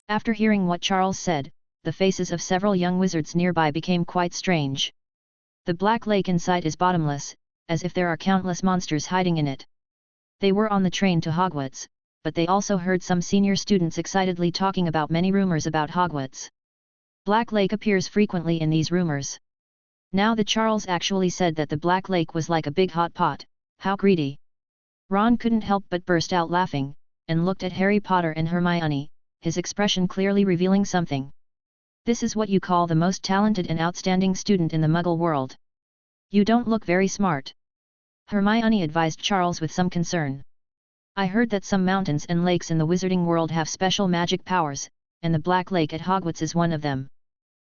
After hearing what Charles said, the faces of several young wizards nearby became quite strange. The black lake inside is bottomless, as if there are countless monsters hiding in it. They were on the train to Hogwarts, but they also heard some senior students excitedly talking about many rumors about Hogwarts. Black Lake appears frequently in these rumors. Now that Charles actually said that the Black Lake was like a big hot pot, how greedy! Ron couldn't help but burst out laughing, and looked at Harry Potter and Hermione, his expression clearly revealing something. This is what you call the most talented and outstanding student in the Muggle world. You don't look very smart. Hermione advised Charles with some concern. I heard that some mountains and lakes in the wizarding world have special magic powers, and the Black Lake at Hogwarts is one of them.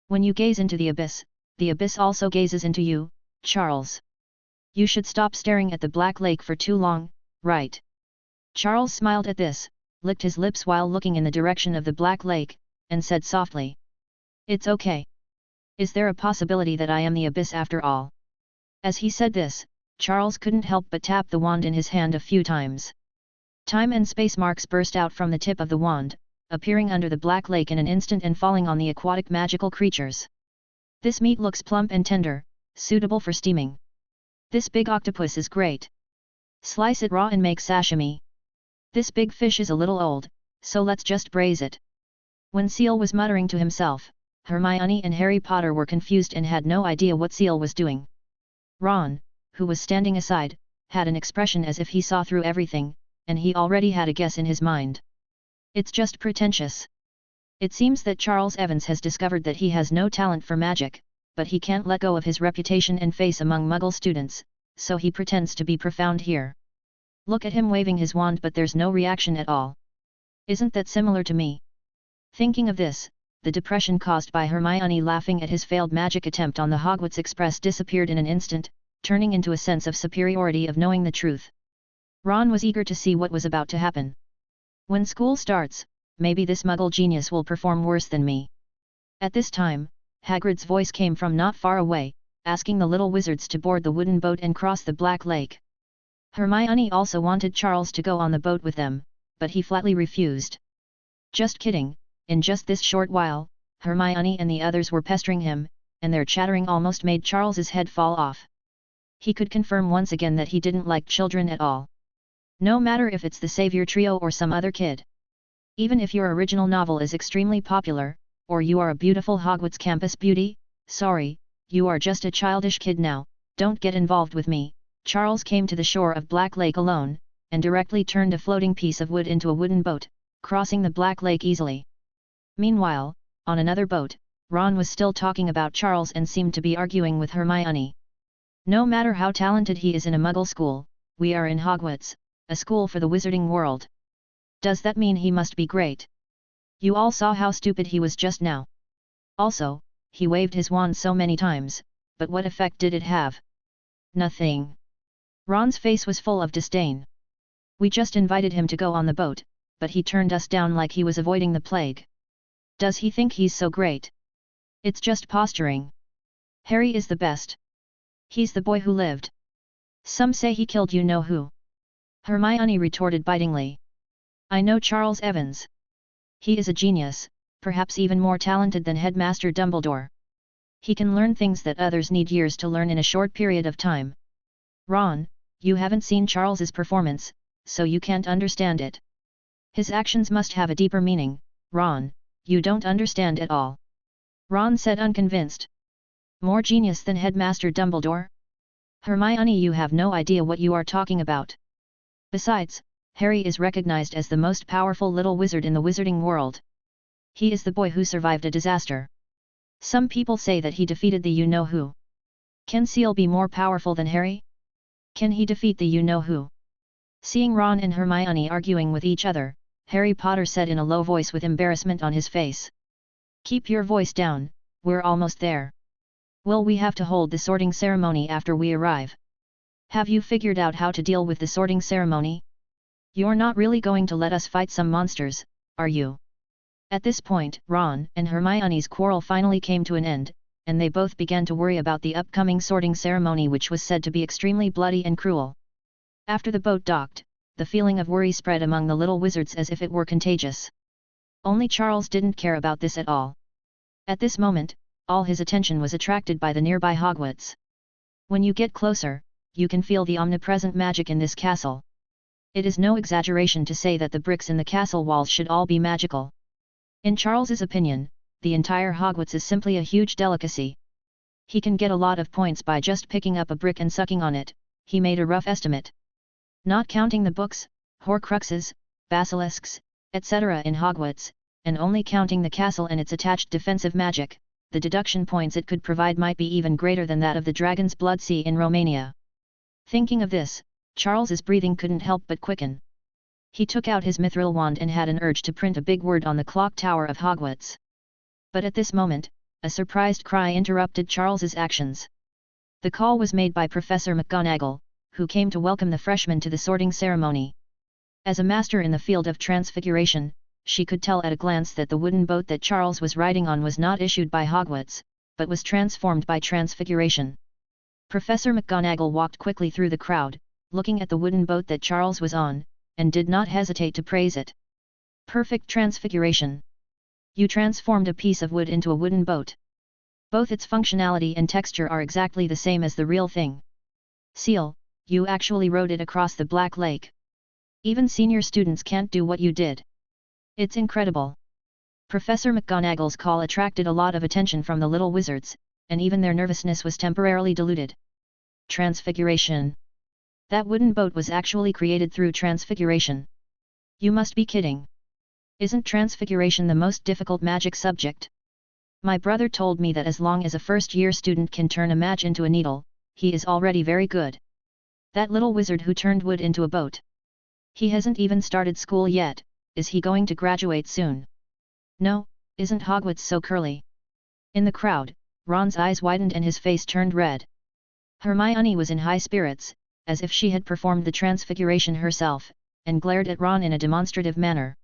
When you gaze into the abyss also gazes into you, Charles. You should stop staring at the Black Lake for too long, right? Charles smiled at this, licked his lips while looking in the direction of the Black Lake, and said softly. It's okay. Is there a possibility that I am the abyss after all? As he said this, Charles couldn't help but tap the wand in his hand a few times. Time and space marks burst out from the tip of the wand, appearing under the Black Lake in an instant and falling on the aquatic magical creatures. This meat looks plump and tender, suitable for steaming. This big octopus is great. Slice it raw and make sashimi. This big fish is a little old, so let's just braise it. When Seal was muttering to himself, Hermione and Harry Potter were confused and had no idea what Seal was doing. Ron, who was standing aside, had an expression as if he saw through everything, and he already had a guess in his mind. It's just pretentious. It seems that Charles Evans has discovered that he has no talent for magic, but he can't let go of his reputation and face among Muggle students, so he pretends to be profound here. Look at him waving his wand, but there's no reaction at all. Isn't that similar to me? Thinking of this, the depression caused by Hermione laughing at his failed magic attempt on the Hogwarts Express disappeared in an instant, turning into a sense of superiority of knowing the truth. Ron was eager to see what was about to happen. When school starts, maybe this Muggle genius will perform worse than me. At this time, Hagrid's voice came from not far away, asking the little wizards to board the wooden boat and cross the Black Lake. Hermione also wanted Charles to go on the boat with them, but he flatly refused. Just kidding, in just this short while, Hermione and the others were pestering him, and their chattering almost made Charles's head fall off. He could confirm once again that he didn't like children at all. No matter if it's the Savior Trio or some other kid. Even if your original novel is extremely popular, or you are a beautiful Hogwarts campus beauty, sorry, you are just a childish kid now, don't get involved with me. Charles came to the shore of Black Lake alone, and directly turned a floating piece of wood into a wooden boat, crossing the Black Lake easily. Meanwhile, on another boat, Ron was still talking about Charles and seemed to be arguing with Hermione. No matter how talented he is in a Muggle school, we are in Hogwarts, a school for the wizarding world. Does that mean he must be great? You all saw how stupid he was just now. Also, he waved his wand so many times, but what effect did it have? Nothing. Ron's face was full of disdain. We just invited him to go on the boat, but he turned us down like he was avoiding the plague. Does he think he's so great? It's just posturing. Harry is the best. He's the boy who lived. Some say he killed you-know-who. Hermione retorted bitingly. I know Charles Evans. He is a genius, perhaps even more talented than Headmaster Dumbledore. He can learn things that others need years to learn in a short period of time. Ron, you haven't seen Charles's performance, so you can't understand it. His actions must have a deeper meaning, Ron, you don't understand at all. Ron said unconvinced. More genius than Headmaster Dumbledore? Hermione, you have no idea what you are talking about. Besides, Harry is recognized as the most powerful little wizard in the wizarding world. He is the boy who survived a disaster. Some people say that he defeated the you-know-who. Can Seal be more powerful than Harry? Can he defeat the you-know-who? Seeing Ron and Hermione arguing with each other, Harry Potter said in a low voice with embarrassment on his face. Keep your voice down, we're almost there. Will we have to hold the sorting ceremony after we arrive? Have you figured out how to deal with the sorting ceremony? You're not really going to let us fight some monsters, are you? At this point, Ron and Hermione's quarrel finally came to an end, and they both began to worry about the upcoming sorting ceremony, which was said to be extremely bloody and cruel. After the boat docked, the feeling of worry spread among the little wizards as if it were contagious. Only Charles didn't care about this at all. At this moment, all his attention was attracted by the nearby Hogwarts. When you get closer, you can feel the omnipresent magic in this castle. It is no exaggeration to say that the bricks in the castle walls should all be magical. In Charles's opinion, the entire Hogwarts is simply a huge delicacy. He can get a lot of points by just picking up a brick and sucking on it, he made a rough estimate. Not counting the books, horcruxes, basilisks, etc. in Hogwarts, and only counting the castle and its attached defensive magic, the deduction points it could provide might be even greater than that of the Dragon's Blood Sea in Romania. Thinking of this, Charles's breathing couldn't help but quicken. He took out his mithril wand and had an urge to print a big word on the clock tower of Hogwarts. But at this moment, a surprised cry interrupted Charles's actions. The call was made by Professor McGonagall, who came to welcome the freshmen to the sorting ceremony. As a master in the field of transfiguration, she could tell at a glance that the wooden boat that Charles was riding on was not issued by Hogwarts, but was transformed by transfiguration. Professor McGonagall walked quickly through the crowd, looking at the wooden boat that Charles was on, and did not hesitate to praise it. Perfect transfiguration. You transformed a piece of wood into a wooden boat. Both its functionality and texture are exactly the same as the real thing. Seal, you actually rode it across the Black Lake. Even senior students can't do what you did. It's incredible. Professor McGonagall's call attracted a lot of attention from the little wizards, and even their nervousness was temporarily diluted. Transfiguration. That wooden boat was actually created through transfiguration. You must be kidding. Isn't transfiguration the most difficult magic subject? My brother told me that as long as a first-year student can turn a match into a needle, he is already very good. That little wizard who turned wood into a boat. He hasn't even started school yet, is he going to graduate soon? No, isn't Hogwarts so curly? In the crowd, Ron's eyes widened and his face turned red. Hermione was in high spirits, as if she had performed the transfiguration herself, and glared at Ron in a demonstrative manner.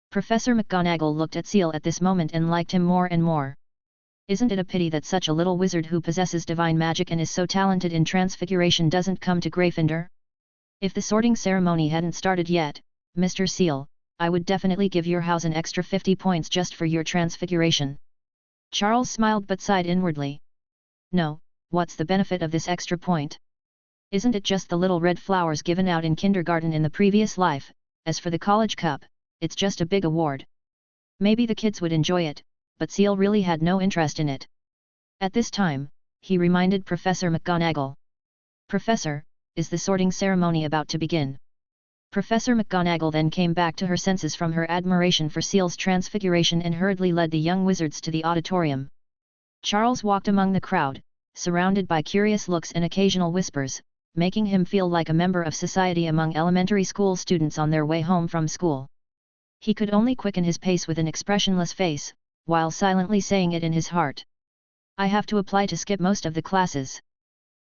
Professor McGonagall looked at Seal at this moment and liked him more and more. Isn't it a pity that such a little wizard who possesses divine magic and is so talented in transfiguration doesn't come to Gryffindor? If the sorting ceremony hadn't started yet, Mr. Seal, I would definitely give your house an extra 50 points just for your transfiguration. Charles smiled but sighed inwardly. No, what's the benefit of this extra point? Isn't it just the little red flowers given out in kindergarten in the previous life? As for the college cup, it's just a big award. Maybe the kids would enjoy it, but Seal really had no interest in it. At this time, he reminded Professor McGonagall. Professor, is the sorting ceremony about to begin? Professor McGonagall then came back to her senses from her admiration for Seal's transfiguration and hurriedly led the young wizards to the auditorium. Charles walked among the crowd, surrounded by curious looks and occasional whispers, making him feel like a member of society among elementary school students on their way home from school. He could only quicken his pace with an expressionless face, while silently saying it in his heart. I have to apply to skip most of the classes.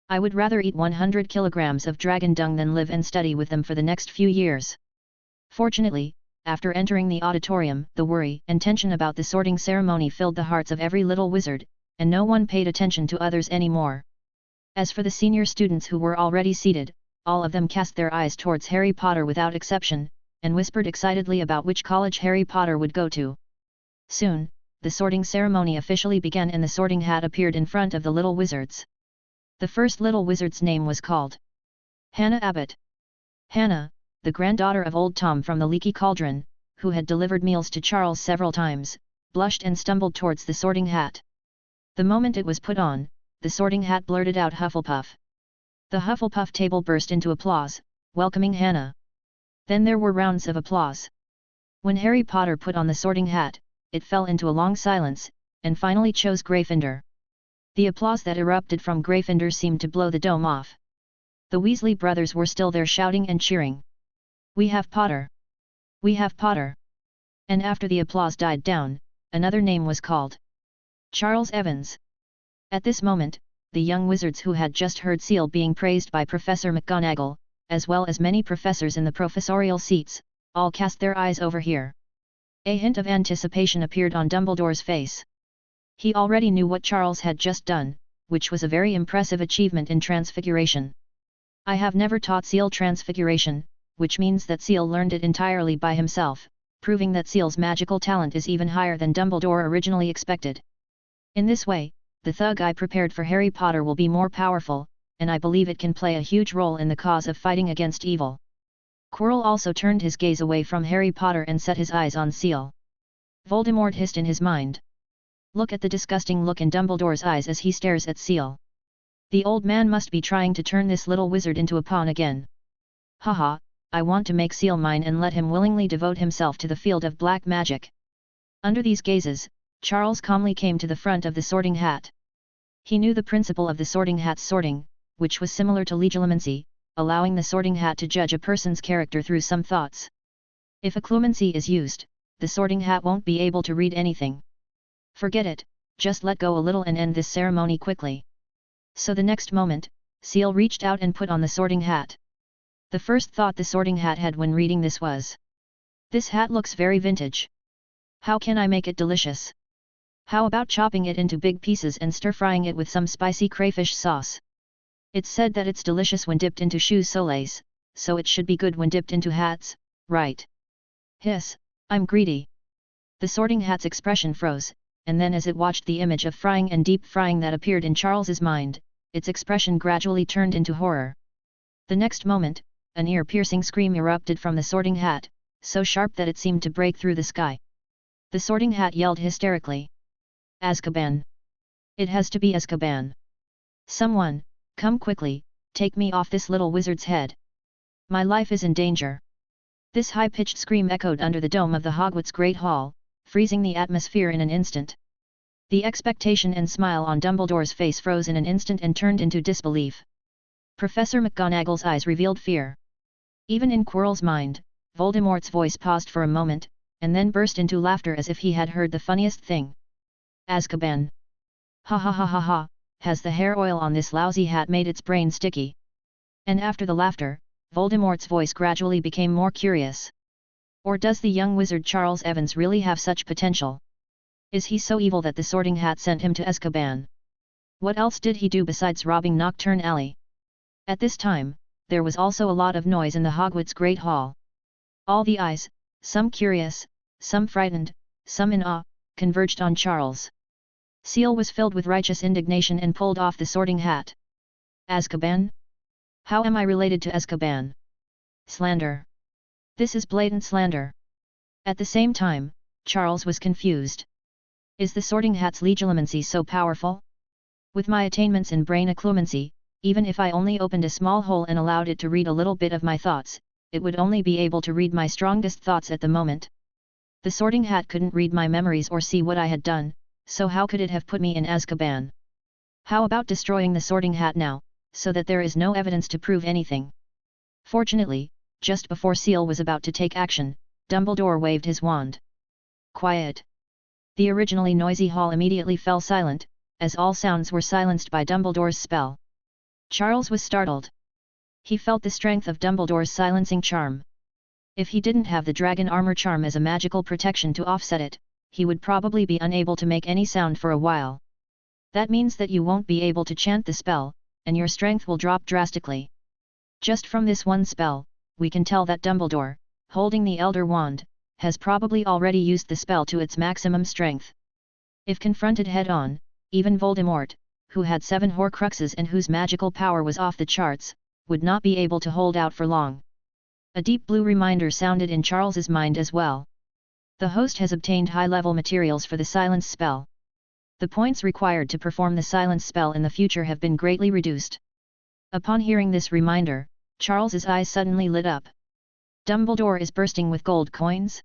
I would rather eat 100 kilograms of dragon dung than live and study with them for the next few years. Fortunately, after entering the auditorium, the worry and tension about the sorting ceremony filled the hearts of every little wizard, and no one paid attention to others anymore. As for the senior students who were already seated, all of them cast their eyes towards Harry Potter without exception, and whispered excitedly about which college Harry Potter would go to. Soon, the sorting ceremony officially began and the sorting hat appeared in front of the little wizards. The first little wizard's name was called Hannah Abbott. Hannah, the granddaughter of old Tom from the Leaky Cauldron, who had delivered meals to Charles several times, blushed and stumbled towards the sorting hat. The moment it was put on, the sorting hat blurted out Hufflepuff. The Hufflepuff table burst into applause, welcoming Hannah. Then there were rounds of applause. When Harry Potter put on the sorting hat, it fell into a long silence, and finally chose Gryffindor. The applause that erupted from Gryffindor seemed to blow the dome off. The Weasley brothers were still there shouting and cheering. We have Potter! We have Potter! And after the applause died down, another name was called. Charles Evans. At this moment, the young wizards who had just heard Seal being praised by Professor McGonagall, as well as many professors in the professorial seats, all cast their eyes over here. A hint of anticipation appeared on Dumbledore's face. He already knew what Charles had just done, which was a very impressive achievement in transfiguration. I have never taught Seal transfiguration, which means that Seal learned it entirely by himself, proving that Seal's magical talent is even higher than Dumbledore originally expected. In this way, the thug I prepared for Harry Potter will be more powerful, and I believe it can play a huge role in the cause of fighting against evil. Quirrell also turned his gaze away from Harry Potter and set his eyes on Seal. Voldemort hissed in his mind. Look at the disgusting look in Dumbledore's eyes as he stares at Seal. The old man must be trying to turn this little wizard into a pawn again. Haha, I want to make Seal mine and let him willingly devote himself to the field of black magic. Under these gazes, Charles calmly came to the front of the Sorting Hat. He knew the principle of the Sorting Hat's sorting, which was similar to legilimency, allowing the Sorting Hat to judge a person's character through some thoughts. If occlumency is used, the Sorting Hat won't be able to read anything. Forget it, just let go a little and end this ceremony quickly. So the next moment, Seal reached out and put on the Sorting Hat. The first thought the Sorting Hat had when reading this was, "This hat looks very vintage. How can I make it delicious? How about chopping it into big pieces and stir-frying it with some spicy crayfish sauce? It's said that it's delicious when dipped into choux soleils, so it should be good when dipped into hats, right? Hiss, I'm greedy." The Sorting Hat's expression froze, and then as it watched the image of frying and deep frying that appeared in Charles's mind, its expression gradually turned into horror. The next moment, an ear-piercing scream erupted from the Sorting Hat, so sharp that it seemed to break through the sky. The Sorting Hat yelled hysterically. Azkaban! It has to be Azkaban! Someone, come quickly, take me off this little wizard's head! My life is in danger! This high-pitched scream echoed under the dome of the Hogwarts Great Hall, freezing the atmosphere in an instant. The expectation and smile on Dumbledore's face froze in an instant and turned into disbelief. Professor McGonagall's eyes revealed fear. Even in Quirrell's mind, Voldemort's voice paused for a moment, and then burst into laughter as if he had heard the funniest thing. Azkaban! Ha ha ha ha ha, has the hair oil on this lousy hat made its brain sticky? And after the laughter, Voldemort's voice gradually became more curious. Or does the young wizard Charles Evans really have such potential? Is he so evil that the Sorting Hat sent him to Azkaban? What else did he do besides robbing Nocturn Alley? At this time, there was also a lot of noise in the Hogwarts Great Hall. All the eyes, some curious, some frightened, some in awe, converged on Charles. Seal was filled with righteous indignation and pulled off the Sorting Hat. Azkaban? How am I related to Azkaban? Slander! This is blatant slander! At the same time, Charles was confused. Is the Sorting Hat's legilimency so powerful? With my attainments in brain occlumency, even if I only opened a small hole and allowed it to read a little bit of my thoughts, it would only be able to read my strongest thoughts at the moment. The Sorting Hat couldn't read my memories or see what I had done, so how could it have put me in Azkaban? How about destroying the Sorting Hat now, so that there is no evidence to prove anything? Fortunately, just before Seal was about to take action, Dumbledore waved his wand. Quiet! The originally noisy hall immediately fell silent, as all sounds were silenced by Dumbledore's spell. Charles was startled. He felt the strength of Dumbledore's silencing charm. If he didn't have the dragon armor charm as a magical protection to offset it, he would probably be unable to make any sound for a while. That means that you won't be able to chant the spell, and your strength will drop drastically. Just from this one spell, we can tell that Dumbledore, holding the Elder Wand, has probably already used the spell to its maximum strength. If confronted head-on, even Voldemort, who had 7 Horcruxes and whose magical power was off the charts, would not be able to hold out for long. A deep blue reminder sounded in Charles's mind as well. The host has obtained high-level materials for the silence spell. The points required to perform the silence spell in the future have been greatly reduced. Upon hearing this reminder, Charles's eyes suddenly lit up. Dumbledore is bursting with gold coins?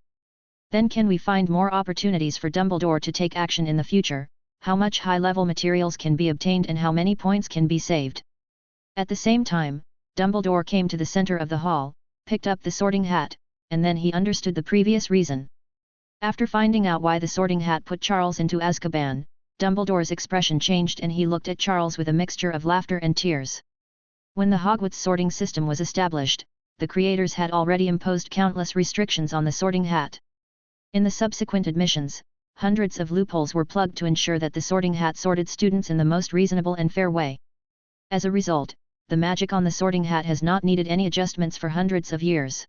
Then can we find more opportunities for Dumbledore to take action in the future? How much high-level materials can be obtained and how many points can be saved? At the same time, Dumbledore came to the center of the hall, picked up the Sorting Hat, and then he understood the previous reason. After finding out why the Sorting Hat put Charles into Azkaban, Dumbledore's expression changed and he looked at Charles with a mixture of laughter and tears. When the Hogwarts sorting system was established, the creators had already imposed countless restrictions on the Sorting Hat. In the subsequent admissions, hundreds of loopholes were plugged to ensure that the Sorting Hat sorted students in the most reasonable and fair way. As a result, the magic on the Sorting Hat has not needed any adjustments for hundreds of years.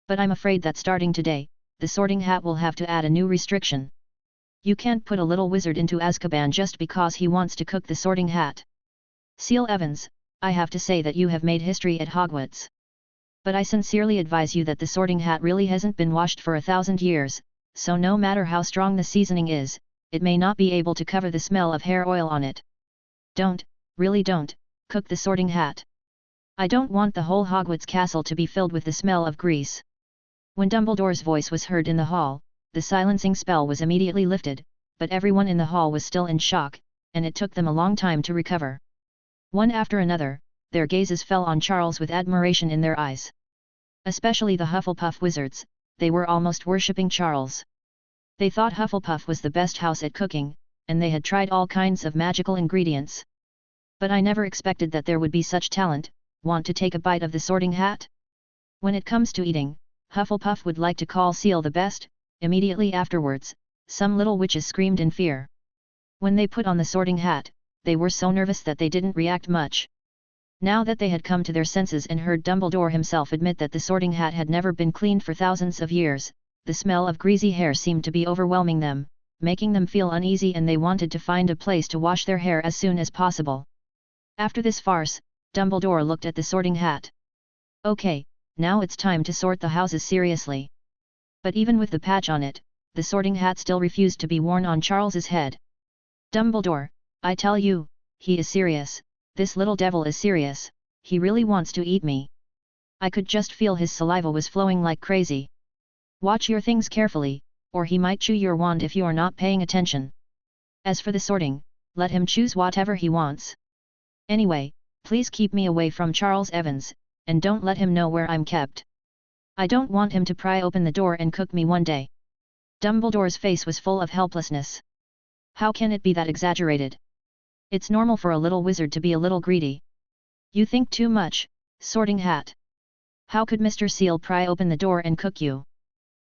But I'm afraid that starting today, the Sorting Hat will have to add a new restriction. You can't put a little wizard into Azkaban just because he wants to cook the Sorting Hat. Seal Evans, I have to say that you have made history at Hogwarts. But I sincerely advise you that the Sorting Hat really hasn't been washed for 1,000 years, so no matter how strong the seasoning is, it may not be able to cover the smell of hair oil on it. Don't, really don't, cook the Sorting Hat. I don't want the whole Hogwarts castle to be filled with the smell of grease. When Dumbledore's voice was heard in the hall, the silencing spell was immediately lifted, but everyone in the hall was still in shock, and it took them a long time to recover. One after another, their gazes fell on Charles with admiration in their eyes. Especially the Hufflepuff wizards, they were almost worshipping Charles. They thought Hufflepuff was the best house at cooking, and they had tried all kinds of magical ingredients. But I never expected that there would be such talent. Want to take a bite of the Sorting Hat? When it comes to eating, Hufflepuff would like to call Seal the best. Immediately afterwards, some little witches screamed in fear. When they put on the Sorting Hat, they were so nervous that they didn't react much. Now that they had come to their senses and heard Dumbledore himself admit that the Sorting Hat had never been cleaned for thousands of years, the smell of greasy hair seemed to be overwhelming them, making them feel uneasy, and they wanted to find a place to wash their hair as soon as possible. After this farce, Dumbledore looked at the Sorting Hat. Okay, now it's time to sort the houses seriously. But even with the patch on it, the Sorting Hat still refused to be worn on Charles's head. Dumbledore, I tell you, he is serious, this little devil is serious, he really wants to eat me. I could just feel his saliva was flowing like crazy. Watch your things carefully, or he might chew your wand if you are not paying attention. As for the sorting, let him choose whatever he wants. Anyway, please keep me away from Charles Evans, and don't let him know where I'm kept. I don't want him to pry open the door and cook me one day. Dumbledore's face was full of helplessness. How can it be that exaggerated? It's normal for a little wizard to be a little greedy. You think too much, Sorting Hat. How could Mr. Seal pry open the door and cook you?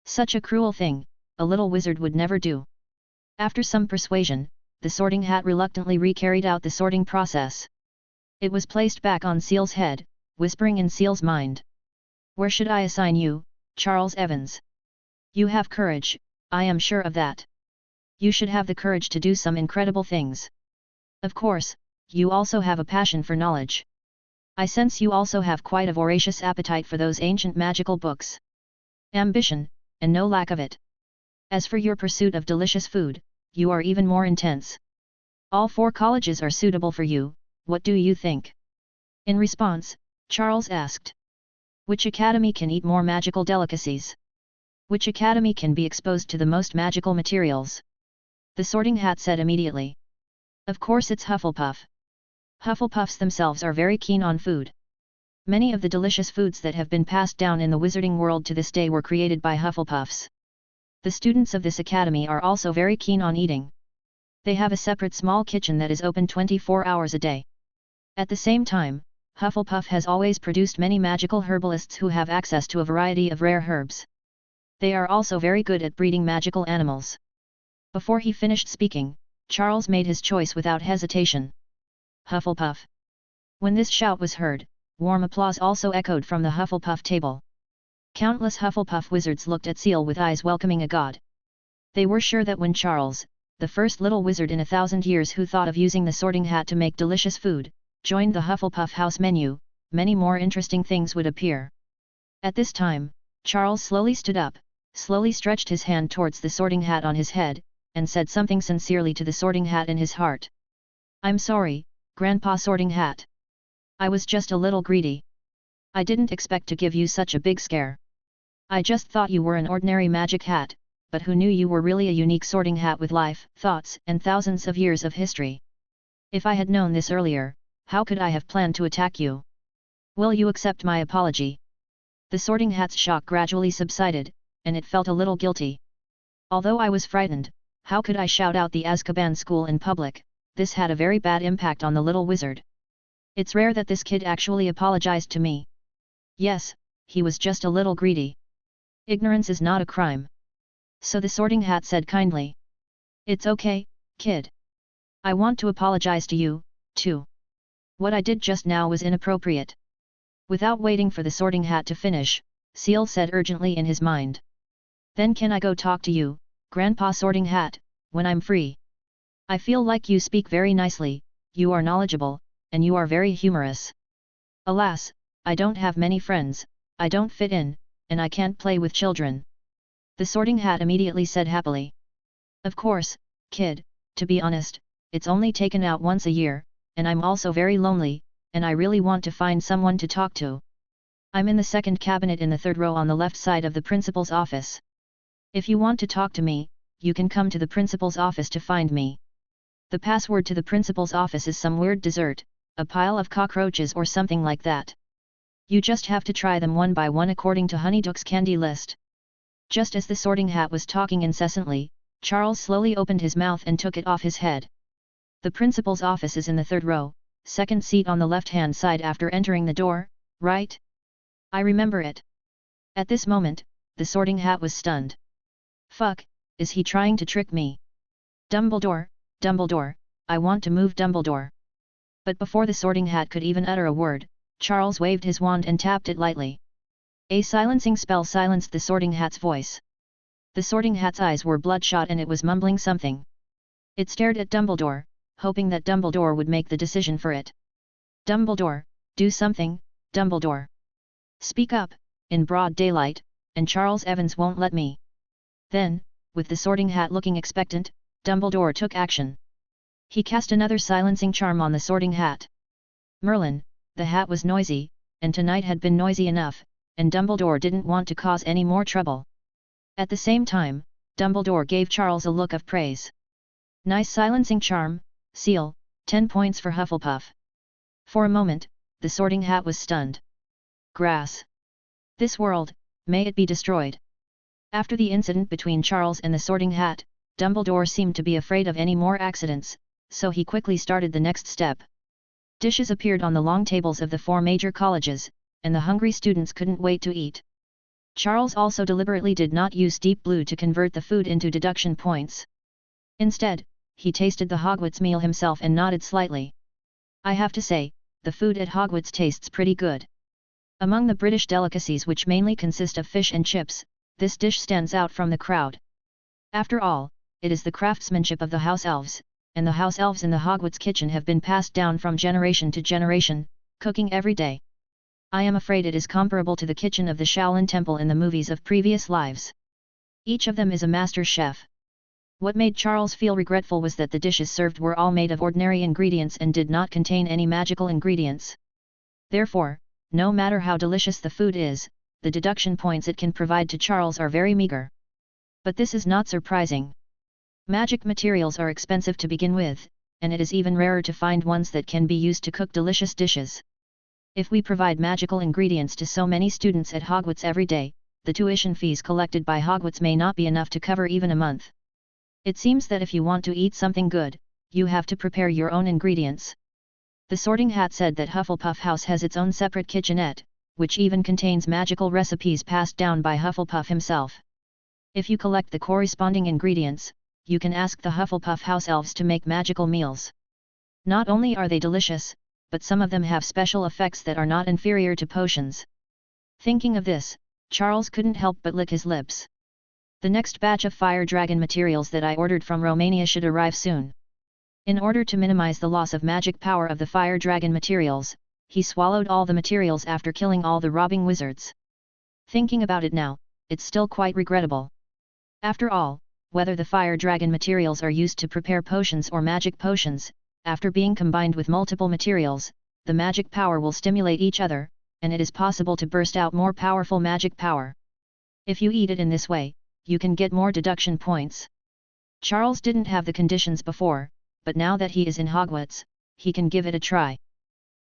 Such a cruel thing, a little wizard would never do. After some persuasion, the Sorting Hat reluctantly carried out the sorting process. It was placed back on Seal's head, whispering in Seal's mind. Where should I assign you, Charles Evans? You have courage, I am sure of that. You should have the courage to do some incredible things. Of course, you also have a passion for knowledge. I sense you also have quite a voracious appetite for those ancient magical books. Ambition, and no lack of it. As for your pursuit of delicious food, you are even more intense. All 4 colleges are suitable for you, what do you think? In response, Charles asked. Which academy can eat more magical delicacies? Which academy can be exposed to the most magical materials? The Sorting Hat said immediately. Of course it's Hufflepuff. Hufflepuffs themselves are very keen on food. Many of the delicious foods that have been passed down in the wizarding world to this day were created by Hufflepuffs. The students of this academy are also very keen on eating. They have a separate small kitchen that is open 24 hours a day. At the same time, Hufflepuff has always produced many magical herbalists who have access to a variety of rare herbs. They are also very good at breeding magical animals. Before he finished speaking, Charles made his choice without hesitation. Hufflepuff. When this shout was heard, warm applause also echoed from the Hufflepuff table. Countless Hufflepuff wizards looked at Seal with eyes welcoming a god. They were sure that when Charles, the first little wizard in 1,000 years who thought of using the Sorting Hat to make delicious food, joined the Hufflepuff house menu, many more interesting things would appear. At this time, Charles slowly stood up, slowly stretched his hand towards the Sorting Hat on his head, and said something sincerely to the Sorting Hat in his heart. I'm sorry, Grandpa Sorting Hat. I was just a little greedy. I didn't expect to give you such a big scare. I just thought you were an ordinary magic hat, but who knew you were really a unique Sorting Hat with life, thoughts, and thousands of years of history. If I had known this earlier, how could I have planned to attack you? Will you accept my apology? The Sorting Hat's shock gradually subsided, and it felt a little guilty. Although I was frightened, how could I shout out the Azkaban school in public? This had a very bad impact on the little wizard. It's rare that this kid actually apologized to me. Yes, he was just a little greedy. Ignorance is not a crime. So the Sorting Hat said kindly. It's okay, kid. I want to apologize to you, too. What I did just now was inappropriate. Without waiting for the Sorting Hat to finish, Seal said urgently in his mind. Then can I go talk to you, Grandpa Sorting Hat, when I'm free? I feel like you speak very nicely, you are knowledgeable, and you are very humorous. Alas, I don't have many friends, I don't fit in, and I can't play with children. The Sorting Hat immediately said happily. Of course, kid, to be honest, it's only taken out once a year, and I'm also very lonely, and I really want to find someone to talk to. I'm in the second cabinet in the third row on the left side of the principal's office. If you want to talk to me, you can come to the principal's office to find me. The password to the principal's office is some weird dessert, a pile of cockroaches or something like that. You just have to try them one by one according to Honeyduck's candy list. Just as the Sorting Hat was talking incessantly, Charles slowly opened his mouth and took it off his head. The principal's office is in the third row, second seat on the left-hand side after entering the door, right? I remember it. At this moment, the Sorting Hat was stunned. Fuck, is he trying to trick me? Dumbledore, Dumbledore, I want to move Dumbledore. But before the Sorting Hat could even utter a word, Charles waved his wand and tapped it lightly. A silencing spell silenced the Sorting Hat's voice. The Sorting Hat's eyes were bloodshot and it was mumbling something. It stared at Dumbledore, hoping that Dumbledore would make the decision for it. Dumbledore, do something, Dumbledore. Speak up, in broad daylight, and Charles Evans won't let me. Then, with the Sorting Hat looking expectant, Dumbledore took action. He cast another silencing charm on the Sorting Hat. Merlin, the hat was noisy, and tonight had been noisy enough, and Dumbledore didn't want to cause any more trouble. At the same time, Dumbledore gave Charles a look of praise. Nice silencing charm, seal, 10 points for Hufflepuff. For a moment, the Sorting Hat was stunned. Grass. This world, may it be destroyed. After the incident between Charles and the Sorting Hat, Dumbledore seemed to be afraid of any more accidents, so he quickly started the next step. Dishes appeared on the long tables of the 4 major colleges, and the hungry students couldn't wait to eat. Charles also deliberately did not use Deep Blue to convert the food into deduction points. Instead, he tasted the Hogwarts meal himself and nodded slightly. I have to say, the food at Hogwarts tastes pretty good. Among the British delicacies which mainly consist of fish and chips, this dish stands out from the crowd. After all, it is the craftsmanship of the house elves, and the house elves in the Hogwarts kitchen have been passed down from generation to generation, cooking every day. I am afraid it is comparable to the kitchen of the Shaolin Temple in the movies of previous lives. Each of them is a master chef. What made Charles feel regretful was that the dishes served were all made of ordinary ingredients and did not contain any magical ingredients. Therefore, no matter how delicious the food is, the deduction points it can provide to Charles are very meager. But this is not surprising. Magic materials are expensive to begin with, and it is even rarer to find ones that can be used to cook delicious dishes. If we provide magical ingredients to so many students at Hogwarts every day, the tuition fees collected by Hogwarts may not be enough to cover even a month. It seems that if you want to eat something good, you have to prepare your own ingredients. The Sorting Hat said that Hufflepuff House has its own separate kitchenette, which even contains magical recipes passed down by Hufflepuff himself. If you collect the corresponding ingredients, you can ask the Hufflepuff House elves to make magical meals. Not only are they delicious, but some of them have special effects that are not inferior to potions. Thinking of this, Charles couldn't help but lick his lips. The next batch of fire dragon materials that I ordered from Romania should arrive soon. In order to minimize the loss of magic power of the fire dragon materials, he swallowed all the materials after killing all the robbing wizards. Thinking about it now, it's still quite regrettable. After all, whether the fire dragon materials are used to prepare potions or magic potions, after being combined with multiple materials, the magic power will stimulate each other, and it is possible to burst out more powerful magic power. If you eat it in this way, you can get more deduction points. Charles didn't have the conditions before, but now that he is in Hogwarts, he can give it a try.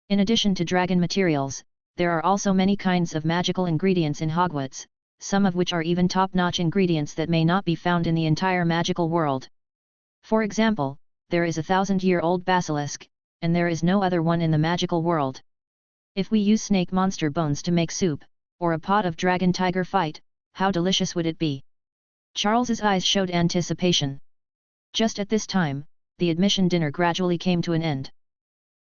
In addition to dragon materials, there are also many kinds of magical ingredients in Hogwarts, some of which are even top-notch ingredients that may not be found in the entire magical world. For example, there is a 1,000-year-old basilisk, and there is no other one in the magical world. If we use snake monster bones to make soup, or a pot of dragon tiger fight, how delicious would it be? Charles's eyes showed anticipation. Just at this time, the admission dinner gradually came to an end.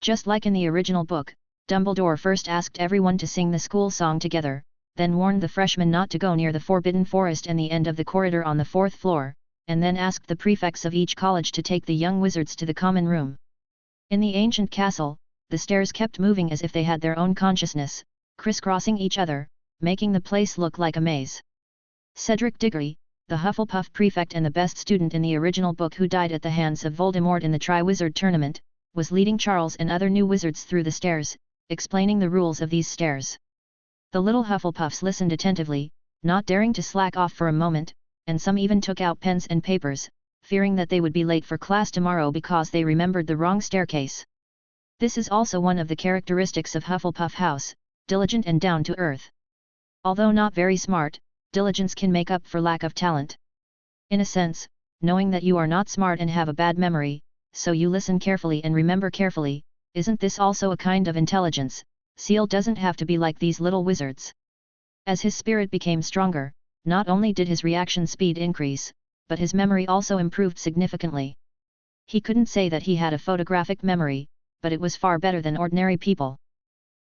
Just like in the original book, Dumbledore first asked everyone to sing the school song together, then warned the freshmen not to go near the Forbidden Forest and the end of the corridor on the 4th floor, and then asked the prefects of each college to take the young wizards to the common room. In the ancient castle, the stairs kept moving as if they had their own consciousness, crisscrossing each other, making the place look like a maze. Cedric Diggory, the Hufflepuff prefect and the best student in the original book who died at the hands of Voldemort in the Triwizard Tournament, was leading Charles and other new wizards through the stairs, explaining the rules of these stairs. The little Hufflepuffs listened attentively, not daring to slack off for a moment, and some even took out pens and papers, fearing that they would be late for class tomorrow because they remembered the wrong staircase. This is also one of the characteristics of Hufflepuff House, diligent and down to earth. Although not very smart, diligence can make up for lack of talent. In a sense, knowing that you are not smart and have a bad memory, so you listen carefully and remember carefully, isn't this also a kind of intelligence? Seal doesn't have to be like these little wizards. As his spirit became stronger, not only did his reaction speed increase, but his memory also improved significantly. He couldn't say that he had a photographic memory, but it was far better than ordinary people.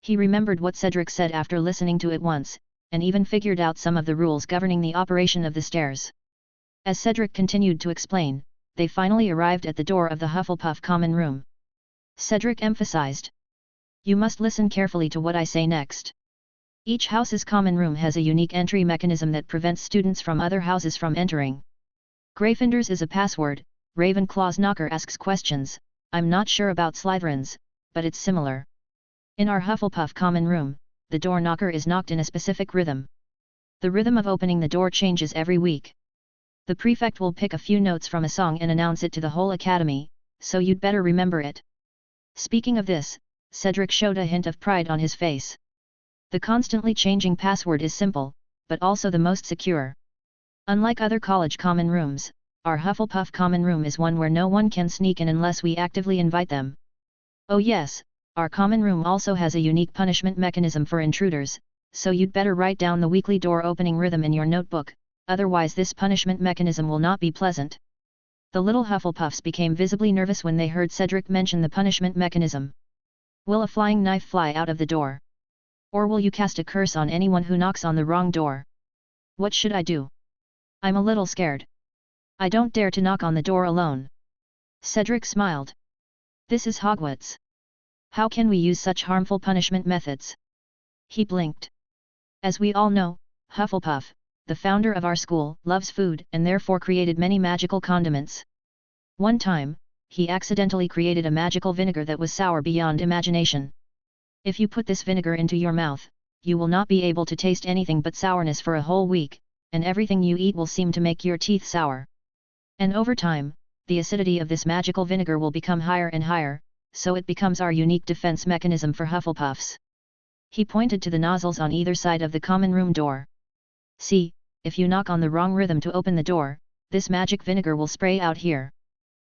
He remembered what Cedric said after listening to it once, and even figured out some of the rules governing the operation of the stairs. As Cedric continued to explain, they finally arrived at the door of the Hufflepuff common room. Cedric emphasized, "You must listen carefully to what I say next. Each house's common room has a unique entry mechanism that prevents students from other houses from entering. Gryffindor's is a password, Ravenclaw's knocker asks questions, I'm not sure about Slytherin's, but it's similar. In our Hufflepuff common room, the door knocker is knocked in a specific rhythm. The rhythm of opening the door changes every week. The prefect will pick a few notes from a song and announce it to the whole academy, so you'd better remember it." Speaking of this, Cedric showed a hint of pride on his face. The constantly changing password is simple, but also the most secure. Unlike other college common rooms, our Hufflepuff common room is one where no one can sneak in unless we actively invite them. Oh yes, our common room also has a unique punishment mechanism for intruders, so you'd better write down the weekly door opening rhythm in your notebook, otherwise this punishment mechanism will not be pleasant. The little Hufflepuffs became visibly nervous when they heard Cedric mention the punishment mechanism. Will a flying knife fly out of the door? Or will you cast a curse on anyone who knocks on the wrong door? What should I do? I'm a little scared. I don't dare to knock on the door alone. Cedric smiled. This is Hogwarts. How can we use such harmful punishment methods? He blinked. As we all know, Hufflepuff, the founder of our school, loves food and therefore created many magical condiments. One time, he accidentally created a magical vinegar that was sour beyond imagination. If you put this vinegar into your mouth, you will not be able to taste anything but sourness for a whole week, and everything you eat will seem to make your teeth sour. And over time, the acidity of this magical vinegar will become higher and higher, so it becomes our unique defense mechanism for Hufflepuffs. He pointed to the nozzles on either side of the common room door. See, if you knock on the wrong rhythm to open the door, this magic vinegar will spray out here.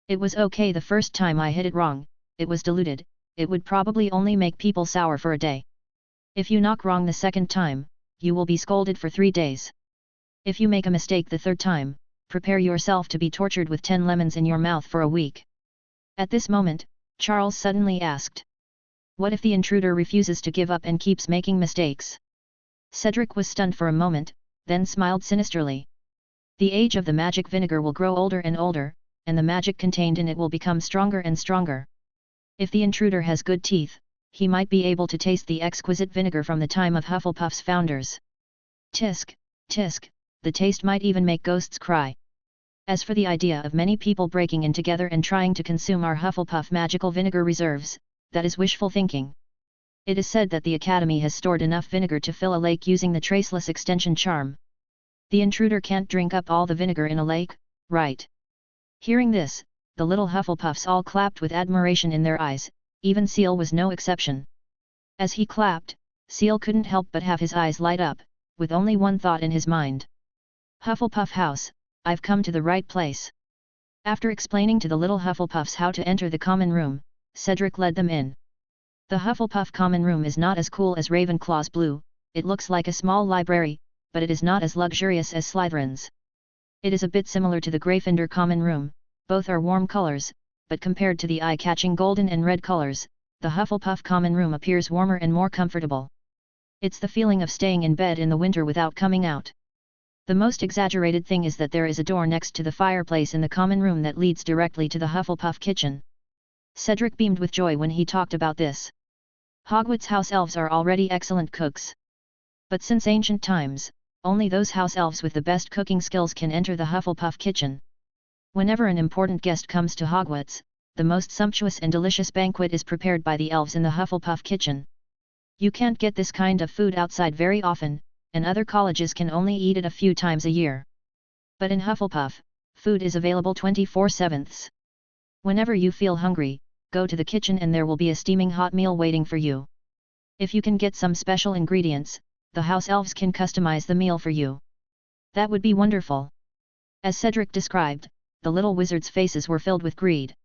It was okay the first time I hit it wrong, it was diluted, it would probably only make people sour for a day. If you knock wrong the second time, you will be scolded for 3 days. If you make a mistake the third time, prepare yourself to be tortured with 10 lemons in your mouth for a week. At this moment, Charles suddenly asked, "What if the intruder refuses to give up and keeps making mistakes?" Cedric was stunned for a moment, then smiled sinisterly. The age of the magic vinegar will grow older and older, and the magic contained in it will become stronger and stronger. If the intruder has good teeth, he might be able to taste the exquisite vinegar from the time of Hufflepuff's founders. Tisk, tisk, the taste might even make ghosts cry. As for the idea of many people breaking in together and trying to consume our Hufflepuff magical vinegar reserves, that is wishful thinking. It is said that the Academy has stored enough vinegar to fill a lake using the traceless extension charm. The intruder can't drink up all the vinegar in a lake, right? Hearing this, the little Hufflepuffs all clapped with admiration in their eyes, even Seal was no exception. As he clapped, Seal couldn't help but have his eyes light up, with only one thought in his mind. Hufflepuff House, I've come to the right place. After explaining to the little Hufflepuffs how to enter the common room, Cedric led them in. The Hufflepuff common room is not as cool as Ravenclaw's blue, it looks like a small library, but it is not as luxurious as Slytherin's. It is a bit similar to the Gryffindor common room, both are warm colors, but compared to the eye-catching golden and red colors, the Hufflepuff common room appears warmer and more comfortable. It's the feeling of staying in bed in the winter without coming out. The most exaggerated thing is that there is a door next to the fireplace in the common room that leads directly to the Hufflepuff kitchen. Cedric beamed with joy when he talked about this. Hogwarts house elves are already excellent cooks. But since ancient times, only those house elves with the best cooking skills can enter the Hufflepuff kitchen. Whenever an important guest comes to Hogwarts, the most sumptuous and delicious banquet is prepared by the elves in the Hufflepuff kitchen. You can't get this kind of food outside very often, and other colleges can only eat it a few times a year. But in Hufflepuff, food is available 24/7. Whenever you feel hungry, go to the kitchen and there will be a steaming hot meal waiting for you. If you can get some special ingredients, the house elves can customize the meal for you. That would be wonderful. As Cedric described, the little wizards' faces were filled with greed.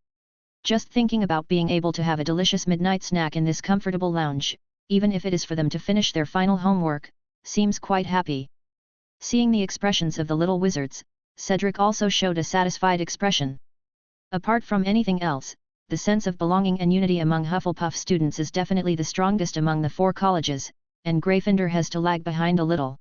Just thinking about being able to have a delicious midnight snack in this comfortable lounge, even if it is for them to finish their final homework, seems quite happy. Seeing the expressions of the little wizards, Cedric also showed a satisfied expression. Apart from anything else, the sense of belonging and unity among Hufflepuff students is definitely the strongest among the 4 colleges, and Gryffindor has to lag behind a little.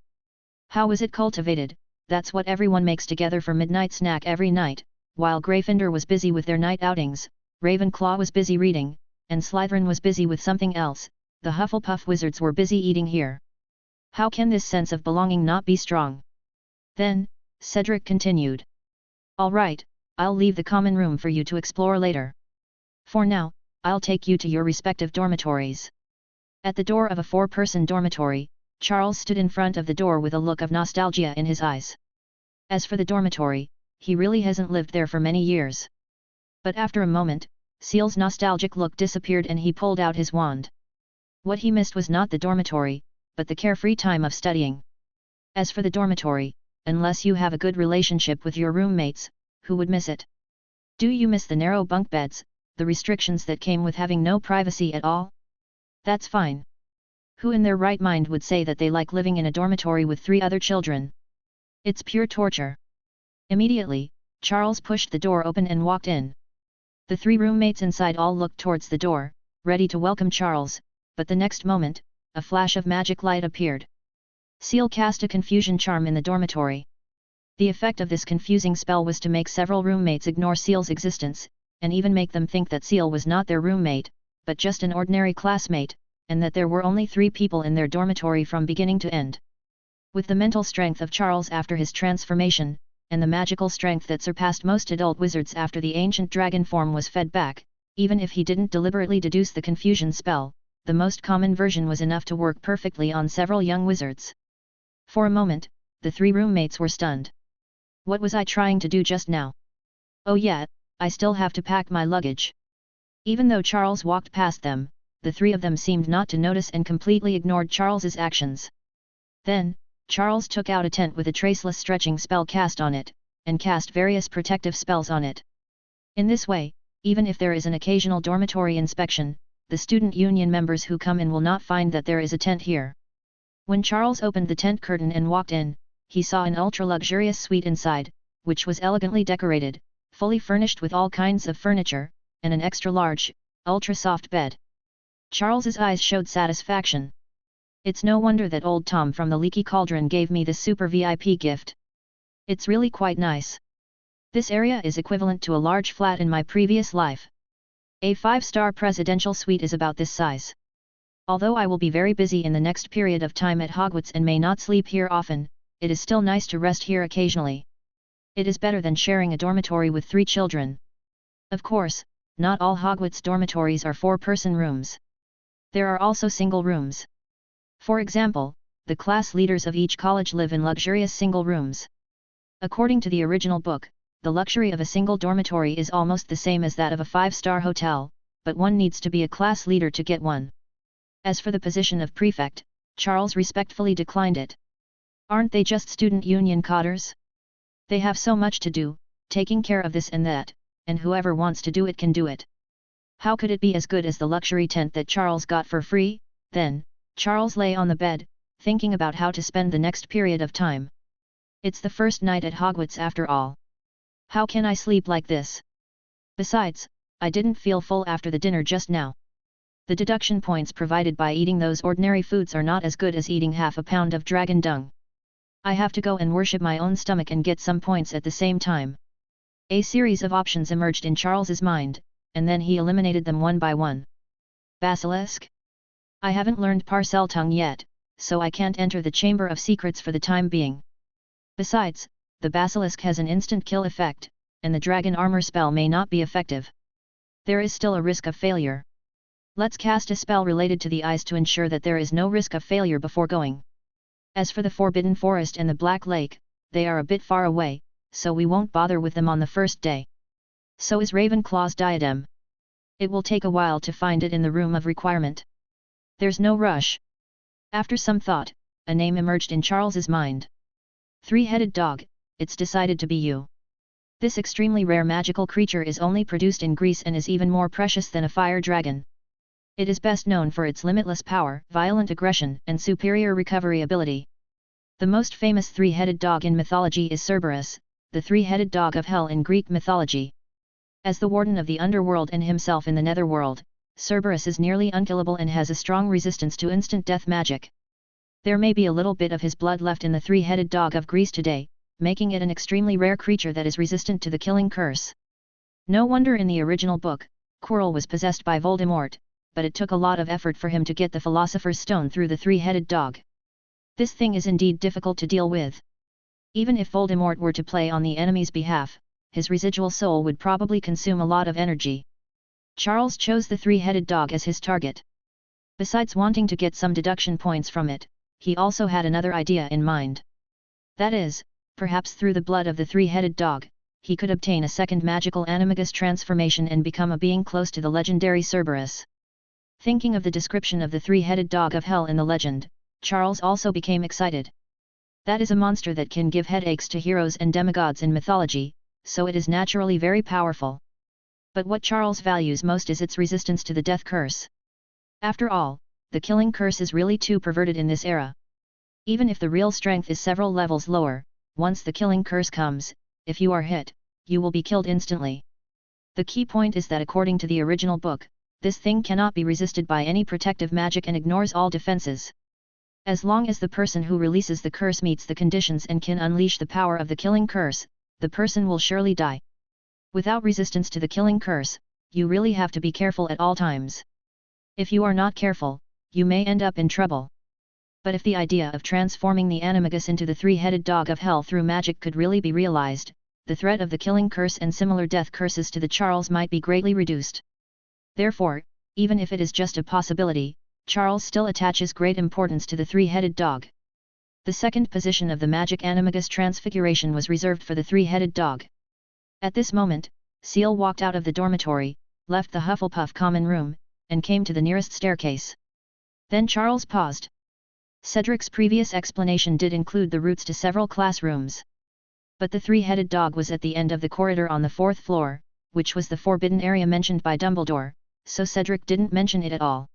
How was it cultivated? That's what everyone makes together for midnight snack every night. While Gryffindor was busy with their night outings, Ravenclaw was busy reading, and Slytherin was busy with something else. The Hufflepuff wizards were busy eating here. How can this sense of belonging not be strong? Then, Cedric continued. All right, I'll leave the common room for you to explore later. For now, I'll take you to your respective dormitories. At the door of a 4-person dormitory, Charles stood in front of the door with a look of nostalgia in his eyes. As for the dormitory, he really hasn't lived there for many years. But after a moment, Seal's nostalgic look disappeared and he pulled out his wand. What he missed was not the dormitory, but the carefree time of studying. As for the dormitory, unless you have a good relationship with your roommates, who would miss it? Do you miss the narrow bunk beds, the restrictions that came with having no privacy at all? That's fine. Who in their right mind would say that they like living in a dormitory with 3 other children? It's pure torture. Immediately, Charles pushed the door open and walked in. The 3 roommates inside all looked towards the door, ready to welcome Charles, but the next moment, a flash of magic light appeared. Seal cast a confusion charm in the dormitory. The effect of this confusing spell was to make several roommates ignore Seal's existence, and even make them think that Seal was not their roommate, but just an ordinary classmate, and that there were only 3 people in their dormitory from beginning to end. With the mental strength of Charles after his transformation, and the magical strength that surpassed most adult wizards after the ancient dragon form was fed back, even if he didn't deliberately deduce the confusion spell, the most common version was enough to work perfectly on several young wizards. For a moment, the 3 roommates were stunned. What was I trying to do just now? Oh yeah, I still have to pack my luggage. Even though Charles walked past them, the 3 of them seemed not to notice and completely ignored Charles's actions. Then, Charles took out a tent with a traceless stretching spell cast on it, and cast various protective spells on it. In this way, even if there is an occasional dormitory inspection, the student union members who come in will not find that there is a tent here. When Charles opened the tent curtain and walked in, he saw an ultra-luxurious suite inside, which was elegantly decorated, fully furnished with all kinds of furniture, and an extra-large, ultra-soft bed. Charles's eyes showed satisfaction. It's no wonder that old Tom from the Leaky Cauldron gave me this super VIP gift. It's really quite nice. This area is equivalent to a large flat in my previous life. A 5-star presidential suite is about this size. Although I will be very busy in the next period of time at Hogwarts and may not sleep here often, it is still nice to rest here occasionally. It is better than sharing a dormitory with 3 children. Of course, not all Hogwarts dormitories are 4-person rooms. There are also single rooms. For example, the class leaders of each college live in luxurious single rooms. According to the original book, the luxury of a single dormitory is almost the same as that of a 5-star hotel, but one needs to be a class leader to get one. As for the position of prefect, Charles respectfully declined it. Aren't they just student union codders? They have so much to do, taking care of this and that, and whoever wants to do it can do it. How could it be as good as the luxury tent that Charles got for free? Then, Charles lay on the bed, thinking about how to spend the next period of time. It's the first night at Hogwarts after all. How can I sleep like this? Besides, I didn't feel full after the dinner just now. The deduction points provided by eating those ordinary foods are not as good as eating half a pound of dragon dung. I have to go and worship my own stomach and get some points at the same time. A series of options emerged in Charles's mind, and then he eliminated them one by one. Basilisk? I haven't learned Parseltongue yet, so I can't enter the Chamber of Secrets for the time being. Besides, the basilisk has an instant kill effect, and the dragon armor spell may not be effective. There is still a risk of failure. Let's cast a spell related to the eyes to ensure that there is no risk of failure before going. As for the Forbidden Forest and the Black Lake, they are a bit far away, so we won't bother with them on the first day. So is Ravenclaw's diadem. It will take a while to find it in the room of requirement. There's no rush. After some thought, a name emerged in Charles's mind. Three-headed dog, it's decided to be you. This extremely rare magical creature is only produced in Greece and is even more precious than a fire dragon. It is best known for its limitless power, violent aggression, and superior recovery ability. The most famous three-headed dog in mythology is Cerberus, the three-headed dog of hell in Greek mythology. As the warden of the underworld and himself in the netherworld, Cerberus is nearly unkillable and has a strong resistance to instant death magic. There may be a little bit of his blood left in the three-headed dog of Greece today, making it an extremely rare creature that is resistant to the killing curse. No wonder in the original book, Quirrell was possessed by Voldemort, but it took a lot of effort for him to get the Philosopher's Stone through the three-headed dog. This thing is indeed difficult to deal with. Even if Voldemort were to play on the enemy's behalf, his residual soul would probably consume a lot of energy. Charles chose the three-headed dog as his target. Besides wanting to get some deduction points from it, he also had another idea in mind. That is, perhaps through the blood of the three-headed dog, he could obtain a second magical animagus transformation and become a being close to the legendary Cerberus. Thinking of the description of the three-headed dog of hell in the legend, Charles also became excited. That is a monster that can give headaches to heroes and demigods in mythology, so it is naturally very powerful. But what Charles values most is its resistance to the death curse. After all, the killing curse is really too perverted in this era. Even if the real strength is several levels lower, once the killing curse comes, if you are hit, you will be killed instantly. The key point is that according to the original book, this thing cannot be resisted by any protective magic and ignores all defenses. As long as the person who releases the curse meets the conditions and can unleash the power of the killing curse, the person will surely die. Without resistance to the killing curse, you really have to be careful at all times. If you are not careful, you may end up in trouble. But if the idea of transforming the animagus into the three-headed dog of hell through magic could really be realized, the threat of the killing curse and similar death curses to the Charles might be greatly reduced. Therefore, even if it is just a possibility, Charles still attaches great importance to the three-headed dog. The second position of the magic animagus transfiguration was reserved for the three-headed dog. At this moment, Seal walked out of the dormitory, left the Hufflepuff common room, and came to the nearest staircase. Then Charles paused. Cedric's previous explanation did include the routes to several classrooms. But the three-headed dog was at the end of the corridor on the 4th floor, which was the forbidden area mentioned by Dumbledore, so Cedric didn't mention it at all.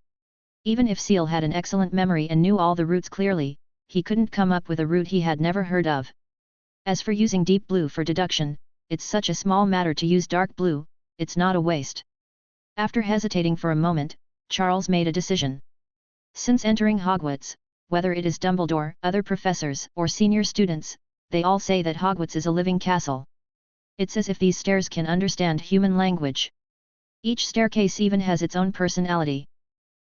Even if Seal had an excellent memory and knew all the routes clearly, he couldn't come up with a route he had never heard of. As for using deep blue for deduction, it's such a small matter to use dark blue, it's not a waste. After hesitating for a moment, Charles made a decision. Since entering Hogwarts, whether it is Dumbledore, other professors, or senior students, they all say that Hogwarts is a living castle. It's as if these stairs can understand human language. Each staircase even has its own personality.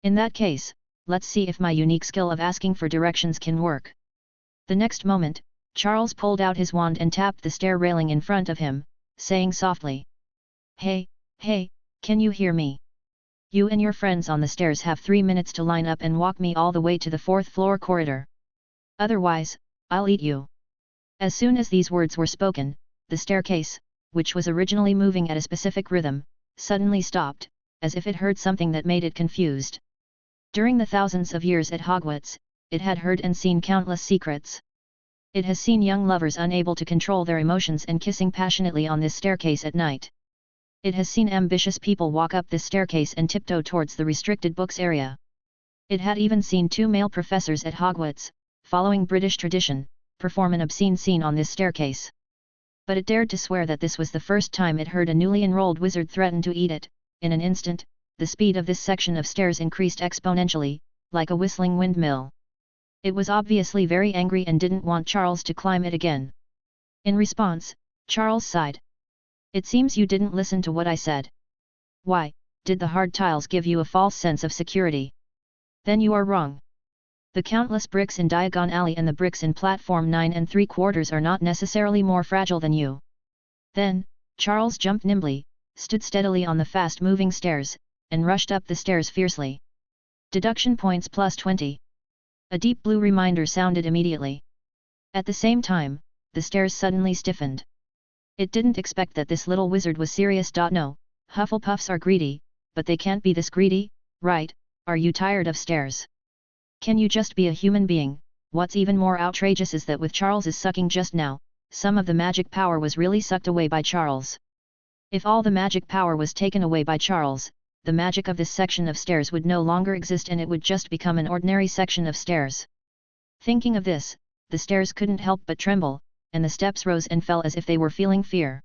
In that case, let's see if my unique skill of asking for directions can work. The next moment, Charles pulled out his wand and tapped the stair railing in front of him, saying softly, "Hey, can you hear me? You and your friends on the stairs have 3 minutes to line up and walk me all the way to the 4th floor corridor. Otherwise, I'll eat you." As soon as these words were spoken, the staircase, which was originally moving at a specific rhythm, suddenly stopped, as if it heard something that made it confused. During the thousands of years at Hogwarts, it had heard and seen countless secrets. It has seen young lovers unable to control their emotions and kissing passionately on this staircase at night. It has seen ambitious people walk up this staircase and tiptoe towards the restricted books area. It had even seen 2 male professors at Hogwarts, following British tradition, perform an obscene scene on this staircase. But it dared to swear that this was the first time it heard a newly enrolled wizard threaten to eat it. In an instant, the speed of this section of stairs increased exponentially, like a whistling windmill. It was obviously very angry and didn't want Charles to climb it again. In response, Charles sighed. "It seems you didn't listen to what I said. Why, did the hard tiles give you a false sense of security? Then you are wrong. The countless bricks in Diagon Alley and the bricks in platform 9 3/4 are not necessarily more fragile than you." Then, Charles jumped nimbly, stood steadily on the fast-moving stairs, and rushed up the stairs fiercely. Deduction points plus 20. A deep blue reminder sounded immediately. At the same time, the stairs suddenly stiffened. It didn't expect that this little wizard was serious. No, Hufflepuffs are greedy, but they can't be this greedy, right? Are you tired of stairs? Can you just be a human being? What's even more outrageous is that with Charles's sucking just now, some of the magic power was really sucked away by Charles. If all the magic power was taken away by Charles, the magic of this section of stairs would no longer exist and it would just become an ordinary section of stairs. Thinking of this, the stairs couldn't help but tremble, and the steps rose and fell as if they were feeling fear.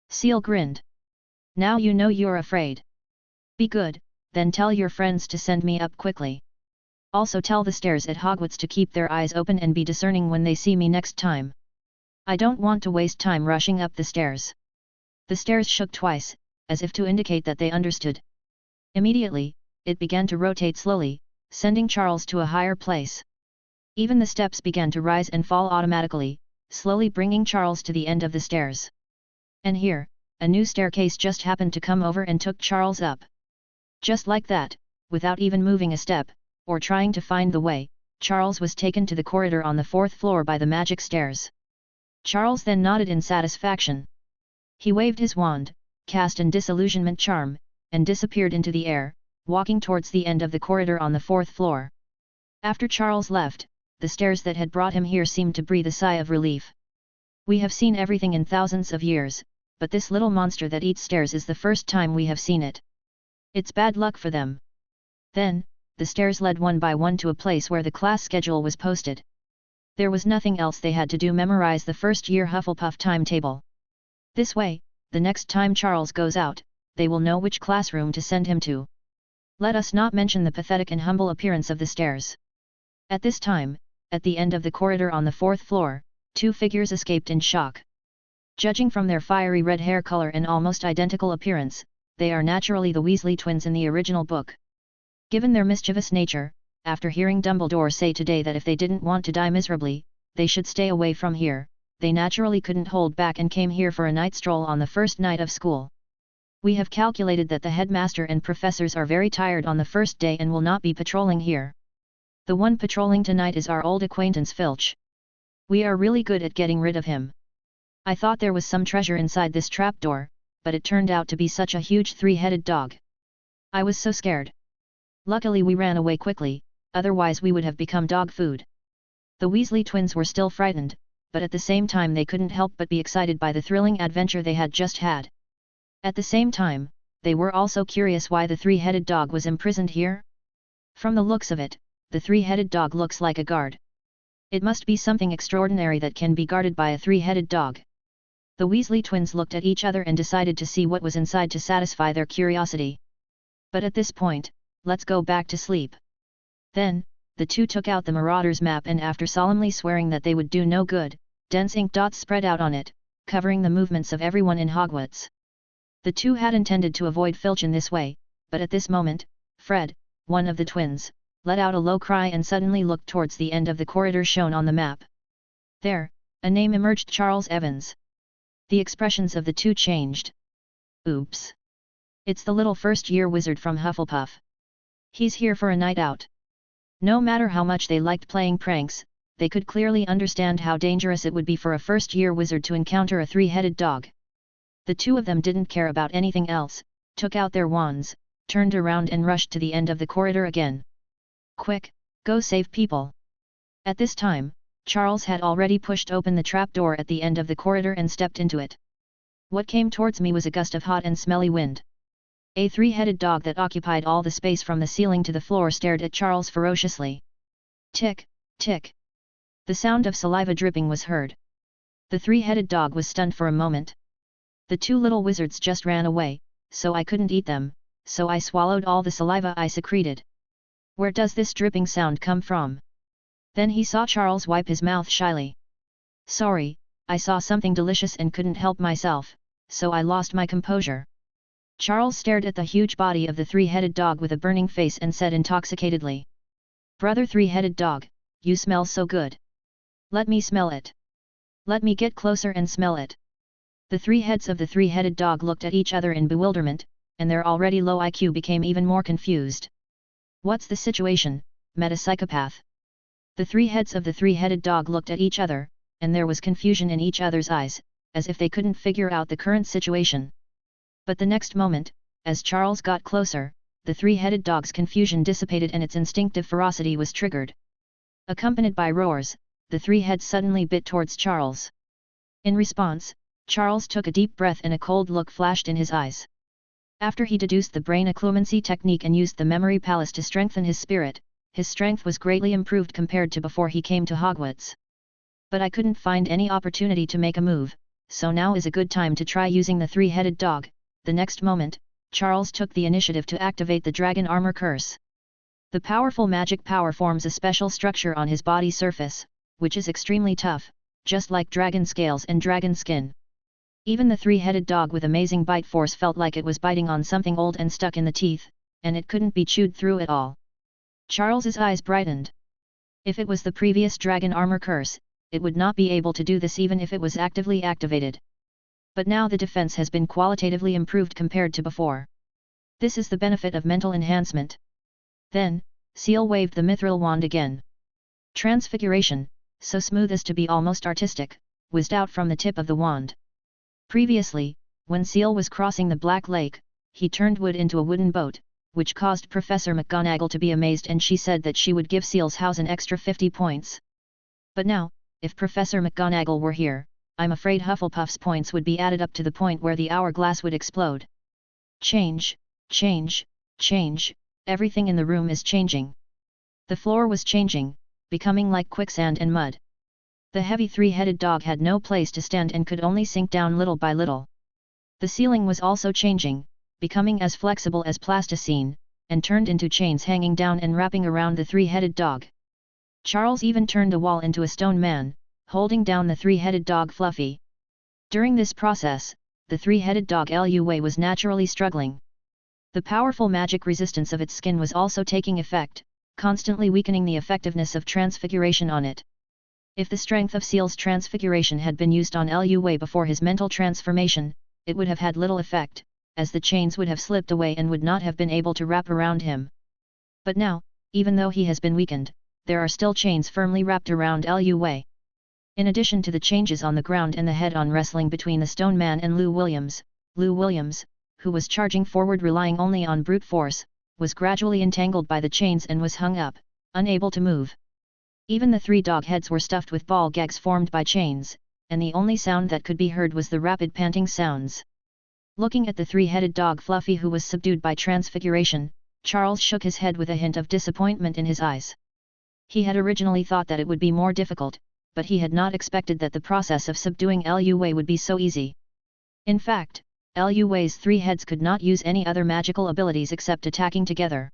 Seal grinned. "Now you know you're afraid. Be good, then tell your friends to send me up quickly. Also tell the stairs at Hogwarts to keep their eyes open and be discerning when they see me next time. I don't want to waste time rushing up the stairs." The stairs shook twice, as if to indicate that they understood. Immediately, it began to rotate slowly, sending Charles to a higher place. Even the steps began to rise and fall automatically, slowly bringing Charles to the end of the stairs. And here, a new staircase just happened to come over and took Charles up. Just like that, without even moving a step, or trying to find the way, Charles was taken to the corridor on the 4th floor by the magic stairs. Charles then nodded in satisfaction. He waved his wand, cast an disillusionment charm, and disappeared into the air, walking towards the end of the corridor on the 4th floor. After Charles left, the stairs that had brought him here seemed to breathe a sigh of relief. "We have seen everything in thousands of years, but this little monster that eats stairs is the first time we have seen it. It's bad luck for them." Then, the stairs led one by one to a place where the class schedule was posted. There was nothing else they had to do, memorize the first-year Hufflepuff timetable. This way, the next time Charles goes out, they will know which classroom to send him to. Let us not mention the pathetic and humble appearance of the stairs. At this time, at the end of the corridor on the 4th floor, two figures escaped in shock. Judging from their fiery red hair color and almost identical appearance, they are naturally the Weasley twins in the original book. Given their mischievous nature, after hearing Dumbledore say today that if they didn't want to die miserably, they should stay away from here, they naturally couldn't hold back and came here for a night stroll on the first night of school. "We have calculated that the headmaster and professors are very tired on the first day and will not be patrolling here. The one patrolling tonight is our old acquaintance Filch. We are really good at getting rid of him. I thought there was some treasure inside this trapdoor, but it turned out to be such a huge three-headed dog. I was so scared. Luckily we ran away quickly, otherwise we would have become dog food." The Weasley twins were still frightened, but at the same time they couldn't help but be excited by the thrilling adventure they had just had. At the same time, they were also curious why the three-headed dog was imprisoned here. From the looks of it, the three-headed dog looks like a guard. It must be something extraordinary that can be guarded by a three-headed dog. The Weasley twins looked at each other and decided to see what was inside to satisfy their curiosity. But at this point, let's go back to sleep. Then, the two took out the Marauder's map and after solemnly swearing that they would do no good, dense ink dots spread out on it, covering the movements of everyone in Hogwarts. The two had intended to avoid Filch in this way, but at this moment, Fred, one of the twins, let out a low cry and suddenly looked towards the end of the corridor shown on the map. There, a name emerged: Charles Evans. The expressions of the two changed. "Oops. It's the little first-year wizard from Hufflepuff. He's here for a night out." No matter how much they liked playing pranks, they could clearly understand how dangerous it would be for a first-year wizard to encounter a three-headed dog. The two of them didn't care about anything else, took out their wands, turned around and rushed to the end of the corridor again. "Quick, go save people." At this time, Charles had already pushed open the trapdoor at the end of the corridor and stepped into it. What came towards me was a gust of hot and smelly wind. A three-headed dog that occupied all the space from the ceiling to the floor stared at Charles ferociously. Tick, tick. The sound of saliva dripping was heard. The three-headed dog was stunned for a moment. "The two little wizards just ran away, so I couldn't eat them," so I swallowed all the saliva I secreted. Where does this dripping sound come from? Then he saw Charles wipe his mouth shyly. Sorry, I saw something delicious and couldn't help myself, so I lost my composure. Charles stared at the huge body of the three-headed dog with a burning face and said intoxicatedly. Brother three-headed dog, you smell so good. Let me smell it. Let me get closer and smell it. The three heads of the three-headed dog looked at each other in bewilderment, and their already low IQ became even more confused. What's the situation, meta-psychopath? The three heads of the three-headed dog looked at each other, and there was confusion in each other's eyes, as if they couldn't figure out the current situation. But the next moment, as Charles got closer, the three-headed dog's confusion dissipated and its instinctive ferocity was triggered. Accompanied by roars, the three heads suddenly bit towards Charles. In response, Charles took a deep breath and a cold look flashed in his eyes. After he deduced the brain occlumency technique and used the memory palace to strengthen his spirit, his strength was greatly improved compared to before he came to Hogwarts. But I couldn't find any opportunity to make a move, so now is a good time to try using the three-headed dog. The next moment, Charles took the initiative to activate the dragon armor curse. The powerful magic power forms a special structure on his body surface, which is extremely tough, just like dragon scales and dragon skin. Even the three-headed dog with amazing bite force felt like it was biting on something old and stuck in the teeth, and it couldn't be chewed through at all. Charles's eyes brightened. If it was the previous dragon armor curse, it would not be able to do this even if it was actively activated. But now the defense has been qualitatively improved compared to before. This is the benefit of mental enhancement. Then, Seal waved the mithril wand again. Transfiguration, so smooth as to be almost artistic, whizzed out from the tip of the wand. Previously, when Seal was crossing the Black Lake, he turned wood into a wooden boat, which caused Professor McGonagall to be amazed, and she said that she would give Seal's house an extra 50 points. But now, if Professor McGonagall were here, I'm afraid Hufflepuff's points would be added up to the point where the hourglass would explode. Change, change, change, everything in the room is changing. The floor was changing, becoming like quicksand and mud. The heavy three-headed dog had no place to stand and could only sink down little by little. The ceiling was also changing, becoming as flexible as plasticine, and turned into chains hanging down and wrapping around the three-headed dog. Charles even turned a wall into a stone man, holding down the three-headed dog Fluffy. During this process, the three-headed dog Lua was naturally struggling. The powerful magic resistance of its skin was also taking effect, constantly weakening the effectiveness of transfiguration on it. If the strength of Seal's transfiguration had been used on Lua before his mental transformation, it would have had little effect, as the chains would have slipped away and would not have been able to wrap around him. But now, even though he has been weakened, there are still chains firmly wrapped around Lua. In addition to the changes on the ground and the head-on wrestling between the Stone Man and Lou Williams, who was charging forward relying only on brute force, was gradually entangled by the chains and was hung up, unable to move. Even the three dog heads were stuffed with ball gags formed by chains, and the only sound that could be heard was the rapid panting sounds. Looking at the three-headed dog Fluffy, who was subdued by transfiguration, Charles shook his head with a hint of disappointment in his eyes. He had originally thought that it would be more difficult, but he had not expected that the process of subduing Lua would be so easy. In fact, Lua's three heads could not use any other magical abilities except attacking together.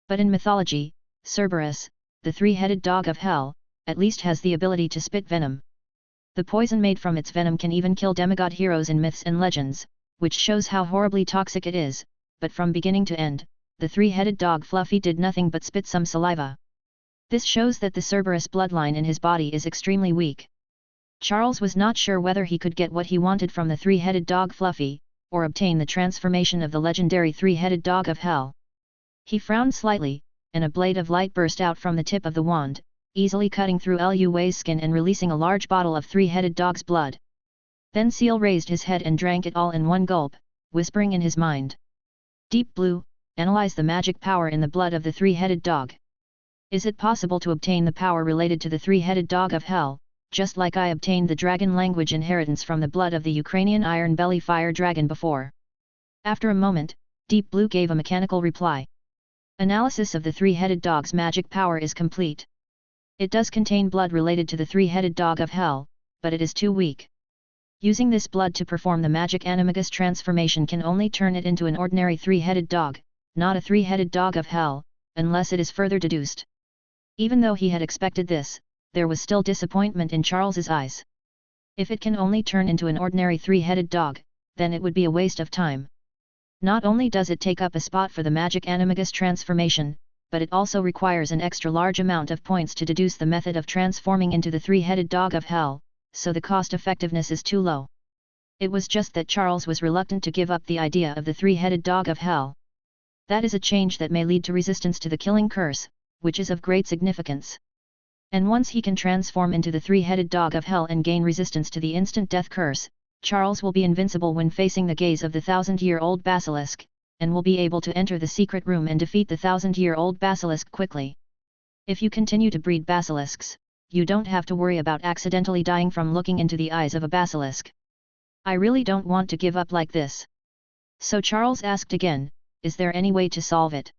But in mythology, Cerberus, the three-headed dog of hell, at least has the ability to spit venom. The poison made from its venom can even kill demigod heroes in myths and legends, which shows how horribly toxic it is, but from beginning to end, the three-headed dog Fluffy did nothing but spit some saliva. This shows that the Cerberus bloodline in his body is extremely weak. Charles was not sure whether he could get what he wanted from the three-headed dog Fluffy, or obtain the transformation of the legendary three-headed dog of hell. He frowned slightly, and a blade of light burst out from the tip of the wand, easily cutting through Lua's skin and releasing a large bottle of three-headed dog's blood. Then Seal raised his head and drank it all in one gulp, whispering in his mind. Deep Blue, analyze the magic power in the blood of the three-headed dog. Is it possible to obtain the power related to the three-headed dog of hell, just like I obtained the dragon language inheritance from the blood of the Ukrainian iron belly fire dragon before? After a moment, Deep Blue gave a mechanical reply. Analysis of the three-headed dog's magic power is complete. It does contain blood related to the three-headed dog of hell, but it is too weak. Using this blood to perform the magic animagus transformation can only turn it into an ordinary three-headed dog, not a three-headed dog of hell, unless it is further deduced. Even though he had expected this, there was still disappointment in Charles's eyes. If it can only turn into an ordinary three-headed dog, then it would be a waste of time. Not only does it take up a spot for the magic animagus transformation, but it also requires an extra large amount of points to deduce the method of transforming into the three-headed dog of hell, so the cost-effectiveness is too low. It was just that Charles was reluctant to give up the idea of the three-headed dog of hell. That is a change that may lead to resistance to the killing curse, which is of great significance. And once he can transform into the three-headed dog of hell and gain resistance to the instant death curse, Charles will be invincible when facing the gaze of the 1,000-year-old basilisk, and will be able to enter the secret room and defeat the 1,000-year-old basilisk quickly. If you continue to breed basilisks, you don't have to worry about accidentally dying from looking into the eyes of a basilisk. I really don't want to give up like this. So Charles asked again, is there any way to solve it?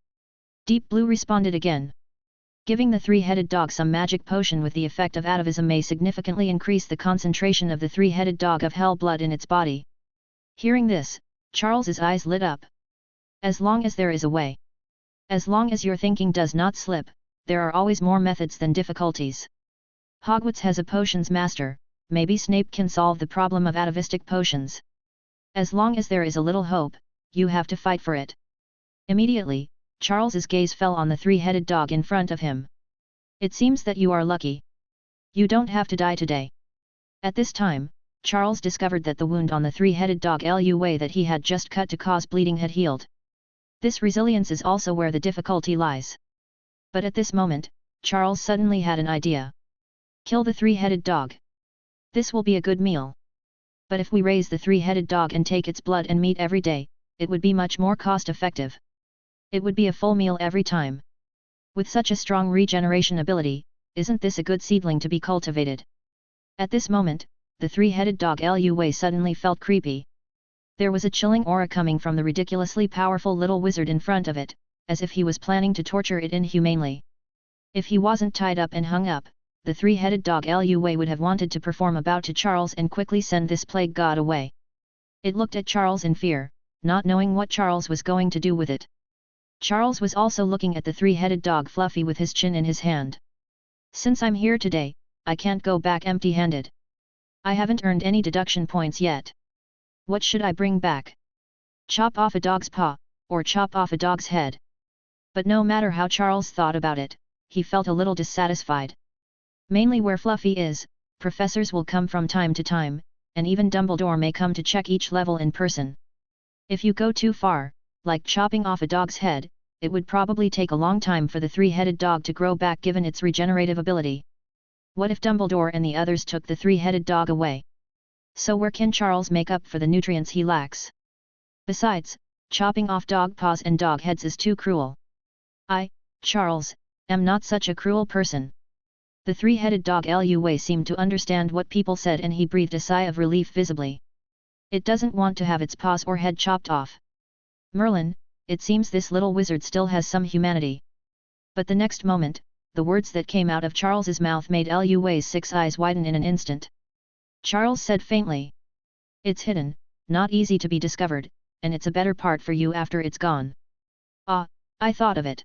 Deep Blue responded again. Giving the three-headed dog some magic potion with the effect of atavism may significantly increase the concentration of the three-headed dog of hell blood in its body. Hearing this, Charles's eyes lit up. As long as there is a way. As long as your thinking does not slip, there are always more methods than difficulties. Hogwarts has a potions master, maybe Snape can solve the problem of atavistic potions. As long as there is a little hope, you have to fight for it. Immediately, Charles's gaze fell on the three-headed dog in front of him. It seems that you are lucky. You don't have to die today. At this time, Charles discovered that the wound on the three-headed dog Lua that he had just cut to cause bleeding had healed. This resilience is also where the difficulty lies. But at this moment, Charles suddenly had an idea. Kill the three-headed dog. This will be a good meal. But if we raise the three-headed dog and take its blood and meat every day, it would be much more cost-effective. It would be a full meal every time. With such a strong regeneration ability, isn't this a good seedling to be cultivated? At this moment, the three-headed dog Lua suddenly felt creepy. There was a chilling aura coming from the ridiculously powerful little wizard in front of it, as if he was planning to torture it inhumanely. If he wasn't tied up and hung up, the three-headed dog Lua would have wanted to perform a bow to Charles and quickly send this plague god away. It looked at Charles in fear, not knowing what Charles was going to do with it. Charles was also looking at the three-headed dog Fluffy with his chin in his hand. Since I'm here today, I can't go back empty-handed. I haven't earned any deduction points yet. What should I bring back? Chop off a dog's paw, or chop off a dog's head? But no matter how Charles thought about it, he felt a little dissatisfied. Mainly where Fluffy is, professors will come from time to time, and even Dumbledore may come to check each level in person. If you go too far, like chopping off a dog's head, it would probably take a long time for the three-headed dog to grow back given its regenerative ability. What if Dumbledore and the others took the three-headed dog away? So where can Charles make up for the nutrients he lacks? Besides, chopping off dog paws and dog heads is too cruel. I, Charles, am not such a cruel person. The three-headed dog Lua seemed to understand what people said and he breathed a sigh of relief visibly. It doesn't want to have its paws or head chopped off. Merlin, it seems this little wizard still has some humanity. But the next moment, the words that came out of Charles's mouth made Lua's 6 eyes widen in an instant. Charles said faintly. It's hidden, not easy to be discovered, and it's a better part for you after it's gone. Ah, I thought of it.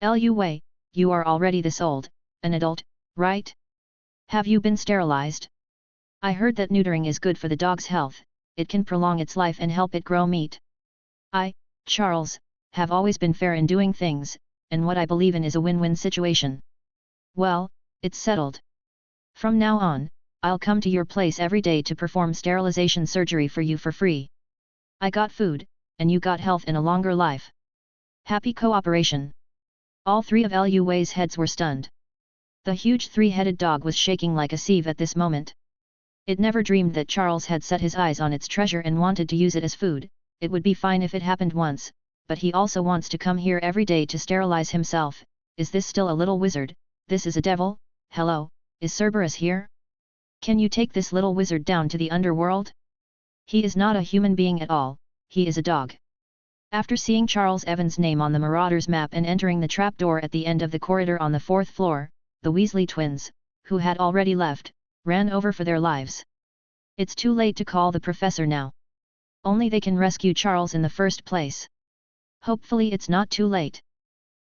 Lua, you are already this old, an adult, right? Have you been sterilized? I heard that neutering is good for the dog's health, it can prolong its life and help it grow meat. I, Charles, have always been fair in doing things, and what I believe in is a win-win situation. Well, it's settled. From now on, I'll come to your place every day to perform sterilization surgery for you for free. I got food, and you got health and a longer life. Happy cooperation. All 3 of Lua's heads were stunned. The huge three-headed dog was shaking like a sieve at this moment. It never dreamed that Charles had set his eyes on its treasure and wanted to use it as food. It would be fine if it happened once, but he also wants to come here every day to sterilize himself. Is this still a little wizard? This is a devil? Hello, is Cerberus here? Can you take this little wizard down to the underworld? He is not a human being at all, he is a dog. After seeing Charles Evans' name on the Marauders map and entering the trapdoor at the end of the corridor on the 4th floor, the Weasley twins, who had already left, ran over for their lives. It's too late to call the professor now. Only they can rescue Charles in the first place. Hopefully it's not too late.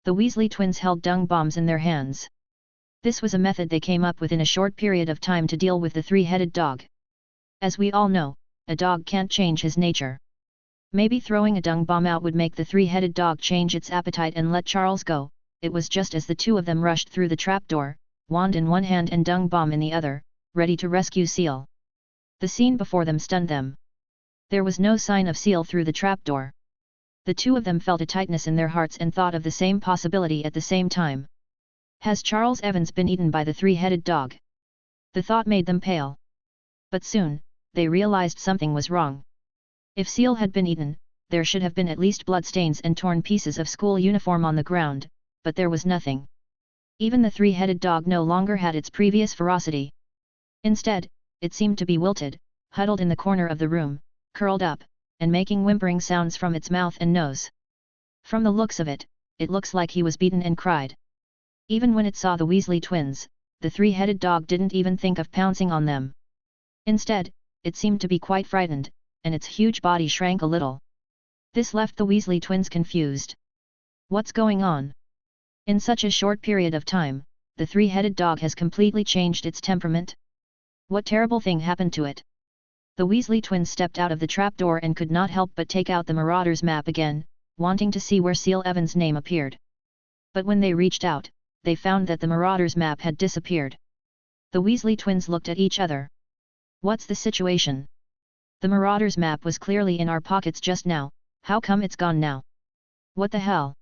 The Weasley twins held dung bombs in their hands. This was a method they came up with in a short period of time to deal with the three-headed dog. As we all know, a dog can't change his nature. Maybe throwing a dung bomb out would make the three-headed dog change its appetite and let Charles go. It was just as the two of them rushed through the trapdoor, wand in one hand and dung bomb in the other, ready to rescue Seal. The scene before them stunned them. There was no sign of Seal through the trapdoor. The two of them felt a tightness in their hearts and thought of the same possibility at the same time. Has Charles Evans been eaten by the three-headed dog? The thought made them pale. But soon, they realized something was wrong. If Seal had been eaten, there should have been at least bloodstains and torn pieces of school uniform on the ground, but there was nothing. Even the three-headed dog no longer had its previous ferocity. Instead, it seemed to be wilted, huddled in the corner of the room, curled up, and making whimpering sounds from its mouth and nose. From the looks of it, it looks like he was beaten and cried. Even when it saw the Weasley twins, the three-headed dog didn't even think of pouncing on them. Instead, it seemed to be quite frightened, and its huge body shrank a little. This left the Weasley twins confused. What's going on? In such a short period of time, the three-headed dog has completely changed its temperament? What terrible thing happened to it? The Weasley twins stepped out of the trapdoor and could not help but take out the Marauder's map again, wanting to see where Seal Evans' name appeared. But when they reached out, they found that the Marauder's map had disappeared. The Weasley twins looked at each other. What's the situation? The Marauder's map was clearly in our pockets just now, how come it's gone now? What the hell?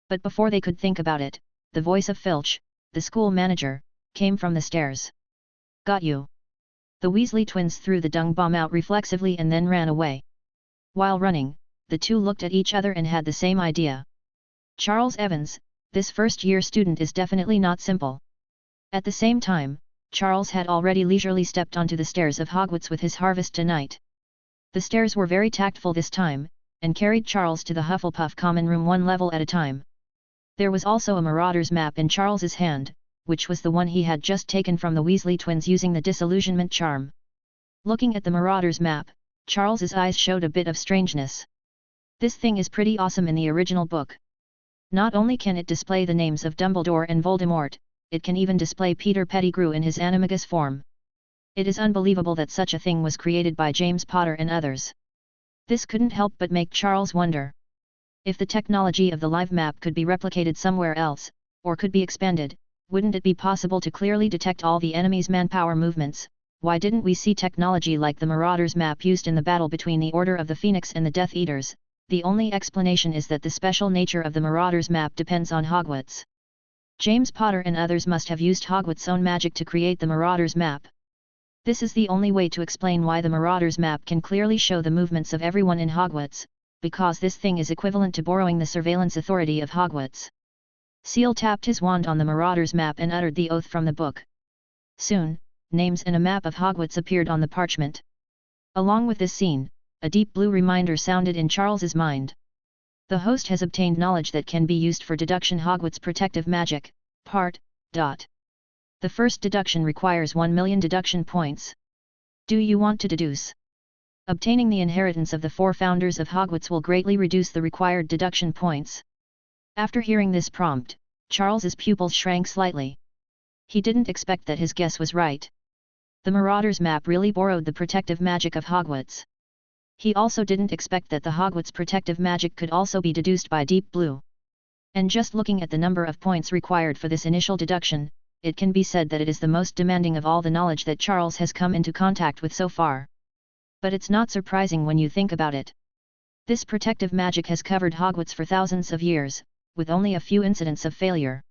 But before they could think about it, the voice of Filch, the school manager, came from the stairs. Got you. The Weasley twins threw the dung bomb out reflexively and then ran away. While running, the two looked at each other and had the same idea. Charles Evans, this first-year student is definitely not simple. At the same time, Charles had already leisurely stepped onto the stairs of Hogwarts with his harvest tonight. The stairs were very tactful this time, and carried Charles to the Hufflepuff common room one level at a time. There was also a Marauder's map in Charles's hand, which was the one he had just taken from the Weasley twins using the disillusionment charm. Looking at the Marauder's map, Charles's eyes showed a bit of strangeness. This thing is pretty awesome in the original book. Not only can it display the names of Dumbledore and Voldemort, it can even display Peter Pettigrew in his animagus form. It is unbelievable that such a thing was created by James Potter and others. This couldn't help but make Charles wonder. If the technology of the live map could be replicated somewhere else, or could be expanded, wouldn't it be possible to clearly detect all the enemy's manpower movements? Why didn't we see technology like the Marauder's map used in the battle between the Order of the Phoenix and the Death Eaters? The only explanation is that the special nature of the Marauder's map depends on Hogwarts. James Potter and others must have used Hogwarts' own magic to create the Marauder's map. This is the only way to explain why the Marauder's map can clearly show the movements of everyone in Hogwarts, because this thing is equivalent to borrowing the surveillance authority of Hogwarts. Seal tapped his wand on the Marauder's map and uttered the oath from the book. Soon, names and a map of Hogwarts appeared on the parchment. Along with this scene, a deep blue reminder sounded in Charles's mind. The host has obtained knowledge that can be used for deduction Hogwarts protective magic, part. The first deduction requires 1,000,000 deduction points. Do you want to deduce? Obtaining the inheritance of the 4 founders of Hogwarts will greatly reduce the required deduction points. After hearing this prompt, Charles's pupils shrank slightly. He didn't expect that his guess was right. The Marauder's map really borrowed the protective magic of Hogwarts. He also didn't expect that the Hogwarts protective magic could also be deduced by Deep Blue. And just looking at the number of points required for this initial deduction, it can be said that it is the most demanding of all the knowledge that Charles has come into contact with so far. But it's not surprising when you think about it. This protective magic has covered Hogwarts for thousands of years, with only a few incidents of failure.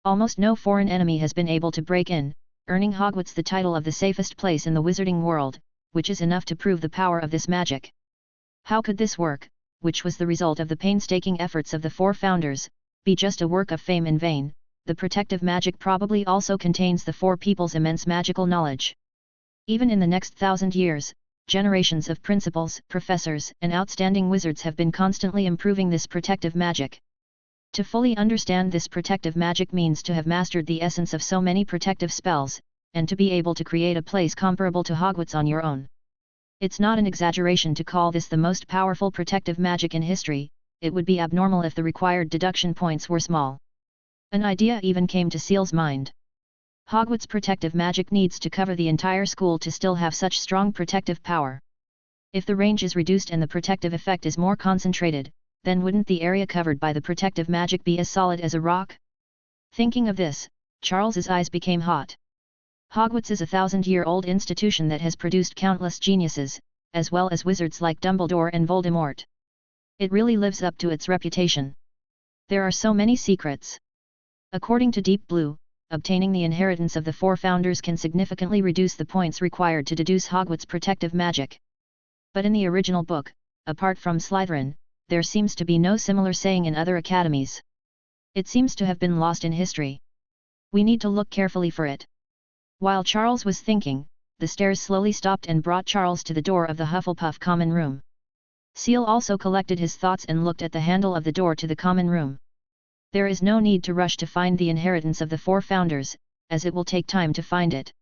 Almost no foreign enemy has been able to break in, earning Hogwarts the title of the safest place in the wizarding world, which is enough to prove the power of this magic. How could this work, which was the result of the painstaking efforts of the 4 founders, be just a work of fame in vain? The protective magic probably also contains the 4 people's immense magical knowledge. Even in the next 1,000 years, generations of principals, professors, and outstanding wizards have been constantly improving this protective magic. To fully understand this protective magic means to have mastered the essence of so many protective spells, and to be able to create a place comparable to Hogwarts on your own. It's not an exaggeration to call this the most powerful protective magic in history. It would be abnormal if the required deduction points were small. An idea even came to Seal's mind. Hogwarts' protective magic needs to cover the entire school to still have such strong protective power. If the range is reduced and the protective effect is more concentrated, then wouldn't the area covered by the protective magic be as solid as a rock? Thinking of this, Charles's eyes became hot. Hogwarts is a 1,000-year-old institution that has produced countless geniuses, as well as wizards like Dumbledore and Voldemort. It really lives up to its reputation. There are so many secrets. According to Deep Blue, obtaining the inheritance of the 4 founders can significantly reduce the points required to deduce Hogwarts' protective magic. But in the original book, apart from Slytherin, there seems to be no similar saying in other academies. It seems to have been lost in history. We need to look carefully for it. While Charles was thinking, the stairs slowly stopped and brought Charles to the door of the Hufflepuff common room. Seal also collected his thoughts and looked at the handle of the door to the common room. There is no need to rush to find the inheritance of the 4 founders, as it will take time to find it.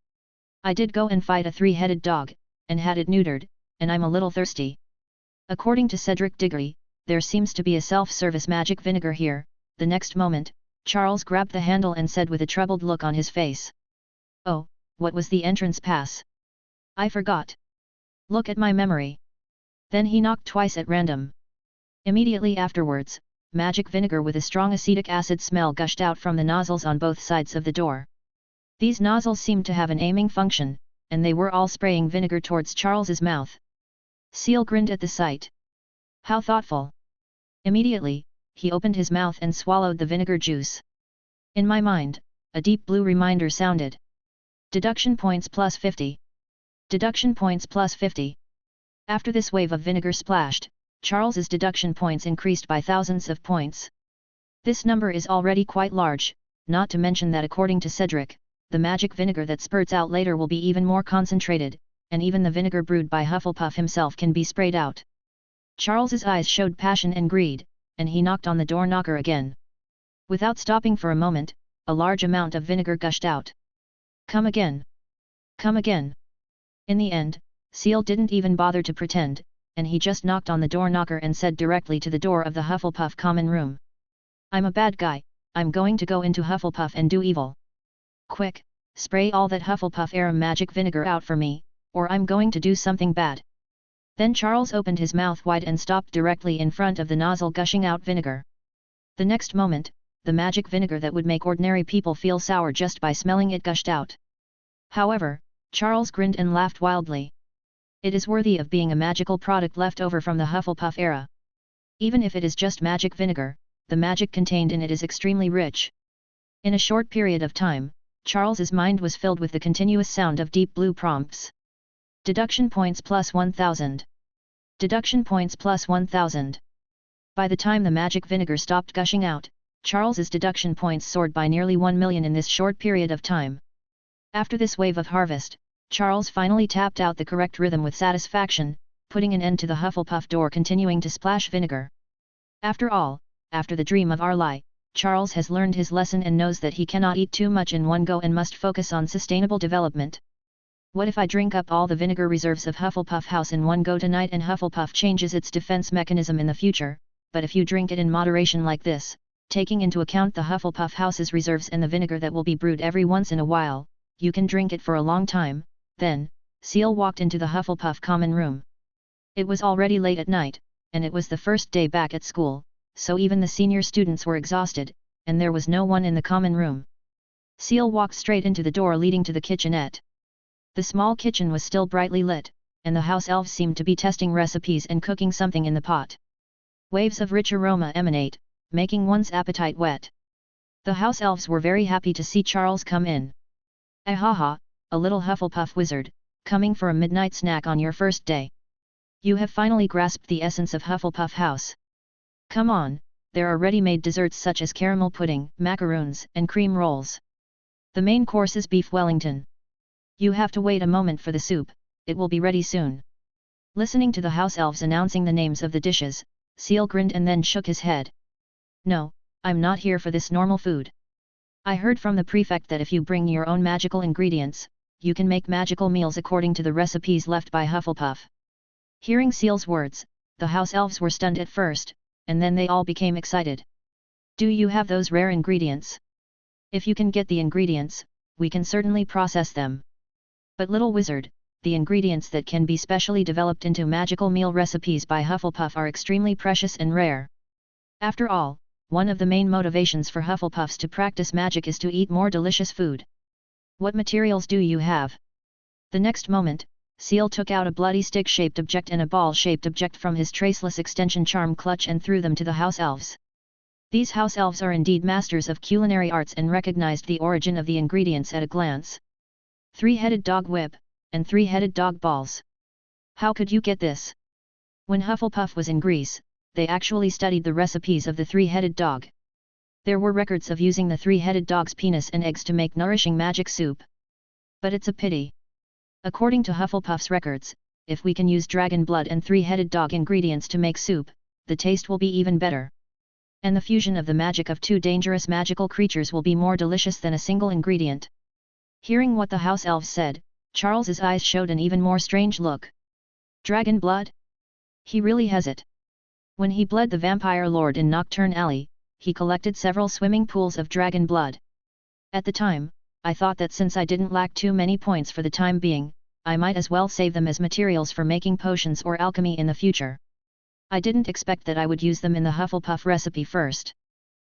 I did go and fight a 3-headed dog, and had it neutered, and I'm a little thirsty. According to Cedric Diggory, there seems to be a self-service magic vinegar here. The next moment, Charles grabbed the handle and said with a troubled look on his face. Oh, what was the entrance pass? I forgot. Look at my memory. Then he knocked twice at random. Immediately afterwards, magic vinegar with a strong acetic acid smell gushed out from the nozzles on both sides of the door. These nozzles seemed to have an aiming function, and they were all spraying vinegar towards Charles's mouth. Seal grinned at the sight. How thoughtful! Immediately, he opened his mouth and swallowed the vinegar juice. In my mind, a deep blue reminder sounded. Deduction points plus 50. Deduction points plus 50. After this wave of vinegar splashed, Charles's deduction points increased by thousands of points. This number is already quite large, not to mention that according to Cedric, the magic vinegar that spurts out later will be even more concentrated, and even the vinegar brewed by Hufflepuff himself can be sprayed out. Charles's eyes showed passion and greed, and he knocked on the door knocker again. Without stopping for a moment, a large amount of vinegar gushed out. Come again! Come again! In the end, Seal didn't even bother to pretend, and he just knocked on the door knocker and said directly to the door of the Hufflepuff common room. I'm a bad guy, I'm going to go into Hufflepuff and do evil. Quick, spray all that Hufflepuff-era magic vinegar out for me, or I'm going to do something bad. Then Charles opened his mouth wide and stopped directly in front of the nozzle gushing out vinegar. The next moment, the magic vinegar that would make ordinary people feel sour just by smelling it gushed out. However, Charles grinned and laughed wildly. It is worthy of being a magical product left over from the Hufflepuff era. Even if it is just magic vinegar, the magic contained in it is extremely rich. In a short period of time, Charles's mind was filled with the continuous sound of deep blue prompts. Deduction points plus 1,000. Deduction points plus 1,000. By the time the magic vinegar stopped gushing out, Charles's deduction points soared by nearly 1 million in this short period of time. After this wave of harvest, Charles finally tapped out the correct rhythm with satisfaction, putting an end to the Hufflepuff door continuing to splash vinegar. After all, after the dream of Arlie, Charles has learned his lesson and knows that he cannot eat too much in one go and must focus on sustainable development. What if I drink up all the vinegar reserves of Hufflepuff House in one go tonight and Hufflepuff changes its defense mechanism in the future? But if you drink it in moderation like this, taking into account the Hufflepuff House's reserves and the vinegar that will be brewed every once in a while, you can drink it for a long time. Then, Seal walked into the Hufflepuff common room. It was already late at night, and it was the first day back at school, so even the senior students were exhausted, and there was no one in the common room. Seal walked straight into the door leading to the kitchenette. The small kitchen was still brightly lit, and the house elves seemed to be testing recipes and cooking something in the pot. Waves of rich aroma emanate, making one's appetite wet. The house elves were very happy to see Charles come in. Ahaha, a little Hufflepuff wizard, coming for a midnight snack on your first day. You have finally grasped the essence of Hufflepuff House. Come on, there are ready-made desserts such as caramel pudding, macaroons, and cream rolls. The main course is beef Wellington. You have to wait a moment for the soup, it will be ready soon. Listening to the house elves announcing the names of the dishes, Seal grinned and then shook his head. No, I'm not here for this normal food. I heard from the prefect that if you bring your own magical ingredients, you can make magical meals according to the recipes left by Hufflepuff. Hearing Seal's words, the house elves were stunned at first, and then they all became excited. Do you have those rare ingredients? If you can get the ingredients, we can certainly process them. But little wizard, the ingredients that can be specially developed into magical meal recipes by Hufflepuff are extremely precious and rare. After all, one of the main motivations for Hufflepuffs to practice magic is to eat more delicious food. What materials do you have? The next moment, Seal took out a bloody stick-shaped object and a ball-shaped object from his traceless extension charm clutch and threw them to the house elves. These house elves are indeed masters of culinary arts and recognized the origin of the ingredients at a glance. Three-headed dog whip, and three-headed dog balls. How could you get this? When Hufflepuff was in Greece, they actually studied the recipes of the three-headed dog. There were records of using the three-headed dog's penis and eggs to make nourishing magic soup. But it's a pity. According to Hufflepuff's records, if we can use dragon blood and three-headed dog ingredients to make soup, the taste will be even better. And the fusion of the magic of two dangerous magical creatures will be more delicious than a single ingredient. Hearing what the house elves said, Charles's eyes showed an even more strange look. Dragon blood? He really has it. When he bled the vampire lord in Nocturn Alley, he collected several swimming pools of dragon blood. At the time, I thought that since I didn't lack too many points for the time being, I might as well save them as materials for making potions or alchemy in the future. I didn't expect that I would use them in the Hufflepuff recipe first.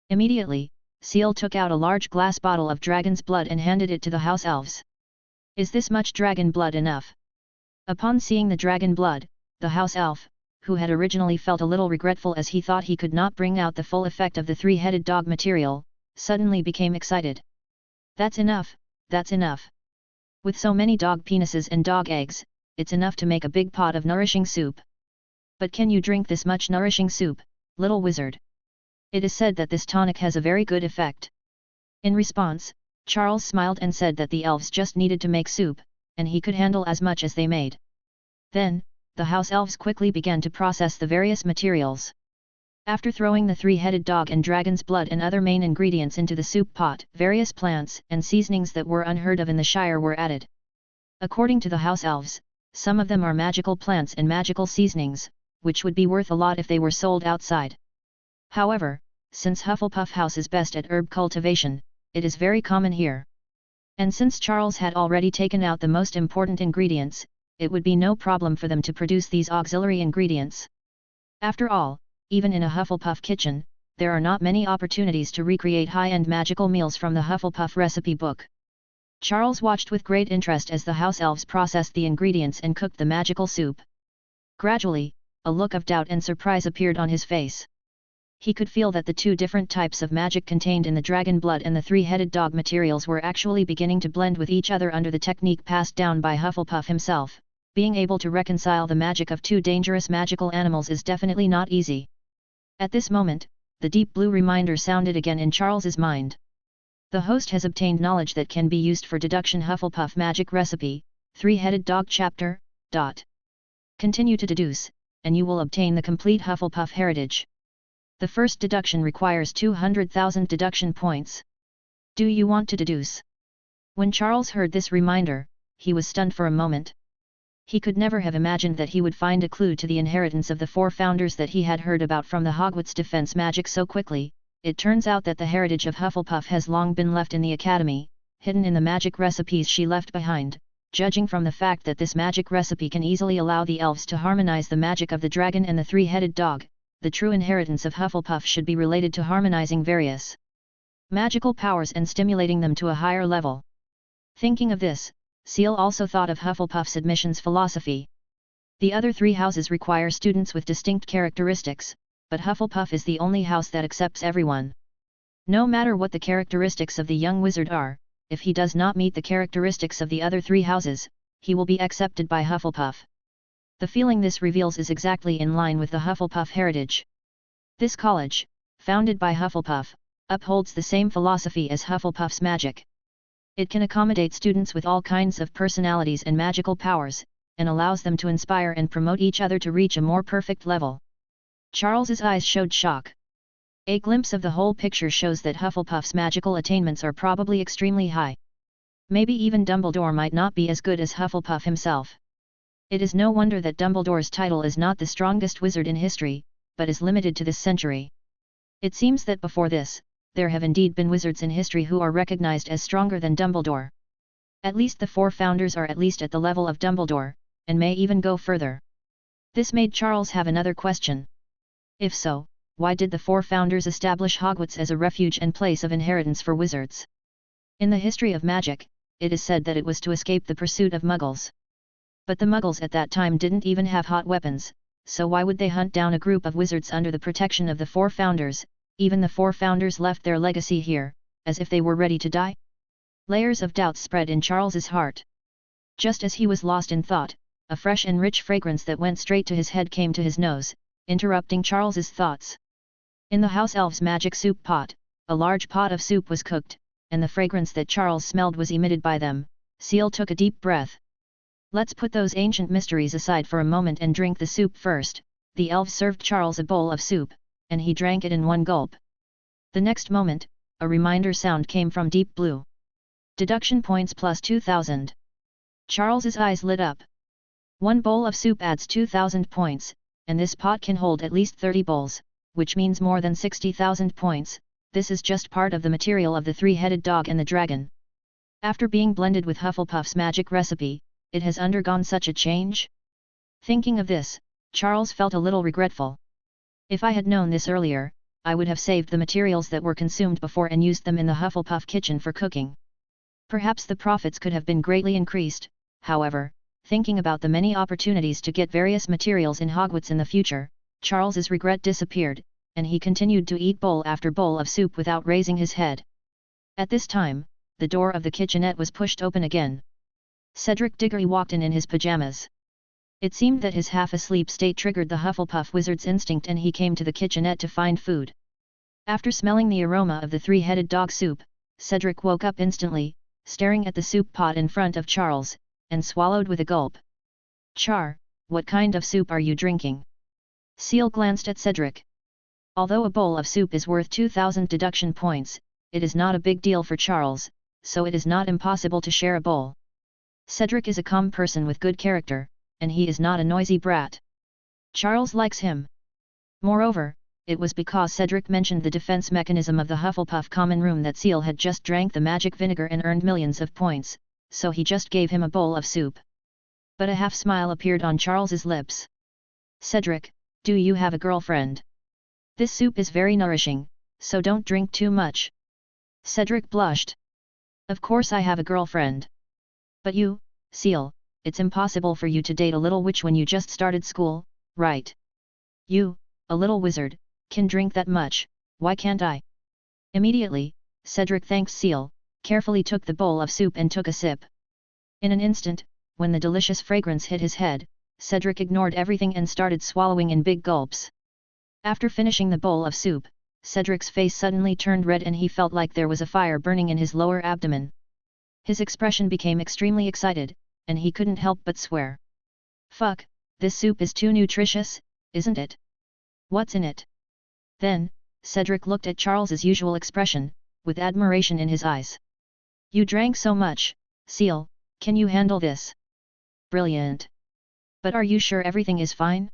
Immediately, Seal took out a large glass bottle of dragon's blood and handed it to the house elves. Is this much dragon blood enough? Upon seeing the dragon blood, the house elf, who had originally felt a little regretful as he thought he could not bring out the full effect of the three-headed dog material, suddenly became excited. That's enough, that's enough. With so many dog penises and dog eggs, it's enough to make a big pot of nourishing soup. But can you drink this much nourishing soup, little wizard? It is said that this tonic has a very good effect. In response, Charles smiled and said that the elves just needed to make soup, and he could handle as much as they made. Then, the house elves quickly began to process the various materials. After throwing the three-headed dog and dragon's blood and other main ingredients into the soup pot, various plants and seasonings that were unheard of in the Shire were added. According to the house elves, some of them are magical plants and magical seasonings, which would be worth a lot if they were sold outside. However, since Hufflepuff House is best at herb cultivation, it is very common here. And since Charles had already taken out the most important ingredients, it would be no problem for them to produce these auxiliary ingredients. After all, even in a Hufflepuff kitchen, there are not many opportunities to recreate high-end magical meals from the Hufflepuff recipe book. Charles watched with great interest as the house elves processed the ingredients and cooked the magical soup. Gradually, a look of doubt and surprise appeared on his face. He could feel that the two different types of magic contained in the dragon blood and the three-headed dog materials were actually beginning to blend with each other under the technique passed down by Hufflepuff himself. Being able to reconcile the magic of two dangerous magical animals is definitely not easy. At this moment, the deep blue reminder sounded again in Charles's mind. The host has obtained knowledge that can be used for deduction Hufflepuff magic recipe, three-headed dog chapter. Continue to deduce, and you will obtain the complete Hufflepuff heritage. The first deduction requires 200,000 deduction points. Do you want to deduce? When Charles heard this reminder, he was stunned for a moment. He could never have imagined that he would find a clue to the inheritance of the four founders that he had heard about from the Hogwarts defense magic so quickly. It turns out that the heritage of Hufflepuff has long been left in the academy, hidden in the magic recipes she left behind. Judging from the fact that this magic recipe can easily allow the elves to harmonize the magic of the dragon and the three-headed dog, the true inheritance of Hufflepuff should be related to harmonizing various magical powers and stimulating them to a higher level. Thinking of this, Seal also thought of Hufflepuff's admissions philosophy. The other three houses require students with distinct characteristics, but Hufflepuff is the only house that accepts everyone. No matter what the characteristics of the young wizard are, if he does not meet the characteristics of the other three houses, he will be accepted by Hufflepuff. The feeling this reveals is exactly in line with the Hufflepuff heritage. This college, founded by Hufflepuff, upholds the same philosophy as Hufflepuff's magic. It can accommodate students with all kinds of personalities and magical powers, and allows them to inspire and promote each other to reach a more perfect level. Charles's eyes showed shock. A glimpse of the whole picture shows that Hufflepuff's magical attainments are probably extremely high. Maybe even Dumbledore might not be as good as Hufflepuff himself. It is no wonder that Dumbledore's title is not the strongest wizard in history, but is limited to this century. It seems that before this, there have indeed been wizards in history who are recognized as stronger than Dumbledore. At least the 4 founders are at least at the level of Dumbledore, and may even go further. This made Charles have another question. If so, why did the 4 founders establish Hogwarts as a refuge and place of inheritance for wizards? In the history of magic, it is said that it was to escape the pursuit of Muggles. But the Muggles at that time didn't even have hot weapons, so why would they hunt down a group of wizards under the protection of the 4 founders? Even the 4 founders left their legacy here, as if they were ready to die? Layers of doubt spread in Charles's heart. Just as he was lost in thought, a fresh and rich fragrance that went straight to his head came to his nose, interrupting Charles's thoughts. In the house elf's magic soup pot, a large pot of soup was cooked, and the fragrance that Charles smelled was emitted by them. Seal took a deep breath. Let's put those ancient mysteries aside for a moment and drink the soup first. The elf served Charles a bowl of soup, and he drank it in one gulp. The next moment, a reminder sound came from Deep Blue. Deduction points plus 2,000. Charles's eyes lit up. 1 bowl of soup adds 2,000 points, and this pot can hold at least 30 bowls, which means more than 60,000 points. This is just part of the material of the 3-headed dog and the dragon. After being blended with Hufflepuff's magic recipe, it has undergone such a change? Thinking of this, Charles felt a little regretful. If I had known this earlier, I would have saved the materials that were consumed before and used them in the Hufflepuff kitchen for cooking. Perhaps the profits could have been greatly increased. However, thinking about the many opportunities to get various materials in Hogwarts in the future, Charles's regret disappeared, and he continued to eat bowl after bowl of soup without raising his head. At this time, the door of the kitchenette was pushed open again. Cedric Diggory walked in his pajamas. It seemed that his half-asleep state triggered the Hufflepuff wizard's instinct and he came to the kitchenette to find food. After smelling the aroma of the 3-headed dog soup, Cedric woke up instantly, staring at the soup pot in front of Charles, and swallowed with a gulp. Char, what kind of soup are you drinking? Seal glanced at Cedric. Although a bowl of soup is worth 2,000 deduction points, it is not a big deal for Charles, so it is not impossible to share a bowl. Cedric is a calm person with good character, and he is not a noisy brat. Charles likes him. Moreover, it was because Cedric mentioned the defense mechanism of the Hufflepuff common room that Seal had just drank the magic vinegar and earned millions of points, so he just gave him a bowl of soup. But a half-smile appeared on Charles's lips. Cedric, do you have a girlfriend? This soup is very nourishing, so don't drink too much. Cedric blushed. Of course I have a girlfriend. But you, Seal, it's impossible for you to date a little witch when you just started school, right? You, a little wizard, can drink that much, why can't I? Immediately, Cedric thanked Seal, carefully took the bowl of soup and took a sip. In an instant, when the delicious fragrance hit his head, Cedric ignored everything and started swallowing in big gulps. After finishing the bowl of soup, Cedric's face suddenly turned red and he felt like there was a fire burning in his lower abdomen. His expression became extremely excited, and he couldn't help but swear. Fuck, this soup is too nutritious, isn't it? What's in it? Then, Cedric looked at Charles's usual expression, with admiration in his eyes. You drank so much, Seal, can you handle this? Brilliant. But are you sure everything is fine?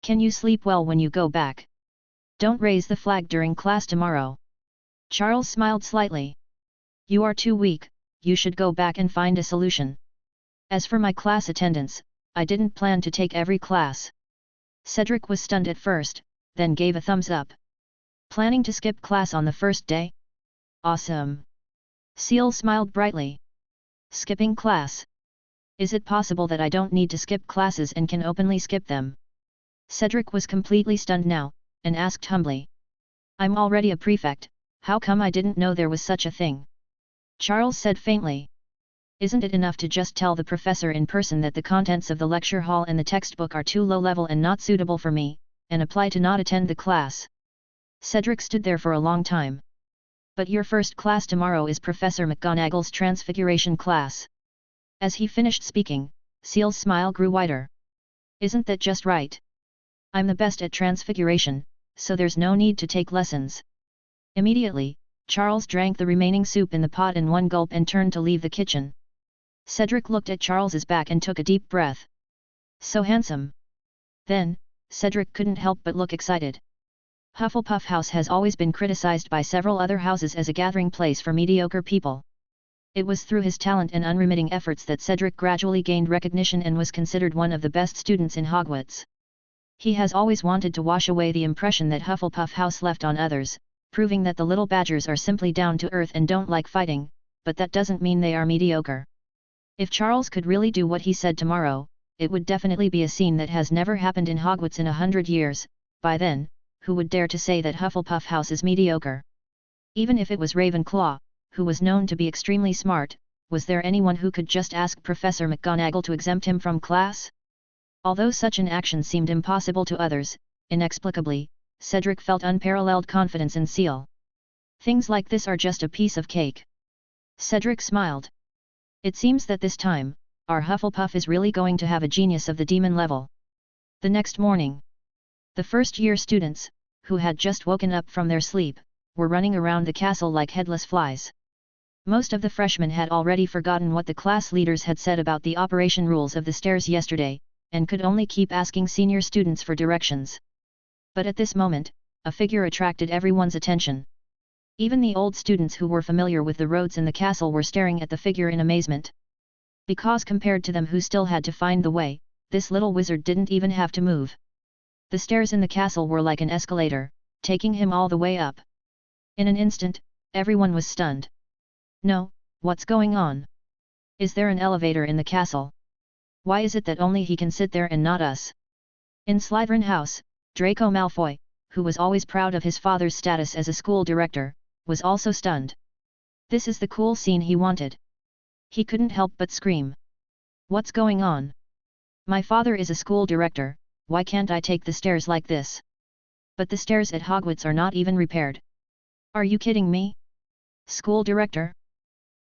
Can you sleep well when you go back? Don't raise the flag during class tomorrow. Charles smiled slightly. You are too weak, you should go back and find a solution. As for my class attendance, I didn't plan to take every class. Cedric was stunned at first, then gave a thumbs up. Planning to skip class on the first day? Awesome. Seal smiled brightly. Skipping class. Is it possible that I don't need to skip classes and can openly skip them? Cedric was completely stunned now, and asked humbly. I'm already a prefect, how come I didn't know there was such a thing? Charles said faintly. Isn't it enough to just tell the professor in person that the contents of the lecture hall and the textbook are too low level and not suitable for me, and apply to not attend the class? Cedric stood there for a long time. But your first class tomorrow is Professor McGonagall's Transfiguration class. As he finished speaking, Seal's smile grew wider. Isn't that just right? I'm the best at Transfiguration, so there's no need to take lessons. Immediately, Charles drank the remaining soup in the pot in one gulp and turned to leave the kitchen. Cedric looked at Charles's back and took a deep breath. So handsome. Then, Cedric couldn't help but look excited. Hufflepuff House has always been criticized by several other houses as a gathering place for mediocre people. It was through his talent and unremitting efforts that Cedric gradually gained recognition and was considered one of the best students in Hogwarts. He has always wanted to wash away the impression that Hufflepuff House left on others, proving that the little badgers are simply down to earth and don't like fighting, but that doesn't mean they are mediocre. If Charles could really do what he said tomorrow, it would definitely be a scene that has never happened in Hogwarts in 100 years. By then, who would dare to say that Hufflepuff House is mediocre? Even if it was Ravenclaw, who was known to be extremely smart, was there anyone who could just ask Professor McGonagall to exempt him from class? Although such an action seemed impossible to others, inexplicably, Cedric felt unparalleled confidence in Seal. Things like this are just a piece of cake. Cedric smiled. It seems that this time, our Hufflepuff is really going to have a genius of the demon level. The next morning, the first-year students, who had just woken up from their sleep, were running around the castle like headless flies. Most of the freshmen had already forgotten what the class leaders had said about the operation rules of the stairs yesterday, and could only keep asking senior students for directions. But at this moment, a figure attracted everyone's attention. Even the old students who were familiar with the roads in the castle were staring at the figure in amazement. Because compared to them who still had to find the way, this little wizard didn't even have to move. The stairs in the castle were like an escalator, taking him all the way up. In an instant, everyone was stunned. No, what's going on? Is there an elevator in the castle? Why is it that only he can sit there and not us? In Slytherin House, Draco Malfoy, who was always proud of his father's status as a school director, was also stunned. This is the cool scene he wanted. He couldn't help but scream. What's going on? My father is a school director, why can't I take the stairs like this? But the stairs at Hogwarts are not even repaired. Are you kidding me? School director?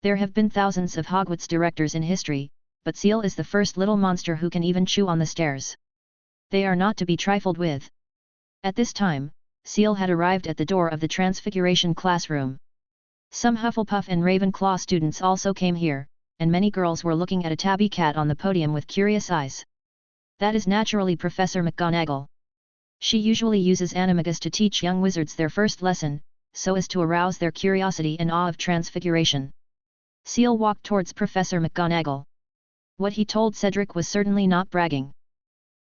There have been thousands of Hogwarts directors in history, but Seal is the first little monster who can even chew on the stairs. They are not to be trifled with. At this time, Seal had arrived at the door of the Transfiguration classroom. Some Hufflepuff and Ravenclaw students also came here, and many girls were looking at a tabby cat on the podium with curious eyes. That is naturally Professor McGonagall. She usually uses animagus to teach young wizards their first lesson, so as to arouse their curiosity and awe of Transfiguration. Seal walked towards Professor McGonagall. What he told Cedric was certainly not bragging.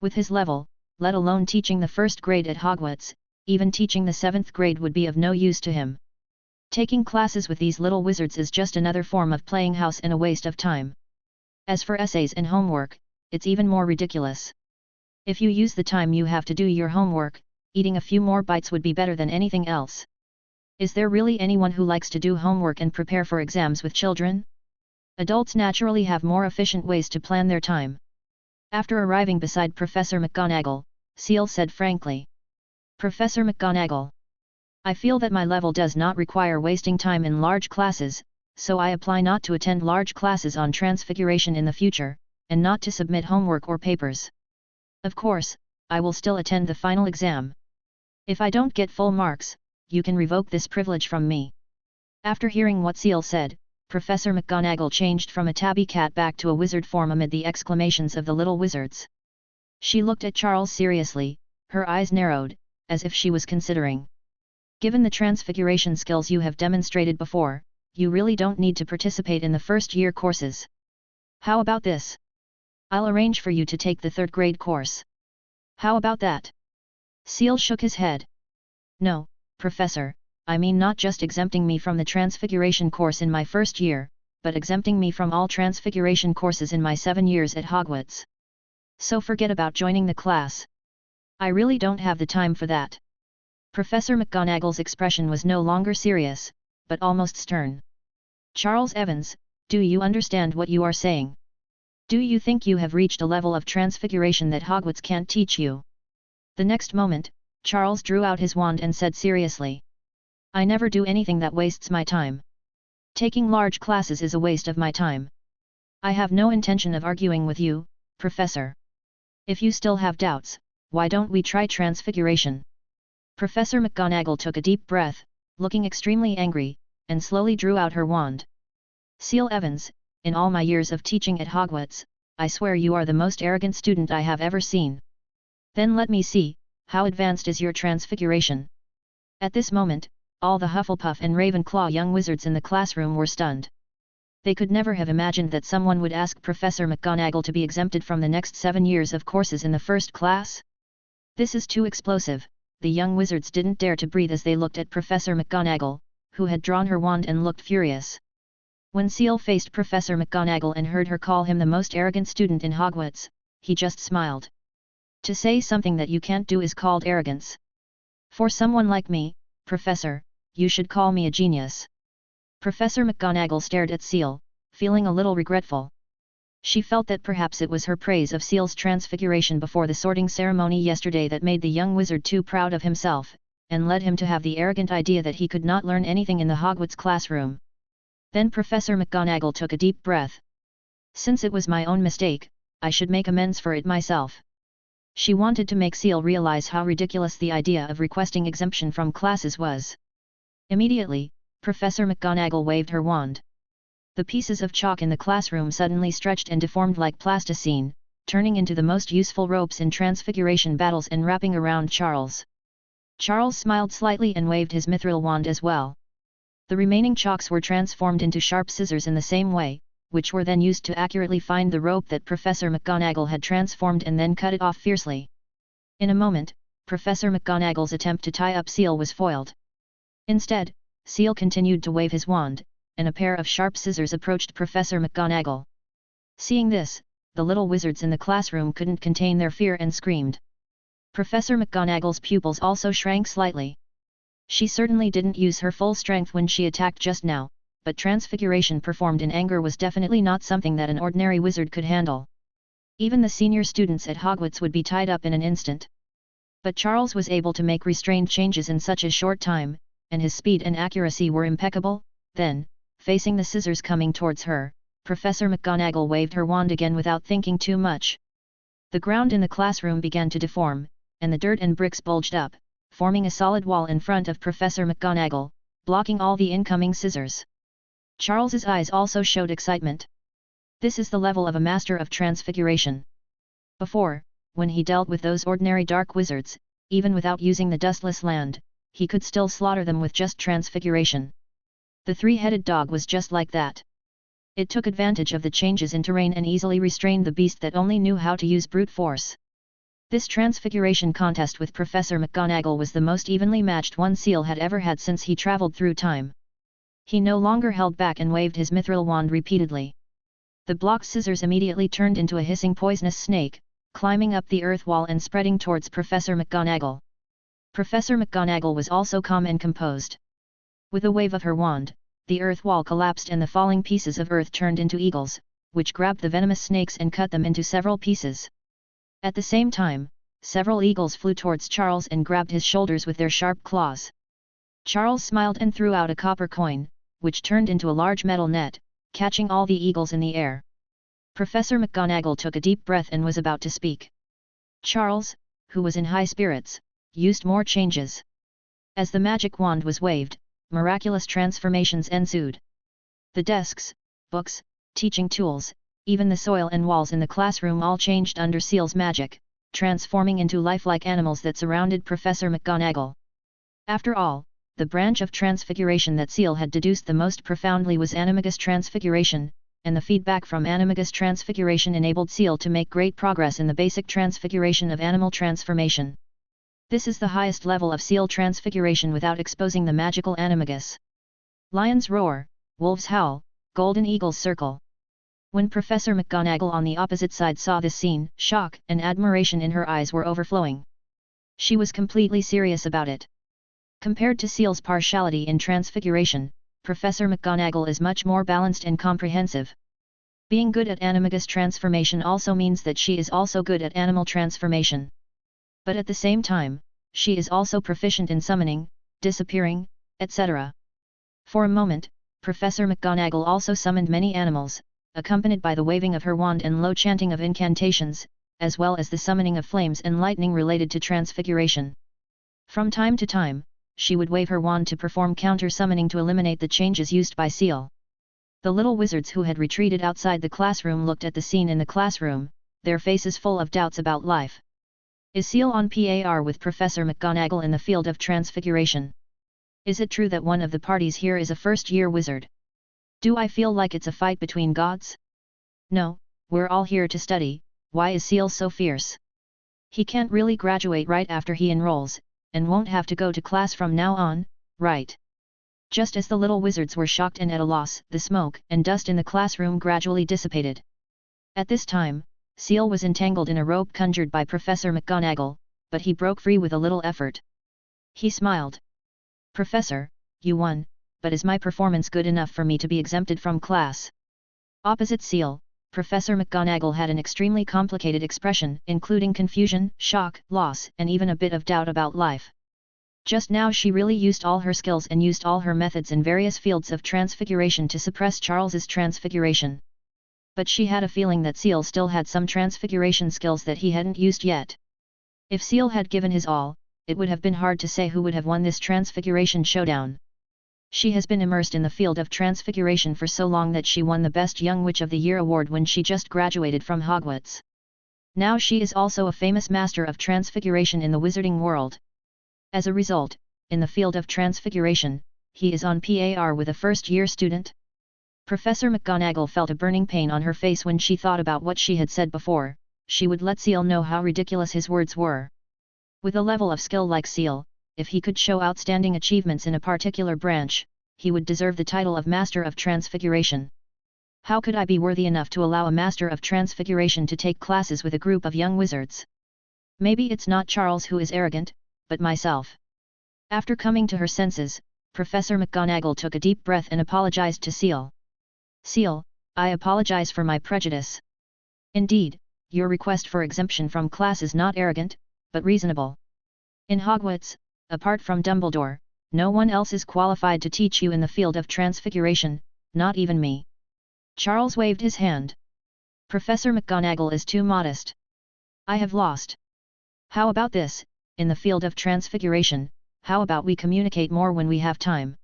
With his level, let alone teaching the first grade at Hogwarts, even teaching the 7th grade would be of no use to him. Taking classes with these little wizards is just another form of playing house and a waste of time. As for essays and homework, it's even more ridiculous. If you use the time you have to do your homework, eating a few more bites would be better than anything else. Is there really anyone who likes to do homework and prepare for exams with children? Adults naturally have more efficient ways to plan their time. After arriving beside Professor McGonagall, Seal said frankly. Professor McGonagall, I feel that my level does not require wasting time in large classes, so I apply not to attend large classes on Transfiguration in the future, and not to submit homework or papers. Of course, I will still attend the final exam. If I don't get full marks, you can revoke this privilege from me. After hearing what Seal said, Professor McGonagall changed from a tabby cat back to a wizard form amid the exclamations of the little wizards. She looked at Charles seriously, her eyes narrowed, as if she was considering. Given the Transfiguration skills you have demonstrated before, you really don't need to participate in the first-year courses. How about this? I'll arrange for you to take the 3rd grade course. How about that? Seal shook his head. No, Professor, I mean not just exempting me from the Transfiguration course in my first year, but exempting me from all Transfiguration courses in my 7 years at Hogwarts. So forget about joining the class. I really don't have the time for that. Professor McGonagall's expression was no longer serious, but almost stern. Charles Evans, do you understand what you are saying? Do you think you have reached a level of Transfiguration that Hogwarts can't teach you? The next moment, Charles drew out his wand and said seriously. I never do anything that wastes my time. Taking large classes is a waste of my time. I have no intention of arguing with you, Professor. If you still have doubts, why don't we try Transfiguration? Professor McGonagall took a deep breath, looking extremely angry, and slowly drew out her wand. Seal Evans, in all my years of teaching at Hogwarts, I swear you are the most arrogant student I have ever seen. Then let me see, how advanced is your transfiguration? At this moment, all the Hufflepuff and Ravenclaw young wizards in the classroom were stunned. They could never have imagined that someone would ask Professor McGonagall to be exempted from the next 7 years of courses in the first class. This is too explosive. The young wizards didn't dare to breathe as they looked at Professor McGonagall, who had drawn her wand and looked furious. When Seal faced Professor McGonagall and heard her call him the most arrogant student in Hogwarts, he just smiled. To say something that you can't do is called arrogance. For someone like me, Professor, you should call me a genius. Professor McGonagall stared at Seal, feeling a little regretful. She felt that perhaps it was her praise of Seal's transfiguration before the sorting ceremony yesterday that made the young wizard too proud of himself, and led him to have the arrogant idea that he could not learn anything in the Hogwarts classroom. Then Professor McGonagall took a deep breath. Since it was my own mistake, I should make amends for it myself. She wanted to make Seal realize how ridiculous the idea of requesting exemption from classes was. Immediately, Professor McGonagall waved her wand. The pieces of chalk in the classroom suddenly stretched and deformed like plasticine, turning into the most useful ropes in transfiguration battles and wrapping around Charles. Charles smiled slightly and waved his mithril wand as well. The remaining chalks were transformed into sharp scissors in the same way, which were then used to accurately find the rope that Professor McGonagall had transformed and then cut it off fiercely. In a moment, Professor McGonagall's attempt to tie up Seal was foiled. Instead, Seal continued to wave his wand, and a pair of sharp scissors approached Professor McGonagall. Seeing this, the little wizards in the classroom couldn't contain their fear and screamed. Professor McGonagall's pupils also shrank slightly. She certainly didn't use her full strength when she attacked just now, but transfiguration performed in anger was definitely not something that an ordinary wizard could handle. Even the senior students at Hogwarts would be tied up in an instant. But Charles was able to make restrained changes in such a short time, and his speed and accuracy were impeccable. Then, facing the scissors coming towards her, Professor McGonagall waved her wand again without thinking too much. The ground in the classroom began to deform, and the dirt and bricks bulged up, forming a solid wall in front of Professor McGonagall, blocking all the incoming scissors. Charles's eyes also showed excitement. This is the level of a master of transfiguration. Before, when he dealt with those ordinary dark wizards, even without using the dustless land, he could still slaughter them with just transfiguration. The three-headed dog was just like that. It took advantage of the changes in terrain and easily restrained the beast that only knew how to use brute force. This transfiguration contest with Professor McGonagall was the most evenly matched one Seal had ever had since he traveled through time. He no longer held back and waved his mithril wand repeatedly. The block scissors immediately turned into a hissing poisonous snake, climbing up the earth wall and spreading towards Professor McGonagall. Professor McGonagall was also calm and composed. With a wave of her wand, the earth wall collapsed and the falling pieces of earth turned into eagles, which grabbed the venomous snakes and cut them into several pieces. At the same time, several eagles flew towards Charles and grabbed his shoulders with their sharp claws. Charles smiled and threw out a copper coin, which turned into a large metal net, catching all the eagles in the air. Professor McGonagall took a deep breath and was about to speak. Charles, who was in high spirits, used more changes. As the magic wand was waved, miraculous transformations ensued. The desks, books, teaching tools, even the soil and walls in the classroom all changed under Seal's magic, transforming into lifelike animals that surrounded Professor McGonagall. After all, the branch of transfiguration that Seal had deduced the most profoundly was animagus transfiguration, and the feedback from animagus transfiguration enabled Seal to make great progress in the basic transfiguration of animal transformation. This is the highest level of Seal transfiguration without exposing the magical animagus. Lions roar, wolves howl, golden eagles circle. When Professor McGonagall on the opposite side saw this scene, shock and admiration in her eyes were overflowing. She was completely serious about it. Compared to Seal's partiality in transfiguration, Professor McGonagall is much more balanced and comprehensive. Being good at animagus transformation also means that she is also good at animal transformation. But at the same time, she is also proficient in summoning, disappearing, etc. For a moment, Professor McGonagall also summoned many animals, accompanied by the waving of her wand and low chanting of incantations, as well as the summoning of flames and lightning related to transfiguration. From time to time, she would wave her wand to perform counter-summoning to eliminate the changes used by Seal. The little wizards who had retreated outside the classroom looked at the scene in the classroom, their faces full of doubts about life. Is Seal on par with Professor McGonagall in the field of transfiguration? Is it true that one of the parties here is a first-year wizard? Do I feel like it's a fight between gods? No, we're all here to study. Why is Seal so fierce? He can't really graduate right after he enrolls, and won't have to go to class from now on, right? Just as the little wizards were shocked and at a loss, the smoke and dust in the classroom gradually dissipated. At this time, Seal was entangled in a rope conjured by Professor McGonagall, but he broke free with a little effort. He smiled. Professor, you won, but is my performance good enough for me to be exempted from class? Opposite Seal, Professor McGonagall had an extremely complicated expression, including confusion, shock, loss, and even a bit of doubt about life. Just now she really used all her skills and used all her methods in various fields of transfiguration to suppress Charles's transfiguration. But she had a feeling that Seal still had some transfiguration skills that he hadn't used yet. If Seal had given his all, it would have been hard to say who would have won this transfiguration showdown. She has been immersed in the field of transfiguration for so long that she won the Best Young Witch of the Year award when she just graduated from Hogwarts. Now she is also a famous master of transfiguration in the wizarding world. As a result, in the field of transfiguration, he is on par with a first-year student. Professor McGonagall felt a burning pain on her face when she thought about what she had said before. She would let Seal know how ridiculous his words were. With a level of skill like Seal, if he could show outstanding achievements in a particular branch, he would deserve the title of Master of Transfiguration. How could I be worthy enough to allow a Master of Transfiguration to take classes with a group of young wizards? Maybe it's not Charles who is arrogant, but myself. After coming to her senses, Professor McGonagall took a deep breath and apologized to Seal. Seal, I apologize for my prejudice. Indeed, your request for exemption from class is not arrogant, but reasonable. In Hogwarts, apart from Dumbledore, no one else is qualified to teach you in the field of transfiguration, not even me. Charles waved his hand. Professor McGonagall is too modest. I have lost. How about this, in the field of transfiguration, how about we communicate more when we have time?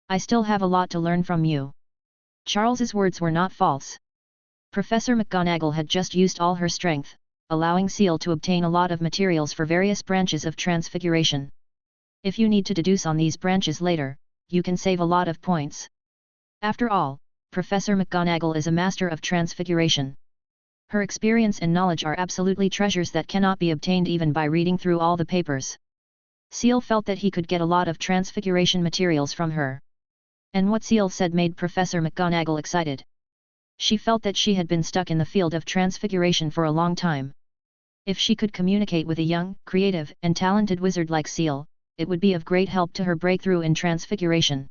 I still have a lot to learn from you. Charles's words were not false. Professor McGonagall had just used all her strength, allowing Seal to obtain a lot of materials for various branches of transfiguration. If you need to deduce on these branches later, you can save a lot of points. After all, Professor McGonagall is a master of transfiguration. Her experience and knowledge are absolutely treasures that cannot be obtained even by reading through all the papers. Seal felt that he could get a lot of transfiguration materials from her. And what Seal said made Professor McGonagall excited. She felt that she had been stuck in the field of transfiguration for a long time. If she could communicate with a young, creative, and talented wizard like Seal, it would be of great help to her breakthrough in transfiguration.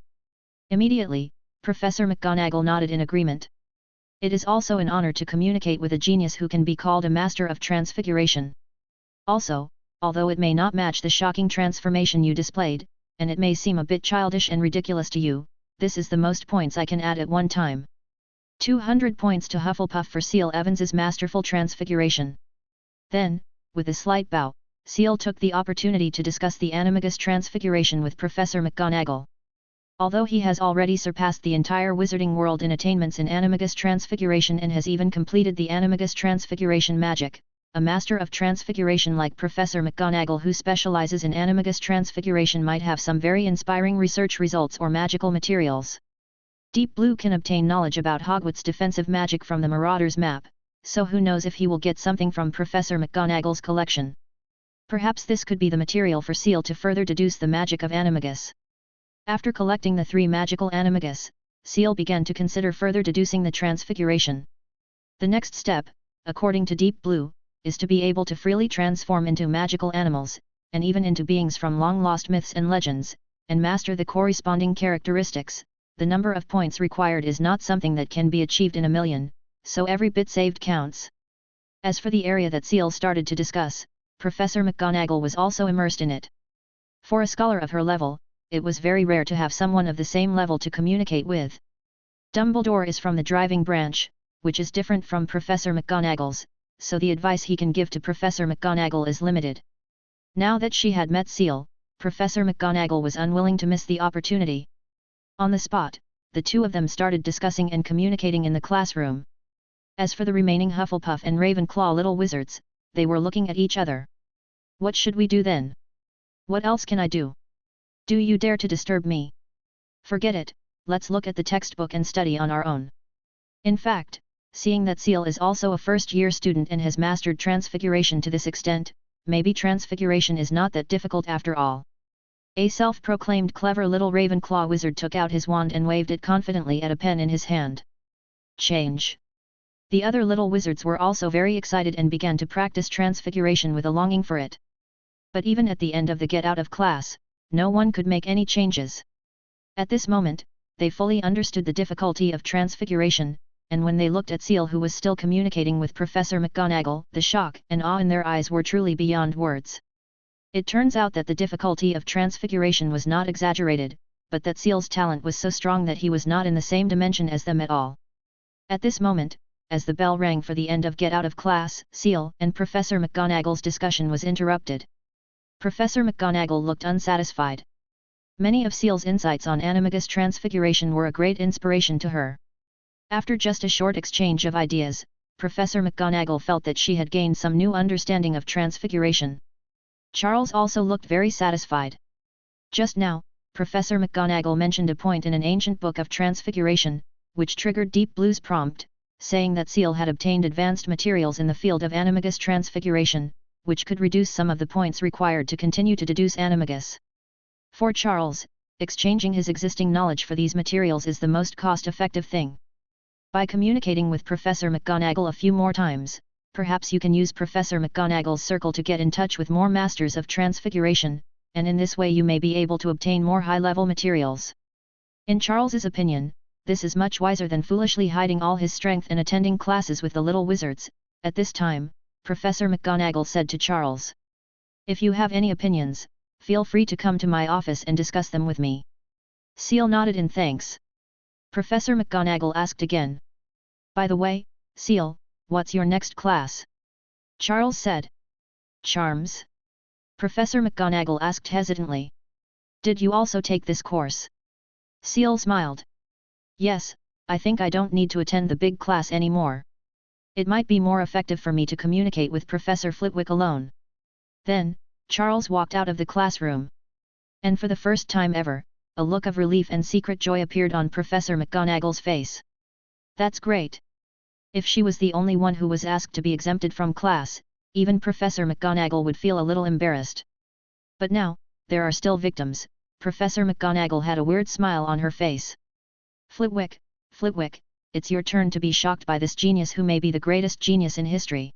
Immediately, Professor McGonagall nodded in agreement. It is also an honor to communicate with a genius who can be called a master of transfiguration. Also, although it may not match the shocking transformation you displayed, and it may seem a bit childish and ridiculous to you, this is the most points I can add at one time. 200 points to Hufflepuff for Seal Evans's masterful transfiguration. Then, with a slight bow, Seal took the opportunity to discuss the animagus transfiguration with Professor McGonagall. Although he has already surpassed the entire wizarding world in attainments in animagus transfiguration and has even completed the animagus transfiguration magic, a master of transfiguration like Professor McGonagall who specializes in animagus transfiguration might have some very inspiring research results or magical materials. Deep Blue can obtain knowledge about Hogwarts defensive magic from the Marauder's map, so who knows if he will get something from Professor McGonagall's collection. Perhaps this could be the material for Seal to further deduce the magic of animagus. After collecting the 3 magical animagus, Seal began to consider further deducing the transfiguration. The next step, according to Deep Blue, is to be able to freely transform into magical animals, and even into beings from long-lost myths and legends, and master the corresponding characteristics. The number of points required is not something that can be achieved in a million, so every bit saved counts. As for the area that Seal started to discuss, Professor McGonagall was also immersed in it. For a scholar of her level, it was very rare to have someone of the same level to communicate with. Dumbledore is from the driving branch, which is different from Professor McGonagall's, so the advice he can give to Professor McGonagall is limited. Now that she had met Seal, Professor McGonagall was unwilling to miss the opportunity. On the spot, the two of them started discussing and communicating in the classroom. As for the remaining Hufflepuff and Ravenclaw little wizards, they were looking at each other. What should we do then? What else can I do? Do you dare to disturb me? Forget it, let's look at the textbook and study on our own. In fact, seeing that Seal is also a first-year student and has mastered Transfiguration to this extent, maybe Transfiguration is not that difficult after all. A self-proclaimed clever little Ravenclaw wizard took out his wand and waved it confidently at a pen in his hand. Change. The other little wizards were also very excited and began to practice Transfiguration with a longing for it. But even at the end of the get out of class, no one could make any changes. At this moment, they fully understood the difficulty of Transfiguration, and when they looked at Seal, who was still communicating with Professor McGonagall, the shock and awe in their eyes were truly beyond words. It turns out that the difficulty of Transfiguration was not exaggerated, but that Seal's talent was so strong that he was not in the same dimension as them at all. At this moment, as the bell rang for the end of get out of class, Seal and Professor McGonagall's discussion was interrupted. Professor McGonagall looked unsatisfied. Many of Seal's insights on animagus transfiguration were a great inspiration to her. After just a short exchange of ideas, Professor McGonagall felt that she had gained some new understanding of transfiguration. Charles also looked very satisfied. Just now, Professor McGonagall mentioned a point in an ancient book of transfiguration, which triggered Deep Blue's prompt, saying that Seal had obtained advanced materials in the field of animagus transfiguration, which could reduce some of the points required to continue to deduce animagus. For Charles, exchanging his existing knowledge for these materials is the most cost-effective thing. By communicating with Professor McGonagall a few more times, perhaps you can use Professor McGonagall's circle to get in touch with more masters of transfiguration, and in this way you may be able to obtain more high-level materials. In Charles's opinion, this is much wiser than foolishly hiding all his strength and attending classes with the little wizards. At this time, Professor McGonagall said to Charles, "If you have any opinions, feel free to come to my office and discuss them with me." Seal nodded in thanks. Professor McGonagall asked again, "By the way, Seal, what's your next class?" Charles said, "Charms?" Professor McGonagall asked hesitantly. "Did you also take this course?" Seal smiled. "Yes, I think I don't need to attend the big class anymore. It might be more effective for me to communicate with Professor Flitwick alone." Then, Charles walked out of the classroom. And for the first time ever, a look of relief and secret joy appeared on Professor McGonagall's face. That's great. If she was the only one who was asked to be exempted from class, even Professor McGonagall would feel a little embarrassed. But now, there are still victims. Professor McGonagall had a weird smile on her face. Flitwick, it's your turn to be shocked by this genius who may be the greatest genius in history."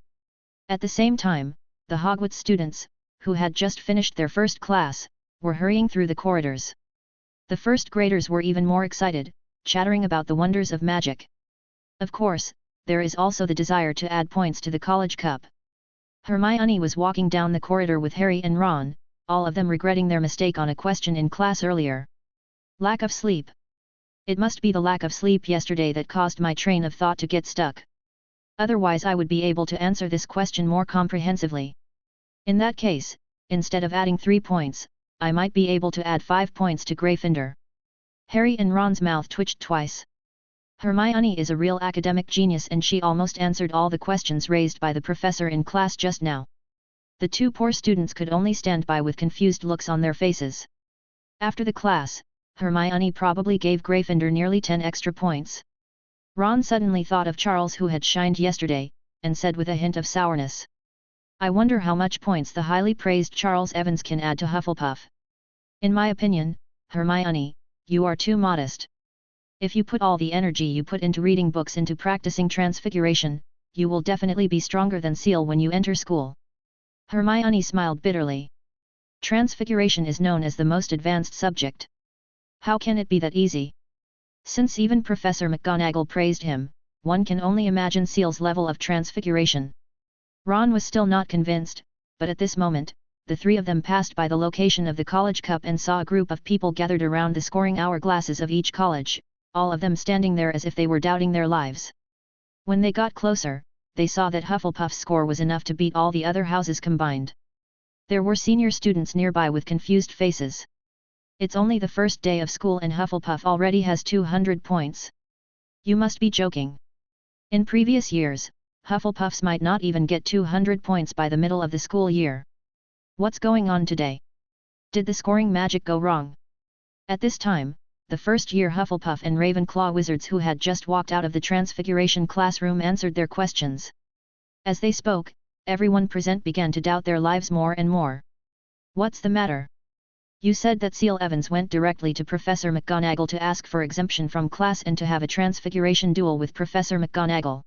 At the same time, the Hogwarts students, who had just finished their first class, were hurrying through the corridors. The first graders were even more excited, chattering about the wonders of magic. Of course, there is also the desire to add points to the College Cup. Hermione was walking down the corridor with Harry and Ron, all of them regretting their mistake on a question in class earlier. Lack of sleep. It must be the lack of sleep yesterday that caused my train of thought to get stuck. Otherwise I would be able to answer this question more comprehensively. In that case, instead of adding 3 points, I might be able to add 5 points to Gryffindor. Harry and Ron's mouth twitched twice. Hermione is a real academic genius and she almost answered all the questions raised by the professor in class just now. The two poor students could only stand by with confused looks on their faces. After the class, Hermione probably gave Gryffindor nearly 10 extra points. Ron suddenly thought of Charles, who had shined yesterday, and said with a hint of sourness, "I wonder how much points the highly praised Charles Evans can add to Hufflepuff." In my opinion, Hermione, you are too modest. If you put all the energy you put into reading books into practicing transfiguration, you will definitely be stronger than Seal when you enter school. Hermione smiled bitterly. Transfiguration is known as the most advanced subject. How can it be that easy? Since even Professor McGonagall praised him, one can only imagine Seal's level of transfiguration. Ron was still not convinced, but at this moment, the three of them passed by the location of the College Cup and saw a group of people gathered around the scoring hourglasses of each college, all of them standing there as if they were doubting their lives. When they got closer, they saw that Hufflepuff's score was enough to beat all the other houses combined. There were senior students nearby with confused faces. It's only the first day of school and Hufflepuff already has 200 points. You must be joking. In previous years, Hufflepuffs might not even get 200 points by the middle of the school year. What's going on today? Did the scoring magic go wrong? At this time, the first-year Hufflepuff and Ravenclaw wizards who had just walked out of the Transfiguration classroom answered their questions. As they spoke, everyone present began to doubt their lives more and more. What's the matter? You said that Seal Evans went directly to Professor McGonagall to ask for exemption from class and to have a Transfiguration duel with Professor McGonagall.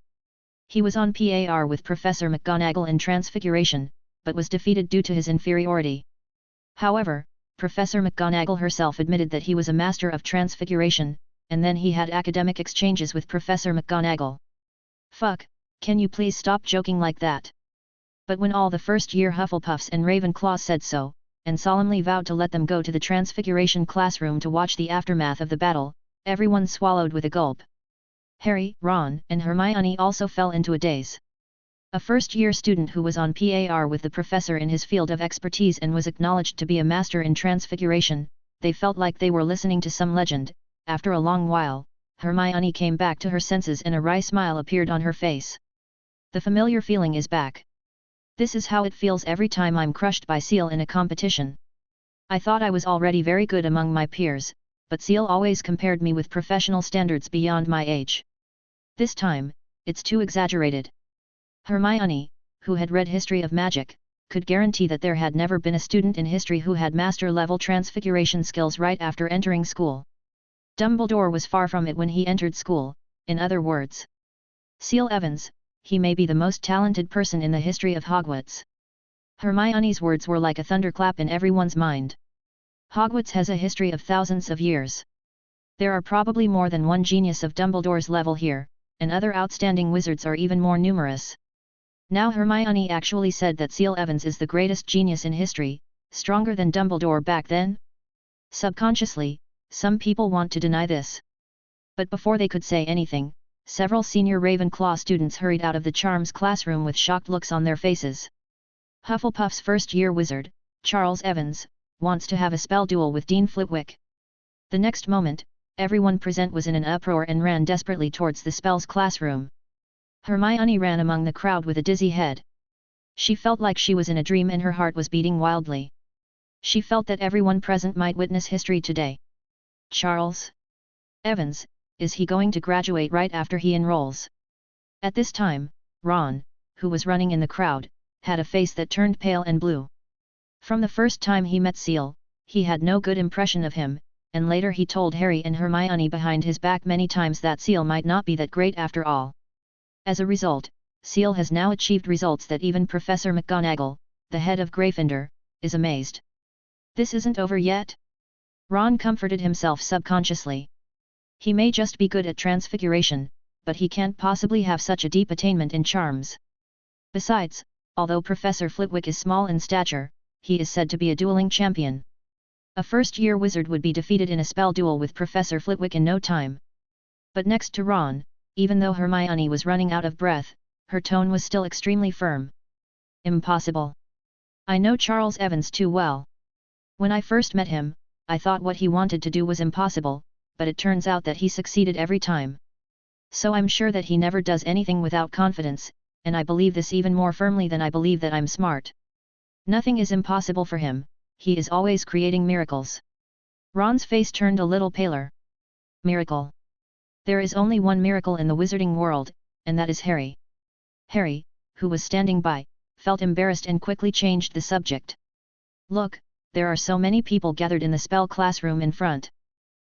He was on par with Professor McGonagall in Transfiguration, but was defeated due to his inferiority. However, Professor McGonagall herself admitted that he was a master of Transfiguration, and then he had academic exchanges with Professor McGonagall. Fuck, can you please stop joking like that? But when all the first-year Hufflepuffs and Ravenclaws said so, and solemnly vowed to let them go to the Transfiguration classroom to watch the aftermath of the battle, everyone swallowed with a gulp. Harry, Ron, and Hermione also fell into a daze. A first-year student who was on par with the professor in his field of expertise and was acknowledged to be a master in Transfiguration, they felt like they were listening to some legend. After a long while, Hermione came back to her senses and a wry smile appeared on her face. The familiar feeling is back. This is how it feels every time I'm crushed by Seal in a competition. I thought I was already very good among my peers, but Seal always compared me with professional standards beyond my age. This time, it's too exaggerated. Hermione, who had read History of Magic, could guarantee that there had never been a student in history who had master-level transfiguration skills right after entering school. Dumbledore was far from it when he entered school, in other words. Seal Evans, he may be the most talented person in the history of Hogwarts. Hermione's words were like a thunderclap in everyone's mind. Hogwarts has a history of thousands of years. There are probably more than one genius of Dumbledore's level here, and other outstanding wizards are even more numerous. Now Hermione actually said that Seal Evans is the greatest genius in history, stronger than Dumbledore back then? Subconsciously, some people want to deny this. But before they could say anything, several senior Ravenclaw students hurried out of the Charms classroom with shocked looks on their faces. Hufflepuff's first-year wizard, Charles Evans, wants to have a spell duel with Dean Flitwick. The next moment, everyone present was in an uproar and ran desperately towards the spells classroom. Hermione ran among the crowd with a dizzy head. She felt like she was in a dream and her heart was beating wildly. She felt that everyone present might witness history today. Charles Evans, is he going to graduate right after he enrolls? At this time, Ron, who was running in the crowd, had a face that turned pale and blue. From the first time he met Seal, he had no good impression of him, and later he told Harry and Hermione behind his back many times that Seal might not be that great after all. As a result, Seal has now achieved results that even Professor McGonagall, the head of Gryffindor, is amazed. This isn't over yet? Ron comforted himself subconsciously. He may just be good at Transfiguration, but he can't possibly have such a deep attainment in charms. Besides, although Professor Flitwick is small in stature, he is said to be a dueling champion. A first-year wizard would be defeated in a spell duel with Professor Flitwick in no time. But next to Ron, even though Hermione was running out of breath, her tone was still extremely firm. Impossible. I know Charles Evans too well. When I first met him, I thought what he wanted to do was impossible, but it turns out that he succeeded every time. So I'm sure that he never does anything without confidence, and I believe this even more firmly than I believe that I'm smart. Nothing is impossible for him, he is always creating miracles. Ron's face turned a little paler. Miracle. There is only one miracle in the wizarding world, and that is Harry. Harry, who was standing by, felt embarrassed and quickly changed the subject. Look, there are so many people gathered in the spell classroom in front.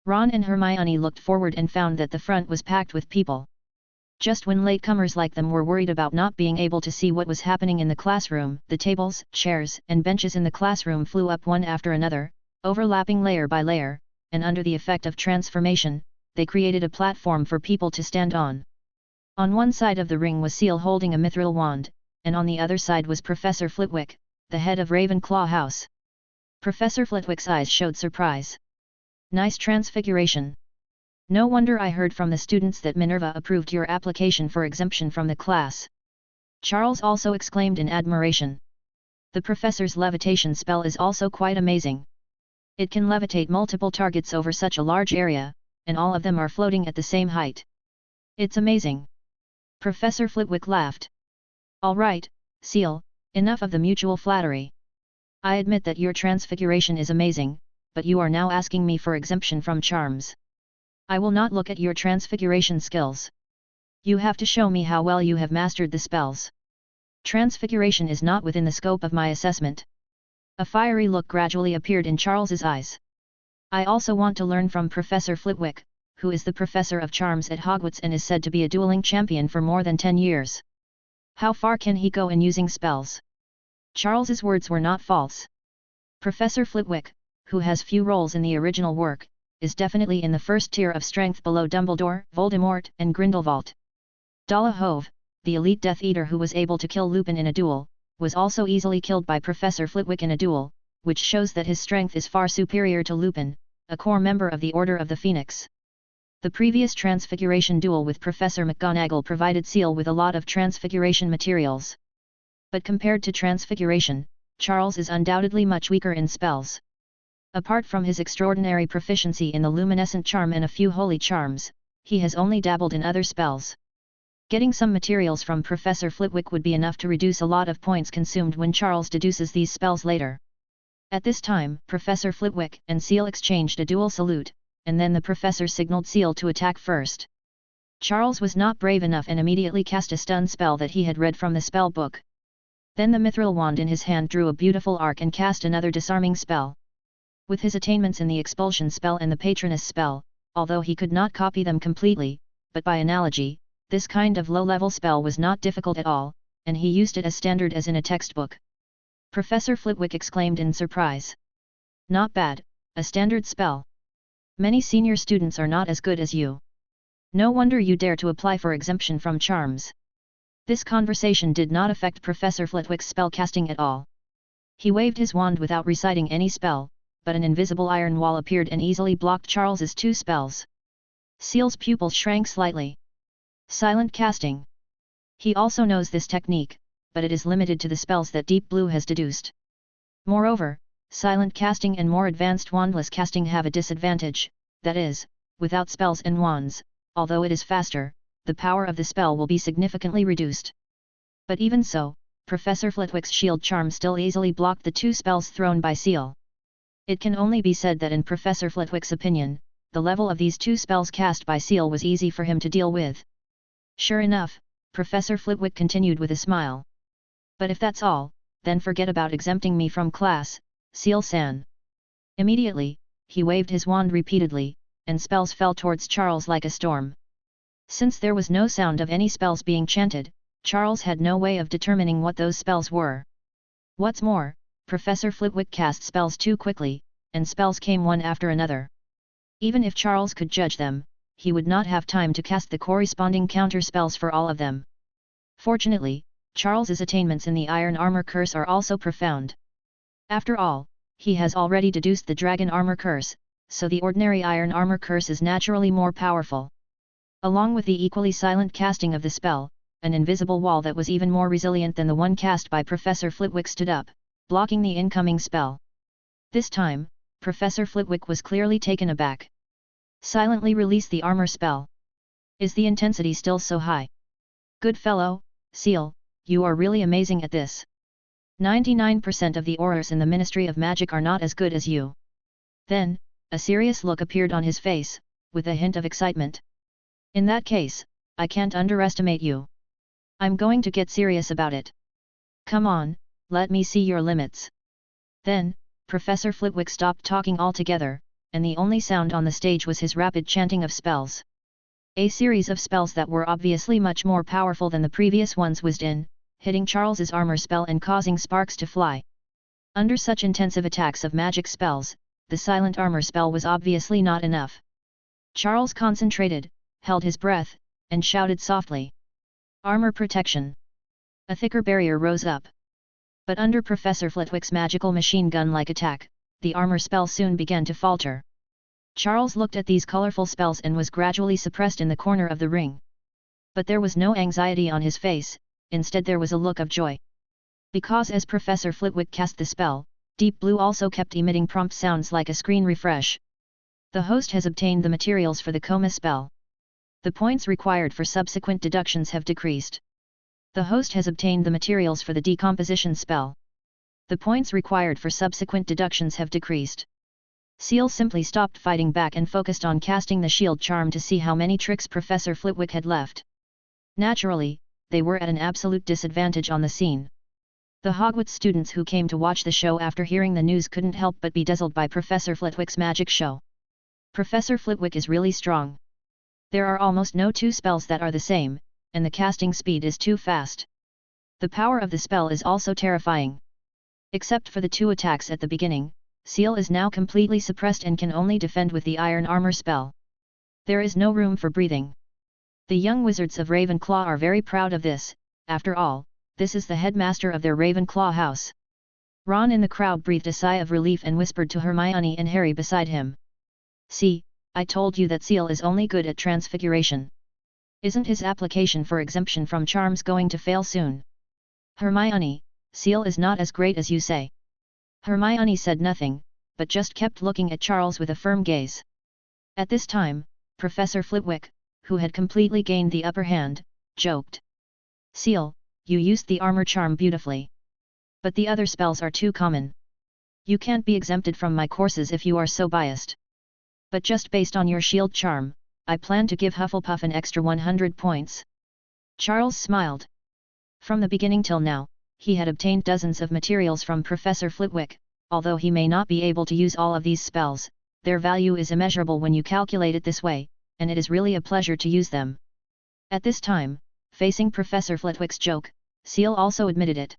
Ron and Hermione looked forward and found that the front was packed with people. Just when latecomers like them were worried about not being able to see what was happening in the classroom, the tables, chairs, and benches in the classroom flew up one after another, overlapping layer by layer, and under the effect of transformation, they created a platform for people to stand on. On one side of the ring was Seal holding a mithril wand, and on the other side was Professor Flitwick, the head of Ravenclaw House. Professor Flitwick's eyes showed surprise. Nice transfiguration. No wonder I heard from the students that Minerva approved your application for exemption from the class. Charles also exclaimed in admiration. The professor's levitation spell is also quite amazing. It can levitate multiple targets over such a large area, and all of them are floating at the same height. It's amazing. Professor Flitwick laughed. All right, Seal, enough of the mutual flattery. I admit that your transfiguration is amazing, but you are now asking me for exemption from charms. I will not look at your transfiguration skills. You have to show me how well you have mastered the spells. Transfiguration is not within the scope of my assessment. A fiery look gradually appeared in Charles's eyes. I also want to learn from Professor Flitwick, who is the professor of charms at Hogwarts and is said to be a dueling champion for more than 10 years. How far can he go in using spells? Charles's words were not false. Professor Flitwick, who has few roles in the original work, is definitely in the first tier of strength below Dumbledore, Voldemort, and Grindelwald. Dolohov, the elite Death Eater who was able to kill Lupin in a duel, was also easily killed by Professor Flitwick in a duel, which shows that his strength is far superior to Lupin, a core member of the Order of the Phoenix. The previous Transfiguration duel with Professor McGonagall provided Seal with a lot of Transfiguration materials. But compared to Transfiguration, Charles is undoubtedly much weaker in spells. Apart from his extraordinary proficiency in the luminescent charm and a few holy charms, he has only dabbled in other spells. Getting some materials from Professor Flitwick would be enough to reduce a lot of points consumed when Charles deduces these spells later. At this time, Professor Flitwick and Seal exchanged a dual salute, and then the professor signaled Seal to attack first. Charles was not brave enough and immediately cast a stun spell that he had read from the spell book. Then the mithril wand in his hand drew a beautiful arc and cast another disarming spell. With his attainments in the expulsion spell and the patroness spell, although he could not copy them completely, but by analogy, this kind of low-level spell was not difficult at all, and he used it as standard as in a textbook. Professor Flitwick exclaimed in surprise. Not bad, a standard spell. Many senior students are not as good as you. No wonder you dare to apply for exemption from charms. This conversation did not affect Professor Flitwick's spellcasting at all. He waved his wand without reciting any spell, but an invisible iron wall appeared and easily blocked Charles's 2 spells. Seal's pupil shrank slightly. Silent casting. He also knows this technique, but it is limited to the spells that Deep Blue has deduced. Moreover, silent casting and more advanced wandless casting have a disadvantage, that is, without spells and wands, although it is faster, the power of the spell will be significantly reduced. But even so, Professor Flitwick's shield charm still easily blocked the 2 spells thrown by Seal. It can only be said that in Professor Flitwick's opinion, the level of these 2 spells cast by Seal was easy for him to deal with. Sure enough, Professor Flitwick continued with a smile. But if that's all, then forget about exempting me from class, Seal-san. Immediately, he waved his wand repeatedly, and spells fell towards Charles like a storm. Since there was no sound of any spells being chanted, Charles had no way of determining what those spells were. What's more, Professor Flitwick cast spells too quickly, and spells came one after another. Even if Charles could judge them, he would not have time to cast the corresponding counter spells for all of them. Fortunately, Charles's attainments in the Iron Armor Curse are also profound. After all, he has already deduced the Dragon Armor Curse, so the ordinary Iron Armor Curse is naturally more powerful. Along with the equally silent casting of the spell, an invisible wall that was even more resilient than the one cast by Professor Flitwick stood up, blocking the incoming spell. This time, Professor Flitwick was clearly taken aback. Silently release the armor spell. Is the intensity still so high? Good fellow, Seal, you are really amazing at this. 99% of the Aurors in the Ministry of Magic are not as good as you. Then, a serious look appeared on his face, with a hint of excitement. In that case, I can't underestimate you. I'm going to get serious about it. Come on, let me see your limits. Then, Professor Flitwick stopped talking altogether, and the only sound on the stage was his rapid chanting of spells. A series of spells that were obviously much more powerful than the previous ones whizzed in, hitting Charles's armor spell and causing sparks to fly. Under such intensive attacks of magic spells, the silent armor spell was obviously not enough. Charles concentrated, held his breath, and shouted softly. Armor protection. A thicker barrier rose up. But under Professor Flitwick's magical machine gun-like attack, the armor spell soon began to falter. Charles looked at these colorful spells and was gradually suppressed in the corner of the ring. But there was no anxiety on his face, instead there was a look of joy. Because as Professor Flitwick cast the spell, Deep Blue also kept emitting prompt sounds like a screen refresh. The host has obtained the materials for the coma spell. The points required for subsequent deductions have decreased. The host has obtained the materials for the decomposition spell. The points required for subsequent deductions have decreased. Seal simply stopped fighting back and focused on casting the shield charm to see how many tricks Professor Flitwick had left. Naturally, they were at an absolute disadvantage on the scene. The Hogwarts students who came to watch the show after hearing the news couldn't help but be dazzled by Professor Flitwick's magic show. Professor Flitwick is really strong. There are almost no two spells that are the same, and the casting speed is too fast. The power of the spell is also terrifying. Except for the 2 attacks at the beginning, Seal is now completely suppressed and can only defend with the Iron Armor spell. There is no room for breathing. The young wizards of Ravenclaw are very proud of this. After all, this is the headmaster of their Ravenclaw house. Ron in the crowd breathed a sigh of relief and whispered to Hermione and Harry beside him. "See, I told you that Seal is only good at Transfiguration. Isn't his application for exemption from charms going to fail soon?" "Hermione, Seal is not as great as you say." Hermione said nothing, but just kept looking at Charles with a firm gaze. At this time, Professor Flitwick, who had completely gained the upper hand, joked. "Seal, you used the armor charm beautifully. But the other spells are too common. You can't be exempted from my courses if you are so biased. But just based on your shield charm, I plan to give Hufflepuff an extra 100 points." Charles smiled. From the beginning till now, he had obtained dozens of materials from Professor Flitwick. Although he may not be able to use all of these spells, their value is immeasurable when you calculate it this way, and it is really a pleasure to use them. At this time, facing Professor Flitwick's joke, Seal also admitted it.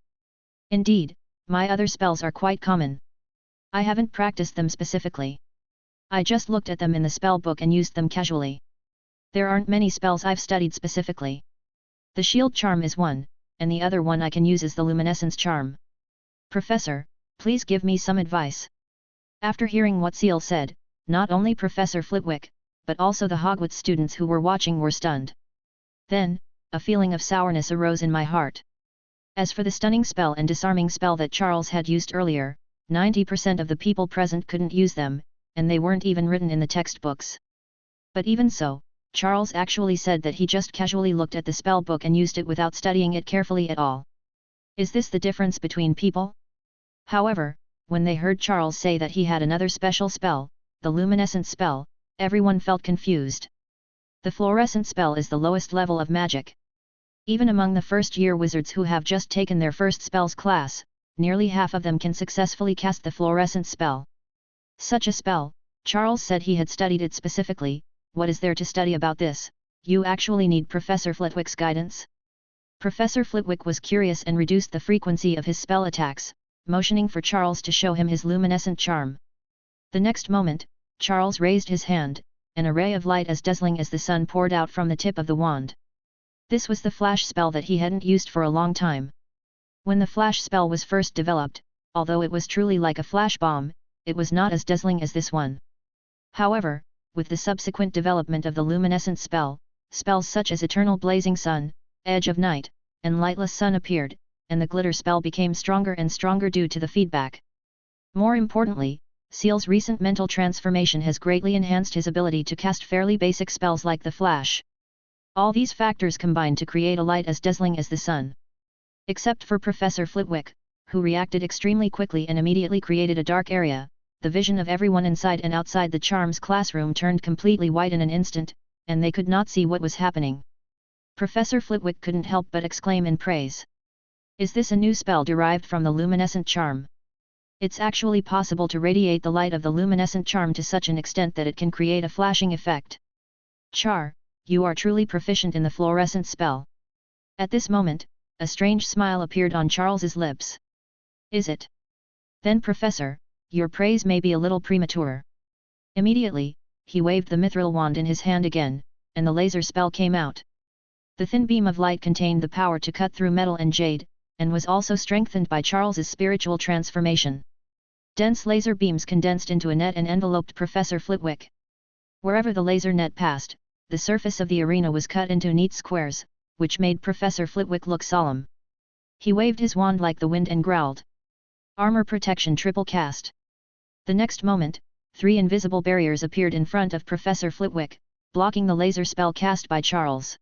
"Indeed, my other spells are quite common. I haven't practiced them specifically. I just looked at them in the spell book and used them casually. There aren't many spells I've studied specifically. The shield charm is one, and the other one I can use is the luminescence charm. Professor, please give me some advice." After hearing what Seal said, not only Professor Flitwick, but also the Hogwarts students who were watching were stunned. Then, a feeling of sourness arose in my heart. As for the stunning spell and disarming spell that Charles had used earlier, 90% of the people present couldn't use them, and they weren't even written in the textbooks. But even so, Charles actually said that he just casually looked at the spell book and used it without studying it carefully at all. Is this the difference between people? However, when they heard Charles say that he had another special spell, the luminescent spell, everyone felt confused. The fluorescent spell is the lowest level of magic. Even among the first-year wizards who have just taken their first spells class, nearly half of them can successfully cast the fluorescent spell. Such a spell, Charles said he had studied it specifically. What is there to study about this? You actually need Professor Flitwick's guidance? Professor Flitwick was curious and reduced the frequency of his spell attacks, motioning for Charles to show him his luminescent charm. The next moment, Charles raised his hand, and a ray of light as dazzling as the sun poured out from the tip of the wand. This was the flash spell that he hadn't used for a long time. When the flash spell was first developed, although it was truly like a flash bomb, it was not as dazzling as this one. However, with the subsequent development of the luminescent spell, spells such as Eternal Blazing Sun, Edge of Night, and Lightless Sun appeared, and the glitter spell became stronger and stronger due to the feedback. More importantly, Seal's recent mental transformation has greatly enhanced his ability to cast fairly basic spells like the Flash. All these factors combined to create a light as dazzling as the sun. Except for Professor Flitwick, who reacted extremely quickly and immediately created a dark area, the vision of everyone inside and outside the charms classroom turned completely white in an instant, and they could not see what was happening. Professor Flitwick couldn't help but exclaim in praise. "Is this a new spell derived from the luminescent charm? It's actually possible to radiate the light of the luminescent charm to such an extent that it can create a flashing effect. Char, you are truly proficient in the fluorescent spell." At this moment, a strange smile appeared on Charles's lips. "Is it? Then Professor, your praise may be a little premature." Immediately, he waved the mithril wand in his hand again, and the laser spell came out. The thin beam of light contained the power to cut through metal and jade, and was also strengthened by Charles's spiritual transformation. Dense laser beams condensed into a net and enveloped Professor Flitwick. Wherever the laser net passed, the surface of the arena was cut into neat squares, which made Professor Flitwick look solemn. He waved his wand like the wind and growled. Armor protection triple cast. The next moment, 3 invisible barriers appeared in front of Professor Flitwick, blocking the laser spell cast by Charles.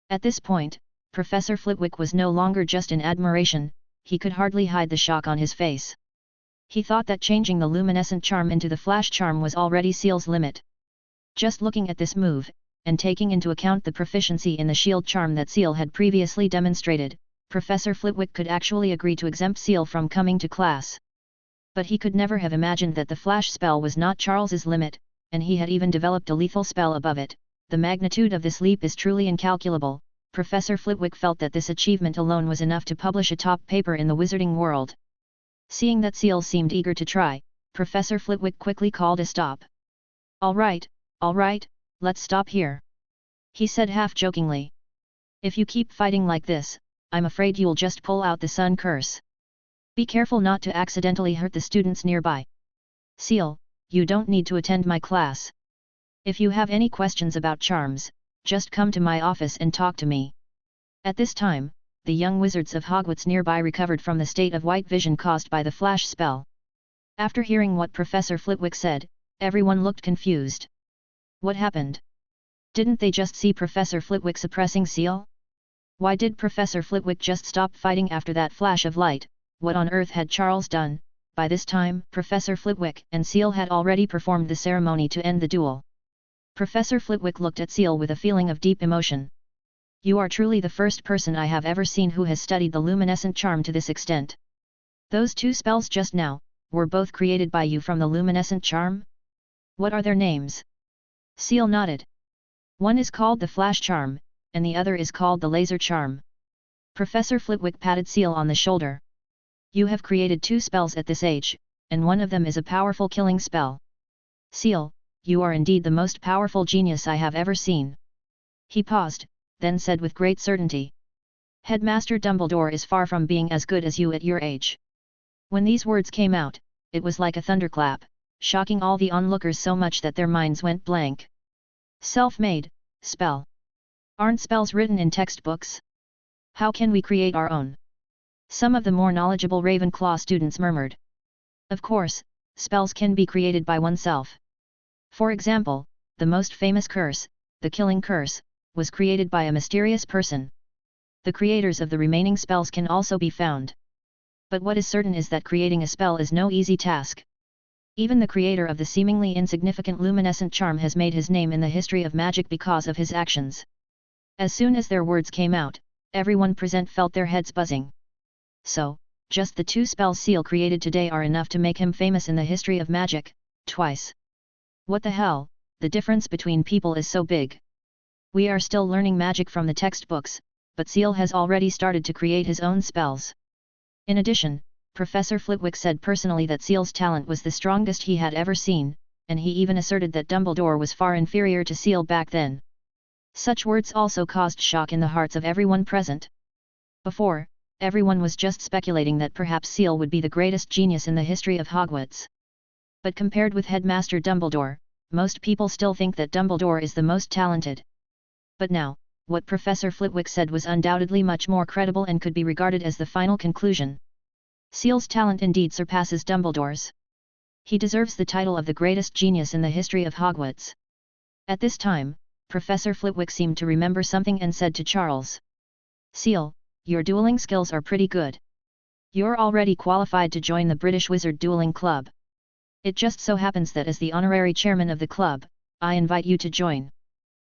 At this point, Professor Flitwick was no longer just in admiration, he could hardly hide the shock on his face. He thought that changing the luminescent charm into the flash charm was already Seal's limit. Just looking at this move, and taking into account the proficiency in the shield charm that Seal had previously demonstrated, Professor Flitwick could actually agree to exempt Seal from coming to class. But he could never have imagined that the flash spell was not Charles's limit, and he had even developed a lethal spell above it. The magnitude of this leap is truly incalculable. Professor Flitwick felt that this achievement alone was enough to publish a top paper in the wizarding world. Seeing that Seal seemed eager to try, Professor Flitwick quickly called a stop. All right, let's stop here," he said half-jokingly. "If you keep fighting like this, I'm afraid you'll just pull out the sun curse. Be careful not to accidentally hurt the students nearby. Seal, you don't need to attend my class. If you have any questions about charms, just come to my office and talk to me." At this time, the young wizards of Hogwarts nearby recovered from the state of white vision caused by the flash spell. After hearing what Professor Flitwick said, everyone looked confused. What happened? Didn't they just see Professor Flitwick suppressing Seal? Why did Professor Flitwick just stop fighting after that flash of light? What on earth had Charles done? By this time, Professor Flitwick and Seal had already performed the ceremony to end the duel. Professor Flitwick looked at Seal with a feeling of deep emotion. "You are truly the first person I have ever seen who has studied the luminescent charm to this extent. Those 2 spells just now, were both created by you from the luminescent charm? What are their names?" Seal nodded. "One is called the flash charm, and the other is called the laser charm." Professor Flitwick patted Seal on the shoulder. "You have created 2 spells at this age, and one of them is a powerful killing spell. Seal, you are indeed the most powerful genius I have ever seen." He paused, then said with great certainty. "Headmaster Dumbledore is far from being as good as you at your age." When these words came out, it was like a thunderclap, shocking all the onlookers so much that their minds went blank. Self-made spell. Aren't spells written in textbooks? How can we create our own? Some of the more knowledgeable Ravenclaw students murmured. Of course, spells can be created by oneself. For example, the most famous curse, the Killing Curse, was created by a mysterious person. The creators of the remaining spells can also be found. But what is certain is that creating a spell is no easy task. Even the creator of the seemingly insignificant luminescent charm has made his name in the history of magic because of his actions. As soon as their words came out, everyone present felt their heads buzzing. So, just the 2 spells Seal created today are enough to make him famous in the history of magic, twice. What the hell, the difference between people is so big. We are still learning magic from the textbooks, but Seal has already started to create his own spells. In addition, Professor Flitwick said personally that Seal's talent was the strongest he had ever seen, and he even asserted that Dumbledore was far inferior to Seal back then. Such words also caused shock in the hearts of everyone present. Before, everyone was just speculating that perhaps Seal would be the greatest genius in the history of Hogwarts. But compared with Headmaster Dumbledore, most people still think that Dumbledore is the most talented. But now, what Professor Flitwick said was undoubtedly much more credible and could be regarded as the final conclusion. Seal's talent indeed surpasses Dumbledore's. He deserves the title of the greatest genius in the history of Hogwarts. At this time, Professor Flitwick seemed to remember something and said to Charles. "Seal, your dueling skills are pretty good. You're already qualified to join the British Wizard Dueling Club. It just so happens that as the honorary chairman of the club, I invite you to join."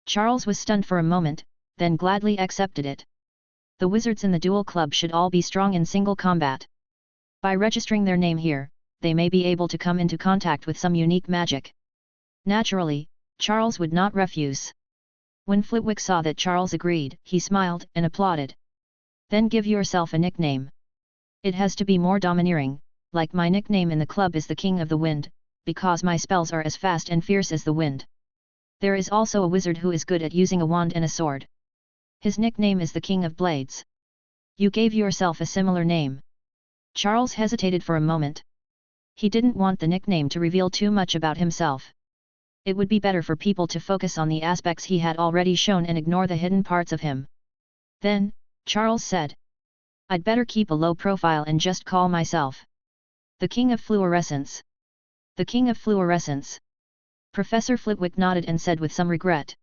Charles was stunned for a moment, then gladly accepted it. The wizards in the duel club should all be strong in single combat. By registering their name here, they may be able to come into contact with some unique magic. Naturally, Charles would not refuse. When Flitwick saw that Charles agreed, he smiled and applauded. "Then give yourself a nickname. It has to be more domineering, like my nickname in the club is the King of the Wind, because my spells are as fast and fierce as the wind. There is also a wizard who is good at using a wand and a sword. His nickname is the King of Blades. You gave yourself a similar name." Charles hesitated for a moment. He didn't want the nickname to reveal too much about himself. It would be better for people to focus on the aspects he had already shown and ignore the hidden parts of him. Then, Charles said, I'd better keep a low profile and just call myself the King of Fluorescence. The King of Fluorescence. Professor Flitwick nodded and said with some regret.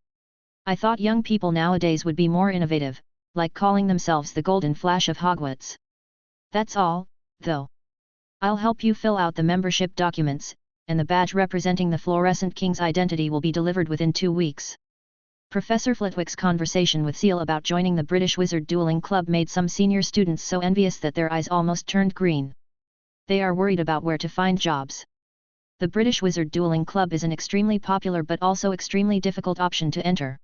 I thought young people nowadays would be more innovative, like calling themselves the Golden Flash of Hogwarts. That's all, though. I'll help you fill out the membership documents, and the badge representing the Fluorescent King's identity will be delivered within 2 weeks. Professor Flitwick's conversation with Seal about joining the British Wizard Dueling Club made some senior students so envious that their eyes almost turned green. They are worried about where to find jobs. The British Wizard Dueling Club is an extremely popular but also extremely difficult option to enter.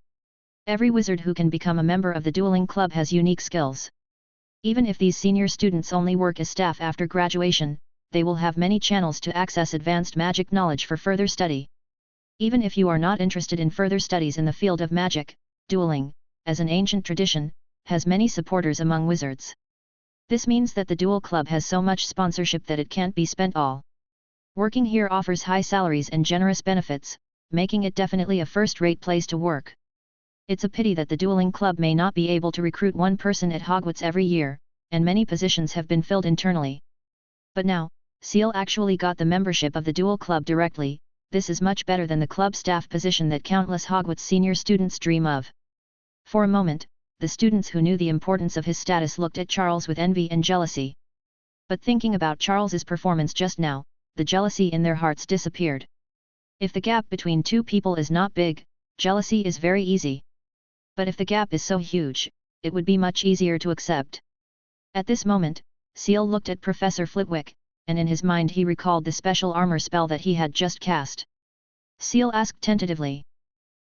Every wizard who can become a member of the Dueling Club has unique skills. Even if these senior students only work as staff after graduation, they will have many channels to access advanced magic knowledge for further study. Even if you are not interested in further studies in the field of magic, dueling, as an ancient tradition, has many supporters among wizards. This means that the Duel Club has so much sponsorship that it can't be spent all. Working here offers high salaries and generous benefits, making it definitely a first-rate place to work. It's a pity that the Dueling Club may not be able to recruit one person at Hogwarts every year, and many positions have been filled internally. But now, Seal actually got the membership of the Duel Club directly. This is much better than the club staff position that countless Hogwarts senior students dream of. For a moment, the students who knew the importance of his status looked at Charles with envy and jealousy. But thinking about Charles's performance just now, the jealousy in their hearts disappeared. If the gap between two people is not big, jealousy is very easy. But if the gap is so huge, it would be much easier to accept. At this moment, Seal looked at Professor Flitwick, and in his mind he recalled the special armor spell that he had just cast. Seal asked tentatively.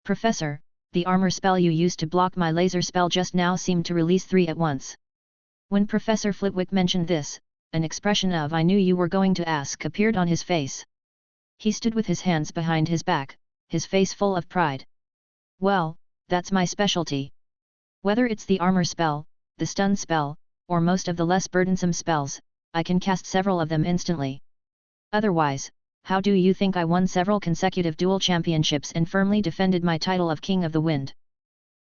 Professor, the armor spell you used to block my laser spell just now seemed to release 3 at once. When Professor Flitwick mentioned this, an expression of "I knew you were going to ask" appeared on his face. He stood with his hands behind his back, his face full of pride. Well, that's my specialty. Whether it's the armor spell, the stun spell, or most of the less burdensome spells, I can cast several of them instantly. Otherwise, how do you think I won several consecutive duel championships and firmly defended my title of King of the Wind?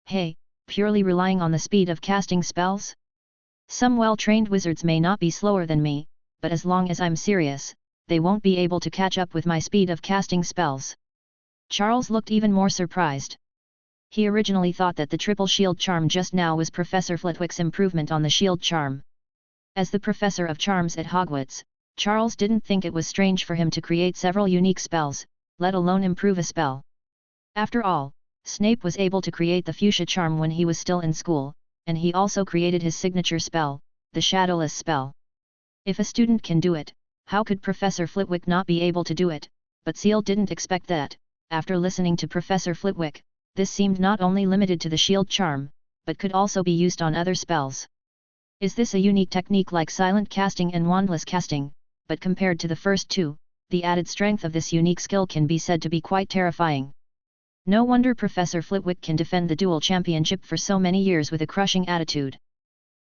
Hey, purely relying on the speed of casting spells? Some well-trained wizards may not be slower than me, but as long as I'm serious, they won't be able to catch up with my speed of casting spells. Charles looked even more surprised. He originally thought that the triple shield charm just now was Professor Flitwick's improvement on the shield charm. As the professor of charms at Hogwarts, Charles didn't think it was strange for him to create several unique spells, let alone improve a spell. After all, Snape was able to create the fuchsia charm when he was still in school, and he also created his signature spell, the shadowless spell. If a student can do it, how could Professor Flitwick not be able to do it? But Seal didn't expect that. After listening to Professor Flitwick, this seemed not only limited to the shield charm, but could also be used on other spells. Is this a unique technique like silent casting and wandless casting? But compared to the first two, the added strength of this unique skill can be said to be quite terrifying. No wonder Professor Flitwick can defend the duel championship for so many years with a crushing attitude.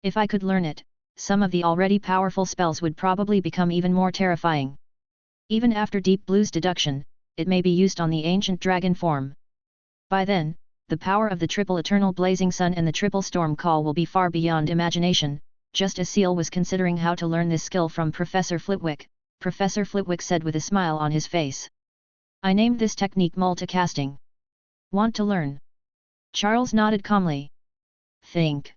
If I could learn it, some of the already powerful spells would probably become even more terrifying. Even after Deep Blue's deduction, it may be used on the ancient dragon form. By then, the power of the triple eternal blazing sun and the triple storm call will be far beyond imagination. Just as Seal was considering how to learn this skill from Professor Flitwick, Professor Flitwick said with a smile on his face. I named this technique multicasting. Want to learn? Charles nodded calmly. Think.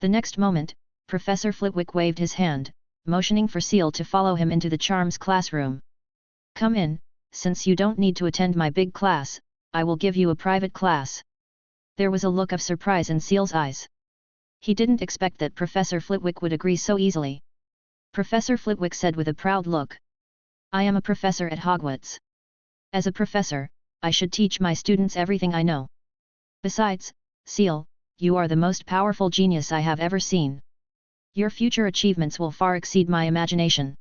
The next moment, Professor Flitwick waved his hand, motioning for Seal to follow him into the charms classroom. Come in, since you don't need to attend my big class, I will give you a private class. There was a look of surprise in Seal's eyes. He didn't expect that Professor Flitwick would agree so easily. Professor Flitwick said with a proud look. I am a professor at Hogwarts. As a professor, I should teach my students everything I know. Besides, Seal, you are the most powerful genius I have ever seen. Your future achievements will far exceed my imagination.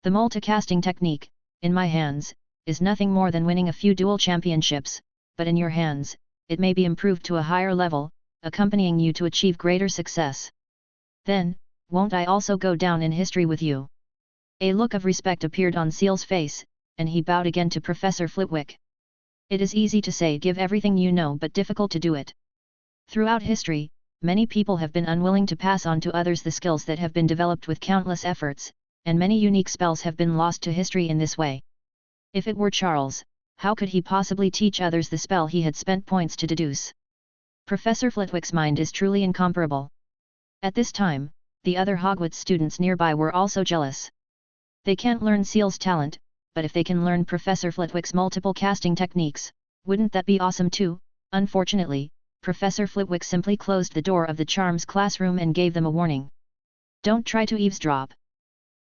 The multicasting technique, in my hands, is nothing more than winning a few duel championships, but in your hands, it may be improved to a higher level, accompanying you to achieve greater success. Then, won't I also go down in history with you? A look of respect appeared on Seal's face, and he bowed again to Professor Flitwick. It is easy to say give everything you know but difficult to do it. Throughout history, many people have been unwilling to pass on to others the skills that have been developed with countless efforts, and many unique spells have been lost to history in this way. If it were Charles, how could he possibly teach others the spell he had spent points to deduce? Professor Flitwick's mind is truly incomparable. At this time, the other Hogwarts students nearby were also jealous. They can't learn Seal's talent, but if they can learn Professor Flitwick's multiple casting techniques, wouldn't that be awesome too? Unfortunately, Professor Flitwick simply closed the door of the charms classroom and gave them a warning. Don't try to eavesdrop.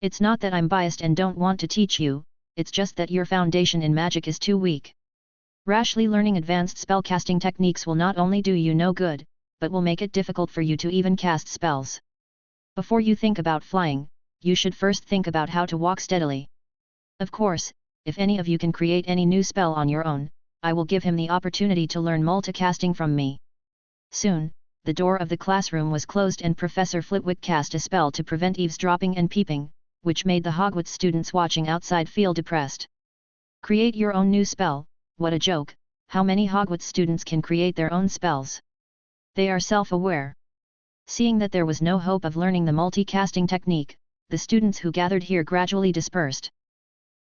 It's not that I'm biased and don't want to teach you, it's just that your foundation in magic is too weak. Rashly learning advanced spellcasting techniques will not only do you no good, but will make it difficult for you to even cast spells. Before you think about flying, you should first think about how to walk steadily. Of course, if any of you can create any new spell on your own, I will give him the opportunity to learn multicasting from me. Soon, the door of the classroom was closed and Professor Flitwick cast a spell to prevent eavesdropping and peeping, which made the Hogwarts students watching outside feel depressed. Create your own new spell, what a joke, how many Hogwarts students can create their own spells? They are self-aware. Seeing that there was no hope of learning the multicasting technique, the students who gathered here gradually dispersed.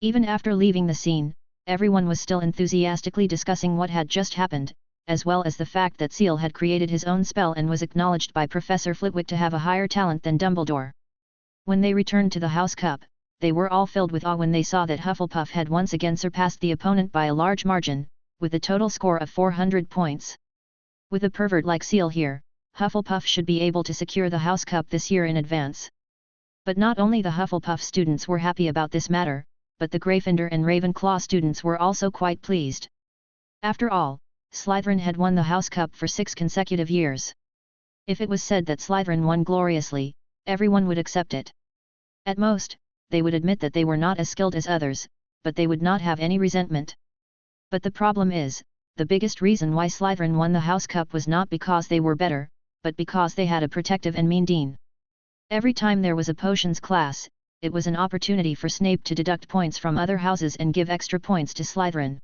Even after leaving the scene, everyone was still enthusiastically discussing what had just happened, as well as the fact that Seal had created his own spell and was acknowledged by Professor Flitwick to have a higher talent than Dumbledore. When they returned to the House Cup, they were all filled with awe when they saw that Hufflepuff had once again surpassed the opponent by a large margin, with a total score of 400 points. With a pervert like Seal here, Hufflepuff should be able to secure the House Cup this year in advance. But not only the Hufflepuff students were happy about this matter, but the Gryffindor and Ravenclaw students were also quite pleased. After all, Slytherin had won the House Cup for 6 consecutive years. If it was said that Slytherin won gloriously, everyone would accept it. At most, they would admit that they were not as skilled as others, but they would not have any resentment. But the problem is, the biggest reason why Slytherin won the House Cup was not because they were better, but because they had a protective and mean dean. Every time there was a potions class, it was an opportunity for Snape to deduct points from other houses and give extra points to Slytherin.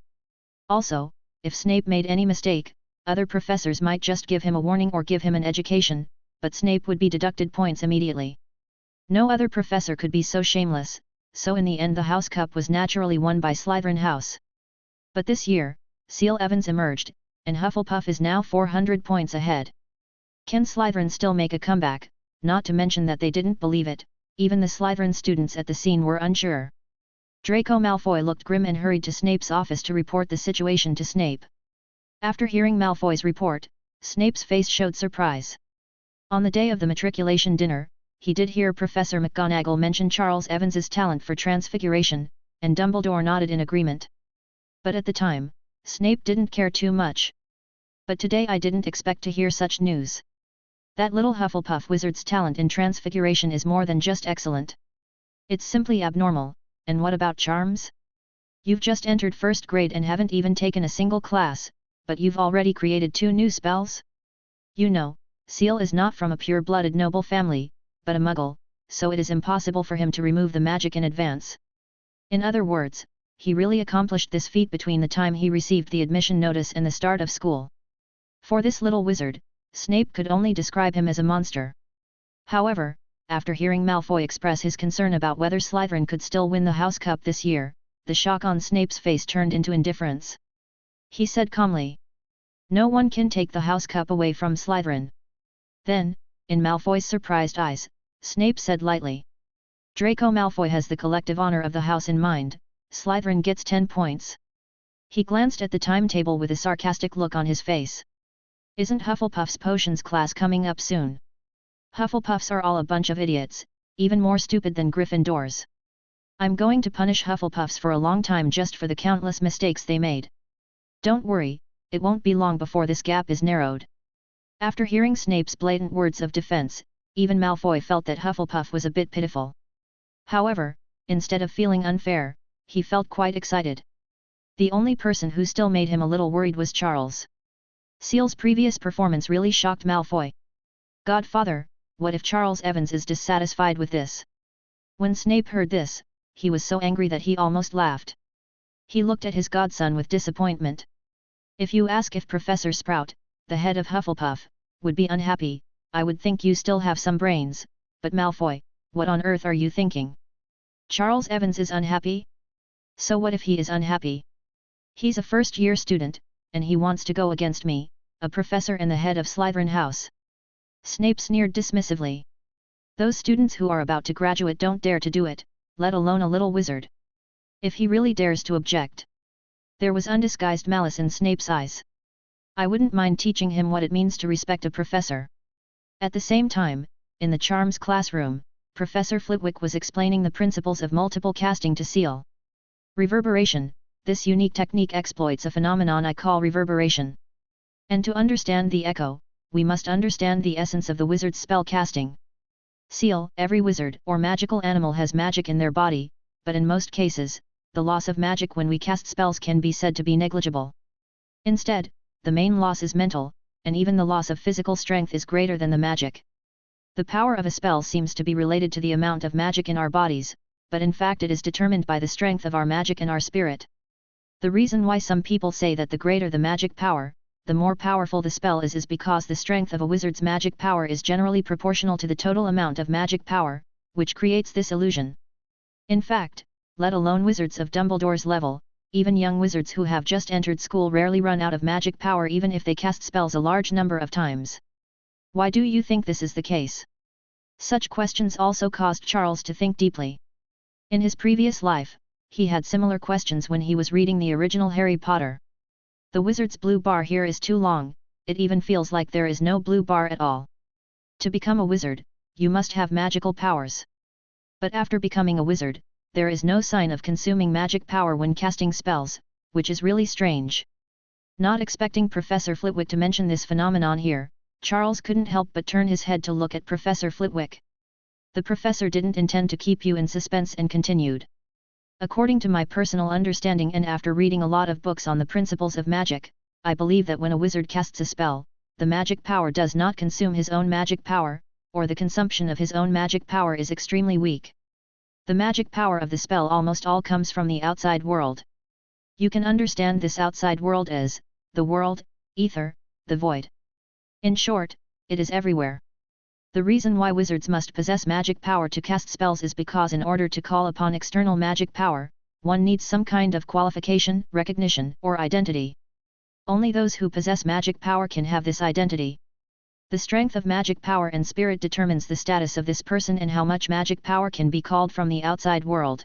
Also, if Snape made any mistake, other professors might just give him a warning or give him an education, but Snape would be deducted points immediately. No other professor could be so shameless, so in the end the House Cup was naturally won by Slytherin House. But this year, Seal Evans emerged, and Hufflepuff is now 400 points ahead. Can Slytherin still make a comeback? Not to mention that they didn't believe it, even the Slytherin students at the scene were unsure. Draco Malfoy looked grim and hurried to Snape's office to report the situation to Snape. After hearing Malfoy's report, Snape's face showed surprise. On the day of the matriculation dinner, he did hear Professor McGonagall mention Charles Evans's talent for transfiguration, and Dumbledore nodded in agreement. But at the time, Snape didn't care too much. But today I didn't expect to hear such news. That little Hufflepuff wizard's talent in transfiguration is more than just excellent. It's simply abnormal, and what about charms? You've just entered first grade and haven't even taken a single class, but you've already created 2 new spells? You know, Seal is not from a pure-blooded noble family, but a muggle, so it is impossible for him to remove the magic in advance. In other words, he really accomplished this feat between the time he received the admission notice and the start of school. For this little wizard, Snape could only describe him as a monster. However, after hearing Malfoy express his concern about whether Slytherin could still win the House Cup this year, the shock on Snape's face turned into indifference. He said calmly, "No one can take the House Cup away from Slytherin." Then, in Malfoy's surprised eyes, Snape said lightly, "Draco Malfoy has the collective honor of the house in mind, Slytherin gets 10 points." He glanced at the timetable with a sarcastic look on his face. "Isn't Hufflepuff's potions class coming up soon? Hufflepuffs are all a bunch of idiots, even more stupid than Gryffindors. I'm going to punish Hufflepuffs for a long time just for the countless mistakes they made. Don't worry, it won't be long before this gap is narrowed." After hearing Snape's blatant words of defense, even Malfoy felt that Hufflepuff was a bit pitiful. However, instead of feeling unfair, he felt quite excited. The only person who still made him a little worried was Charles. Seal's previous performance really shocked Malfoy. "Godfather, what if Charles Evans is dissatisfied with this?" When Snape heard this, he was so angry that he almost laughed. He looked at his godson with disappointment. If you ask if Professor Sprout, the head of Hufflepuff, would be unhappy, I would think you still have some brains, but Malfoy, what on earth are you thinking? Charles Evans is unhappy? So what if he is unhappy? He's a first-year student, and he wants to go against me, a professor and the head of Slytherin House. Snape sneered dismissively. Those students who are about to graduate don't dare to do it, let alone a little wizard. If he really dares to object. There was undisguised malice in Snape's eyes. I wouldn't mind teaching him what it means to respect a professor. At the same time, in the charms classroom, Professor Flitwick was explaining the principles of multiple casting to Seal. Reverberation, this unique technique exploits a phenomenon I call reverberation. And to understand the echo, we must understand the essence of the wizard's spell casting. Seal, every wizard or magical animal has magic in their body, but in most cases, the loss of magic when we cast spells can be said to be negligible. Instead, the main loss is mental, and even the loss of physical strength is greater than the magic. The power of a spell seems to be related to the amount of magic in our bodies, but in fact it is determined by the strength of our magic and our spirit. The reason why some people say that the greater the magic power, the more powerful the spell is because the strength of a wizard's magic power is generally proportional to the total amount of magic power, which creates this illusion. In fact, let alone wizards of Dumbledore's level, even young wizards who have just entered school rarely run out of magic power even if they cast spells a large number of times. Why do you think this is the case? Such questions also caused Charles to think deeply. In his previous life, he had similar questions when he was reading the original Harry Potter. The wizard's blue bar here is too long, it even feels like there is no blue bar at all. To become a wizard, you must have magical powers. But after becoming a wizard, there is no sign of consuming magic power when casting spells, which is really strange. Not expecting Professor Flitwick to mention this phenomenon here, Charles couldn't help but turn his head to look at Professor Flitwick. The professor didn't intend to keep you in suspense and continued. According to my personal understanding and after reading a lot of books on the principles of magic, I believe that when a wizard casts a spell, the magic power does not consume his own magic power, or the consumption of his own magic power is extremely weak. The magic power of the spell almost all comes from the outside world. You can understand this outside world as the world, ether, the void. In short, it is everywhere. The reason why wizards must possess magic power to cast spells is because in order to call upon external magic power, one needs some kind of qualification, recognition, or identity. Only those who possess magic power can have this identity. The strength of magic power and spirit determines the status of this person and how much magic power can be called from the outside world.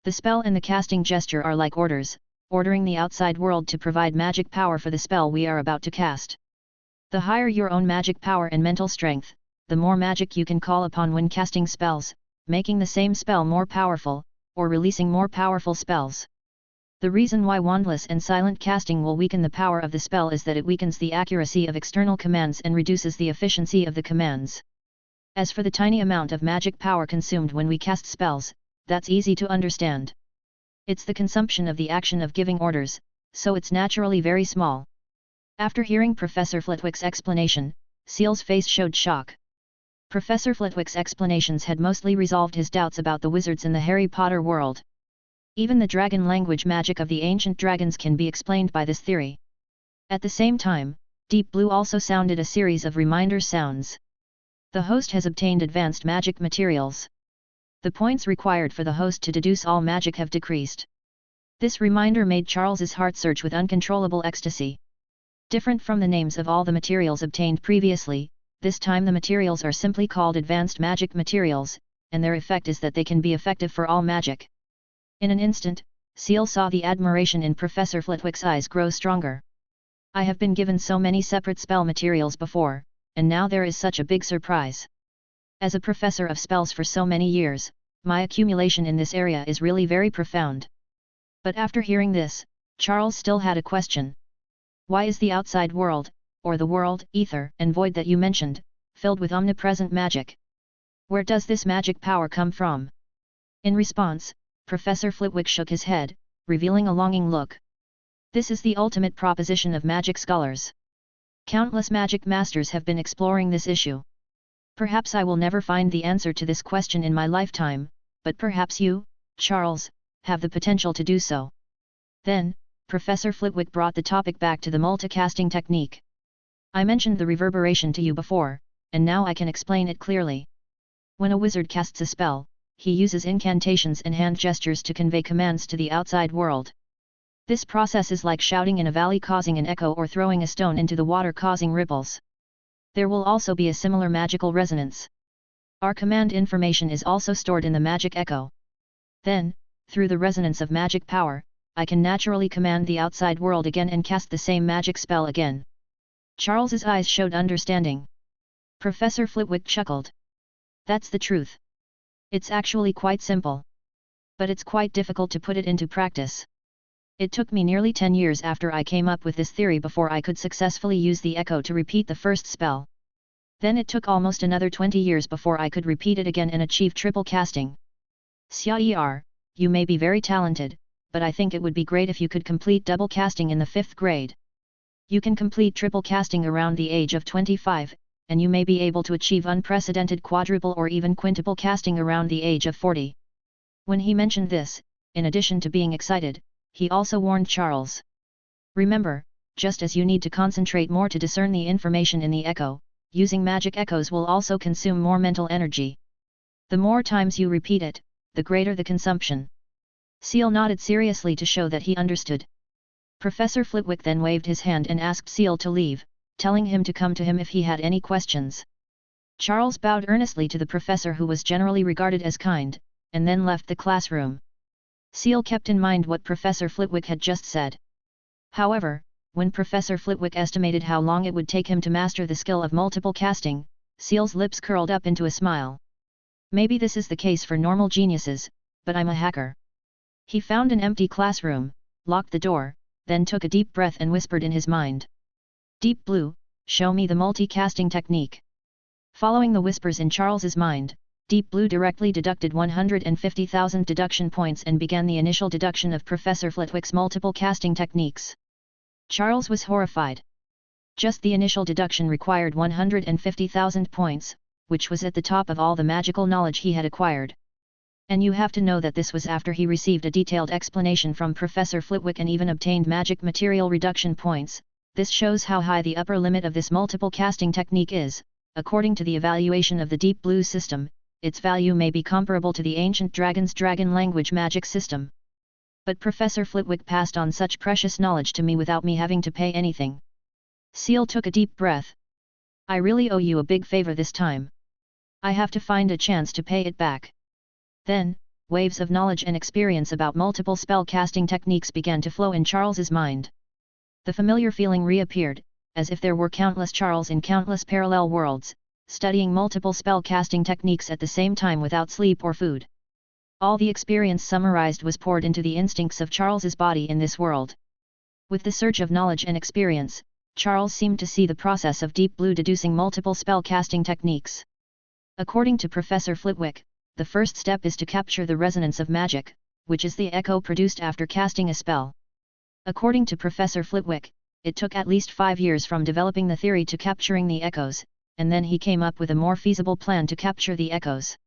The spell and the casting gesture are like orders, ordering the outside world to provide magic power for the spell we are about to cast. The higher your own magic power and mental strength, the more magic you can call upon when casting spells, making the same spell more powerful, or releasing more powerful spells. The reason why wandless and silent casting will weaken the power of the spell is that it weakens the accuracy of external commands and reduces the efficiency of the commands. As for the tiny amount of magic power consumed when we cast spells, that's easy to understand. It's the consumption of the action of giving orders, so it's naturally very small. After hearing Professor Flitwick's explanation, Seal's face showed shock. Professor Flitwick's explanations had mostly resolved his doubts about the wizards in the Harry Potter world. Even the dragon language magic of the ancient dragons can be explained by this theory. At the same time, Deep Blue also sounded a series of reminder sounds. The host has obtained advanced magic materials. The points required for the host to deduce all magic have decreased. This reminder made Charles's heart surge with uncontrollable ecstasy. Different from the names of all the materials obtained previously, this time the materials are simply called advanced magic materials, and their effect is that they can be effective for all magic. In an instant, Seal saw the admiration in Professor Flitwick's eyes grow stronger. I have been given so many separate spell materials before, and now there is such a big surprise. As a professor of spells for so many years, my accumulation in this area is really very profound. But after hearing this, Charles still had a question. Why is the outside world, or the world, ether, and void that you mentioned, filled with omnipresent magic? Where does this magic power come from? In response, Professor Flitwick shook his head, revealing a longing look. This is the ultimate proposition of magic scholars. Countless magic masters have been exploring this issue. Perhaps I will never find the answer to this question in my lifetime, but perhaps you, Charles, have the potential to do so. Then, Professor Flitwick brought the topic back to the multicasting technique. I mentioned the reverberation to you before, and now I can explain it clearly. When a wizard casts a spell, he uses incantations and hand gestures to convey commands to the outside world. This process is like shouting in a valley causing an echo or throwing a stone into the water causing ripples. There will also be a similar magical resonance. Our command information is also stored in the magic echo. Then, through the resonance of magic power, I can naturally command the outside world again and cast the same magic spell again. Charles's eyes showed understanding. Professor Flitwick chuckled. That's the truth. It's actually quite simple. But it's quite difficult to put it into practice. It took me nearly 10 years after I came up with this theory before I could successfully use the echo to repeat the first spell. Then it took almost another 20 years before I could repeat it again and achieve triple casting. Xia, you may be very talented, but I think it would be great if you could complete double casting in the 5th grade. You can complete triple casting around the age of 25, and you may be able to achieve unprecedented quadruple or even quintuple casting around the age of 40. When he mentioned this, in addition to being excited, he also warned Charles. Remember, just as you need to concentrate more to discern the information in the echo, using magic echoes will also consume more mental energy. The more times you repeat it, the greater the consumption. Seal nodded seriously to show that he understood. Professor Flitwick then waved his hand and asked Seal to leave, telling him to come to him if he had any questions. Charles bowed earnestly to the professor, who was generally regarded as kind, and then left the classroom. Seal kept in mind what Professor Flitwick had just said. However, when Professor Flitwick estimated how long it would take him to master the skill of multiple casting, Seal's lips curled up into a smile. Maybe this is the case for normal geniuses, but I'm a hacker. He found an empty classroom, locked the door, then took a deep breath and whispered in his mind. Deep Blue, show me the multicasting technique. Following the whispers in Charles's mind, Deep Blue directly deducted 150,000 deduction points and began the initial deduction of Professor Flitwick's multiple casting techniques. Charles was horrified. Just the initial deduction required 150,000 points, which was at the top of all the magical knowledge he had acquired. And you have to know that this was after he received a detailed explanation from Professor Flitwick and even obtained magic material reduction points. This shows how high the upper limit of this multiple casting technique is. According to the evaluation of the Deep Blue system, its value may be comparable to the ancient dragon's dragon language magic system. But Professor Flitwick passed on such precious knowledge to me without me having to pay anything. Seal took a deep breath. I really owe you a big favor this time. I have to find a chance to pay it back. Then, waves of knowledge and experience about multiple spell casting techniques began to flow in Charles's mind. The familiar feeling reappeared, as if there were countless Charles in countless parallel worlds, studying multiple spell casting techniques at the same time without sleep or food. All the experience summarized was poured into the instincts of Charles's body in this world. With the surge of knowledge and experience, Charles seemed to see the process of Deep Blue deducing multiple spell casting techniques. According to Professor Flitwick, the first step is to capture the resonance of magic, which is the echo produced after casting a spell. According to Professor Flitwick, it took at least 5 years from developing the theory to capturing the echoes, and then he came up with a more feasible plan to capture the echoes.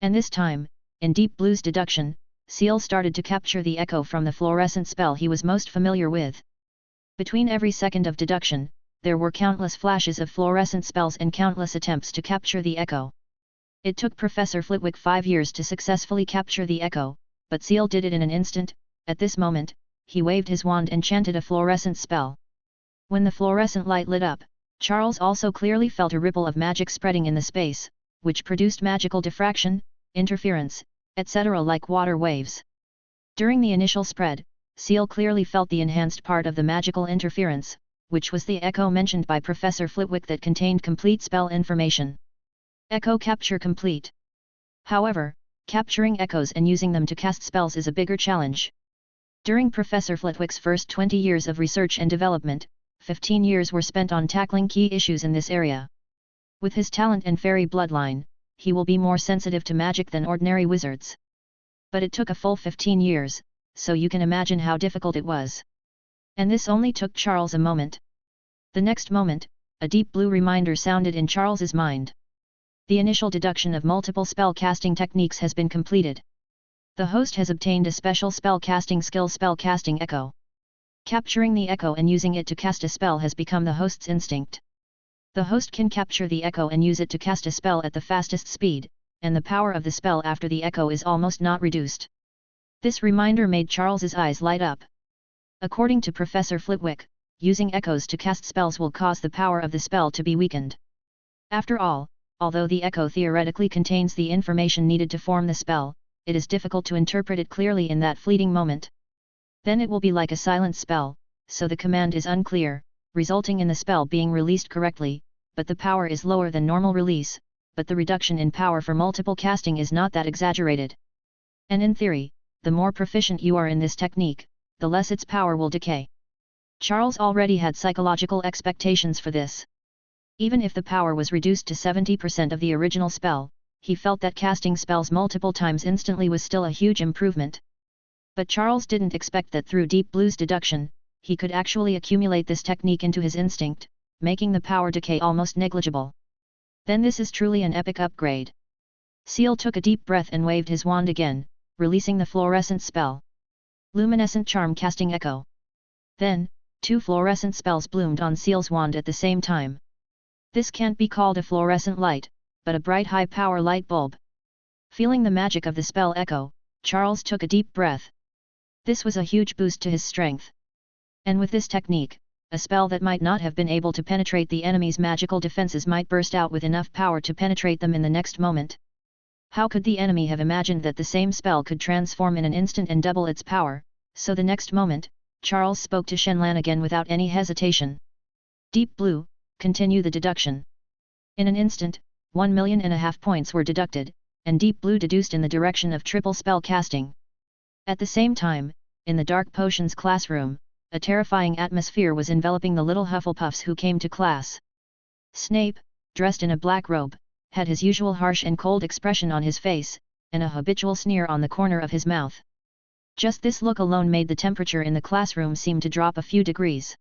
And this time, in Deep Blue's deduction, Seal started to capture the echo from the fluorescent spell he was most familiar with. Between every second of deduction, there were countless flashes of fluorescent spells and countless attempts to capture the echo. It took Professor Flitwick 5 years to successfully capture the echo, but Seal did it in an instant. At this moment, he waved his wand and chanted a fluorescent spell. When the fluorescent light lit up, Charles also clearly felt a ripple of magic spreading in the space, which produced magical diffraction, interference, etc. like water waves. During the initial spread, Seal clearly felt the enhanced part of the magical interference, which was the echo mentioned by Professor Flitwick that contained complete spell information. Echo capture complete. However, capturing echoes and using them to cast spells is a bigger challenge. During Professor Flitwick's first 20 years of research and development, 15 years were spent on tackling key issues in this area. With his talent and fairy bloodline, he will be more sensitive to magic than ordinary wizards. But it took a full 15 years, so you can imagine how difficult it was. And this only took Charles a moment. The next moment, a deep blue reminder sounded in Charles's mind. The initial deduction of multiple spell casting techniques has been completed. The host has obtained a special spell casting skill, spell casting echo. Capturing the echo and using it to cast a spell has become the host's instinct. The host can capture the echo and use it to cast a spell at the fastest speed, and the power of the spell after the echo is almost not reduced. This reminder made Charles's eyes light up. According to Professor Flitwick, using echoes to cast spells will cause the power of the spell to be weakened. After all, although the echo theoretically contains the information needed to form the spell, it is difficult to interpret it clearly in that fleeting moment. Then it will be like a silent spell, so the command is unclear, resulting in the spell being released correctly, but the power is lower than normal release, but the reduction in power for multiple casting is not that exaggerated. And in theory, the more proficient you are in this technique, the less its power will decay. Charles already had psychological expectations for this. Even if the power was reduced to 70% of the original spell, he felt that casting spells multiple times instantly was still a huge improvement. But Charles didn't expect that through Deep Blue's deduction, he could actually accumulate this technique into his instinct, making the power decay almost negligible. Then this is truly an epic upgrade. Seal took a deep breath and waved his wand again, releasing the fluorescent spell. Luminescent charm casting echo. Then, 2 fluorescent spells bloomed on Seal's wand at the same time. This can't be called a fluorescent light, but a bright high-power light bulb. Feeling the magic of the spell echo, Charles took a deep breath. This was a huge boost to his strength. And with this technique, a spell that might not have been able to penetrate the enemy's magical defenses might burst out with enough power to penetrate them in the next moment. How could the enemy have imagined that the same spell could transform in an instant and double its power? So the next moment, Charles spoke to Shenlan again without any hesitation. Deep Blue, continue the deduction. In an instant, 1.5 million points were deducted, and Deep Blue deduced in the direction of triple spell casting. At the same time, in the Dark Potions classroom, a terrifying atmosphere was enveloping the little Hufflepuffs who came to class. Snape, dressed in a black robe, had his usual harsh and cold expression on his face, and a habitual sneer on the corner of his mouth. Just this look alone made the temperature in the classroom seem to drop a few degrees.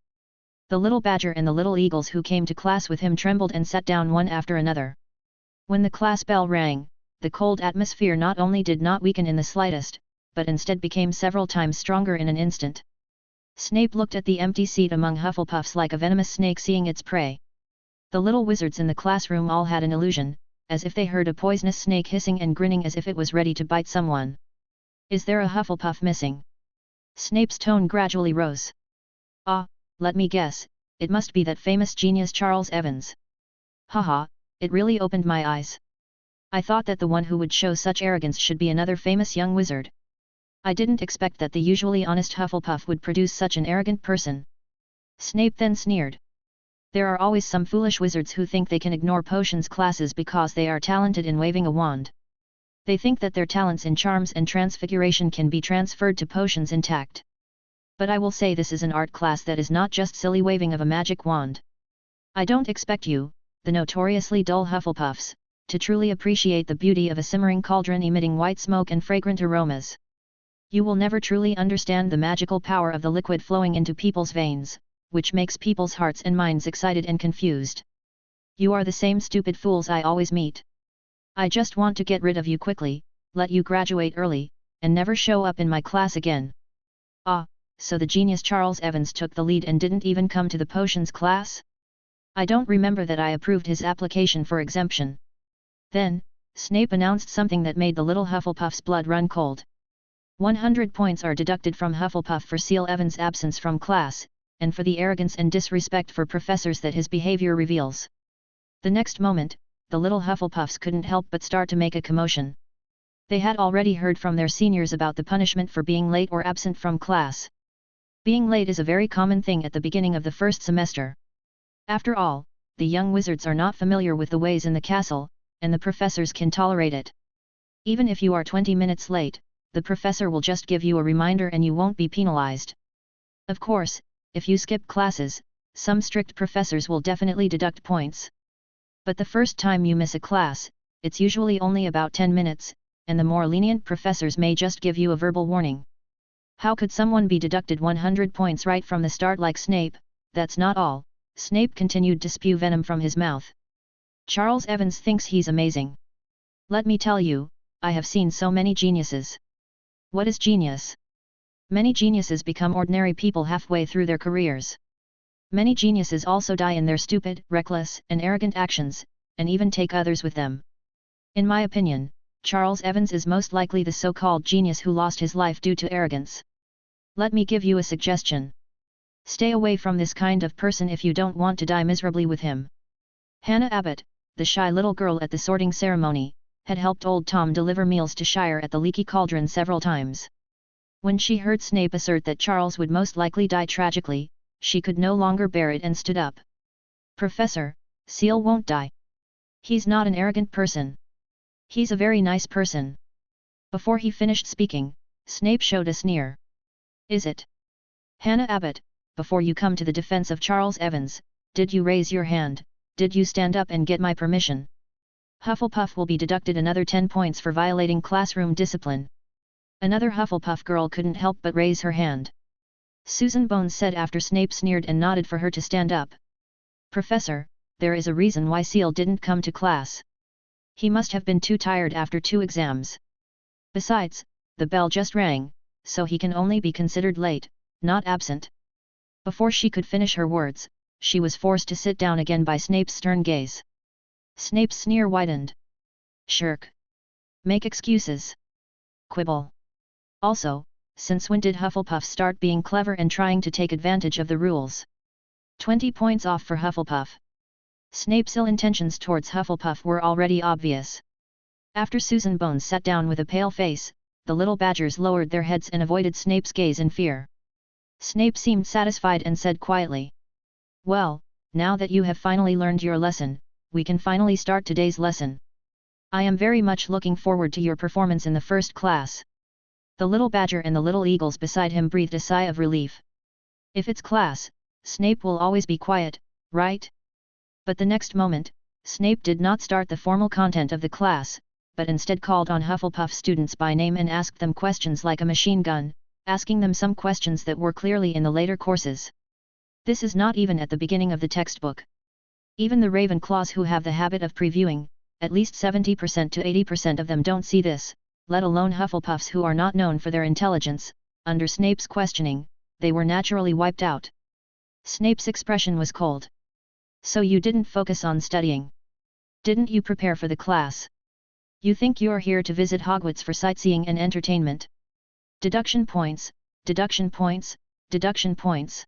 The little Badger and the little Eagles who came to class with him trembled and sat down one after another. When the class bell rang, the cold atmosphere not only did not weaken in the slightest, but instead became several times stronger in an instant. Snape looked at the empty seat among Hufflepuffs like a venomous snake seeing its prey. The little wizards in the classroom all had an illusion, as if they heard a poisonous snake hissing and grinning as if it was ready to bite someone. Is there a Hufflepuff missing? Snape's tone gradually rose. Ah, let me guess, it must be that famous genius Charles Evans. Haha, it really opened my eyes. I thought that the one who would show such arrogance should be another famous young wizard. I didn't expect that the usually honest Hufflepuff would produce such an arrogant person. Snape then sneered. There are always some foolish wizards who think they can ignore potions classes because they are talented in waving a wand. They think that their talents in charms and transfiguration can be transferred to potions intact. But I will say this is an art class that is not just silly waving of a magic wand. I don't expect you, the notoriously dull Hufflepuffs, to truly appreciate the beauty of a simmering cauldron emitting white smoke and fragrant aromas. You will never truly understand the magical power of the liquid flowing into people's veins, which makes people's hearts and minds excited and confused. You are the same stupid fools I always meet. I just want to get rid of you quickly, let you graduate early, and never show up in my class again. Ah, so the genius Charles Evans took the lead and didn't even come to the potions class? I don't remember that I approved his application for exemption. Then, Snape announced something that made the little Hufflepuff's blood run cold. 100 points are deducted from Hufflepuff for Seal Evans' absence from class, and for the arrogance and disrespect for professors that his behavior reveals. The next moment, the little Hufflepuffs couldn't help but start to make a commotion. They had already heard from their seniors about the punishment for being late or absent from class. Being late is a very common thing at the beginning of the first semester. After all, the young wizards are not familiar with the ways in the castle, and the professors can tolerate it. Even if you are 20 minutes late, the professor will just give you a reminder and you won't be penalized. Of course, if you skip classes, some strict professors will definitely deduct points. But the first time you miss a class, it's usually only about 10 minutes, and the more lenient professors may just give you a verbal warning. How could someone be deducted 100 points right from the start like Snape? That's not all. Snape continued to spew venom from his mouth. Charles Evans thinks he's amazing. Let me tell you, I have seen so many geniuses. What is genius? Many geniuses become ordinary people halfway through their careers. Many geniuses also die in their stupid, reckless, and arrogant actions, and even take others with them. In my opinion, Charles Evans is most likely the so-called genius who lost his life due to arrogance. Let me give you a suggestion. Stay away from this kind of person if you don't want to die miserably with him. Hannah Abbott, the shy little girl at the sorting ceremony, had helped old Tom deliver meals to Shire at the Leaky Cauldron several times. When she heard Snape assert that Charles would most likely die tragically, she could no longer bear it and stood up. Professor, Seal won't die. He's not an arrogant person. He's a very nice person. Before he finished speaking, Snape showed a sneer. Is it? Hannah Abbott, before you come to the defense of Charles Evans, did you raise your hand? Did you stand up and get my permission? Hufflepuff will be deducted another 10 points for violating classroom discipline. Another Hufflepuff girl couldn't help but raise her hand. Susan Bones said after Snape sneered and nodded for her to stand up. Professor, there is a reason why Seal didn't come to class. He must have been too tired after 2 exams. Besides, the bell just rang, so he can only be considered late, not absent. Before she could finish her words, she was forced to sit down again by Snape's stern gaze. Snape's sneer widened. Shirk. Make excuses. Quibble. Also, since when did Hufflepuff start being clever and trying to take advantage of the rules? 20 points off for Hufflepuff. Snape's ill intentions towards Hufflepuff were already obvious. After Susan Bones sat down with a pale face, the little badgers lowered their heads and avoided Snape's gaze in fear. Snape seemed satisfied and said quietly. Well, now that you have finally learned your lesson, we can finally start today's lesson. I am very much looking forward to your performance in the first class. The little badger and the little eagles beside him breathed a sigh of relief. If it's class, Snape will always be quiet, right? But the next moment, Snape did not start the formal content of the class, but instead called on Hufflepuff students by name and asked them questions like a machine gun, asking them some questions that were clearly in the later courses. This is not even at the beginning of the textbook. Even the Ravenclaws who have the habit of previewing, at least 70% to 80% of them don't see this, let alone Hufflepuffs who are not known for their intelligence. Under Snape's questioning, they were naturally wiped out. Snape's expression was cold. So you didn't focus on studying? Didn't you prepare for the class? You think you're here to visit Hogwarts for sightseeing and entertainment? Deduction points, deduction points, deduction points.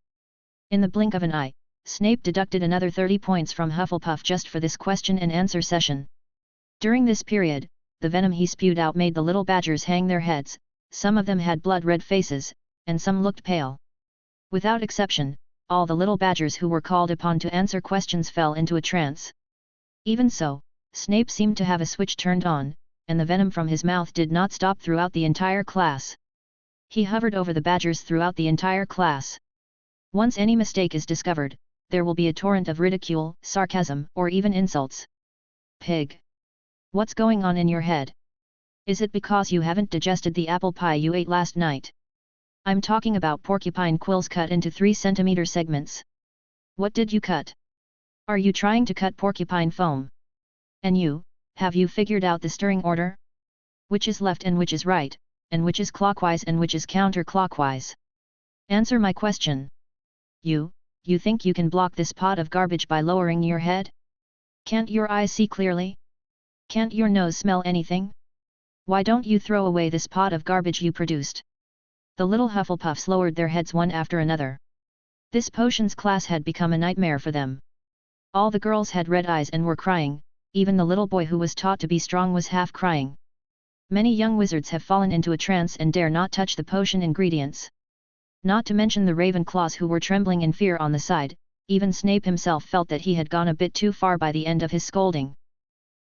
In the blink of an eye, Snape deducted another 30 points from Hufflepuff just for this question and answer session. During this period, the venom he spewed out made the little badgers hang their heads, some of them had blood-red faces, and some looked pale. Without exception, all the little badgers who were called upon to answer questions fell into a trance. Even so, Snape seemed to have a switch turned on, and the venom from his mouth did not stop throughout the entire class. He hovered over the badgers throughout the entire class. Once any mistake is discovered, there will be a torrent of ridicule, sarcasm, or even insults. Pig. What's going on in your head? Is it because you haven't digested the apple pie you ate last night? I'm talking about porcupine quills cut into 3-centimeter segments. What did you cut? Are you trying to cut porcupine foam? And you, have you figured out the stirring order? Which is left and which is right, and which is clockwise and which is counterclockwise? Answer my question. You think you can block this pot of garbage by lowering your head? Can't your eyes see clearly? Can't your nose smell anything? Why don't you throw away this pot of garbage you produced? The little Hufflepuffs lowered their heads one after another. This potions class had become a nightmare for them. All the girls had red eyes and were crying, even the little boy who was taught to be strong was half crying. Many young wizards have fallen into a trance and dare not touch the potion ingredients. Not to mention the Ravenclaws who were trembling in fear on the side, even Snape himself felt that he had gone a bit too far by the end of his scolding.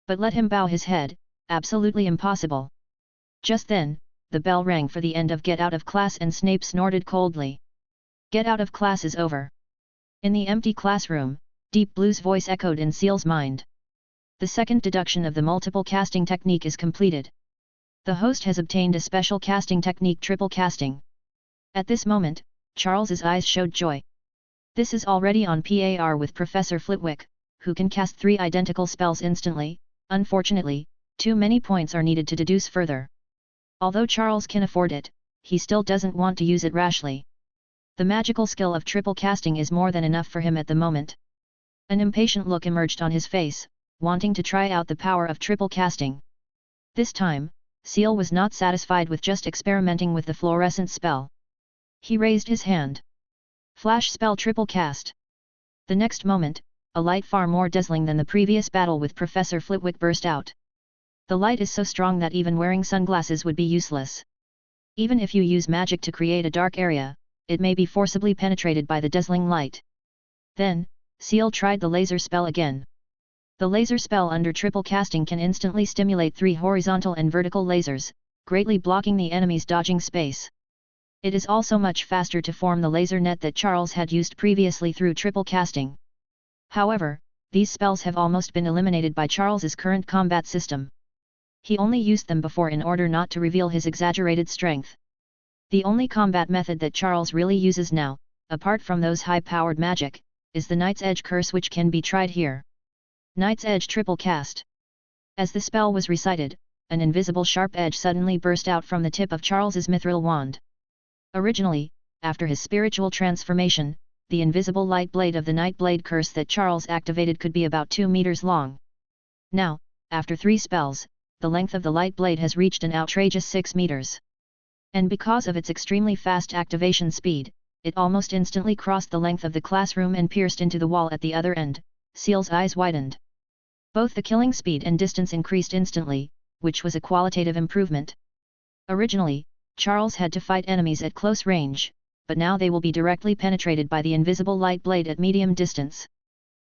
But let him bow his head, absolutely impossible. Just then, the bell rang for the end of Get Out of Class and Snape snorted coldly. Get out of class is over. In the empty classroom, Deep Blue's voice echoed in Seal's mind. The second deduction of the multiple casting technique is completed. The host has obtained a special casting technique, triple casting. At this moment, Charles's eyes showed joy. This is already on par with Professor Flitwick, who can cast 3 identical spells instantly. Unfortunately, too many points are needed to deduce further. Although Charles can afford it, he still doesn't want to use it rashly. The magical skill of triple casting is more than enough for him at the moment. An impatient look emerged on his face, wanting to try out the power of triple casting. This time, Seal was not satisfied with just experimenting with the fluorescent spell. He raised his hand. Flash spell triple cast. The next moment, a light far more dazzling than the previous battle with Professor Flitwick burst out. The light is so strong that even wearing sunglasses would be useless. Even if you use magic to create a dark area, it may be forcibly penetrated by the dazzling light. Then, Seal tried the laser spell again. The laser spell under triple casting can instantly stimulate 3 horizontal and vertical lasers, greatly blocking the enemy's dodging space. It is also much faster to form the laser net that Charles had used previously through triple casting. However, these spells have almost been eliminated by Charles's current combat system. He only used them before in order not to reveal his exaggerated strength. The only combat method that Charles really uses now, apart from those high-powered magic, is the Knight's Edge curse, which can be tried here. Knight's Edge triple cast. As the spell was recited, an invisible sharp edge suddenly burst out from the tip of Charles's mithril wand. Originally, after his spiritual transformation, the invisible light blade of the Night Blade curse that Charles activated could be about 2 meters long. Now, after 3 spells, the length of the light blade has reached an outrageous 6 meters. And because of its extremely fast activation speed, it almost instantly crossed the length of the classroom and pierced into the wall at the other end. Seal's eyes widened. Both the killing speed and distance increased instantly, which was a qualitative improvement. Originally, Charles had to fight enemies at close range, but now they will be directly penetrated by the invisible light blade at medium distance.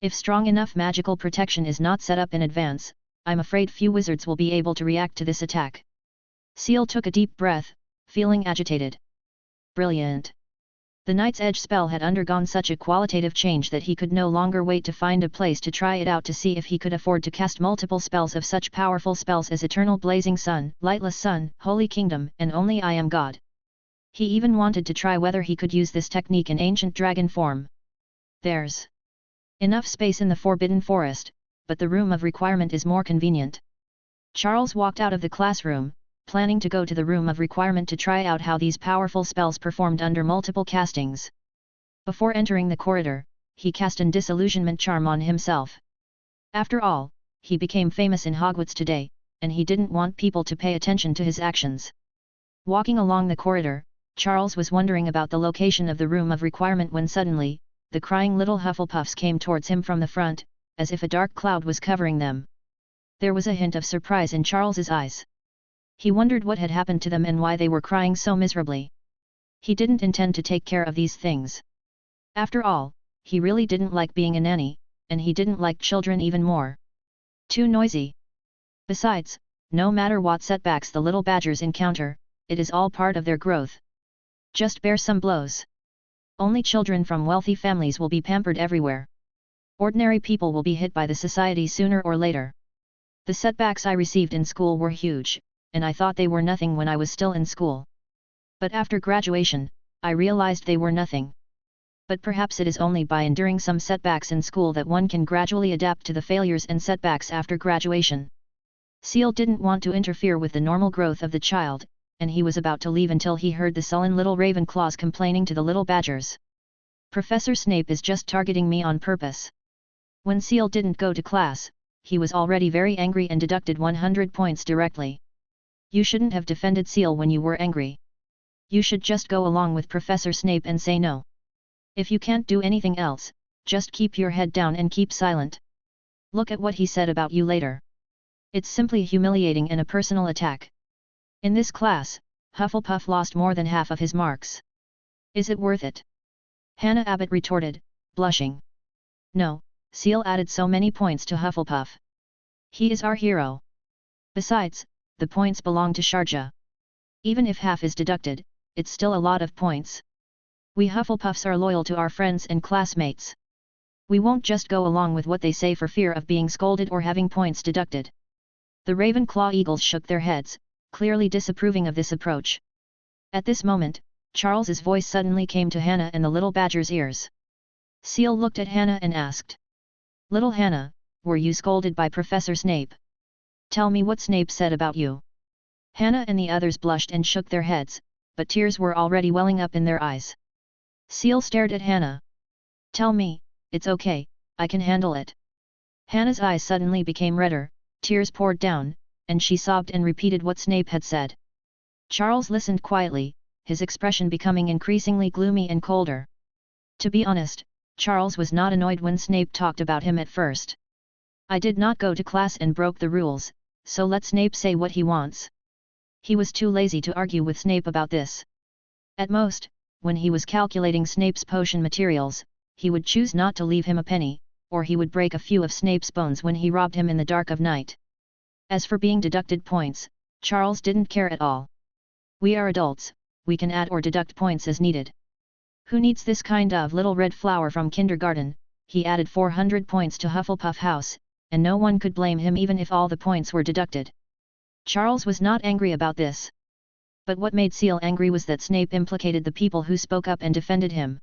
If strong enough magical protection is not set up in advance, I'm afraid few wizards will be able to react to this attack. Seal took a deep breath, feeling agitated. Brilliant! The Knight's Edge spell had undergone such a qualitative change that he could no longer wait to find a place to try it out to see if he could afford to cast multiple spells of such powerful spells as Eternal Blazing Sun, Lightless Sun, Holy Kingdom, and Only I Am God. He even wanted to try whether he could use this technique in Ancient Dragon form. There's enough space in the Forbidden Forest, but the room of requirement is more convenient. Charles walked out of the classroom, planning to go to the room of requirement to try out how these powerful spells performed under multiple castings. Before entering the corridor, he cast an disillusionment charm on himself. After all, he became famous in Hogwarts today, and he didn't want people to pay attention to his actions. Walking along the corridor, Charles was wondering about the location of the room of requirement when suddenly, the crying little Hufflepuffs came towards him from the front, as if a dark cloud was covering them. There was a hint of surprise in Charles's eyes. He wondered what had happened to them and why they were crying so miserably. He didn't intend to take care of these things. After all, he really didn't like being a nanny, and he didn't like children even more. Too noisy. Besides, no matter what setbacks the little badgers encounter, it is all part of their growth. Just bear some blows. Only children from wealthy families will be pampered everywhere. Ordinary people will be hit by the society sooner or later. The setbacks I received in school were huge, and I thought they were nothing when I was still in school. But after graduation, I realized they were nothing. But perhaps it is only by enduring some setbacks in school that one can gradually adapt to the failures and setbacks after graduation. Seal didn't want to interfere with the normal growth of the child, and he was about to leave until he heard the sullen little Ravenclaws complaining to the little badgers. Professor Snape is just targeting me on purpose. When Seal didn't go to class, he was already very angry and deducted 100 points directly. You shouldn't have defended Seal when you were angry. You should just go along with Professor Snape and say no. If you can't do anything else, just keep your head down and keep silent. Look at what he said about you later. It's simply humiliating and a personal attack. In this class, Hufflepuff lost more than half of his marks. Is it worth it? Hannah Abbott retorted, blushing. No, Seal added so many points to Hufflepuff. He is our hero. Besides, the points belong to Sharjah. Even if half is deducted, it's still a lot of points. We Hufflepuffs are loyal to our friends and classmates. We won't just go along with what they say for fear of being scolded or having points deducted. The Ravenclaw Eagles shook their heads, clearly disapproving of this approach. At this moment, Charles's voice suddenly came to Hannah and the little badger's ears. Seal looked at Hannah and asked, "Little Hannah, were you scolded by Professor Snape? Tell me what Snape said about you." Hannah and the others blushed and shook their heads, but tears were already welling up in their eyes. Seal stared at Hannah. Tell me, it's okay, I can handle it. Hannah's eyes suddenly became redder, tears poured down, and she sobbed and repeated what Snape had said. Charles listened quietly, his expression becoming increasingly gloomy and colder. To be honest, Charles was not annoyed when Snape talked about him at first. I did not go to class and broke the rules, so let Snape say what he wants. He was too lazy to argue with Snape about this. At most, when he was calculating Snape's potion materials, he would choose not to leave him a penny, or he would break a few of Snape's bones when he robbed him in the dark of night. As for being deducted points, Charles didn't care at all. We are adults, we can add or deduct points as needed. Who needs this kind of little red flower from kindergarten? He added 400 points to Hufflepuff House, and no one could blame him even if all the points were deducted. Charles was not angry about this. But what made Seal angry was that Snape implicated the people who spoke up and defended him.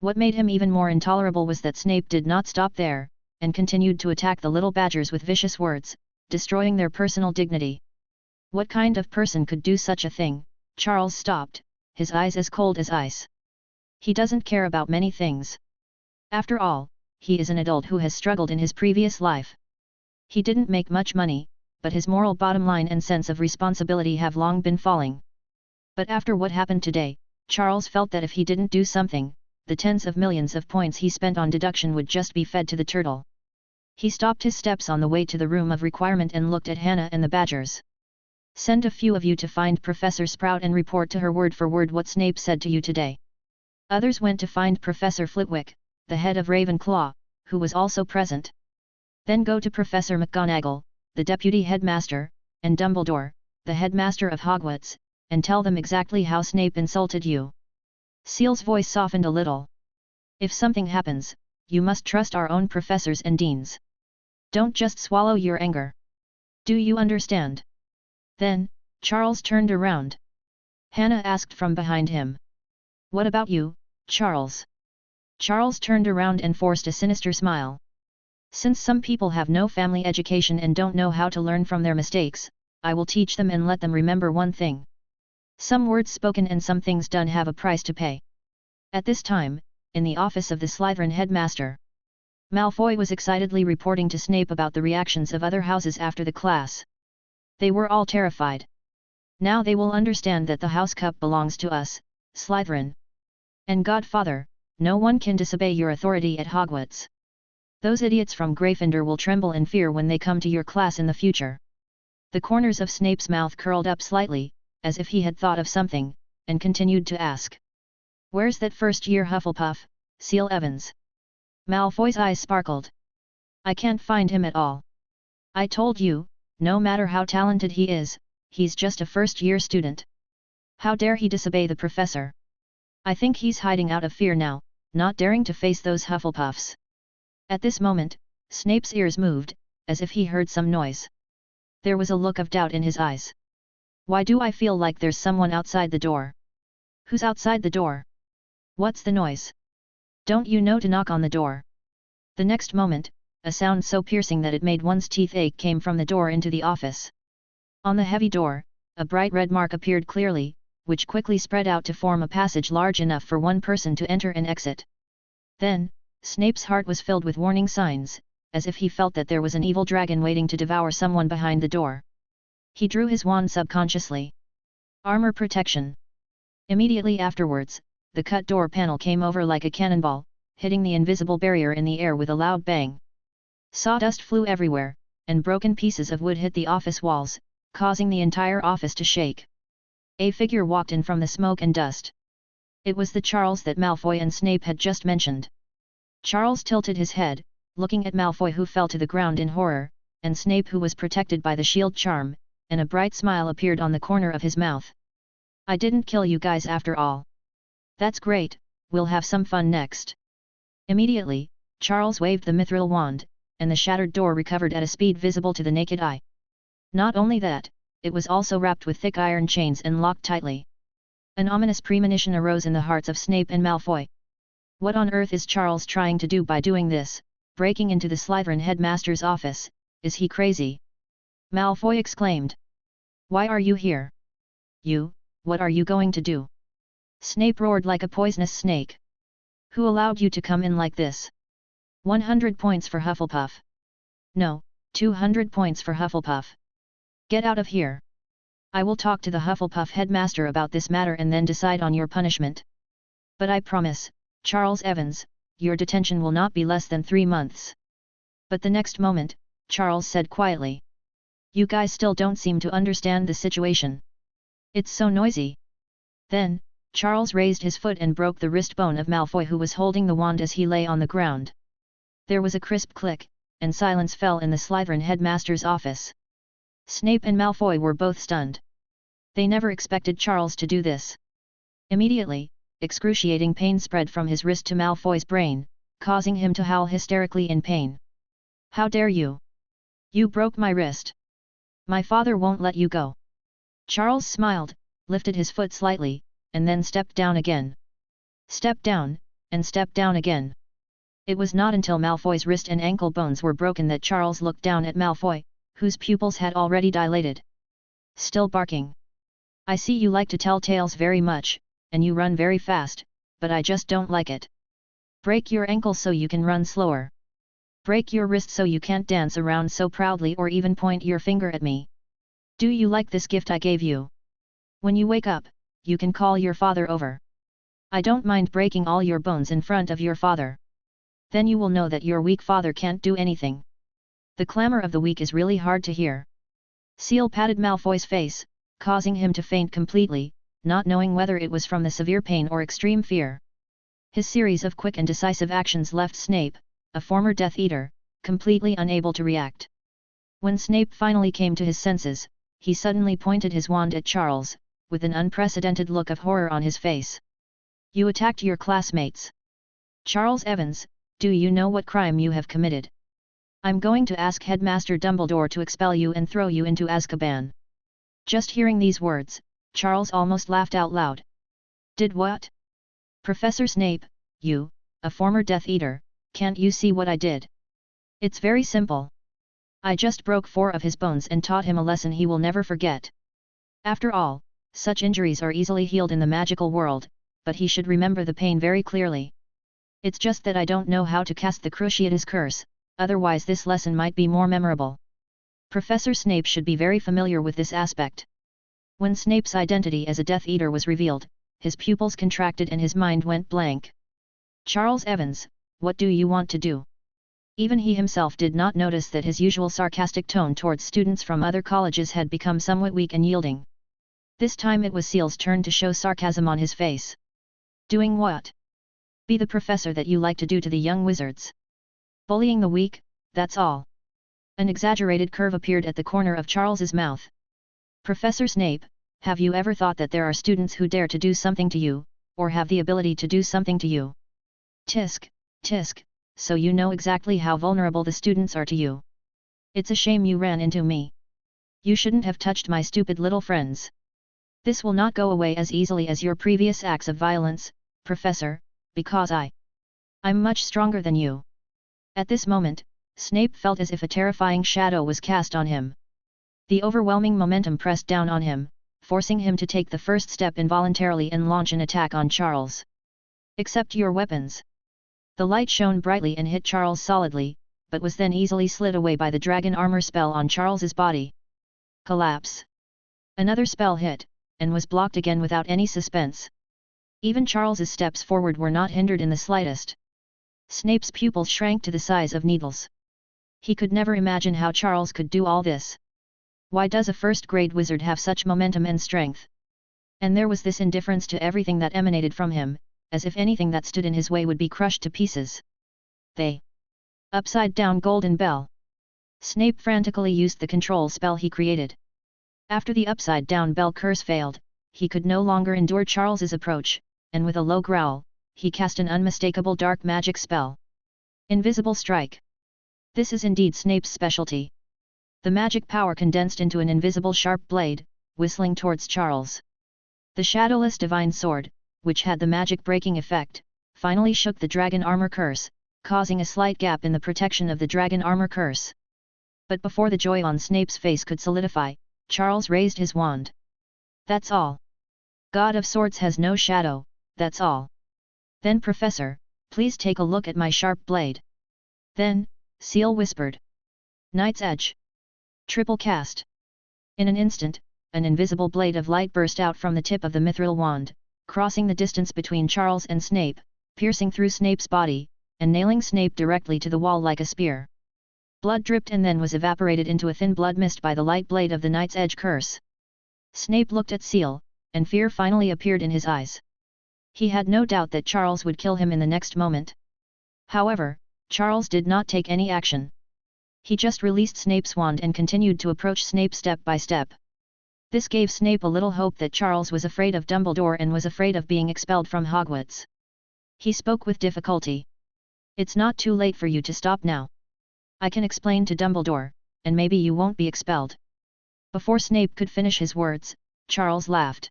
What made him even more intolerable was that Snape did not stop there, and continued to attack the little badgers with vicious words, destroying their personal dignity. What kind of person could do such a thing? Charles stopped, his eyes as cold as ice. He doesn't care about many things. After all, he is an adult who has struggled in his previous life. He didn't make much money, but his moral bottom line and sense of responsibility have long been falling. But after what happened today, Charles felt that if he didn't do something, the tens of millions of points he spent on deduction would just be fed to the turtle. He stopped his steps on the way to the room of requirement and looked at Hannah and the badgers. Send a few of you to find Professor Sprout and report to her word for word what Snape said to you today. Others went to find Professor Flitwick, the head of Ravenclaw, who was also present. Then go to Professor McGonagall, the deputy headmaster, and Dumbledore, the headmaster of Hogwarts, and tell them exactly how Snape insulted you. Seal's voice softened a little. If something happens, you must trust our own professors and deans. Don't just swallow your anger. Do you understand? Then, Charles turned around. Hannah asked from behind him. What about you, Charles? Charles turned around and forced a sinister smile. Since some people have no family education and don't know how to learn from their mistakes, I will teach them and let them remember one thing. Some words spoken and some things done have a price to pay. At this time, in the office of the Slytherin headmaster, Malfoy was excitedly reporting to Snape about the reactions of other houses after the class. They were all terrified. Now they will understand that the house cup belongs to us, Slytherin. And Godfather, no one can disobey your authority at Hogwarts. Those idiots from Gryffindor will tremble in fear when they come to your class in the future. The corners of Snape's mouth curled up slightly, as if he had thought of something, and continued to ask. Where's that first-year Hufflepuff, Seal Evans? Malfoy's eyes sparkled. I can't find him at all. I told you, no matter how talented he is, he's just a first-year student. How dare he disobey the professor? I think he's hiding out of fear now, not daring to face those Hufflepuffs. At this moment, Snape's ears moved, as if he heard some noise. There was a look of doubt in his eyes. Why do I feel like there's someone outside the door? Who's outside the door? What's the noise? Don't you know to knock on the door? The next moment, a sound so piercing that it made one's teeth ache came from the door into the office. On the heavy door, a bright red mark appeared clearly, which quickly spread out to form a passage large enough for one person to enter and exit. Then, Snape's heart was filled with warning signs, as if he felt that there was an evil dragon waiting to devour someone behind the door. He drew his wand subconsciously. Armor protection. Immediately afterwards, the cut door panel came over like a cannonball, hitting the invisible barrier in the air with a loud bang. Sawdust flew everywhere, and broken pieces of wood hit the office walls, causing the entire office to shake. A figure walked in from the smoke and dust. It was the Charles that Malfoy and Snape had just mentioned. Charles tilted his head, looking at Malfoy who fell to the ground in horror, and Snape who was protected by the shield charm, and a bright smile appeared on the corner of his mouth. I didn't kill you guys after all. That's great, we'll have some fun next. Immediately, Charles waved the mithril wand, and the shattered door recovered at a speed visible to the naked eye. Not only that, it was also wrapped with thick iron chains and locked tightly. An ominous premonition arose in the hearts of Snape and Malfoy. What on earth is Charles trying to do by doing this, breaking into the Slytherin headmaster's office? Is he crazy? Malfoy exclaimed. Why are you here? You, what are you going to do? Snape roared like a poisonous snake. Who allowed you to come in like this? 100 points for Hufflepuff. No, 200 points for Hufflepuff. Get out of here. I will talk to the Hufflepuff headmaster about this matter and then decide on your punishment. But I promise, Charles Evans, your detention will not be less than 3 months. But the next moment, Charles said quietly. You guys still don't seem to understand the situation. It's so noisy. Then, Charles raised his foot and broke the wrist bone of Malfoy, who was holding the wand as he lay on the ground. There was a crisp click, and silence fell in the Slytherin headmaster's office. Snape and Malfoy were both stunned. They never expected Charles to do this. Immediately, excruciating pain spread from his wrist to Malfoy's brain, causing him to howl hysterically in pain. How dare you! You broke my wrist! My father won't let you go. Charles smiled, lifted his foot slightly, and then stepped down again. Step down, and step down again. It was not until Malfoy's wrist and ankle bones were broken that Charles looked down at Malfoy, whose pupils had already dilated. Still barking. I see you like to tell tales very much, and you run very fast, but I just don't like it. Break your ankle so you can run slower. Break your wrist so you can't dance around so proudly or even point your finger at me. Do you like this gift I gave you? When you wake up, you can call your father over. I don't mind breaking all your bones in front of your father. Then you will know that your weak father can't do anything. The clamor of the weak is really hard to hear. Seal patted Malfoy's face, causing him to faint completely, not knowing whether it was from the severe pain or extreme fear. His series of quick and decisive actions left Snape, a former Death Eater, completely unable to react. When Snape finally came to his senses, he suddenly pointed his wand at Charles, with an unprecedented look of horror on his face. You attacked your classmates. Charles Evans, do you know what crime you have committed? I'm going to ask Headmaster Dumbledore to expel you and throw you into Azkaban. Just hearing these words, Charles almost laughed out loud. Did what? Professor Snape, you, a former Death Eater, can't you see what I did? It's very simple. I just broke 4 of his bones and taught him a lesson he will never forget. After all, such injuries are easily healed in the magical world, but he should remember the pain very clearly. It's just that I don't know how to cast the Cruciatus Curse, otherwise this lesson might be more memorable. Professor Snape should be very familiar with this aspect. When Snape's identity as a Death Eater was revealed, his pupils contracted and his mind went blank. Charles Evans, what do you want to do? Even he himself did not notice that his usual sarcastic tone towards students from other colleges had become somewhat weak and yielding. This time it was Seal's turn to show sarcasm on his face. Doing what? Be the professor that you like to do to the young wizards. Bullying the weak, that's all. An exaggerated curve appeared at the corner of Charles's mouth. Professor Snape, have you ever thought that there are students who dare to do something to you, or have the ability to do something to you? Tisk, tisk, so you know exactly how vulnerable the students are to you. It's a shame you ran into me. You shouldn't have touched my stupid little friends. This will not go away as easily as your previous acts of violence, Professor, because I'm much stronger than you. At this moment, Snape felt as if a terrifying shadow was cast on him. The overwhelming momentum pressed down on him, forcing him to take the first step involuntarily and launch an attack on Charles. Accept your weapons. The light shone brightly and hit Charles solidly, but was then easily slid away by the dragon armor spell on Charles's body. Collapse. Another spell hit, and was blocked again without any suspense. Even Charles's steps forward were not hindered in the slightest. Snape's pupils shrank to the size of needles. He could never imagine how Charles could do all this. Why does a first-grade wizard have such momentum and strength? And there was this indifference to everything that emanated from him, as if anything that stood in his way would be crushed to pieces. The upside-down golden bell. Snape frantically used the control spell he created. After the upside-down bell curse failed, he could no longer endure Charles's approach, and with a low growl, he cast an unmistakable dark magic spell. Invisible Strike. This is indeed Snape's specialty. The magic power condensed into an invisible sharp blade, whistling towards Charles. The shadowless divine sword, which had the magic-breaking effect, finally shook the dragon armor curse, causing a slight gap in the protection of the dragon armor curse. But before the joy on Snape's face could solidify, Charles raised his wand. That's all. God of Swords has no shadow, that's all. Then Professor, Please take a look at my sharp blade. Then, Seal whispered. Night's Edge. Triple cast. In an instant, an invisible blade of light burst out from the tip of the mithril wand, crossing the distance between Charles and Snape, piercing through Snape's body, and nailing Snape directly to the wall like a spear. Blood dripped and then was evaporated into a thin blood mist by the light blade of the Night's Edge curse. Snape looked at Seal, and fear finally appeared in his eyes. He had no doubt that Charles would kill him in the next moment. However, Charles did not take any action. He just released Snape's wand and continued to approach Snape step by step. This gave Snape a little hope that Charles was afraid of Dumbledore and was afraid of being expelled from Hogwarts. He spoke with difficulty. It's not too late for you to stop now. I can explain to Dumbledore, and maybe you won't be expelled. Before Snape could finish his words, Charles laughed.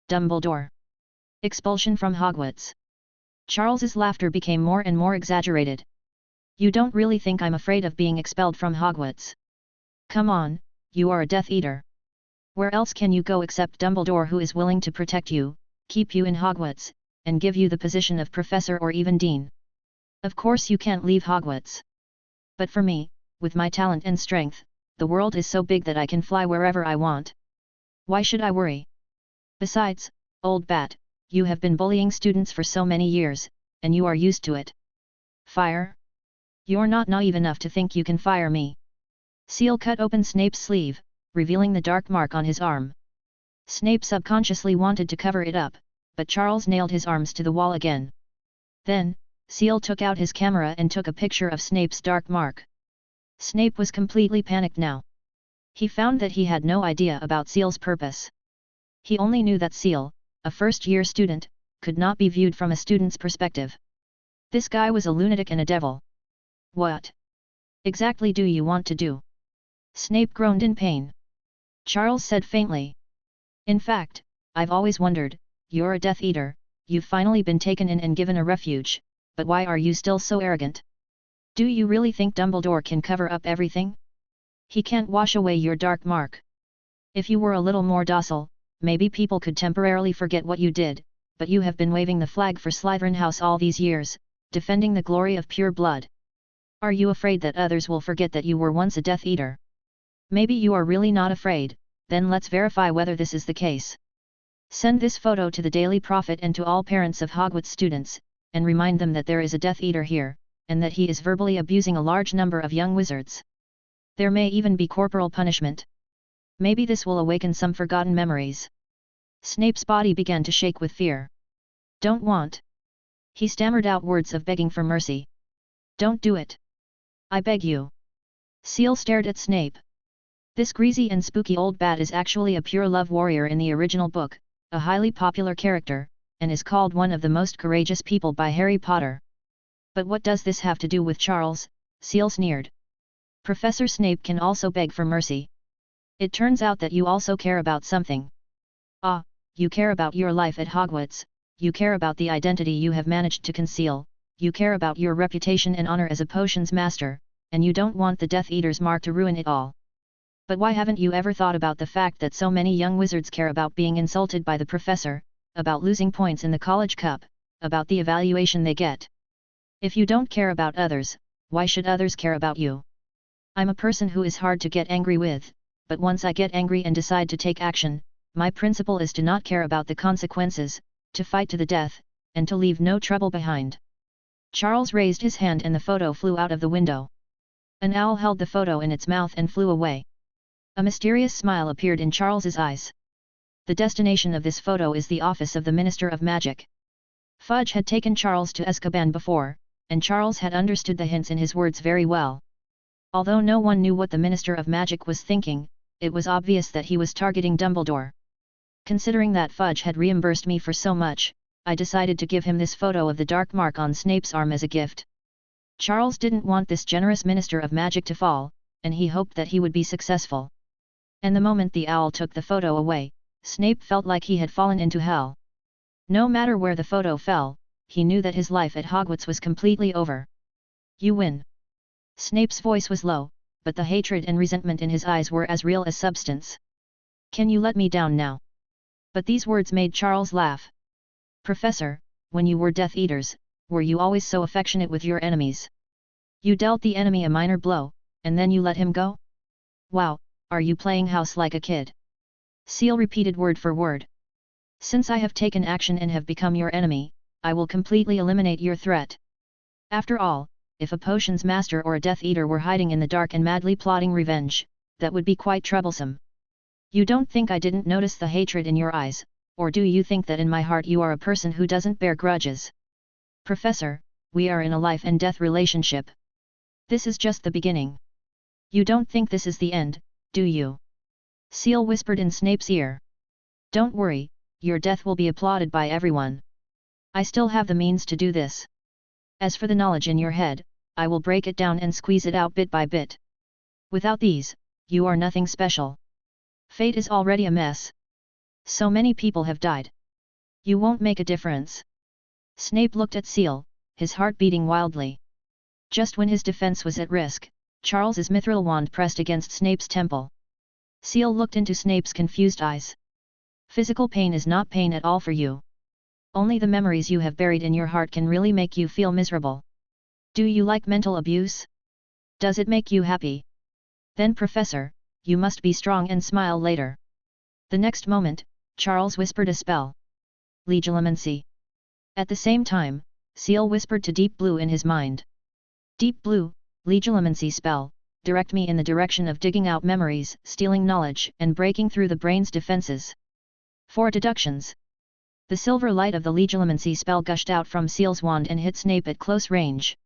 Dumbledore. Expulsion from Hogwarts. Charles's laughter became more and more exaggerated. You don't really think I'm afraid of being expelled from Hogwarts? Come on, you are a Death Eater. Where else can you go except Dumbledore, who is willing to protect you, keep you in Hogwarts, and give you the position of professor or even dean? Of course you can't leave Hogwarts. But for me, with my talent and strength, the world is so big that I can fly wherever I want. Why should I worry? Besides, old bat, you have been bullying students for so many years, and you are used to it. Fire? You're not naive enough to think you can fire me. Seal cut open Snape's sleeve, revealing the dark mark on his arm. Snape subconsciously wanted to cover it up, but Charles nailed his arms to the wall again. Then, Seal took out his camera and took a picture of Snape's dark mark. Snape was completely panicked now. He found that he had no idea about Seal's purpose. He only knew that Seal, a first-year student, could not be viewed from a student's perspective. This guy was a lunatic and a devil. What exactly do you want to do? Snape groaned in pain. Charles said faintly. In fact, I've always wondered, you're a Death Eater, you've finally been taken in and given a refuge, but why are you still so arrogant? Do you really think Dumbledore can cover up everything? He can't wash away your dark mark. If you were a little more docile, maybe people could temporarily forget what you did, but you have been waving the flag for Slytherin House all these years, defending the glory of pure blood. Are you afraid that others will forget that you were once a Death Eater? Maybe you are really not afraid, then let's verify whether this is the case. Send this photo to the Daily Prophet and to all parents of Hogwarts students, and remind them that there is a Death Eater here, and that he is verbally abusing a large number of young wizards. There may even be corporal punishment. Maybe this will awaken some forgotten memories. Snape's body began to shake with fear. Don't want. He stammered out words of begging for mercy. Don't do it. I beg you. Seal stared at Snape. This greasy and spooky old bat is actually a pure love warrior in the original book, a highly popular character, and is called one of the most courageous people by Harry Potter. But what does this have to do with Charles? Seal sneered. Professor Snape can also beg for mercy. It turns out that you also care about something. Ah, you care about your life at Hogwarts, you care about the identity you have managed to conceal, you care about your reputation and honor as a potions master, and you don't want the Death Eater's mark to ruin it all. But why haven't you ever thought about the fact that so many young wizards care about being insulted by the professor, about losing points in the college cup, about the evaluation they get? If you don't care about others, why should others care about you? I'm a person who is hard to get angry with, but once I get angry and decide to take action, my principle is to not care about the consequences, to fight to the death, and to leave no trouble behind. Charles raised his hand and the photo flew out of the window. An owl held the photo in its mouth and flew away. A mysterious smile appeared in Charles's eyes. The destination of this photo is the office of the Minister of Magic. Fudge had taken Charles to Azkaban before, and Charles had understood the hints in his words very well. Although no one knew what the Minister of Magic was thinking, it was obvious that he was targeting Dumbledore. Considering that Fudge had reimbursed me for so much, I decided to give him this photo of the dark mark on Snape's arm as a gift. Charles didn't want this generous Minister of Magic to fall, and he hoped that he would be successful. And the moment the owl took the photo away, Snape felt like he had fallen into hell. No matter where the photo fell, he knew that his life at Hogwarts was completely over. You win. Snape's voice was low, but the hatred and resentment in his eyes were as real as substance. Can you let me down now? But these words made Charles laugh. Professor, when you were Death Eaters, Were you always so affectionate with your enemies? You dealt the enemy a minor blow, and then you let him go? Wow, are you playing house like a kid? Seal repeated word for word. Since I have taken action and have become your enemy, I will completely eliminate your threat. After all, if a potions master or a Death Eater were hiding in the dark and madly plotting revenge, that would be quite troublesome. You don't think I didn't notice the hatred in your eyes, or do you think that in my heart you are a person who doesn't bear grudges? Professor, we are in a life and death relationship. This is just the beginning. You don't think this is the end, do you? Seal whispered in Snape's ear. Don't worry, your death will be applauded by everyone. I still have the means to do this. As for the knowledge in your head, I will break it down and squeeze it out bit by bit. Without these, you are nothing special. Fate is already a mess. So many people have died. You won't make a difference. Snape looked at Seal, his heart beating wildly. Just when his defense was at risk, Charles's mithril wand pressed against Snape's temple. Seal looked into Snape's confused eyes. Physical pain is not pain at all for you. Only the memories you have buried in your heart can really make you feel miserable. Do you like mental abuse? Does it make you happy? Then Professor, you must be strong and smile later. The next moment, Charles whispered a spell. Legilimency. At the same time, Seal whispered to Deep Blue in his mind. Deep Blue, Legilimency spell, direct me in the direction of digging out memories, stealing knowledge, and breaking through the brain's defenses. 4 deductions. The silver light of the Legilimency spell gushed out from Seal's wand and hit Snape at close range.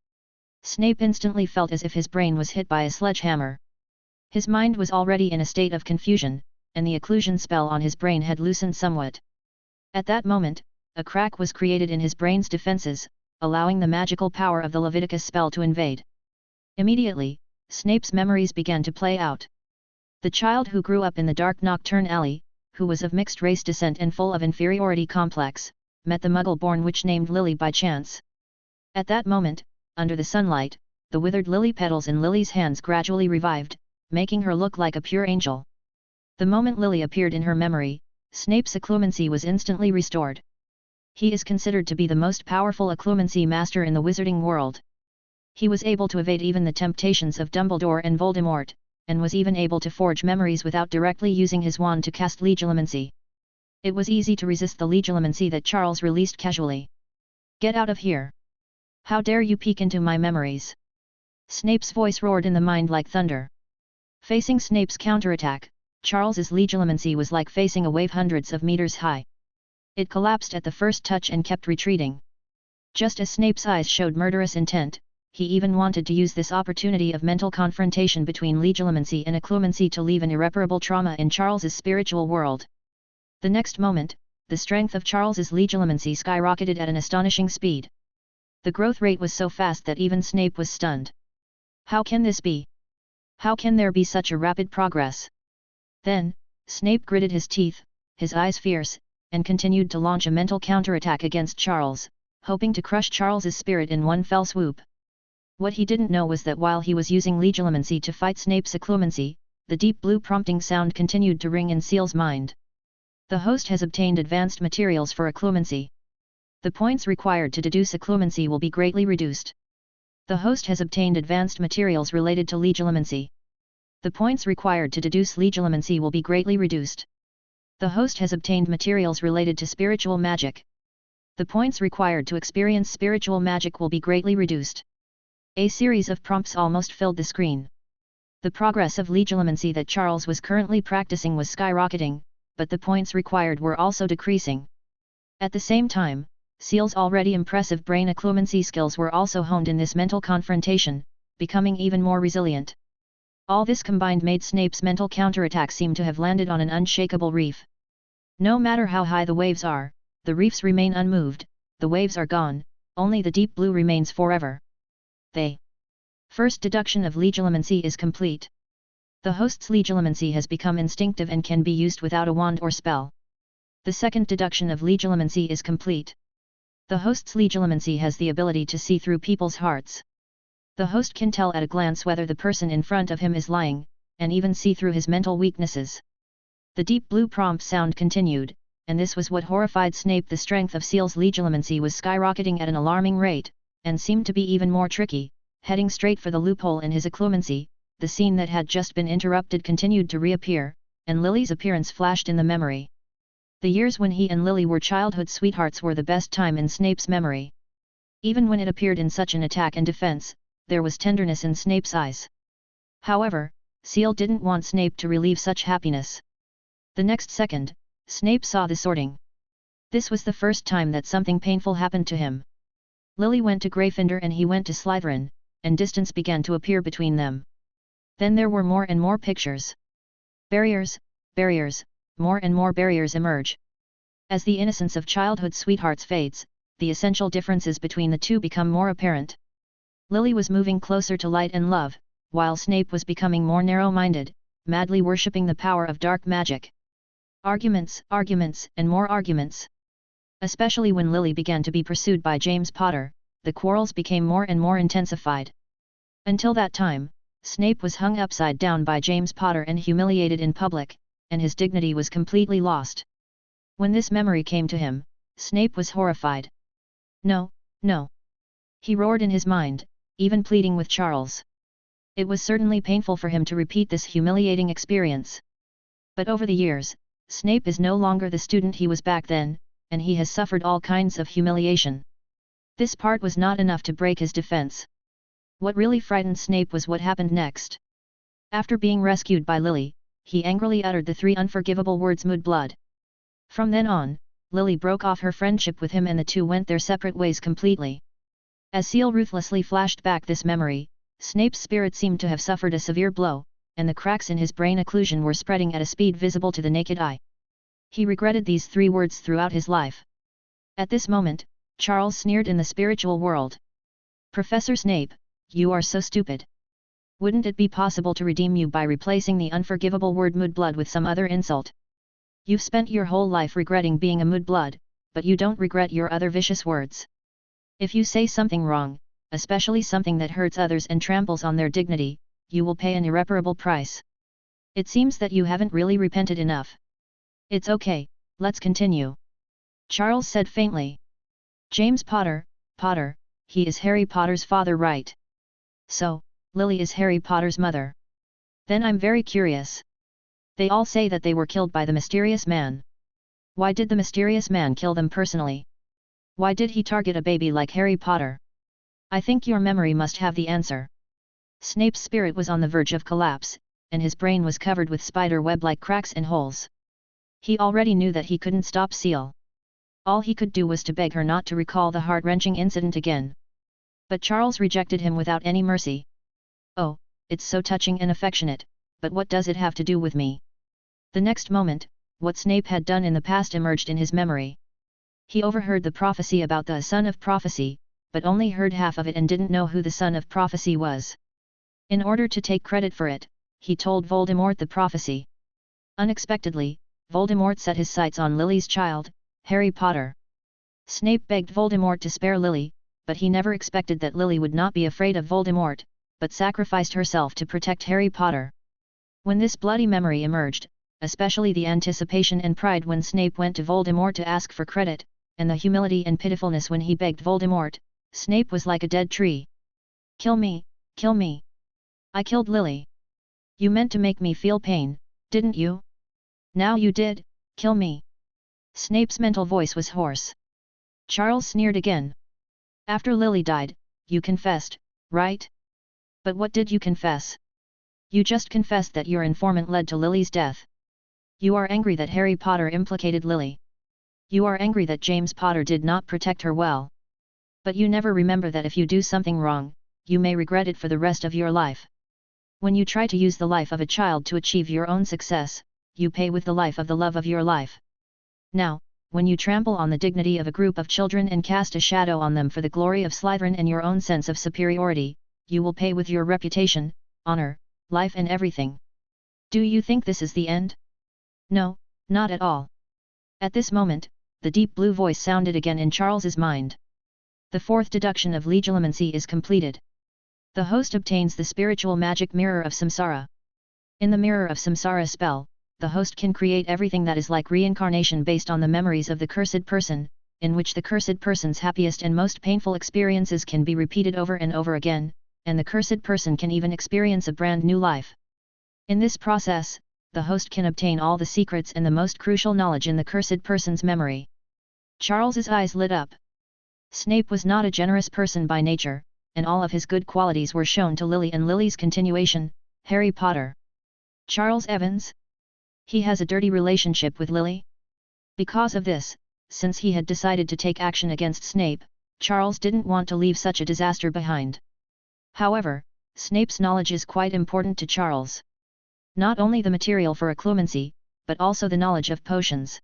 Snape instantly felt as if his brain was hit by a sledgehammer. His mind was already in a state of confusion, and the occlusion spell on his brain had loosened somewhat. At that moment, a crack was created in his brain's defenses, allowing the magical power of the Leviticus spell to invade. Immediately, Snape's memories began to play out. The child who grew up in the dark Nocturn Alley, who was of mixed race descent and full of inferiority complex, met the Muggle-born witch named Lily by chance. At that moment, under the sunlight, the withered lily petals in Lily's hands gradually revived, making her look like a pure angel. The moment Lily appeared in her memory, Snape's occlumency was instantly restored. He is considered to be the most powerful occlumency master in the wizarding world. He was able to evade even the temptations of Dumbledore and Voldemort, and was even able to forge memories without directly using his wand to cast Legilimency. It was easy to resist the Legilimency that Charles released casually. Get out of here! How dare you peek into my memories! Snape's voice roared in the mind like thunder. Facing Snape's counterattack, Charles's Legilimency was like facing a wave hundreds of meters high. It collapsed at the first touch and kept retreating. Just as Snape's eyes showed murderous intent, he even wanted to use this opportunity of mental confrontation between Legilimency and occlumency to leave an irreparable trauma in Charles's spiritual world. The next moment, the strength of Charles's Legilimency skyrocketed at an astonishing speed. The growth rate was so fast that even Snape was stunned. How can this be? How can there be such a rapid progress? Then, Snape gritted his teeth, his eyes fierce, and continued to launch a mental counterattack against Charles, hoping to crush Charles's spirit in one fell swoop. What he didn't know was that while he was using Legilimency to fight Snape's occlumency, the deep blue prompting sound continued to ring in Seal's mind. The host has obtained advanced materials for occlumency. The points required to deduce occlumency will be greatly reduced. The host has obtained advanced materials related to Legilimency. The points required to deduce Legilimency will be greatly reduced. The host has obtained materials related to spiritual magic. The points required to experience spiritual magic will be greatly reduced. A series of prompts almost filled the screen. The progress of Legilimency that Charles was currently practicing was skyrocketing, but the points required were also decreasing. At the same time, Seal's already impressive brain occlumency skills were also honed in this mental confrontation, becoming even more resilient. All this combined made Snape's mental counterattack seem to have landed on an unshakable reef. No matter how high the waves are, the reefs remain unmoved, the waves are gone, only the deep blue remains forever. The first deduction of Legilimency is complete. The host's Legilimency has become instinctive and can be used without a wand or spell. The second deduction of Legilimency is complete. The host's Legilimency has the ability to see through people's hearts. The host can tell at a glance whether the person in front of him is lying, and even see through his mental weaknesses. The deep blue prompt sound continued, and this was what horrified Snape. The strength of Seal's legilimency was skyrocketing at an alarming rate, and seemed to be even more tricky, heading straight for the loophole in his occlumency. The scene that had just been interrupted continued to reappear, and Lily's appearance flashed in the memory. The years when he and Lily were childhood sweethearts were the best time in Snape's memory. Even when it appeared in such an attack and defense, there was tenderness in Snape's eyes. However, Seal didn't want Snape to relieve such happiness. The next second, Snape saw the sorting. This was the first time that something painful happened to him. Lily went to Gryffindor and he went to Slytherin, and distance began to appear between them. Then there were more and more pictures. Barriers, barriers, more and more barriers emerge. As the innocence of childhood sweethearts fades, the essential differences between the two become more apparent. Lily was moving closer to light and love, while Snape was becoming more narrow-minded, madly worshipping the power of dark magic. Arguments, arguments, and more arguments. Especially when Lily began to be pursued by James Potter, the quarrels became more and more intensified. Until that time, Snape was hung upside down by James Potter and humiliated in public, and his dignity was completely lost. When this memory came to him, Snape was horrified. No, no. He roared in his mind, even pleading with Charles. It was certainly painful for him to repeat this humiliating experience. But over the years, Snape is no longer the student he was back then, and he has suffered all kinds of humiliation. This part was not enough to break his defense. What really frightened Snape was what happened next. After being rescued by Lily, he angrily uttered the 3 unforgivable words "Mudblood." From then on, Lily broke off her friendship with him and the two went their separate ways completely. As Seal ruthlessly flashed back this memory, Snape's spirit seemed to have suffered a severe blow, and the cracks in his brain occlusion were spreading at a speed visible to the naked eye. He regretted these 3 words throughout his life. At this moment, Charles sneered in the spiritual world. "Professor Snape, you are so stupid. Wouldn't it be possible to redeem you by replacing the unforgivable word mudblood with some other insult? You've spent your whole life regretting being a mudblood, but you don't regret your other vicious words. If you say something wrong, especially something that hurts others and tramples on their dignity, you will pay an irreparable price. It seems that you haven't really repented enough. It's okay, let's continue." Charles said faintly. "James Potter, Potter, he is Harry Potter's father, right? So, Lily is Harry Potter's mother. Then I'm very curious. They all say that they were killed by the mysterious man. Why did the mysterious man kill them personally? Why did he target a baby like Harry Potter? I think your memory must have the answer." Snape's spirit was on the verge of collapse, and his brain was covered with spider web-like cracks and holes. He already knew that he couldn't stop Seal. All he could do was to beg her not to recall the heart-wrenching incident again. But Charles rejected him without any mercy. "Oh, it's so touching and affectionate, but what does it have to do with me?" The next moment, what Snape had done in the past emerged in his memory. He overheard the prophecy about the son of prophecy, but only heard half of it and didn't know who the son of prophecy was. In order to take credit for it, he told Voldemort the prophecy. Unexpectedly, Voldemort set his sights on Lily's child, Harry Potter. Snape begged Voldemort to spare Lily, but he never expected that Lily would not be afraid of Voldemort, but sacrificed herself to protect Harry Potter. When this bloody memory emerged, especially the anticipation and pride when Snape went to Voldemort to ask for credit, and the humility and pitifulness when he begged Voldemort, Snape was like a dead tree. "Kill me, kill me. I killed Lily. You meant to make me feel pain, didn't you? Now you did, kill me." Snape's mental voice was hoarse. Charles sneered again. "After Lily died, you confessed, right? But what did you confess? You just confessed that your informant led to Lily's death. You are angry that Harry Potter implicated Lily. You are angry that James Potter did not protect her well. But you never remember that if you do something wrong, you may regret it for the rest of your life. When you try to use the life of a child to achieve your own success, you pay with the life of the love of your life. Now, when you trample on the dignity of a group of children and cast a shadow on them for the glory of Slytherin and your own sense of superiority, you will pay with your reputation, honor, life and everything. Do you think this is the end? No, not at all." At this moment, the deep blue voice sounded again in Charles's mind. The 4th deduction of legilimency is completed. The host obtains the spiritual magic mirror of samsara. In the mirror of samsara spell, the host can create everything that is like reincarnation based on the memories of the cursed person, in which the cursed person's happiest and most painful experiences can be repeated over and over again, and the cursed person can even experience a brand new life. In this process, the host can obtain all the secrets and the most crucial knowledge in the cursed person's memory. Charles's eyes lit up. Snape was not a generous person by nature, and all of his good qualities were shown to Lily and Lily's continuation, Harry Potter. Charles Evans? He has a dirty relationship with Lily? Because of this, since he had decided to take action against Snape, Charles didn't want to leave such a disaster behind. However, Snape's knowledge is quite important to Charles. Not only the material for occlumency, but also the knowledge of potions.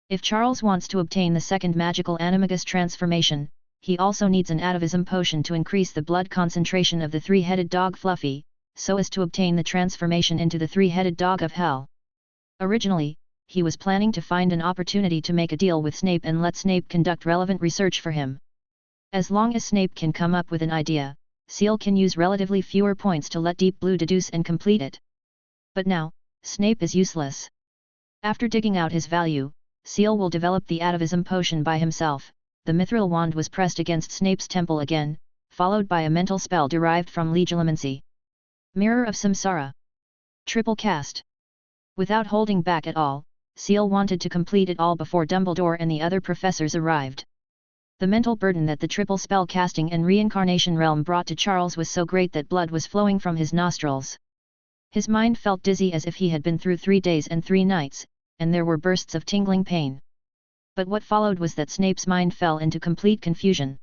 If Charles wants to obtain the second magical animagus transformation, he also needs an atavism potion to increase the blood concentration of the three-headed dog Fluffy, so as to obtain the transformation into the three-headed dog of hell. Originally, he was planning to find an opportunity to make a deal with Snape and let Snape conduct relevant research for him. As long as Snape can come up with an idea, Seal can use relatively fewer points to let Deep Blue deduce and complete it. But now, Snape is useless. After digging out his value, Seal will develop the atavism potion by himself. The mithril wand was pressed against Snape's temple again, followed by a mental spell derived from legilimency. Mirror of Samsara. Triple cast. Without holding back at all, Seal wanted to complete it all before Dumbledore and the other professors arrived. The mental burden that the triple spell casting and reincarnation realm brought to Charles was so great that blood was flowing from his nostrils. His mind felt dizzy as if he had been through 3 days and 3 nights, and there were bursts of tingling pain. But what followed was that Snape's mind fell into complete confusion.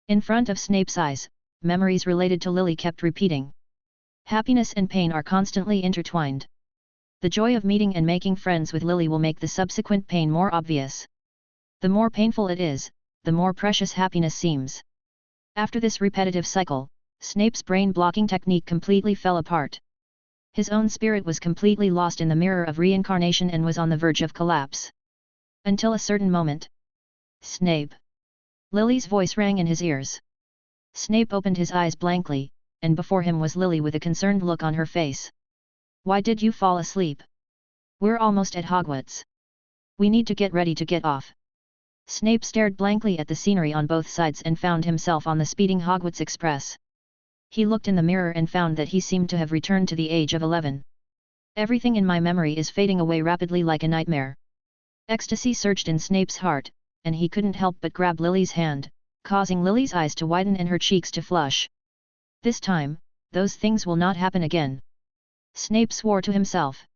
In front of Snape's eyes, memories related to Lily kept repeating. Happiness and pain are constantly intertwined. The joy of meeting and making friends with Lily will make the subsequent pain more obvious. The more painful it is, the more precious happiness seems. After this repetitive cycle, Snape's brain-blocking technique completely fell apart. His own spirit was completely lost in the mirror of reincarnation and was on the verge of collapse. Until a certain moment. Snape! Lily's voice rang in his ears. Snape opened his eyes blankly, and before him was Lily with a concerned look on her face. Why did you fall asleep? We're almost at Hogwarts. We need to get ready to get off. Snape stared blankly at the scenery on both sides and found himself on the speeding Hogwarts Express. He looked in the mirror and found that he seemed to have returned to the age of 11. Everything in my memory is fading away rapidly like a nightmare. Ecstasy surged in Snape's heart, and he couldn't help but grab Lily's hand, causing Lily's eyes to widen and her cheeks to flush. This time, those things will not happen again. Snape swore to himself.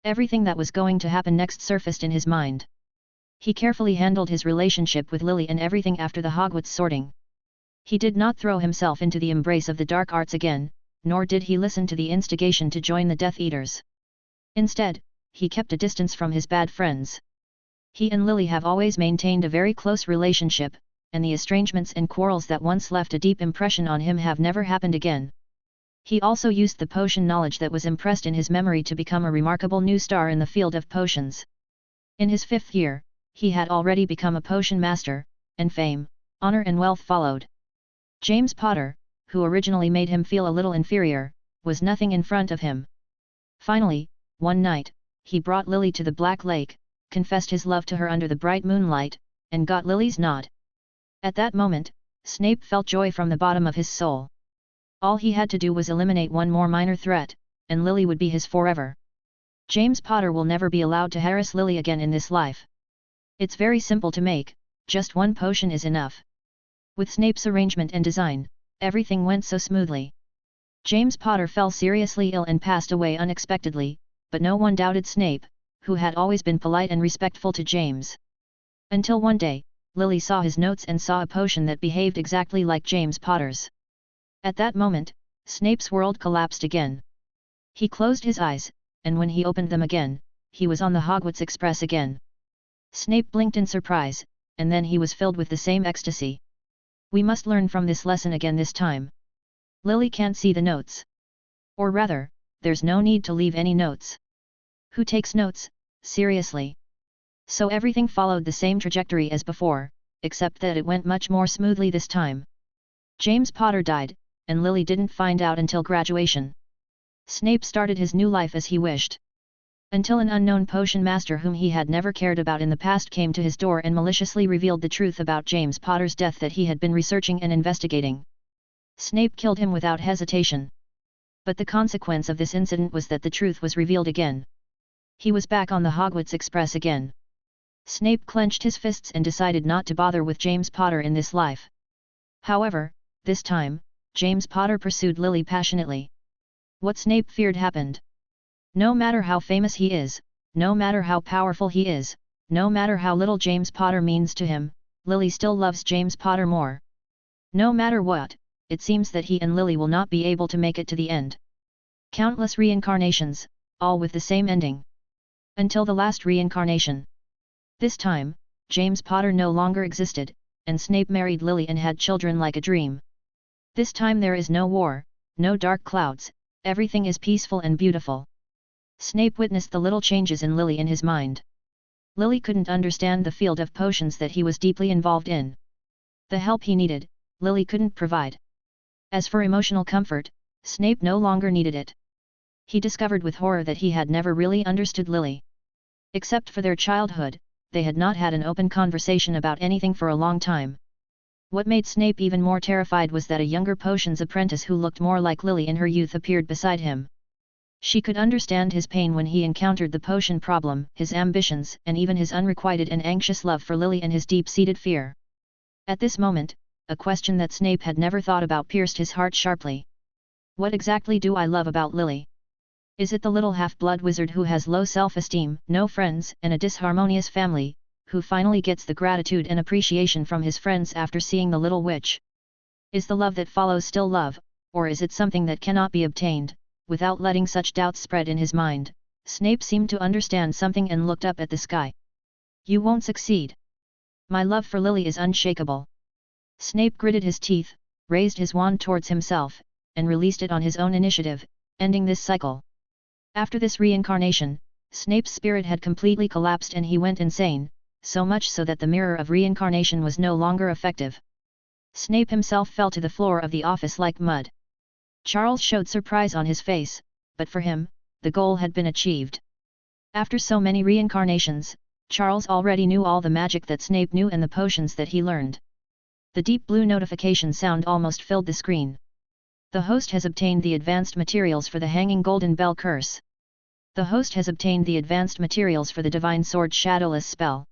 Everything that was going to happen next surfaced in his mind. He carefully handled his relationship with Lily and everything after the Hogwarts sorting. He did not throw himself into the embrace of the dark arts again, nor did he listen to the instigation to join the Death Eaters. Instead, he kept a distance from his bad friends. He and Lily have always maintained a very close relationship, and the estrangements and quarrels that once left a deep impression on him have never happened again. He also used the potion knowledge that was impressed in his memory to become a remarkable new star in the field of potions. In his 5th year, he had already become a potion master, and fame, honor and wealth followed. James Potter, who originally made him feel a little inferior, was nothing in front of him. Finally, one night, he brought Lily to the Black Lake, confessed his love to her under the bright moonlight, and got Lily's nod. At that moment, Snape felt joy from the bottom of his soul. All he had to do was eliminate one more minor threat, and Lily would be his forever. James Potter will never be allowed to harass Lily again in this life. It's very simple to make, just one potion is enough. With Snape's arrangement and design, everything went so smoothly. James Potter fell seriously ill and passed away unexpectedly, but no one doubted Snape, who had always been polite and respectful to James. Until one day, Lily saw his notes and saw a potion that behaved exactly like James Potter's. At that moment, Snape's world collapsed again. He closed his eyes, and when he opened them again, he was on the Hogwarts Express again. Snape blinked in surprise, and then he was filled with the same ecstasy. We must learn from this lesson again this time. Lily can't see the notes. Or rather, there's no need to leave any notes. Who takes notes, seriously? So everything followed the same trajectory as before, except that it went much more smoothly this time. James Potter died, and Lily didn't find out until graduation. Snape started his new life as he wished. Until an unknown potion master whom he had never cared about in the past came to his door and maliciously revealed the truth about James Potter's death that he had been researching and investigating. Snape killed him without hesitation. But the consequence of this incident was that the truth was revealed again. He was back on the Hogwarts Express again. Snape clenched his fists and decided not to bother with James Potter in this life. However, this time, James Potter pursued Lily passionately. What Snape feared happened. No matter how famous he is, no matter how powerful he is, no matter how little James Potter means to him, Lily still loves James Potter more. No matter what, it seems that he and Lily will not be able to make it to the end. Countless reincarnations, all with the same ending. Until the last reincarnation. This time, James Potter no longer existed, and Snape married Lily and had children like a dream. This time there is no war, no dark clouds, everything is peaceful and beautiful. Snape witnessed the little changes in Lily in his mind. Lily couldn't understand the field of potions that he was deeply involved in. The help he needed, Lily couldn't provide. As for emotional comfort, Snape no longer needed it. He discovered with horror that he had never really understood Lily. Except for their childhood, they had not had an open conversation about anything for a long time. What made Snape even more terrified was that a younger potions apprentice who looked more like Lily in her youth appeared beside him. She could understand his pain when he encountered the potion problem, his ambitions, and even his unrequited and anxious love for Lily and his deep-seated fear. At this moment, a question that Snape had never thought about pierced his heart sharply. What exactly do I love about Lily? Is it the little half-blood wizard who has low self-esteem, no friends, and a disharmonious family, who finally gets the gratitude and appreciation from his friends after seeing the little witch? Is the love that follows still love, or is it something that cannot be obtained? Without letting such doubts spread in his mind, Snape seemed to understand something and looked up at the sky. You won't succeed. My love for Lily is unshakable. Snape gritted his teeth, raised his wand towards himself, and released it on his own initiative, ending this cycle. After this reincarnation, Snape's spirit had completely collapsed and he went insane, so much so that the mirror of reincarnation was no longer effective. Snape himself fell to the floor of the office like mud. Charles showed surprise on his face, but for him, the goal had been achieved. After so many reincarnations, Charles already knew all the magic that Snape knew and the potions that he learned. The deep blue notification sound almost filled the screen. The host has obtained the advanced materials for the Hanging Golden Bell curse. The host has obtained the advanced materials for the Divine Sword Shadowless spell.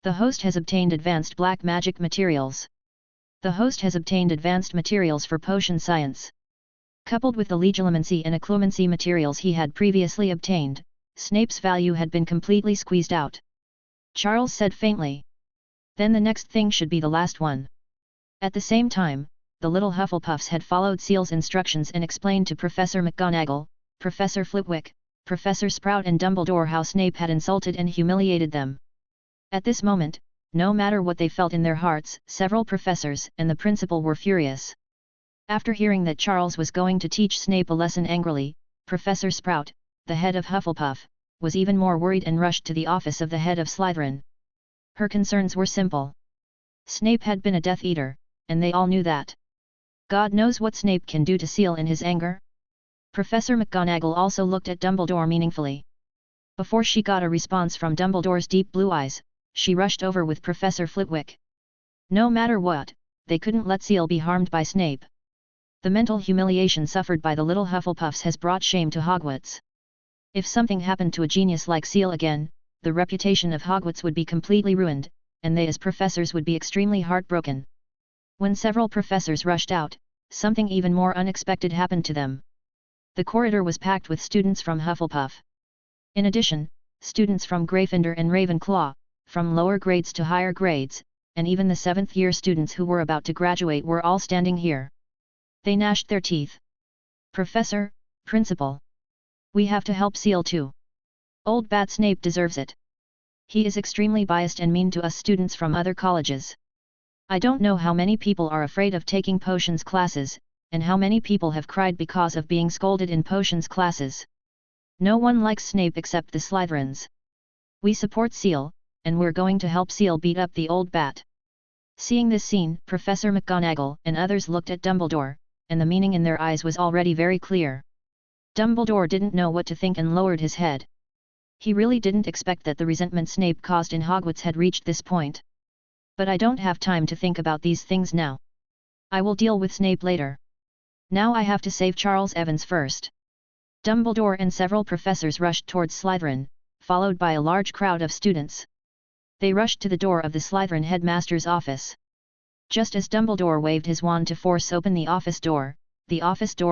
The host has obtained advanced black magic materials. The host has obtained advanced materials for potion science. Coupled with the legilimency and occlumency materials he had previously obtained, Snape's value had been completely squeezed out. Charles said faintly. Then the next thing should be the last one. At the same time, the little Hufflepuffs had followed Seal's instructions and explained to Professor McGonagall, Professor Flitwick, Professor Sprout and Dumbledore how Snape had insulted and humiliated them. At this moment, no matter what they felt in their hearts, several professors and the principal were furious. After hearing that Charles was going to teach Snape a lesson angrily, Professor Sprout, the head of Hufflepuff, was even more worried and rushed to the office of the head of Slytherin. Her concerns were simple. Snape had been a Death Eater, and they all knew that. God knows what Snape can do to Seal in his anger. Professor McGonagall also looked at Dumbledore meaningfully. Before she got a response from Dumbledore's deep blue eyes, she rushed over with Professor Flitwick. No matter what, they couldn't let Seal be harmed by Snape. The mental humiliation suffered by the little Hufflepuffs has brought shame to Hogwarts. If something happened to a genius like Seal again, the reputation of Hogwarts would be completely ruined, and they as professors would be extremely heartbroken. When several professors rushed out, something even more unexpected happened to them. The corridor was packed with students from Hufflepuff. In addition, students from Gryffindor and Ravenclaw, from lower grades to higher grades, and even the 7th-year students who were about to graduate were all standing here. They gnashed their teeth. Professor, Principal. We have to help Seal too. Old Bat Snape deserves it. He is extremely biased and mean to us students from other colleges. I don't know how many people are afraid of taking potions classes, and how many people have cried because of being scolded in potions classes. No one likes Snape except the Slytherins. We support Seal, and we're going to help Seal beat up the old bat. Seeing this scene, Professor McGonagall and others looked at Dumbledore, and the meaning in their eyes was already very clear. Dumbledore didn't know what to think and lowered his head. He really didn't expect that the resentment Snape caused in Hogwarts had reached this point. But I don't have time to think about these things now. I will deal with Snape later. Now I have to save Charles Evans first. Dumbledore and several professors rushed towards Slytherin, followed by a large crowd of students. They rushed to the door of the Slytherin headmaster's office. Just as Dumbledore waved his wand to force open the office door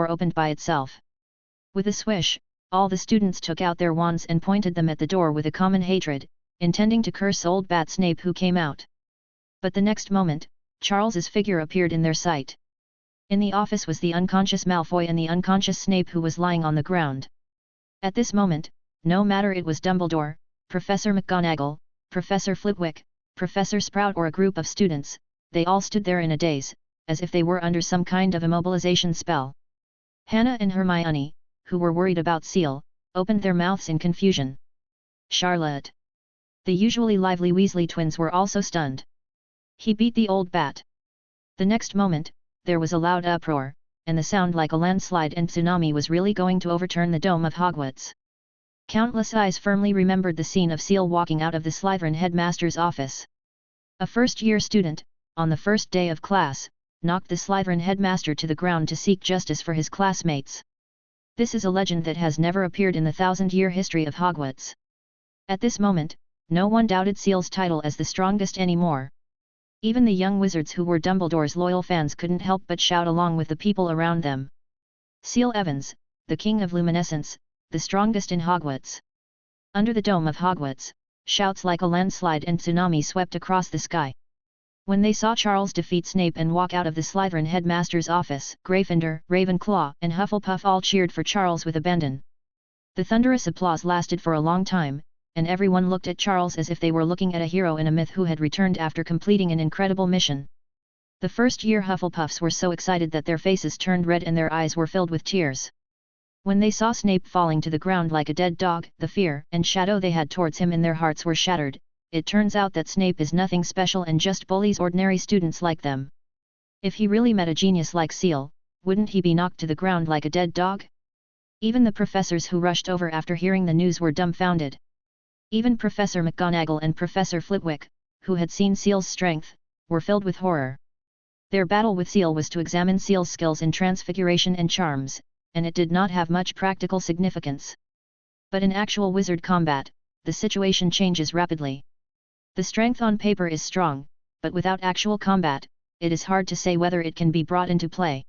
opened by itself. With a swish, all the students took out their wands and pointed them at the door with a common hatred, intending to curse old Bat Snape who came out. But the next moment, Charles's figure appeared in their sight. In the office was the unconscious Malfoy and the unconscious Snape who was lying on the ground. At this moment, no matter it was Dumbledore, Professor McGonagall, Professor Flitwick, Professor Sprout or a group of students, they all stood there in a daze, as if they were under some kind of immobilization spell. Hannah and Hermione, who were worried about Seal, opened their mouths in confusion. Charlotte. The usually lively Weasley twins were also stunned. He beat the old bat. The next moment, there was a loud uproar, and the sound like a landslide and tsunami was really going to overturn the dome of Hogwarts. Countless eyes firmly remembered the scene of Seal walking out of the Slytherin headmaster's office. A first-year student, on the first day of class, knocked the Slytherin headmaster to the ground to seek justice for his classmates. This is a legend that has never appeared in the 1,000-year history of Hogwarts. At this moment, no one doubted Seal's title as the strongest anymore. Even the young wizards who were Dumbledore's loyal fans couldn't help but shout along with the people around them. Seal Evans, the King of Luminescence, the strongest in Hogwarts. Under the dome of Hogwarts, shouts like a landslide and tsunami swept across the sky. When they saw Charles defeat Snape and walk out of the Slytherin headmaster's office, Gryffindor, Ravenclaw and Hufflepuff all cheered for Charles with abandon. The thunderous applause lasted for a long time, and everyone looked at Charles as if they were looking at a hero in a myth who had returned after completing an incredible mission. The first-year Hufflepuffs were so excited that their faces turned red and their eyes were filled with tears. When they saw Snape falling to the ground like a dead dog, the fear and shadow they had towards him in their hearts were shattered. It turns out that Snape is nothing special and just bullies ordinary students like them. If he really met a genius like Seal, wouldn't he be knocked to the ground like a dead dog? Even the professors who rushed over after hearing the news were dumbfounded. Even Professor McGonagall and Professor Flitwick, who had seen Seal's strength, were filled with horror. Their battle with Seal was to examine Seal's skills in transfiguration and charms, and it did not have much practical significance. But in actual wizard combat, the situation changes rapidly. The strength on paper is strong, but without actual combat, it is hard to say whether it can be brought into play.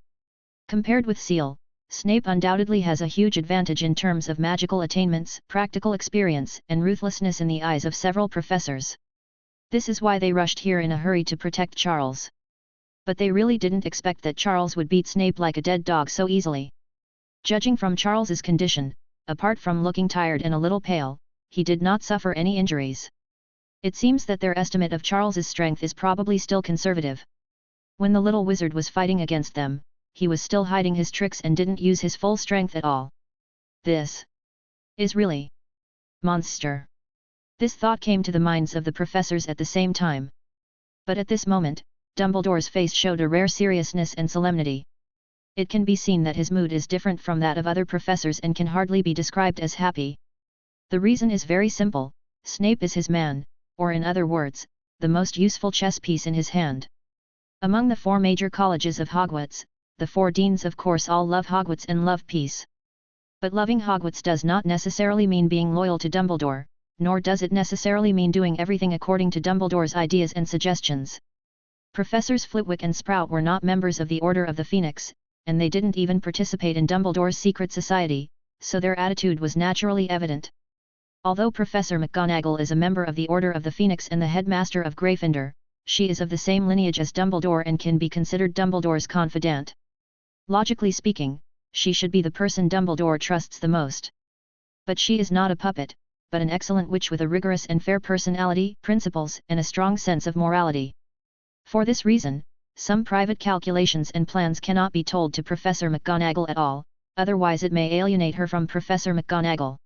Compared with Seal, Snape undoubtedly has a huge advantage in terms of magical attainments, practical experience, and ruthlessness in the eyes of several professors. This is why they rushed here in a hurry to protect Charles. But they really didn't expect that Charles would beat Snape like a dead dog so easily. Judging from Charles's condition, apart from looking tired and a little pale, he did not suffer any injuries. It seems that their estimate of Charles's strength is probably still conservative. When the little wizard was fighting against them, he was still hiding his tricks and didn't use his full strength at all. This is really monster. This thought came to the minds of the professors at the same time. But at this moment, Dumbledore's face showed a rare seriousness and solemnity. It can be seen that his mood is different from that of other professors and can hardly be described as happy. The reason is very simple: Snape is his man, or in other words, the most useful chess piece in his hand. Among the 4 major colleges of Hogwarts, the 4 deans of course all love Hogwarts and love peace. But loving Hogwarts does not necessarily mean being loyal to Dumbledore, nor does it necessarily mean doing everything according to Dumbledore's ideas and suggestions. Professors Flitwick and Sprout were not members of the Order of the Phoenix, and they didn't even participate in Dumbledore's secret society, so their attitude was naturally evident. Although Professor McGonagall is a member of the Order of the Phoenix and the headmaster of Gryffindor, she is of the same lineage as Dumbledore and can be considered Dumbledore's confidant. Logically speaking, she should be the person Dumbledore trusts the most. But she is not a puppet, but an excellent witch with a rigorous and fair personality, principles, and a strong sense of morality. For this reason, some private calculations and plans cannot be told to Professor McGonagall at all, otherwise it may alienate her from Professor McGonagall.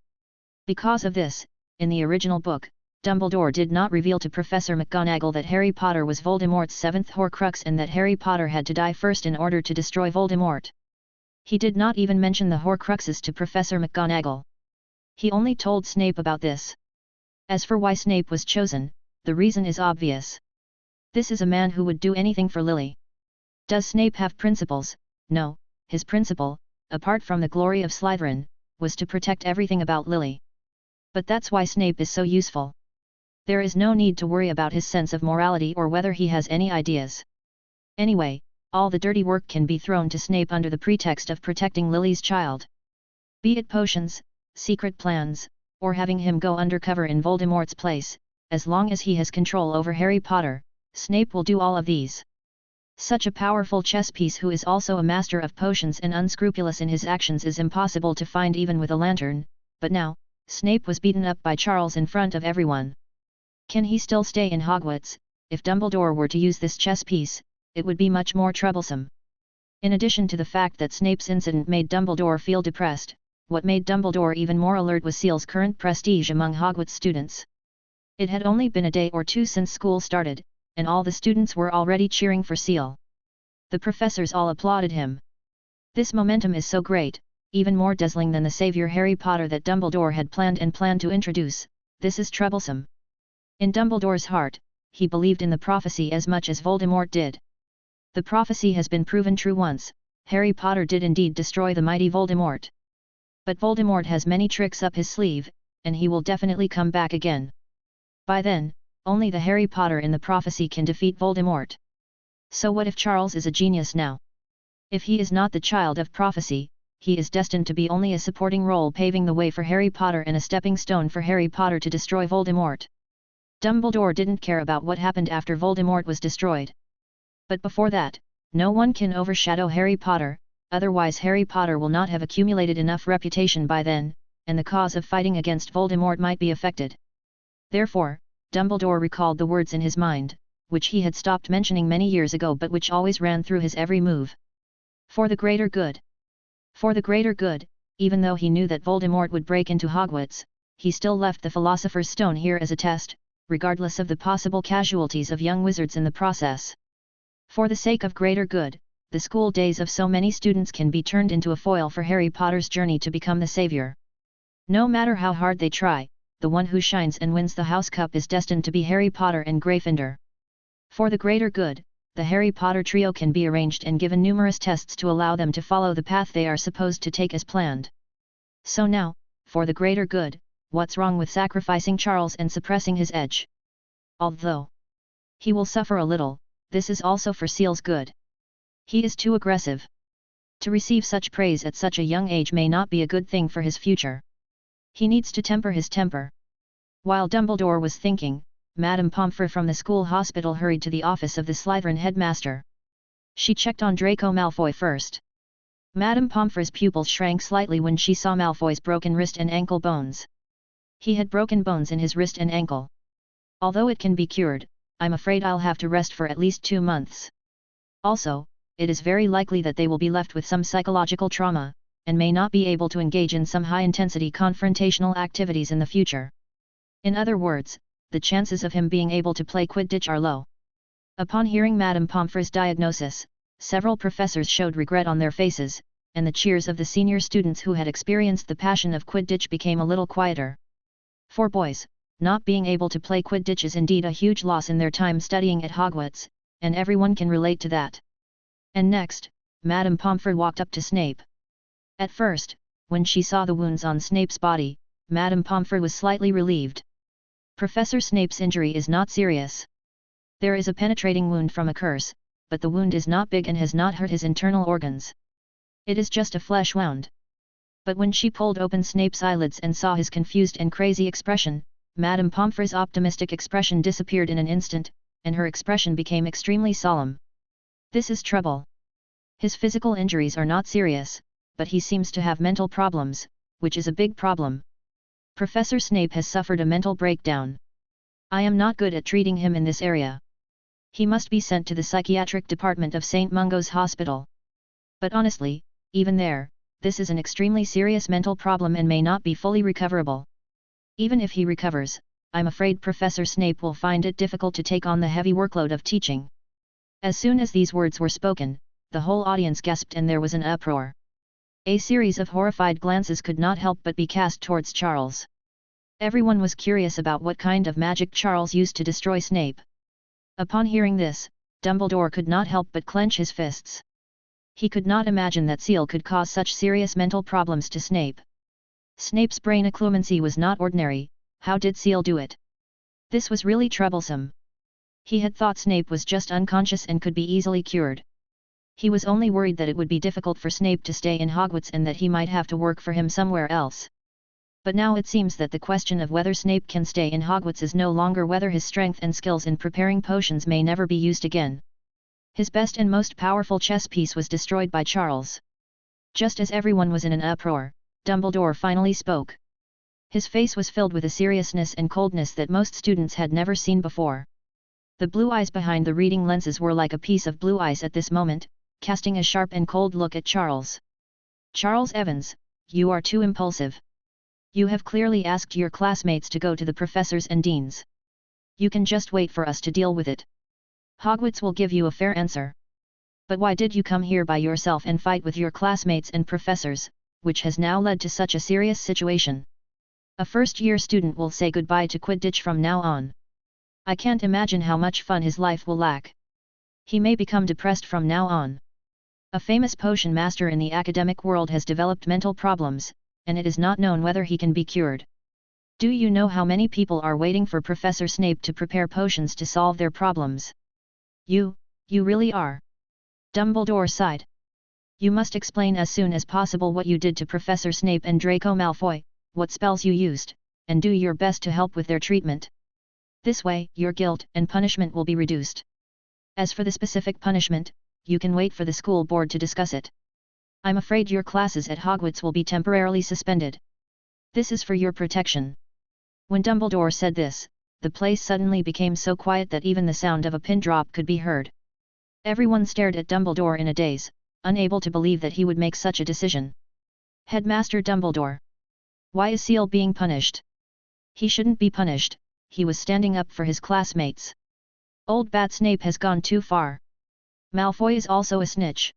Because of this, in the original book, Dumbledore did not reveal to Professor McGonagall that Harry Potter was Voldemort's 7th Horcrux and that Harry Potter had to die first in order to destroy Voldemort. He did not even mention the Horcruxes to Professor McGonagall. He only told Snape about this. As for why Snape was chosen, the reason is obvious. This is a man who would do anything for Lily. Does Snape have principles? No, his principle, apart from the glory of Slytherin, was to protect everything about Lily. But that's why Snape is so useful. There is no need to worry about his sense of morality or whether he has any ideas. Anyway, all the dirty work can be thrown to Snape under the pretext of protecting Lily's child. Be it potions, secret plans, or having him go undercover in Voldemort's place, as long as he has control over Harry Potter, Snape will do all of these. Such a powerful chess piece who is also a master of potions and unscrupulous in his actions is impossible to find even with a lantern, but now, Snape was beaten up by Charles in front of everyone. Can he still stay in Hogwarts? If Dumbledore were to use this chess piece, it would be much more troublesome. In addition to the fact that Snape's incident made Dumbledore feel depressed, what made Dumbledore even more alert was Seal's current prestige among Hogwarts students. It had only been a day or two since school started, and all the students were already cheering for Seal. The professors all applauded him. This momentum is so great, even more dazzling than the savior Harry Potter that Dumbledore had planned to introduce. This is troublesome. In Dumbledore's heart, he believed in the prophecy as much as Voldemort did. The prophecy has been proven true once. Harry Potter did indeed destroy the mighty Voldemort. But Voldemort has many tricks up his sleeve, and he will definitely come back again. By then, only the Harry Potter in the prophecy can defeat Voldemort. So what if Charles is a genius now? If he is not the child of prophecy, he is destined to be only a supporting role paving the way for Harry Potter and a stepping stone for Harry Potter to destroy Voldemort. Dumbledore didn't care about what happened after Voldemort was destroyed. But before that, no one can overshadow Harry Potter, otherwise Harry Potter will not have accumulated enough reputation by then, and the cause of fighting against Voldemort might be affected. Therefore, Dumbledore recalled the words in his mind, which he had stopped mentioning many years ago but which always ran through his every move. For the greater good. For the greater good, even though he knew that Voldemort would break into Hogwarts, he still left the Philosopher's Stone here as a test, regardless of the possible casualties of young wizards in the process. For the sake of greater good, the school days of so many students can be turned into a foil for Harry Potter's journey to become the savior. No matter how hard they try, the one who shines and wins the House Cup is destined to be Harry Potter and Gryffindor. For the greater good, the Harry Potter trio can be arranged and given numerous tests to allow them to follow the path they are supposed to take as planned. So now, for the greater good, what's wrong with sacrificing Charles and suppressing his edge? Although he will suffer a little, this is also for Seal's good. He is too aggressive. To receive such praise at such a young age may not be a good thing for his future. He needs to temper his temper. While Dumbledore was thinking, Madame Pomfrey from the school hospital hurried to the office of the Slytherin headmaster. She checked on Draco Malfoy first. Madame Pomfrey's pupils shrank slightly when she saw Malfoy's broken wrist and ankle bones. He had broken bones in his wrist and ankle. Although it can be cured, I'm afraid I'll have to rest for at least 2 months. Also, it is very likely that they will be left with some psychological trauma, and may not be able to engage in some high-intensity confrontational activities in the future. In other words, the chances of him being able to play Quidditch are low. Upon hearing Madame Pomfrey's diagnosis, several professors showed regret on their faces, and the cheers of the senior students who had experienced the passion of Quidditch became a little quieter. For boys, not being able to play Quidditch is indeed a huge loss in their time studying at Hogwarts, and everyone can relate to that. And next, Madame Pomfrey walked up to Snape. At first, when she saw the wounds on Snape's body, Madame Pomfrey was slightly relieved. Professor Snape's injury is not serious. There is a penetrating wound from a curse, but the wound is not big and has not hurt his internal organs. It is just a flesh wound. But when she pulled open Snape's eyelids and saw his confused and crazy expression, Madame Pomfrey's optimistic expression disappeared in an instant, and her expression became extremely solemn. This is trouble. His physical injuries are not serious, but he seems to have mental problems, which is a big problem. Professor Snape has suffered a mental breakdown. I am not good at treating him in this area. He must be sent to the psychiatric department of St. Mungo's Hospital. But honestly, even there, this is an extremely serious mental problem and may not be fully recoverable. Even if he recovers, I'm afraid Professor Snape will find it difficult to take on the heavy workload of teaching. As soon as these words were spoken, the whole audience gasped and there was an uproar. A series of horrified glances could not help but be cast towards Charles. Everyone was curious about what kind of magic Charles used to destroy Snape. Upon hearing this, Dumbledore could not help but clench his fists. He could not imagine that Seal could cause such serious mental problems to Snape. Snape's brain occlumency was not ordinary. How did Seal do it? This was really troublesome. He had thought Snape was just unconscious and could be easily cured. He was only worried that it would be difficult for Snape to stay in Hogwarts and that he might have to work for him somewhere else. But now it seems that the question of whether Snape can stay in Hogwarts is no longer whether his strength and skills in preparing potions may never be used again. His best and most powerful chess piece was destroyed by Charles. Just as everyone was in an uproar, Dumbledore finally spoke. His face was filled with a seriousness and coldness that most students had never seen before. The blue eyes behind the reading lenses were like a piece of blue ice at this moment, casting a sharp and cold look at Charles. Charles Evans, you are too impulsive. You have clearly asked your classmates to go to the professors and deans. You can just wait for us to deal with it. Hogwarts will give you a fair answer. But why did you come here by yourself and fight with your classmates and professors, which has now led to such a serious situation? A first-year student will say goodbye to Quidditch from now on. I can't imagine how much fun his life will lack. He may become depressed from now on. A famous potion master in the academic world has developed mental problems, and it is not known whether he can be cured. Do you know how many people are waiting for Professor Snape to prepare potions to solve their problems? You really are. Dumbledore sighed. You must explain as soon as possible what you did to Professor Snape and Draco Malfoy, what spells you used, and do your best to help with their treatment. This way, your guilt and punishment will be reduced. As for the specific punishment, you can wait for the school board to discuss it. I'm afraid your classes at Hogwarts will be temporarily suspended. This is for your protection. When Dumbledore said this, the place suddenly became so quiet that even the sound of a pin drop could be heard. Everyone stared at Dumbledore in a daze, unable to believe that he would make such a decision. Headmaster Dumbledore. Why is Seal being punished? He shouldn't be punished, he was standing up for his classmates. Old Bat Snape has gone too far. Malfoy is also a snitch.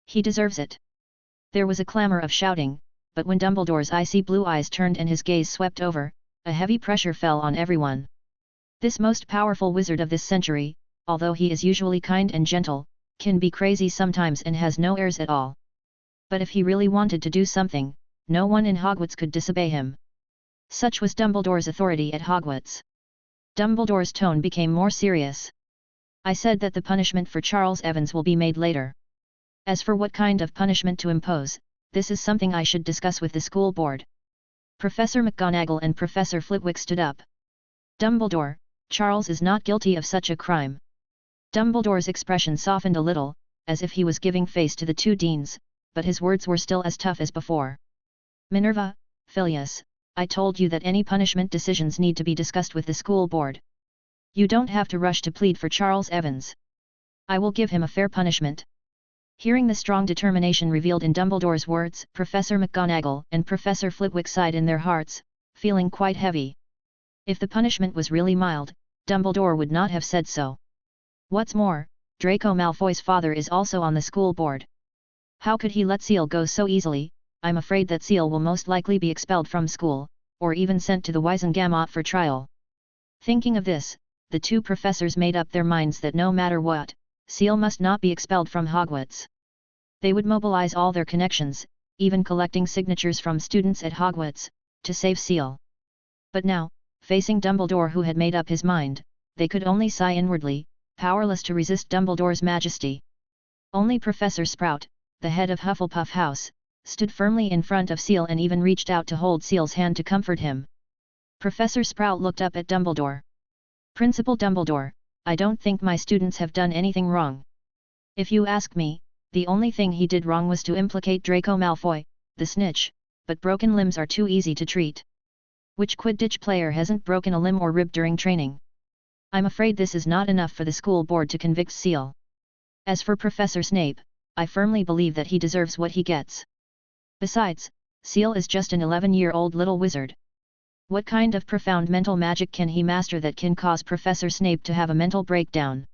He deserves it. There was a clamor of shouting, but when Dumbledore's icy blue eyes turned and his gaze swept over, a heavy pressure fell on everyone. This most powerful wizard of this century, although he is usually kind and gentle, can be crazy sometimes and has no airs at all. But if he really wanted to do something, no one in Hogwarts could disobey him. Such was Dumbledore's authority at Hogwarts. Dumbledore's tone became more serious. I said that the punishment for Charles Evans will be made later. As for what kind of punishment to impose, this is something I should discuss with the school board. Professor McGonagall and Professor Flitwick stood up. Dumbledore, Charles is not guilty of such a crime. Dumbledore's expression softened a little, as if he was giving face to the two deans, but his words were still as tough as before. Minerva, Phileas, I told you that any punishment decisions need to be discussed with the school board. You don't have to rush to plead for Charles Evans. I will give him a fair punishment. Hearing the strong determination revealed in Dumbledore's words, Professor McGonagall and Professor Flitwick sighed in their hearts, feeling quite heavy. If the punishment was really mild, Dumbledore would not have said so. What's more, Draco Malfoy's father is also on the school board. How could he let Seal go so easily? I'm afraid that Seal will most likely be expelled from school, or even sent to the Wizengamot for trial. Thinking of this, the two professors made up their minds that no matter what, Seal must not be expelled from Hogwarts. They would mobilize all their connections, even collecting signatures from students at Hogwarts, to save Seal. But now, facing Dumbledore who had made up his mind, they could only sigh inwardly, powerless to resist Dumbledore's majesty. Only Professor Sprout, the head of Hufflepuff House, stood firmly in front of Seal and even reached out to hold Seal's hand to comfort him. Professor Sprout looked up at Dumbledore. Principal Dumbledore, I don't think my students have done anything wrong. If you ask me, the only thing he did wrong was to implicate Draco Malfoy, the snitch, but broken limbs are too easy to treat. Which Quidditch player hasn't broken a limb or rib during training? I'm afraid this is not enough for the school board to convict Seal. As for Professor Snape, I firmly believe that he deserves what he gets. Besides, Seal is just an 11-year-old little wizard. What kind of profound mental magic can he master that can cause Professor Snape to have a mental breakdown?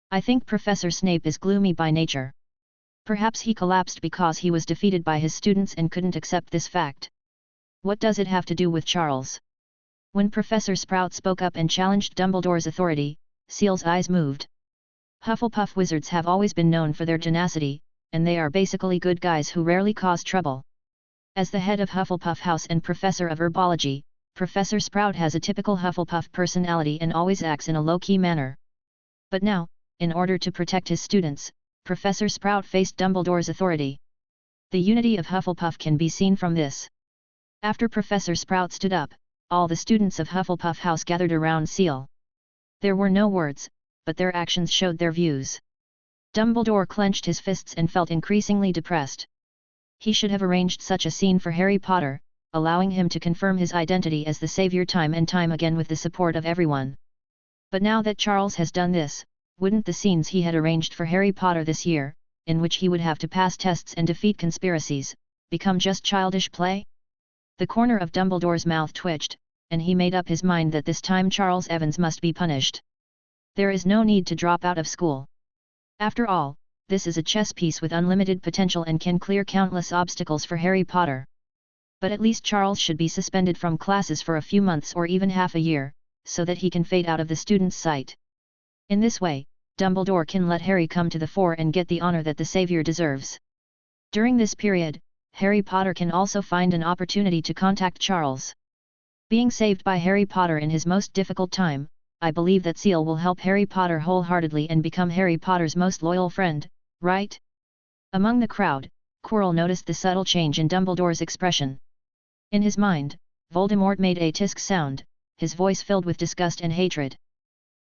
I think Professor Snape is gloomy by nature. Perhaps he collapsed because he was defeated by his students and couldn't accept this fact. What does it have to do with Charles? When Professor Sprout spoke up and challenged Dumbledore's authority, Seal's eyes moved. Hufflepuff wizards have always been known for their tenacity, and they are basically good guys who rarely cause trouble. As the head of Hufflepuff House and professor of herbology, Professor Sprout has a typical Hufflepuff personality and always acts in a low-key manner. But now, in order to protect his students, Professor Sprout faced Dumbledore's authority. The unity of Hufflepuff can be seen from this. After Professor Sprout stood up, all the students of Hufflepuff House gathered around Seal. There were no words, but their actions showed their views. Dumbledore clenched his fists and felt increasingly depressed. He should have arranged such a scene for Harry Potter, allowing him to confirm his identity as the savior time and time again with the support of everyone. But now that Charles has done this, wouldn't the scenes he had arranged for Harry Potter this year, in which he would have to pass tests and defeat conspiracies, become just childish play? The corner of Dumbledore's mouth twitched, and he made up his mind that this time Charles Evans must be punished. There is no need to drop out of school. After all, this is a chess piece with unlimited potential and can clear countless obstacles for Harry Potter. But at least Charles should be suspended from classes for a few months or even half a year, so that he can fade out of the students' sight. In this way, Dumbledore can let Harry come to the fore and get the honor that the savior deserves. During this period, Harry Potter can also find an opportunity to contact Charles. Being saved by Harry Potter in his most difficult time, I believe that Seal will help Harry Potter wholeheartedly and become Harry Potter's most loyal friend, right? Among the crowd, Quirrell noticed the subtle change in Dumbledore's expression. In his mind, Voldemort made a tisk sound, his voice filled with disgust and hatred.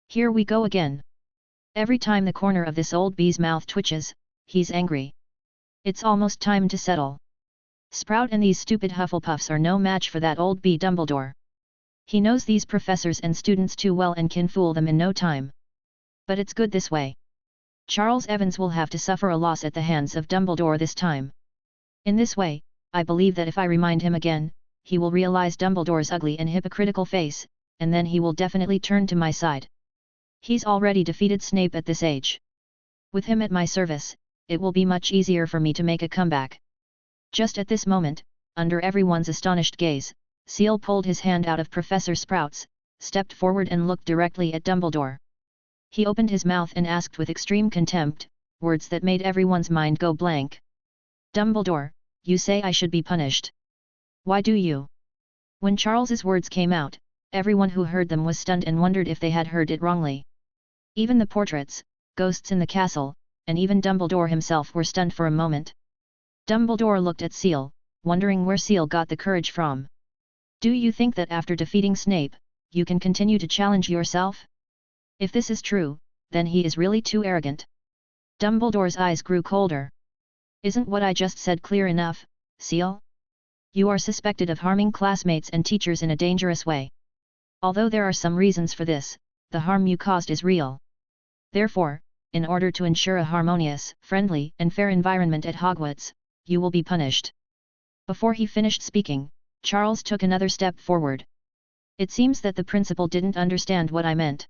Here we go again. Every time the corner of this old bee's mouth twitches, he's angry. It's almost time to settle. Sprout and these stupid Hufflepuffs are no match for that old bee Dumbledore. He knows these professors and students too well and can fool them in no time. But it's good this way. Charles Evans will have to suffer a loss at the hands of Dumbledore this time. In this way, I believe that if I remind him again, he will realize Dumbledore's ugly and hypocritical face, and then he will definitely turn to my side. He's already defeated Snape at this age. With him at my service, it will be much easier for me to make a comeback. Just at this moment, under everyone's astonished gaze, Seal pulled his hand out of Professor Sprout's, stepped forward and looked directly at Dumbledore. He opened his mouth and asked with extreme contempt, words that made everyone's mind go blank. Dumbledore, you say I should be punished. Why do you? When Charles's words came out, everyone who heard them was stunned and wondered if they had heard it wrongly. Even the portraits, ghosts in the castle, and even Dumbledore himself were stunned for a moment. Dumbledore looked at Seal, wondering where Seal got the courage from. Do you think that after defeating Snape, you can continue to challenge yourself? If this is true, then he is really too arrogant. Dumbledore's eyes grew colder. Isn't what I just said clear enough, Seal? You are suspected of harming classmates and teachers in a dangerous way. Although there are some reasons for this, the harm you caused is real. Therefore, in order to ensure a harmonious, friendly, and fair environment at Hogwarts, you will be punished. Before he finished speaking, Charles took another step forward. It seems that the principal didn't understand what I meant.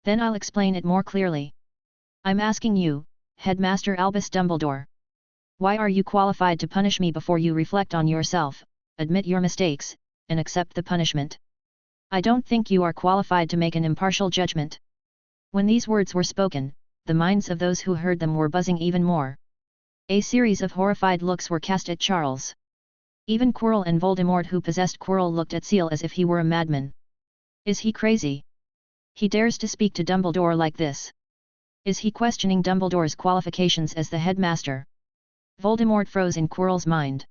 Then I'll explain it more clearly. I'm asking you, Headmaster Albus Dumbledore. Why are you qualified to punish me before you reflect on yourself, admit your mistakes, and accept the punishment? I don't think you are qualified to make an impartial judgment. When these words were spoken, the minds of those who heard them were buzzing even more. A series of horrified looks were cast at Charles. Even Quirrell and Voldemort who possessed Quirrell looked at Seal as if he were a madman. Is he crazy? He dares to speak to Dumbledore like this. Is he questioning Dumbledore's qualifications as the headmaster? Voldemort froze in Quirrell's mind.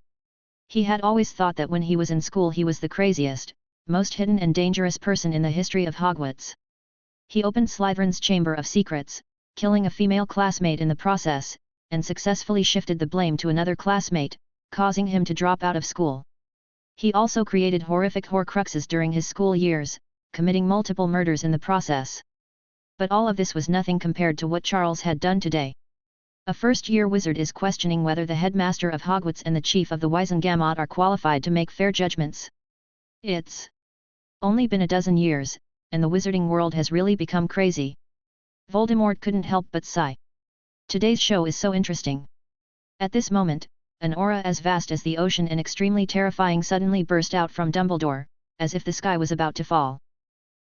He had always thought that when he was in school he was the craziest, most hidden and dangerous person in the history of Hogwarts. He opened Slytherin's Chamber of Secrets, killing a female classmate in the process, and successfully shifted the blame to another classmate, causing him to drop out of school. He also created horrific Horcruxes during his school years, committing multiple murders in the process. But all of this was nothing compared to what Charles had done today. A first-year wizard is questioning whether the headmaster of Hogwarts and the chief of the Wizengamot are qualified to make fair judgments. It's only been a dozen years, and the wizarding world has really become crazy. Voldemort couldn't help but sigh. Today's show is so interesting. At this moment, an aura as vast as the ocean and extremely terrifying suddenly burst out from Dumbledore, as if the sky was about to fall.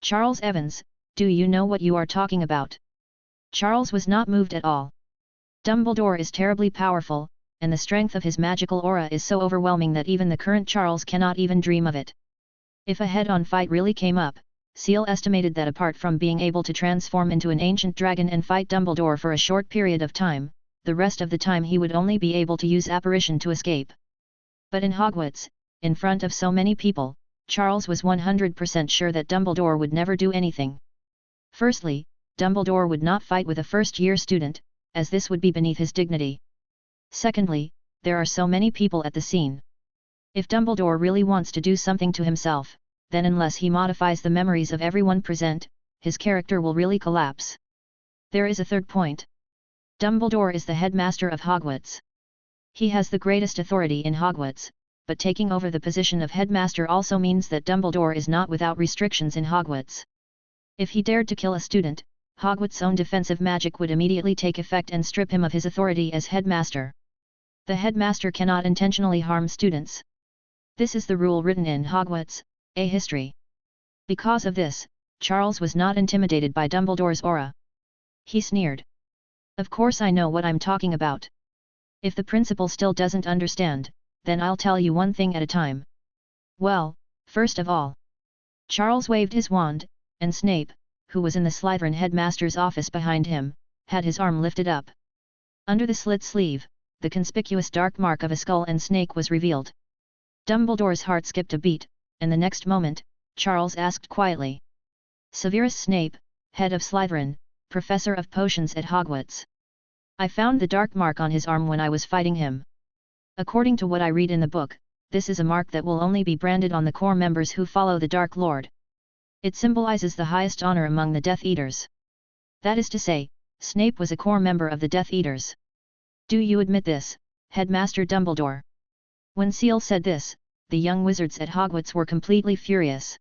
Charles Evans, do you know what you are talking about? Charles was not moved at all. Dumbledore is terribly powerful, and the strength of his magical aura is so overwhelming that even the current Charles cannot even dream of it. If a head-on fight really came up, Seal estimated that apart from being able to transform into an ancient dragon and fight Dumbledore for a short period of time, the rest of the time he would only be able to use apparition to escape. But in Hogwarts, in front of so many people, Charles was 100% sure that Dumbledore would never do anything. Firstly, Dumbledore would not fight with a first-year student, as this would be beneath his dignity. Secondly, there are so many people at the scene. If Dumbledore really wants to do something to himself, then unless he modifies the memories of everyone present, his character will really collapse. There is a third point. Dumbledore is the headmaster of Hogwarts. He has the greatest authority in Hogwarts, but taking over the position of headmaster also means that Dumbledore is not without restrictions in Hogwarts. If he dared to kill a student, Hogwarts' own defensive magic would immediately take effect and strip him of his authority as headmaster. The headmaster cannot intentionally harm students. This is the rule written in Hogwarts, A History. Because of this, Charles was not intimidated by Dumbledore's aura. He sneered. Of course I know what I'm talking about. If the principal still doesn't understand, then I'll tell you one thing at a time. Well, first of all. Charles waved his wand, and Snape, who was in the Slytherin headmaster's office behind him, had his arm lifted up. Under the slit sleeve, the conspicuous dark mark of a skull and snake was revealed. Dumbledore's heart skipped a beat, and the next moment, Charles asked quietly. Severus Snape, head of Slytherin, professor of potions at Hogwarts. I found the dark mark on his arm when I was fighting him. According to what I read in the book, this is a mark that will only be branded on the core members who follow the Dark Lord. It symbolizes the highest honor among the Death Eaters. That is to say, Snape was a core member of the Death Eaters. Do you admit this, Headmaster Dumbledore? When Seal said this, the young wizards at Hogwarts were completely furious.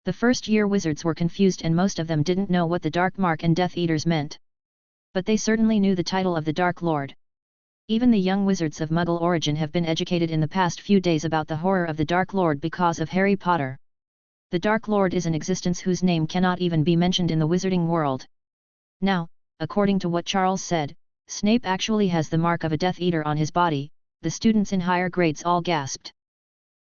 The first-year wizards were confused and most of them didn't know what the Dark Mark and Death Eaters meant. But they certainly knew the title of the Dark Lord. Even the young wizards of Muggle origin have been educated in the past few days about the horror of the Dark Lord because of Harry Potter. The Dark Lord is an existence whose name cannot even be mentioned in the wizarding world. Now, according to what Charles said, Snape actually has the mark of a Death Eater on his body. The students in higher grades all gasped.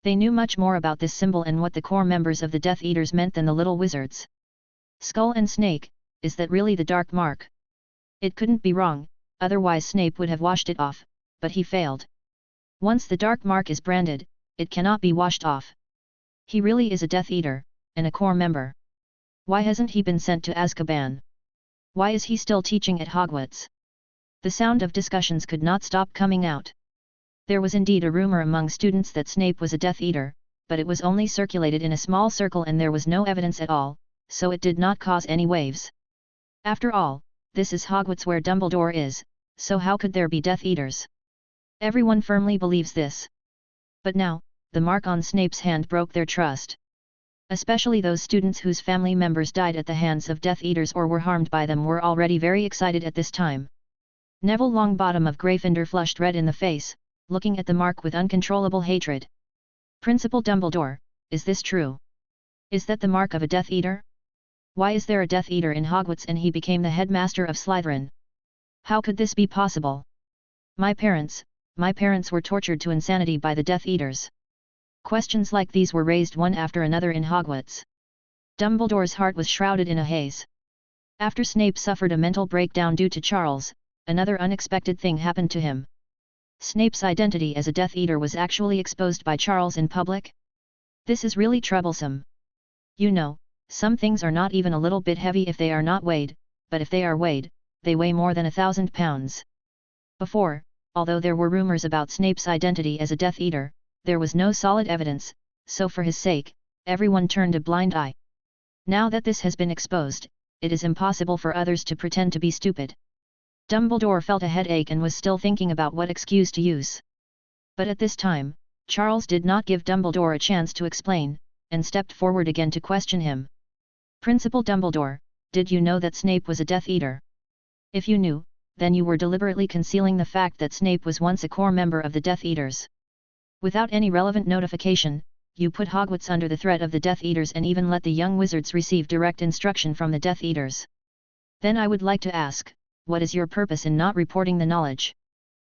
They knew much more about this symbol and what the core members of the Death Eaters meant than the little wizards. Skull and snake, is that really the dark mark? It couldn't be wrong, otherwise Snape would have washed it off, but he failed. Once the dark mark is branded, it cannot be washed off. He really is a Death Eater, and a core member. Why hasn't he been sent to Azkaban? Why is he still teaching at Hogwarts? The sound of discussions could not stop coming out. There was indeed a rumor among students that Snape was a Death Eater, but it was only circulated in a small circle and there was no evidence at all, so it did not cause any waves. After all, this is Hogwarts where Dumbledore is, so how could there be Death Eaters? Everyone firmly believes this. But now, the mark on Snape's hand broke their trust. Especially those students whose family members died at the hands of Death Eaters or were harmed by them were already very excited at this time. Neville Longbottom of Gryffindor flushed red in the face, looking at the mark with uncontrollable hatred. Principal Dumbledore, is this true? Is that the mark of a Death Eater? Why is there a Death Eater in Hogwarts and he became the headmaster of Slytherin? How could this be possible? My parents were tortured to insanity by the Death Eaters. Questions like these were raised one after another in Hogwarts. Dumbledore's heart was shrouded in a haze. After Snape suffered a mental breakdown due to Charles, another unexpected thing happened to him. Snape's identity as a Death Eater was actually exposed by Charles in public. This is really troublesome. You know, some things are not even a little bit heavy if they are not weighed, but if they are weighed, they weigh more than 1,000 pounds. Before, although there were rumors about Snape's identity as a Death Eater, there was no solid evidence, so for his sake, everyone turned a blind eye. Now that this has been exposed, it is impossible for others to pretend to be stupid. Dumbledore felt a headache and was still thinking about what excuse to use. But at this time, Charles did not give Dumbledore a chance to explain, and stepped forward again to question him. Principal Dumbledore, did you know that Snape was a Death Eater? If you knew, then you were deliberately concealing the fact that Snape was once a core member of the Death Eaters. Without any relevant notification, you put Hogwarts under the threat of the Death Eaters and even let the young wizards receive direct instruction from the Death Eaters. Then I would like to ask, what is your purpose in not reporting the knowledge?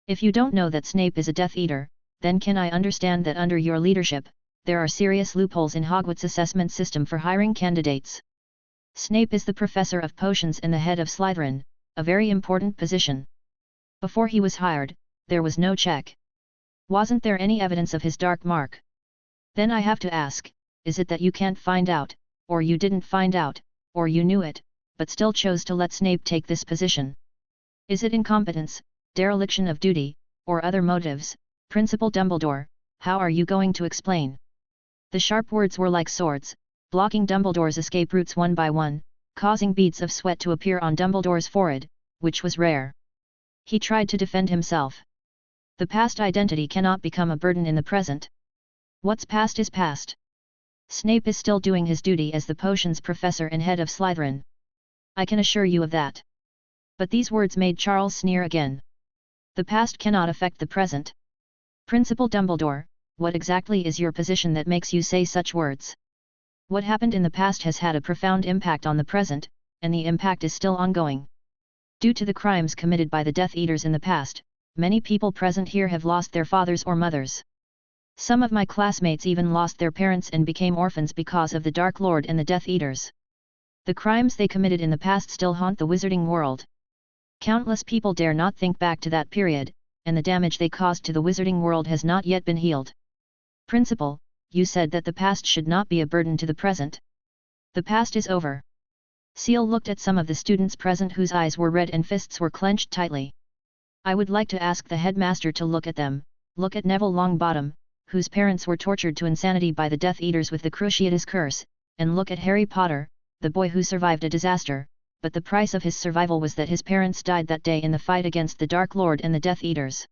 If you don't know that Snape is a Death Eater, then can I understand that under your leadership, there are serious loopholes in Hogwarts' assessment system for hiring candidates? Snape is the professor of potions and the head of Slytherin, a very important position. Before he was hired, there was no check. Wasn't there any evidence of his dark mark? Then I have to ask, is it that you can't find out, or you didn't find out, or you knew it, but still chose to let Snape take this position? Is it incompetence, dereliction of duty, or other motives? Principal Dumbledore, how are you going to explain? The sharp words were like swords, blocking Dumbledore's escape routes one by one, causing beads of sweat to appear on Dumbledore's forehead, which was rare. He tried to defend himself. The past identity cannot become a burden in the present. What's past is past. Snape is still doing his duty as the potions professor and head of Slytherin. I can assure you of that. But these words made Charles sneer again. The past cannot affect the present. Principal Dumbledore, what exactly is your position that makes you say such words? What happened in the past has had a profound impact on the present, and the impact is still ongoing. Due to the crimes committed by the Death Eaters in the past, many people present here have lost their fathers or mothers. Some of my classmates even lost their parents and became orphans because of the Dark Lord and the Death Eaters. The crimes they committed in the past still haunt the wizarding world. Countless people dare not think back to that period, and the damage they caused to the wizarding world has not yet been healed. Principal, you said that the past should not be a burden to the present. The past is over. Seal looked at some of the students present whose eyes were red and fists were clenched tightly. I would like to ask the headmaster to look at them. Look at Neville Longbottom, whose parents were tortured to insanity by the Death Eaters with the Cruciatus Curse, and look at Harry Potter, the boy who survived a disaster, but the price of his survival was that his parents died that day in the fight against the Dark Lord and the Death Eaters.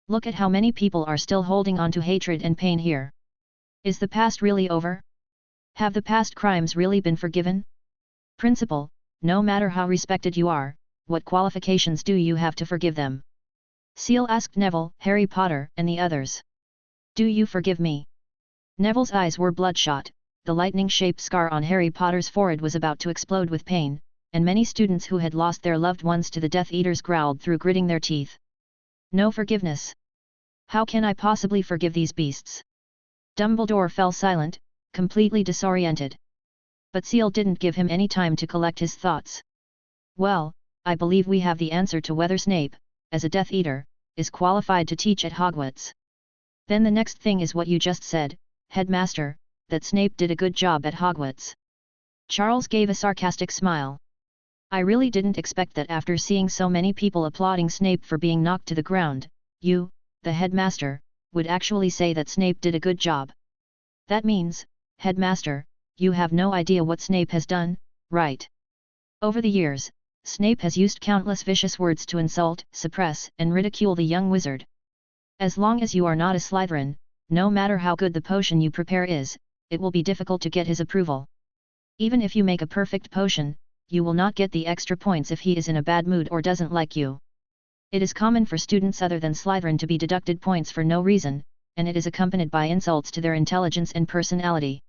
Look at how many people are still holding on to hatred and pain here. Is the past really over? Have the past crimes really been forgiven? Principal, no matter how respected you are, what qualifications do you have to forgive them? Seal asked Neville, Harry Potter, and the others. Do you forgive me? Neville's eyes were bloodshot, the lightning-shaped scar on Harry Potter's forehead was about to explode with pain, and many students who had lost their loved ones to the Death Eaters growled through gritting their teeth. No forgiveness. How can I possibly forgive these beasts? Dumbledore fell silent, completely disoriented. But Seal didn't give him any time to collect his thoughts. Well, I believe we have the answer to whether Snape, as a Death Eater, is qualified to teach at Hogwarts. Then the next thing is what you just said, Headmaster, that Snape did a good job at Hogwarts. Charles gave a sarcastic smile. I really didn't expect that after seeing so many people applauding Snape for being knocked to the ground, you, the headmaster, would actually say that Snape did a good job. That means, Headmaster, you have no idea what Snape has done, right? Over the years, Snape has used countless vicious words to insult, suppress, and ridicule the young wizard. As long as you are not a Slytherin, no matter how good the potion you prepare is, it will be difficult to get his approval. Even if you make a perfect potion, you will not get the extra points if he is in a bad mood or doesn't like you. It is common for students other than Slytherin to be deducted points for no reason, and it is accompanied by insults to their intelligence and personality.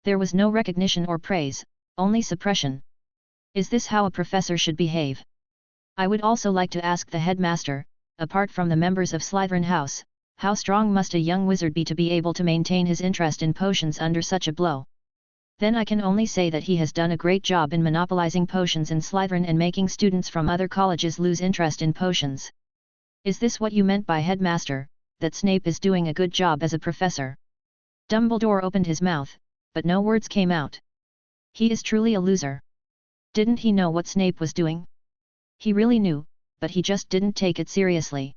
There was no recognition or praise, only suppression. Is this how a professor should behave? I would also like to ask the headmaster, apart from the members of Slytherin House, how strong must a young wizard be to be able to maintain his interest in potions under such a blow? Then I can only say that he has done a great job in monopolizing potions in Slytherin and making students from other colleges lose interest in potions. Is this what you meant by headmaster, that Snape is doing a good job as a professor? Dumbledore opened his mouth, but no words came out. He is truly a loser. Didn't he know what Snape was doing? He really knew, but he just didn't take it seriously.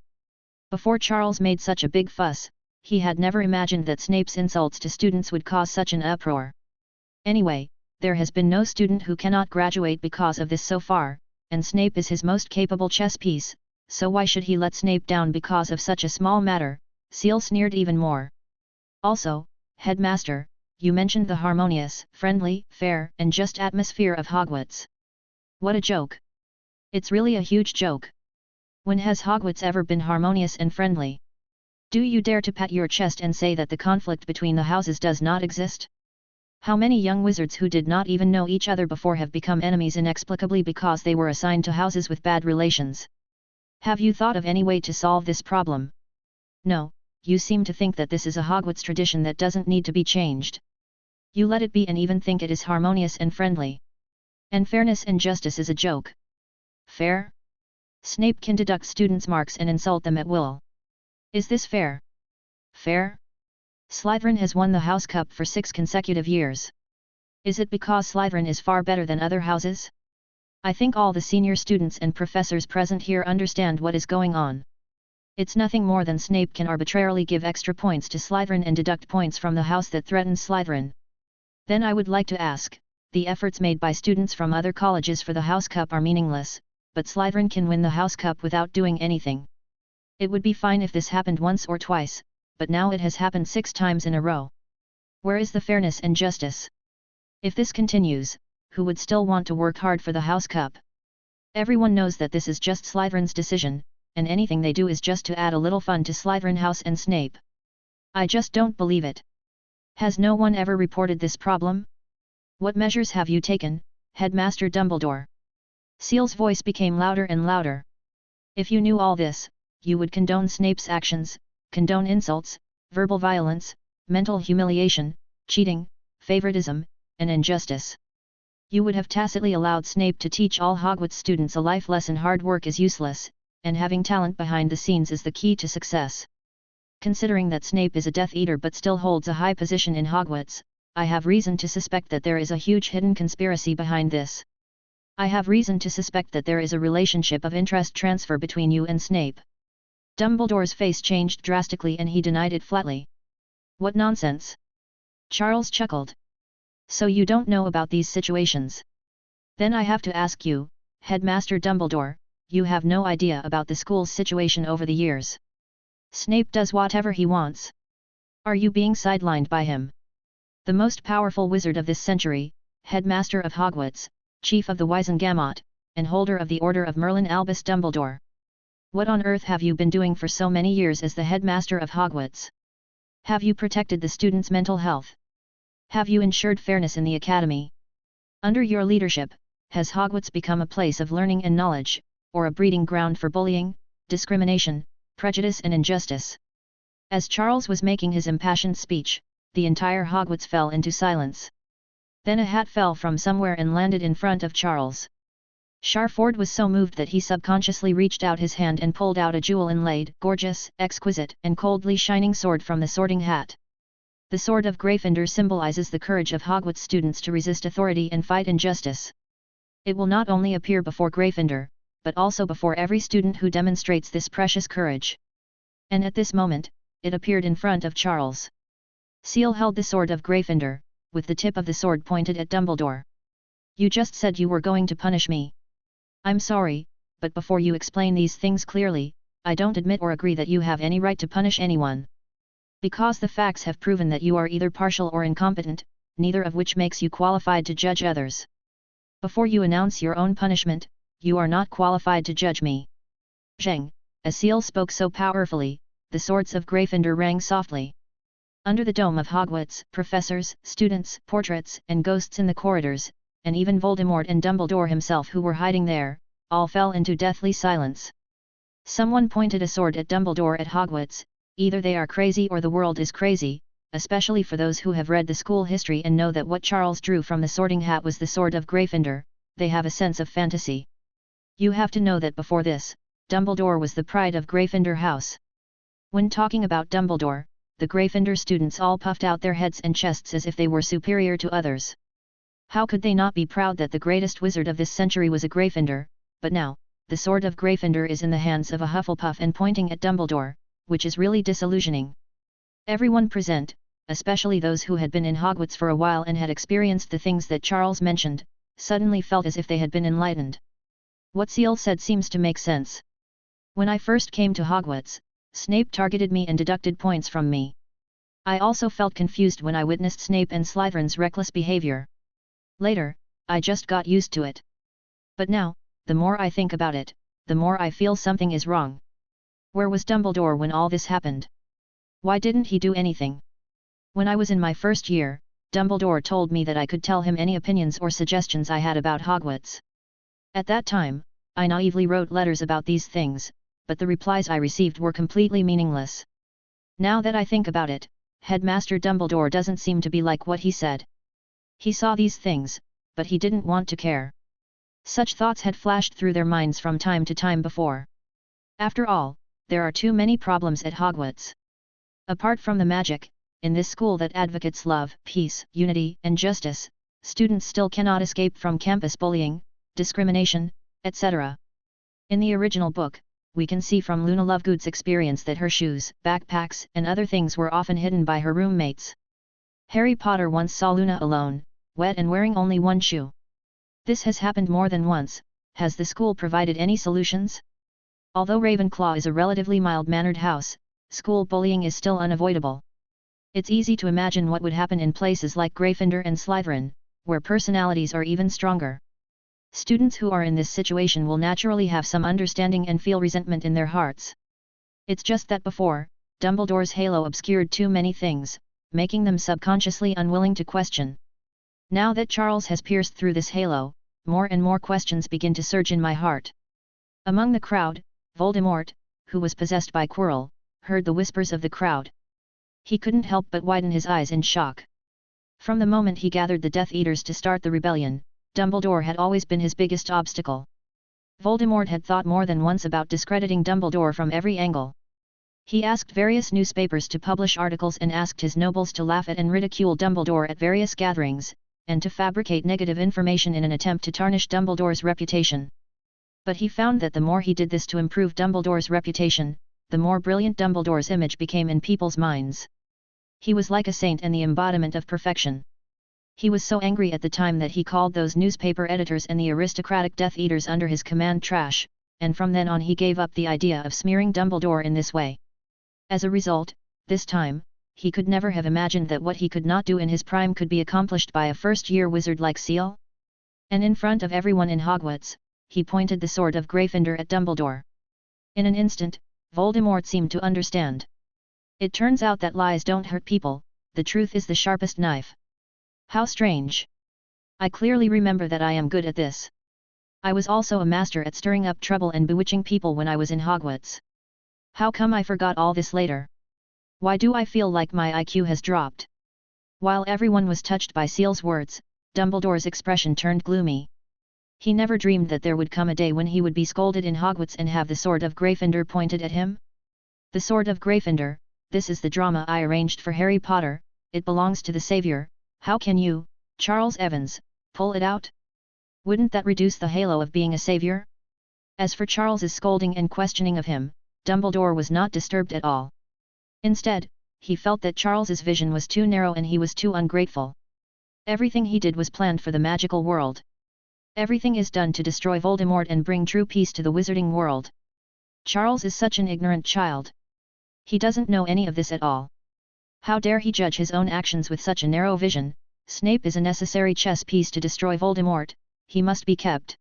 Before Charles made such a big fuss, he had never imagined that Snape's insults to students would cause such an uproar. Anyway, there has been no student who cannot graduate because of this so far, and Snape is his most capable chess piece, so why should he let Snape down because of such a small matter? Seal sneered even more. Also, Headmaster, you mentioned the harmonious, friendly, fair, and just atmosphere of Hogwarts. What a joke! It's really a huge joke. When has Hogwarts ever been harmonious and friendly? Do you dare to pat your chest and say that the conflict between the houses does not exist? How many young wizards who did not even know each other before have become enemies inexplicably because they were assigned to houses with bad relations? Have you thought of any way to solve this problem? No, you seem to think that this is a Hogwarts tradition that doesn't need to be changed. You let it be and even think it is harmonious and friendly. And fairness and justice is a joke. Fair? Snape can deduct students' marks and insult them at will. Is this fair? Fair? Slytherin has won the House Cup for 6 consecutive years. Is it because Slytherin is far better than other houses? I think all the senior students and professors present here understand what is going on. It's nothing more than Snape can arbitrarily give extra points to Slytherin and deduct points from the house that threatens Slytherin. Then I would like to ask, the efforts made by students from other colleges for the House Cup are meaningless, but Slytherin can win the House Cup without doing anything. It would be fine if this happened once or twice, but now it has happened 6 times in a row. Where is the fairness and justice? If this continues, who would still want to work hard for the House Cup? Everyone knows that this is just Slytherin's decision, and anything they do is just to add a little fun to Slytherin House and Snape. I just don't believe it. Has no one ever reported this problem? What measures have you taken, Headmaster Dumbledore? Seal's voice became louder and louder. If you knew all this, you would condone Snape's actions, condone insults, verbal violence, mental humiliation, cheating, favoritism, and injustice. You would have tacitly allowed Snape to teach all Hogwarts students a life lesson: hard work is useless, and having talent behind the scenes is the key to success. Considering that Snape is a Death Eater but still holds a high position in Hogwarts, I have reason to suspect that there is a huge hidden conspiracy behind this. I have reason to suspect that there is a relationship of interest transfer between you and Snape. Dumbledore's face changed drastically and he denied it flatly. What nonsense! Charles chuckled. So you don't know about these situations? Then I have to ask you, Headmaster Dumbledore, you have no idea about the school's situation over the years. Snape does whatever he wants. Are you being sidelined by him? The most powerful wizard of this century, Headmaster of Hogwarts, Chief of the Wizengamot, and holder of the Order of Merlin Albus Dumbledore. What on earth have you been doing for so many years as the Headmaster of Hogwarts? Have you protected the students' mental health? Have you ensured fairness in the academy? Under your leadership, has Hogwarts become a place of learning and knowledge, or a breeding ground for bullying, discrimination, prejudice and injustice? As Charles was making his impassioned speech, the entire Hogwarts fell into silence. Then a hat fell from somewhere and landed in front of Charles. Sharford was so moved that he subconsciously reached out his hand and pulled out a jewel-inlaid, gorgeous, exquisite, and coldly shining sword from the sorting hat. The sword of Gryffindor symbolizes the courage of Hogwarts students to resist authority and fight injustice. It will not only appear before Gryffindor, but also before every student who demonstrates this precious courage. And at this moment, it appeared in front of Charles. Seal held the sword of Gryffindor, with the tip of the sword pointed at Dumbledore. You just said you were going to punish me. I'm sorry, but before you explain these things clearly, I don't admit or agree that you have any right to punish anyone. Because the facts have proven that you are either partial or incompetent, neither of which makes you qualified to judge others. Before you announce your own punishment, you are not qualified to judge me. Zheng, as Seal spoke so powerfully, the swords of Gryffindor rang softly. Under the dome of Hogwarts, professors, students, portraits, and ghosts in the corridors, and even Voldemort and Dumbledore himself who were hiding there, all fell into deathly silence. Someone pointed a sword at Dumbledore at Hogwarts. Either they are crazy or the world is crazy, especially for those who have read the school history and know that what Charles drew from the sorting hat was the sword of Gryffindor. They have a sense of fantasy. You have to know that before this, Dumbledore was the pride of Gryffindor House. When talking about Dumbledore, the Gryffindor students all puffed out their heads and chests as if they were superior to others. How could they not be proud that the greatest wizard of this century was a Gryffindor? But now, the sword of Gryffindor is in the hands of a Hufflepuff and pointing at Dumbledore, which is really disillusioning. Everyone present, especially those who had been in Hogwarts for a while and had experienced the things that Charles mentioned, suddenly felt as if they had been enlightened. What Seal said seems to make sense. When I first came to Hogwarts, Snape targeted me and deducted points from me. I also felt confused when I witnessed Snape and Slytherin's reckless behavior. Later, I just got used to it. But now, the more I think about it, the more I feel something is wrong. Where was Dumbledore when all this happened? Why didn't he do anything? When I was in my first year, Dumbledore told me that I could tell him any opinions or suggestions I had about Hogwarts. At that time, I naively wrote letters about these things, but the replies I received were completely meaningless. Now that I think about it, Headmaster Dumbledore doesn't seem to be like what he said. He saw these things, but he didn't want to care. Such thoughts had flashed through their minds from time to time before. After all, there are too many problems at Hogwarts. Apart from the magic, in this school that advocates love, peace, unity, and justice, students still cannot escape from campus bullying, discrimination, etc. In the original book, we can see from Luna Lovegood's experience that her shoes, backpacks, and other things were often hidden by her roommates. Harry Potter once saw Luna alone, wet and wearing only one shoe. This has happened more than once. Has the school provided any solutions? Although Ravenclaw is a relatively mild-mannered house, school bullying is still unavoidable. It's easy to imagine what would happen in places like Gryffindor and Slytherin, where personalities are even stronger. Students who are in this situation will naturally have some understanding and feel resentment in their hearts. It's just that before, Dumbledore's halo obscured too many things, making them subconsciously unwilling to question. Now that Charles has pierced through this halo, more and more questions begin to surge in my heart. Among the crowd, Voldemort, who was possessed by Quirrell, heard the whispers of the crowd. He couldn't help but widen his eyes in shock. From the moment he gathered the Death Eaters to start the rebellion, Dumbledore had always been his biggest obstacle. Voldemort had thought more than once about discrediting Dumbledore from every angle. He asked various newspapers to publish articles and asked his nobles to laugh at and ridicule Dumbledore at various gatherings, and to fabricate negative information in an attempt to tarnish Dumbledore's reputation. But he found that the more he did this to improve Dumbledore's reputation, the more brilliant Dumbledore's image became in people's minds. He was like a saint and the embodiment of perfection. He was so angry at the time that he called those newspaper editors and the aristocratic Death Eaters under his command trash, and from then on he gave up the idea of smearing Dumbledore in this way. As a result, this time, he could never have imagined that what he could not do in his prime could be accomplished by a first-year wizard like Seal. And in front of everyone in Hogwarts, he pointed the sword of Gryffindor at Dumbledore. In an instant, Voldemort seemed to understand. It turns out that lies don't hurt people, the truth is the sharpest knife. How strange. I clearly remember that I am good at this. I was also a master at stirring up trouble and bewitching people when I was in Hogwarts. How come I forgot all this later? Why do I feel like my IQ has dropped? While everyone was touched by Seal's words, Dumbledore's expression turned gloomy. He never dreamed that there would come a day when he would be scolded in Hogwarts and have the sword of Gryffindor pointed at him. The sword of Gryffindor, this is the drama I arranged for Harry Potter, it belongs to the Savior. How can you, Charles Evans, pull it out? Wouldn't that reduce the halo of being a savior? As for Charles's scolding and questioning of him, Dumbledore was not disturbed at all. Instead, he felt that Charles's vision was too narrow and he was too ungrateful. Everything he did was planned for the magical world. Everything is done to destroy Voldemort and bring true peace to the wizarding world. Charles is such an ignorant child. He doesn't know any of this at all. How dare he judge his own actions with such a narrow vision? Snape is a necessary chess piece to destroy Voldemort, he must be kept.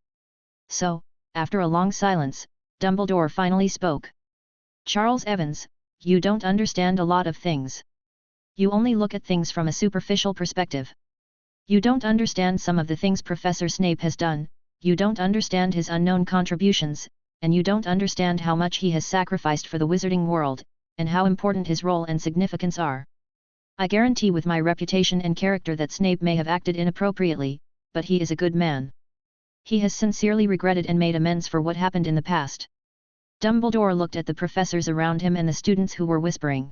So, after a long silence, Dumbledore finally spoke. Charles Evans, you don't understand a lot of things. You only look at things from a superficial perspective. You don't understand some of the things Professor Snape has done, you don't understand his unknown contributions, and you don't understand how much he has sacrificed for the wizarding world, and how important his role and significance are. I guarantee with my reputation and character that Snape may have acted inappropriately, but he is a good man. He has sincerely regretted and made amends for what happened in the past. Dumbledore looked at the professors around him and the students who were whispering.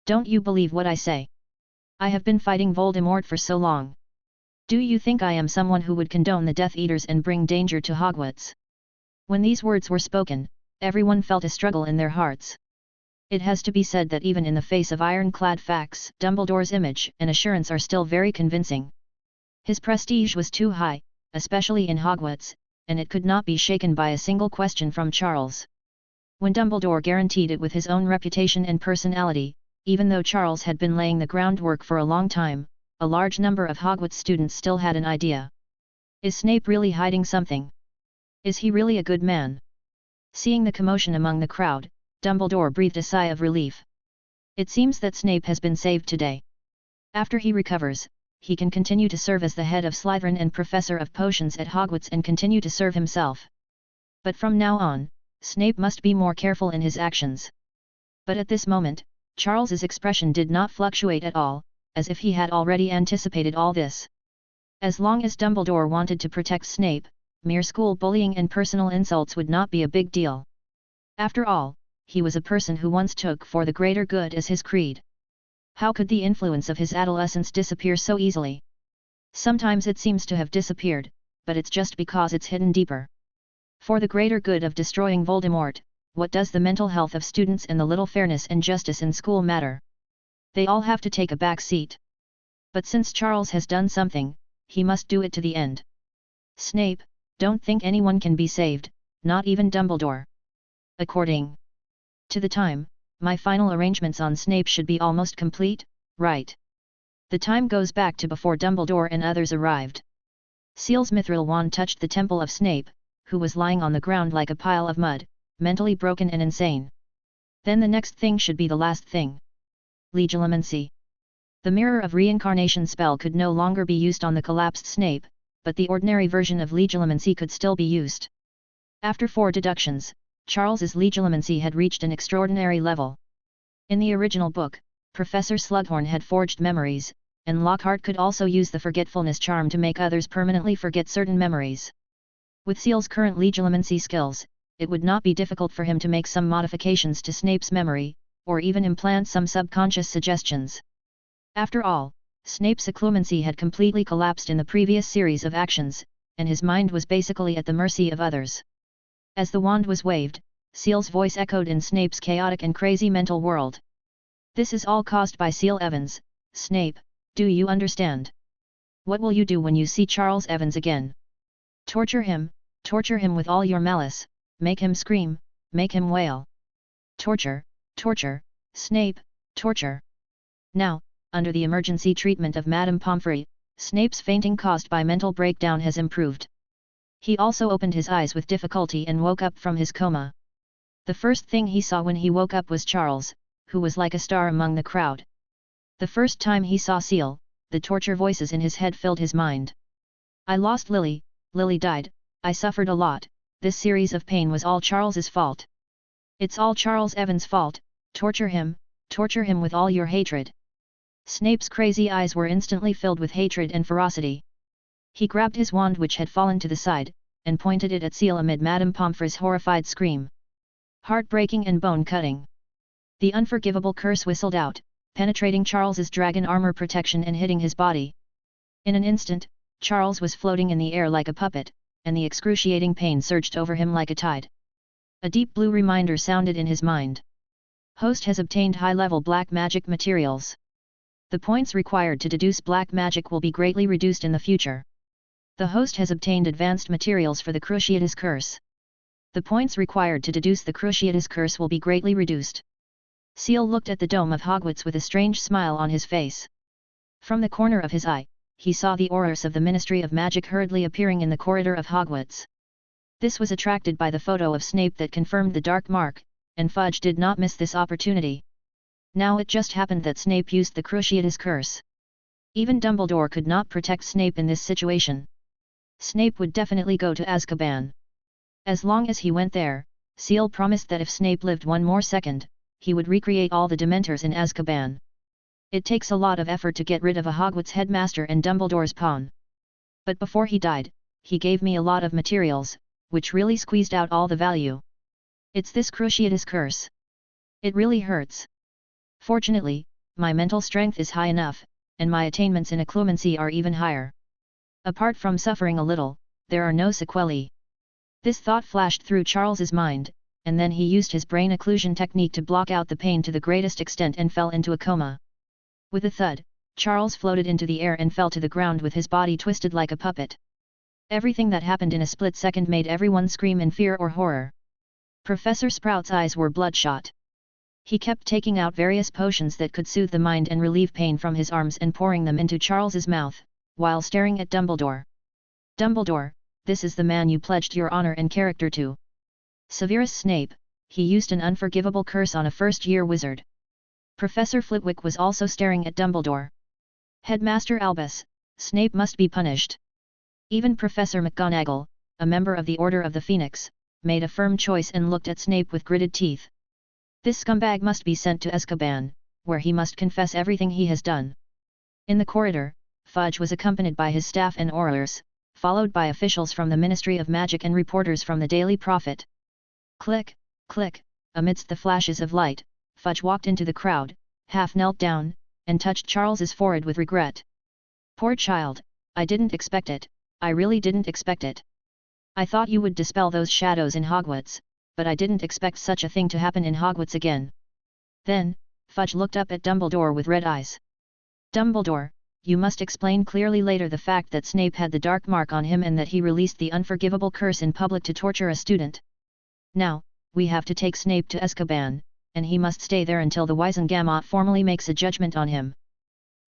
Don't you believe what I say? I have been fighting Voldemort for so long. Do you think I am someone who would condone the Death Eaters and bring danger to Hogwarts? When these words were spoken, everyone felt a struggle in their hearts. It has to be said that even in the face of ironclad facts, Dumbledore's image and assurance are still very convincing. His prestige was too high, especially in Hogwarts, and it could not be shaken by a single question from Charles. When Dumbledore guaranteed it with his own reputation and personality, even though Charles had been laying the groundwork for a long time, a large number of Hogwarts students still had an idea. Is Snape really hiding something? Is he really a good man? Seeing the commotion among the crowd, Dumbledore breathed a sigh of relief. It seems that Snape has been saved today. After he recovers, he can continue to serve as the head of Slytherin and Professor of Potions at Hogwarts and continue to serve himself. But from now on, Snape must be more careful in his actions. But at this moment, Charles's expression did not fluctuate at all, as if he had already anticipated all this. As long as Dumbledore wanted to protect Snape, mere school bullying and personal insults would not be a big deal. After all, he was a person who once took for the greater good as his creed. How could the influence of his adolescence disappear so easily? Sometimes it seems to have disappeared, but it's just because it's hidden deeper. For the greater good of destroying Voldemort, what does the mental health of students and the little fairness and justice in school matter? They all have to take a back seat. But since Charles has done something, he must do it to the end. Snape, don't think anyone can be saved, not even Dumbledore. According to the time, my final arrangements on Snape should be almost complete, right? The time goes back to before Dumbledore and others arrived. Seal's mithril wand touched the temple of Snape, who was lying on the ground like a pile of mud, mentally broken and insane. Then the next thing should be the last thing. Legilimency. The Mirror of Reincarnation spell could no longer be used on the collapsed Snape, but the ordinary version of legilimency could still be used. After 4 deductions, Charles's legilimency had reached an extraordinary level. In the original book, Professor Slughorn had forged memories, and Lockhart could also use the forgetfulness charm to make others permanently forget certain memories. With Seal's current legilimency skills, it would not be difficult for him to make some modifications to Snape's memory, or even implant some subconscious suggestions. After all, Snape's occlumency had completely collapsed in the previous series of actions, and his mind was basically at the mercy of others. As the wand was waved, Seal's voice echoed in Snape's chaotic and crazy mental world. This is all caused by Seal Evans. Snape, do you understand? What will you do when you see Charles Evans again? Torture him with all your malice, make him scream, make him wail. Torture, torture, Snape, torture. Now, under the emergency treatment of Madame Pomfrey, Snape's fainting caused by mental breakdown has improved. He also opened his eyes with difficulty and woke up from his coma. The first thing he saw when he woke up was Charles, who was like a star among the crowd. The first time he saw Seal, the torture voices in his head filled his mind. I lost Lily, Lily died, I suffered a lot, this series of pain was all Charles's fault. It's all Charles Evans' fault, torture him with all your hatred. Snape's crazy eyes were instantly filled with hatred and ferocity. He grabbed his wand which had fallen to the side, and pointed it at Seal amid Madame Pomfrey's horrified scream. Heartbreaking and bone-cutting. The unforgivable curse whistled out, penetrating Charles's dragon armor protection and hitting his body. In an instant, Charles was floating in the air like a puppet, and the excruciating pain surged over him like a tide. A deep blue reminder sounded in his mind. Host has obtained high-level black magic materials. The points required to deduce black magic will be greatly reduced in the future. The host has obtained advanced materials for the Cruciatus Curse. The points required to deduce the Cruciatus Curse will be greatly reduced. Seal looked at the dome of Hogwarts with a strange smile on his face. From the corner of his eye, he saw the aurors of the Ministry of Magic hurriedly appearing in the corridor of Hogwarts. This was attracted by the photo of Snape that confirmed the dark mark, and Fudge did not miss this opportunity. Now it just happened that Snape used the Cruciatus Curse. Even Dumbledore could not protect Snape in this situation. Snape would definitely go to Azkaban. As long as he went there, Seal promised that if Snape lived one more second, he would recreate all the Dementors in Azkaban. It takes a lot of effort to get rid of a Hogwarts headmaster and Dumbledore's pawn. But before he died, he gave me a lot of materials, which really squeezed out all the value. It's this Cruciatus Curse. It really hurts. Fortunately, my mental strength is high enough, and my attainments in occlumency are even higher. Apart from suffering a little, there are no sequelae. This thought flashed through Charles's mind, and then he used his brain occlusion technique to block out the pain to the greatest extent and fell into a coma. With a thud, Charles floated into the air and fell to the ground with his body twisted like a puppet. Everything that happened in a split second made everyone scream in fear or horror. Professor Sprout's eyes were bloodshot. He kept taking out various potions that could soothe the mind and relieve pain from his arms and pouring them into Charles's mouth, while staring at Dumbledore. Dumbledore, this is the man you pledged your honor and character to. Severus Snape, he used an unforgivable curse on a first-year wizard. Professor Flitwick was also staring at Dumbledore. Headmaster Albus, Snape must be punished. Even Professor McGonagall, a member of the Order of the Phoenix, made a firm choice and looked at Snape with gritted teeth. This scumbag must be sent to Azkaban, where he must confess everything he has done. In the corridor, Fudge was accompanied by his staff and Aurors, followed by officials from the Ministry of Magic and reporters from the Daily Prophet. Click, click, amidst the flashes of light, Fudge walked into the crowd, half knelt down, and touched Charles's forehead with regret. Poor child, I didn't expect it, I really didn't expect it. I thought you would dispel those shadows in Hogwarts, but I didn't expect such a thing to happen in Hogwarts again. Then, Fudge looked up at Dumbledore with red eyes. Dumbledore, you must explain clearly later the fact that Snape had the dark mark on him and that he released the unforgivable curse in public to torture a student. Now, we have to take Snape to Azkaban, and he must stay there until the Wizengamot formally makes a judgment on him.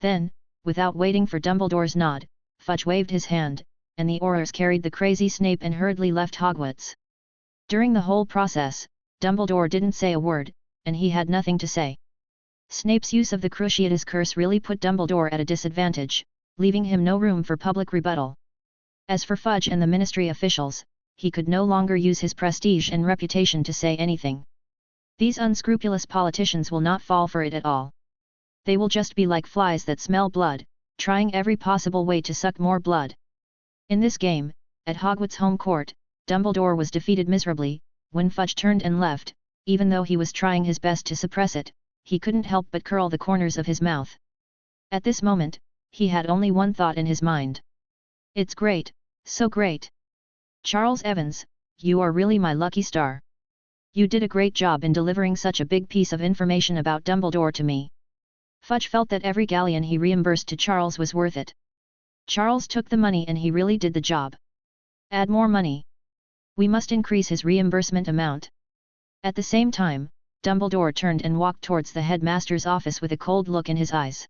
Then, without waiting for Dumbledore's nod, Fudge waved his hand, and the Aurors carried the crazy Snape and hurriedly left Hogwarts. During the whole process, Dumbledore didn't say a word, and he had nothing to say. Snape's use of the Cruciatus curse really put Dumbledore at a disadvantage, leaving him no room for public rebuttal. As for Fudge and the Ministry officials, he could no longer use his prestige and reputation to say anything. These unscrupulous politicians will not fall for it at all. They will just be like flies that smell blood, trying every possible way to suck more blood. In this game, at Hogwarts' home court, Dumbledore was defeated miserably. When Fudge turned and left, even though he was trying his best to suppress it, he couldn't help but curl the corners of his mouth. At this moment, he had only one thought in his mind. It's great, so great. Charles Evans, you are really my lucky star. You did a great job in delivering such a big piece of information about Dumbledore to me. Fudge felt that every galleon he reimbursed to Charles was worth it. Charles took the money and he really did the job. Add more money. We must increase his reimbursement amount. At the same time, Dumbledore turned and walked towards the headmaster's office with a cold look in his eyes.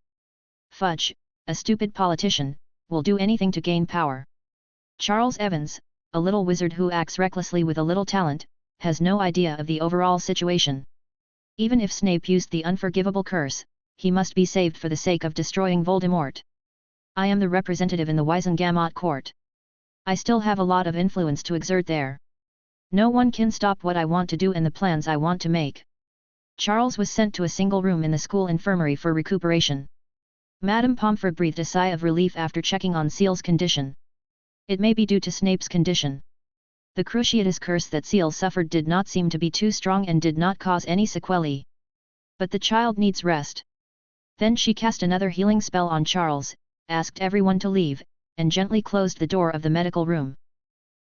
Fudge, a stupid politician, will do anything to gain power. Charles Evans, a little wizard who acts recklessly with a little talent, has no idea of the overall situation. Even if Snape used the unforgivable curse, he must be saved for the sake of destroying Voldemort. I am the representative in the Wizengamot court. I still have a lot of influence to exert there. No one can stop what I want to do and the plans I want to make. Charles was sent to a single room in the school infirmary for recuperation. Madame Pomfrey breathed a sigh of relief after checking on Seal's condition. It may be due to Snape's condition. The Cruciatus curse that Seal suffered did not seem to be too strong and did not cause any sequelae. But the child needs rest. Then she cast another healing spell on Charles, asked everyone to leave, and gently closed the door of the medical room.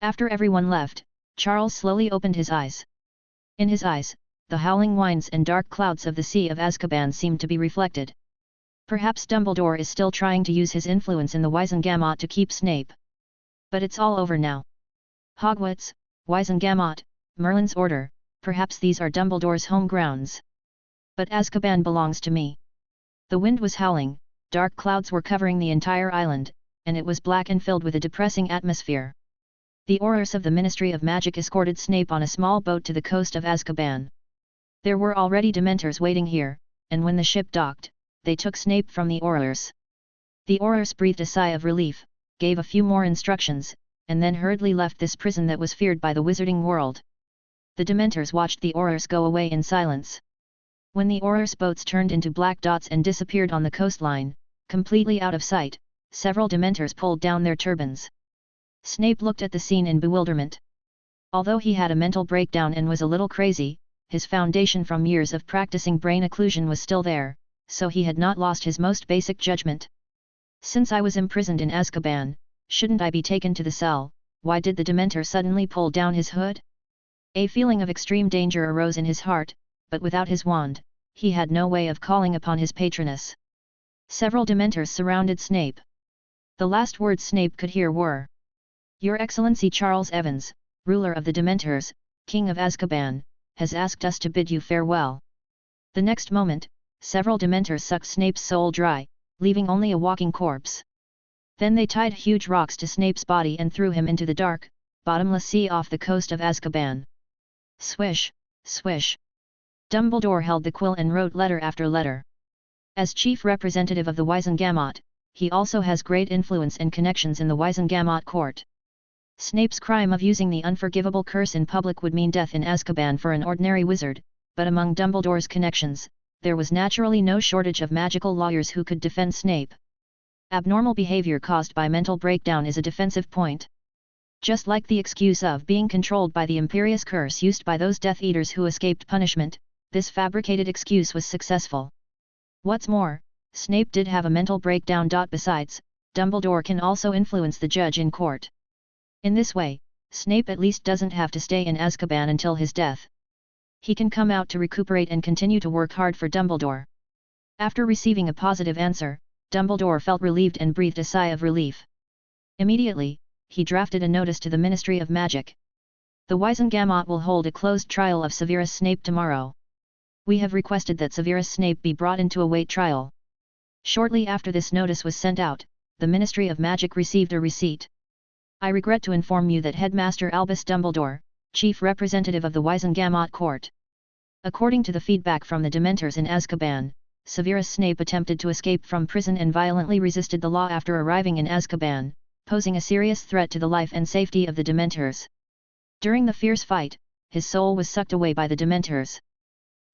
After everyone left, Charles slowly opened his eyes. In his eyes, the howling winds and dark clouds of the Sea of Azkaban seemed to be reflected. Perhaps Dumbledore is still trying to use his influence in the Wizengamot to keep Snape. But it's all over now. Hogwarts, Wizengamot, Merlin's Order, perhaps these are Dumbledore's home grounds. But Azkaban belongs to me. The wind was howling, dark clouds were covering the entire island, and it was black and filled with a depressing atmosphere. The Aurors of the Ministry of Magic escorted Snape on a small boat to the coast of Azkaban. There were already Dementors waiting here, and when the ship docked, they took Snape from the Aurors. The Aurors breathed a sigh of relief, gave a few more instructions, and then hurriedly left this prison that was feared by the wizarding world. The Dementors watched the Aurors go away in silence. When the Aurors' boats turned into black dots and disappeared on the coastline, completely out of sight, several Dementors pulled down their turbans. Snape looked at the scene in bewilderment. Although he had a mental breakdown and was a little crazy, his foundation from years of practicing brain occlusion was still there, so he had not lost his most basic judgment. Since I was imprisoned in Azkaban, shouldn't I be taken to the cell? Why did the Dementor suddenly pull down his hood? A feeling of extreme danger arose in his heart, but without his wand, he had no way of calling upon his patroness. Several Dementors surrounded Snape. The last words Snape could hear were, "Your Excellency Charles Evans, ruler of the Dementors, King of Azkaban, has asked us to bid you farewell." The next moment, several Dementors sucked Snape's soul dry, leaving only a walking corpse. Then they tied huge rocks to Snape's body and threw him into the dark, bottomless sea off the coast of Azkaban. Swish, swish. Dumbledore held the quill and wrote letter after letter. As chief representative of the Wizengamot, he also has great influence and connections in the Wizengamot court. Snape's crime of using the unforgivable curse in public would mean death in Azkaban for an ordinary wizard, but among Dumbledore's connections, there was naturally no shortage of magical lawyers who could defend Snape. Abnormal behavior caused by mental breakdown is a defensive point. Just like the excuse of being controlled by the imperious curse used by those Death Eaters who escaped punishment, this fabricated excuse was successful. What's more, Snape did have a mental breakdown. Besides, Dumbledore can also influence the judge in court. In this way, Snape at least doesn't have to stay in Azkaban until his death. He can come out to recuperate and continue to work hard for Dumbledore. After receiving a positive answer, Dumbledore felt relieved and breathed a sigh of relief. Immediately, he drafted a notice to the Ministry of Magic. The Wizengamot will hold a closed trial of Severus Snape tomorrow. We have requested that Severus Snape be brought into a wait trial. Shortly after this notice was sent out, the Ministry of Magic received a receipt. I regret to inform you that Headmaster Albus Dumbledore, chief representative of the Wizengamot court. According to the feedback from the Dementors in Azkaban, Severus Snape attempted to escape from prison and violently resisted the law after arriving in Azkaban, posing a serious threat to the life and safety of the Dementors. During the fierce fight, his soul was sucked away by the Dementors.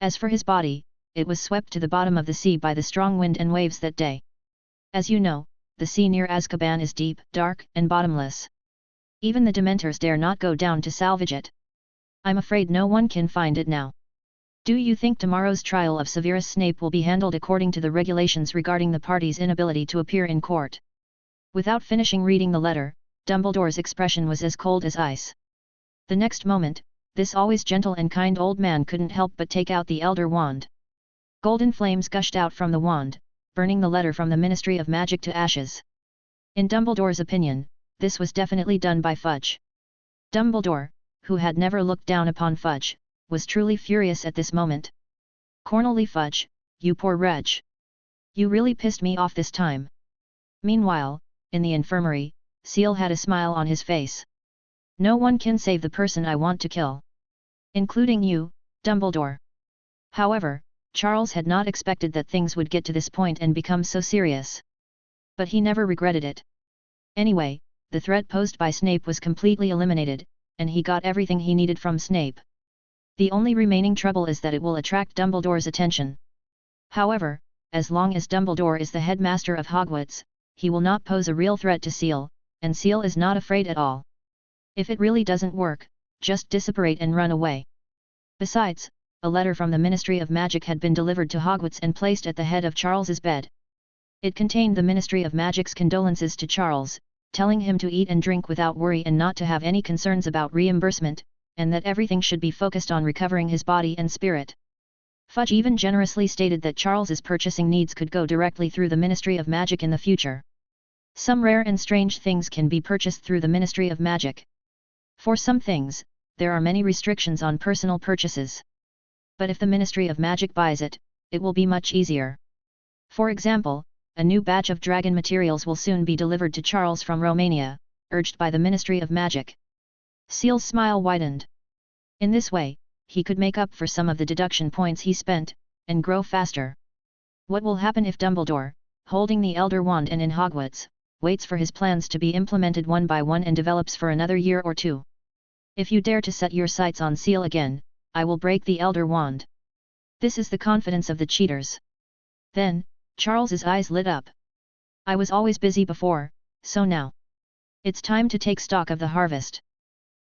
As for his body, it was swept to the bottom of the sea by the strong wind and waves that day. As you know, the sea near Azkaban is deep, dark, and bottomless. Even the Dementors dare not go down to salvage it. I'm afraid no one can find it now. Do you think tomorrow's trial of Severus Snape will be handled according to the regulations regarding the party's inability to appear in court? Without finishing reading the letter, Dumbledore's expression was as cold as ice. The next moment, this always gentle and kind old man couldn't help but take out the Elder Wand. Golden flames gushed out from the wand, burning the letter from the Ministry of Magic to ashes. In Dumbledore's opinion, this was definitely done by Fudge. Dumbledore, who had never looked down upon Fudge, was truly furious at this moment. Cornely Fudge, you poor wretch. You really pissed me off this time. Meanwhile, in the infirmary, Seal had a smile on his face. No one can save the person I want to kill. Including you, Dumbledore. However, Charles had not expected that things would get to this point and become so serious. But he never regretted it. Anyway, the threat posed by Snape was completely eliminated, and he got everything he needed from Snape. The only remaining trouble is that it will attract Dumbledore's attention. However, as long as Dumbledore is the headmaster of Hogwarts, he will not pose a real threat to Seal, and Seal is not afraid at all. If it really doesn't work, just dissipate and run away. Besides, a letter from the Ministry of Magic had been delivered to Hogwarts and placed at the head of Charles's bed. It contained the Ministry of Magic's condolences to Charles, telling him to eat and drink without worry and not to have any concerns about reimbursement, and that everything should be focused on recovering his body and spirit. Fudge even generously stated that Charles's purchasing needs could go directly through the Ministry of Magic in the future. Some rare and strange things can be purchased through the Ministry of Magic. For some things, there are many restrictions on personal purchases. But if the Ministry of Magic buys it, it will be much easier. For example, a new batch of dragon materials will soon be delivered to Charles from Romania, urged by the Ministry of Magic. Seal's smile widened. In this way, he could make up for some of the deduction points he spent, and grow faster. What will happen if Dumbledore, holding the Elder Wand and in Hogwarts, waits for his plans to be implemented one by one and develops for another year or two? If you dare to set your sights on Seal again, I will break the Elder Wand. This is the confidence of the cheaters. Then, Charles's eyes lit up. I was always busy before, so now. It's time to take stock of the harvest.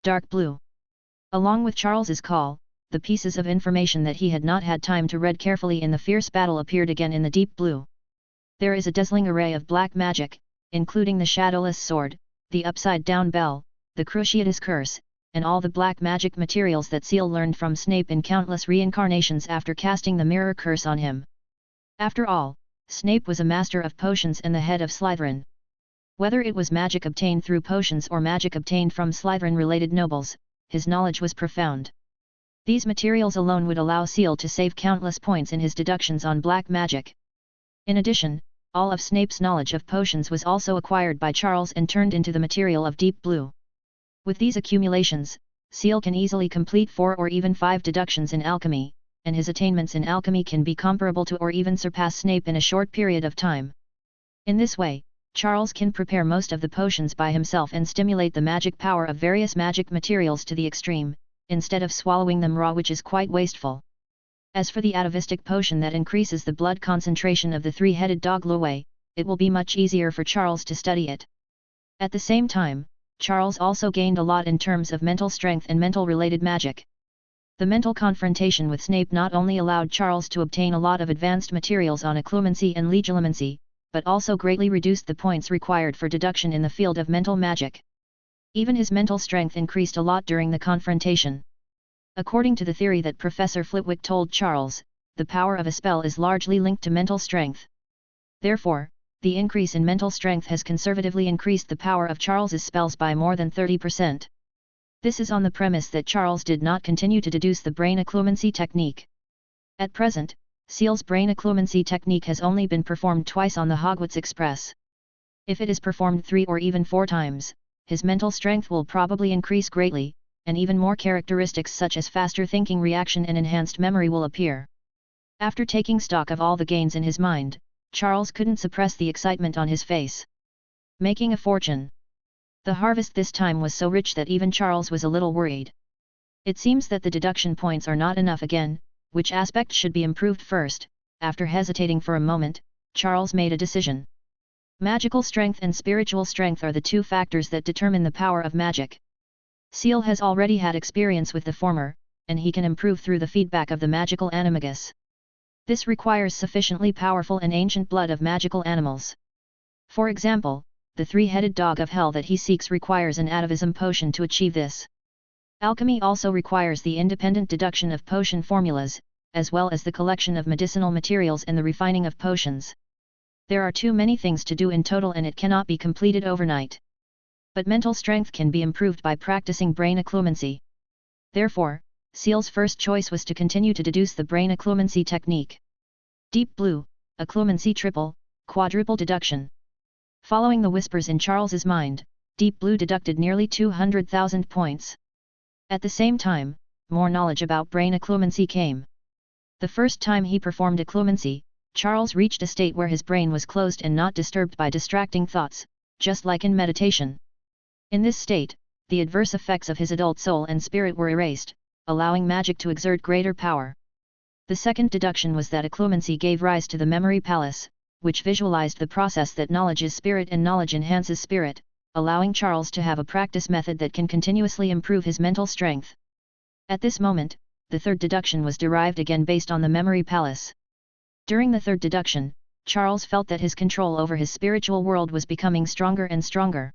Dark blue. Along with Charles's call, the pieces of information that he had not had time to read carefully in the fierce battle appeared again in the deep blue. There is a dazzling array of black magic, including the shadowless sword, the upside-down bell, the Cruciatus curse, and all the black magic materials that Seal learned from Snape in countless reincarnations after casting the mirror curse on him. After all, Snape was a master of potions and the head of Slytherin. Whether it was magic obtained through potions or magic obtained from Slytherin-related nobles, his knowledge was profound. These materials alone would allow Seal to save countless points in his deductions on black magic. In addition, all of Snape's knowledge of potions was also acquired by Charles and turned into the material of deep blue. With these accumulations, Seal can easily complete 4 or even 5 deductions in alchemy, and his attainments in alchemy can be comparable to or even surpass Snape in a short period of time. In this way, Charles can prepare most of the potions by himself and stimulate the magic power of various magic materials to the extreme, instead of swallowing them raw, which is quite wasteful. As for the atavistic potion that increases the blood concentration of the three-headed dog Loe, it will be much easier for Charles to study it. At the same time, Charles also gained a lot in terms of mental strength and mental-related magic. The mental confrontation with Snape not only allowed Charles to obtain a lot of advanced materials on occlumency and legilimency, but also greatly reduced the points required for deduction in the field of mental magic. Even his mental strength increased a lot during the confrontation. According to the theory that Professor Flitwick told Charles, the power of a spell is largely linked to mental strength. Therefore, the increase in mental strength has conservatively increased the power of Charles's spells by more than 30%. This is on the premise that Charles did not continue to deduce the brain occlumency technique. At present, Seal's brain occlumency technique has only been performed twice on the Hogwarts Express. If it is performed 3 or even 4 times, his mental strength will probably increase greatly, and even more characteristics such as faster thinking reaction and enhanced memory will appear. After taking stock of all the gains in his mind, Charles couldn't suppress the excitement on his face. Making a fortune. The harvest this time was so rich that even Charles was a little worried. It seems that the deduction points are not enough again. Which aspect should be improved first? After hesitating for a moment, Charles made a decision. Magical strength and spiritual strength are the 2 factors that determine the power of magic. Seal has already had experience with the former, and he can improve through the feedback of the magical animagus. This requires sufficiently powerful and ancient blood of magical animals. For example, the three-headed dog of hell that he seeks requires an atavism potion to achieve this. Alchemy also requires the independent deduction of potion formulas, as well as the collection of medicinal materials and the refining of potions. There are too many things to do in total and it cannot be completed overnight. But mental strength can be improved by practicing brain occlumency. Therefore, Seal's first choice was to continue to deduce the brain occlumency technique. Deep Blue, occlumency triple, quadruple deduction. Following the whispers in Charles's mind, Deep Blue deducted nearly 200,000 points. At the same time, more knowledge about brain occlumency came. The first time he performed occlumency, Charles reached a state where his brain was closed and not disturbed by distracting thoughts, just like in meditation. In this state, the adverse effects of his adult soul and spirit were erased, allowing magic to exert greater power. The second deduction was that occlumency gave rise to the memory palace, which visualized the process that knowledge is spirit and knowledge enhances spirit, allowing Charles to have a practice method that can continuously improve his mental strength. At this moment, the third deduction was derived again based on the memory palace. During the third deduction, Charles felt that his control over his spiritual world was becoming stronger and stronger.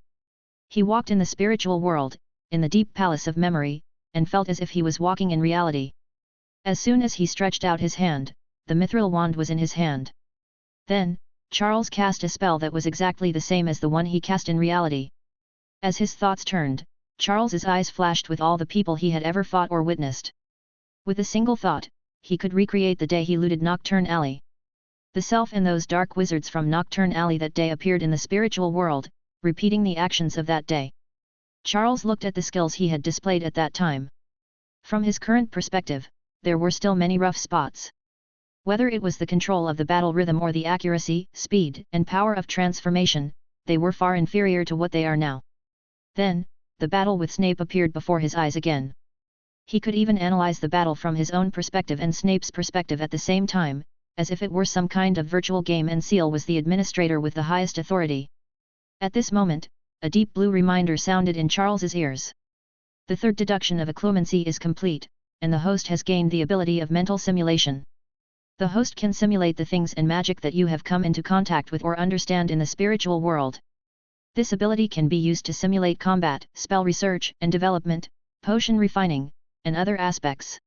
He walked in the spiritual world, in the deep palace of memory, and felt as if he was walking in reality. As soon as he stretched out his hand, the mithril wand was in his hand. Then, Charles cast a spell that was exactly the same as the one he cast in reality. As his thoughts turned, Charles's eyes flashed with all the people he had ever fought or witnessed. With a single thought, he could recreate the day he looted Nocturn Alley. The self and those dark wizards from Nocturn Alley that day appeared in the spiritual world, repeating the actions of that day. Charles looked at the skills he had displayed at that time. From his current perspective, there were still many rough spots. Whether it was the control of the battle rhythm or the accuracy, speed, and power of transformation, they were far inferior to what they are now. Then, the battle with Snape appeared before his eyes again. He could even analyze the battle from his own perspective and Snape's perspective at the same time, as if it were some kind of virtual game and Seal was the administrator with the highest authority. At this moment, a deep blue reminder sounded in Charles's ears. The third deduction of occlumency is complete, and the host has gained the ability of mental simulation. The host can simulate the things and magic that you have come into contact with or understand in the spiritual world. This ability can be used to simulate combat, spell research and development, potion refining, and other aspects.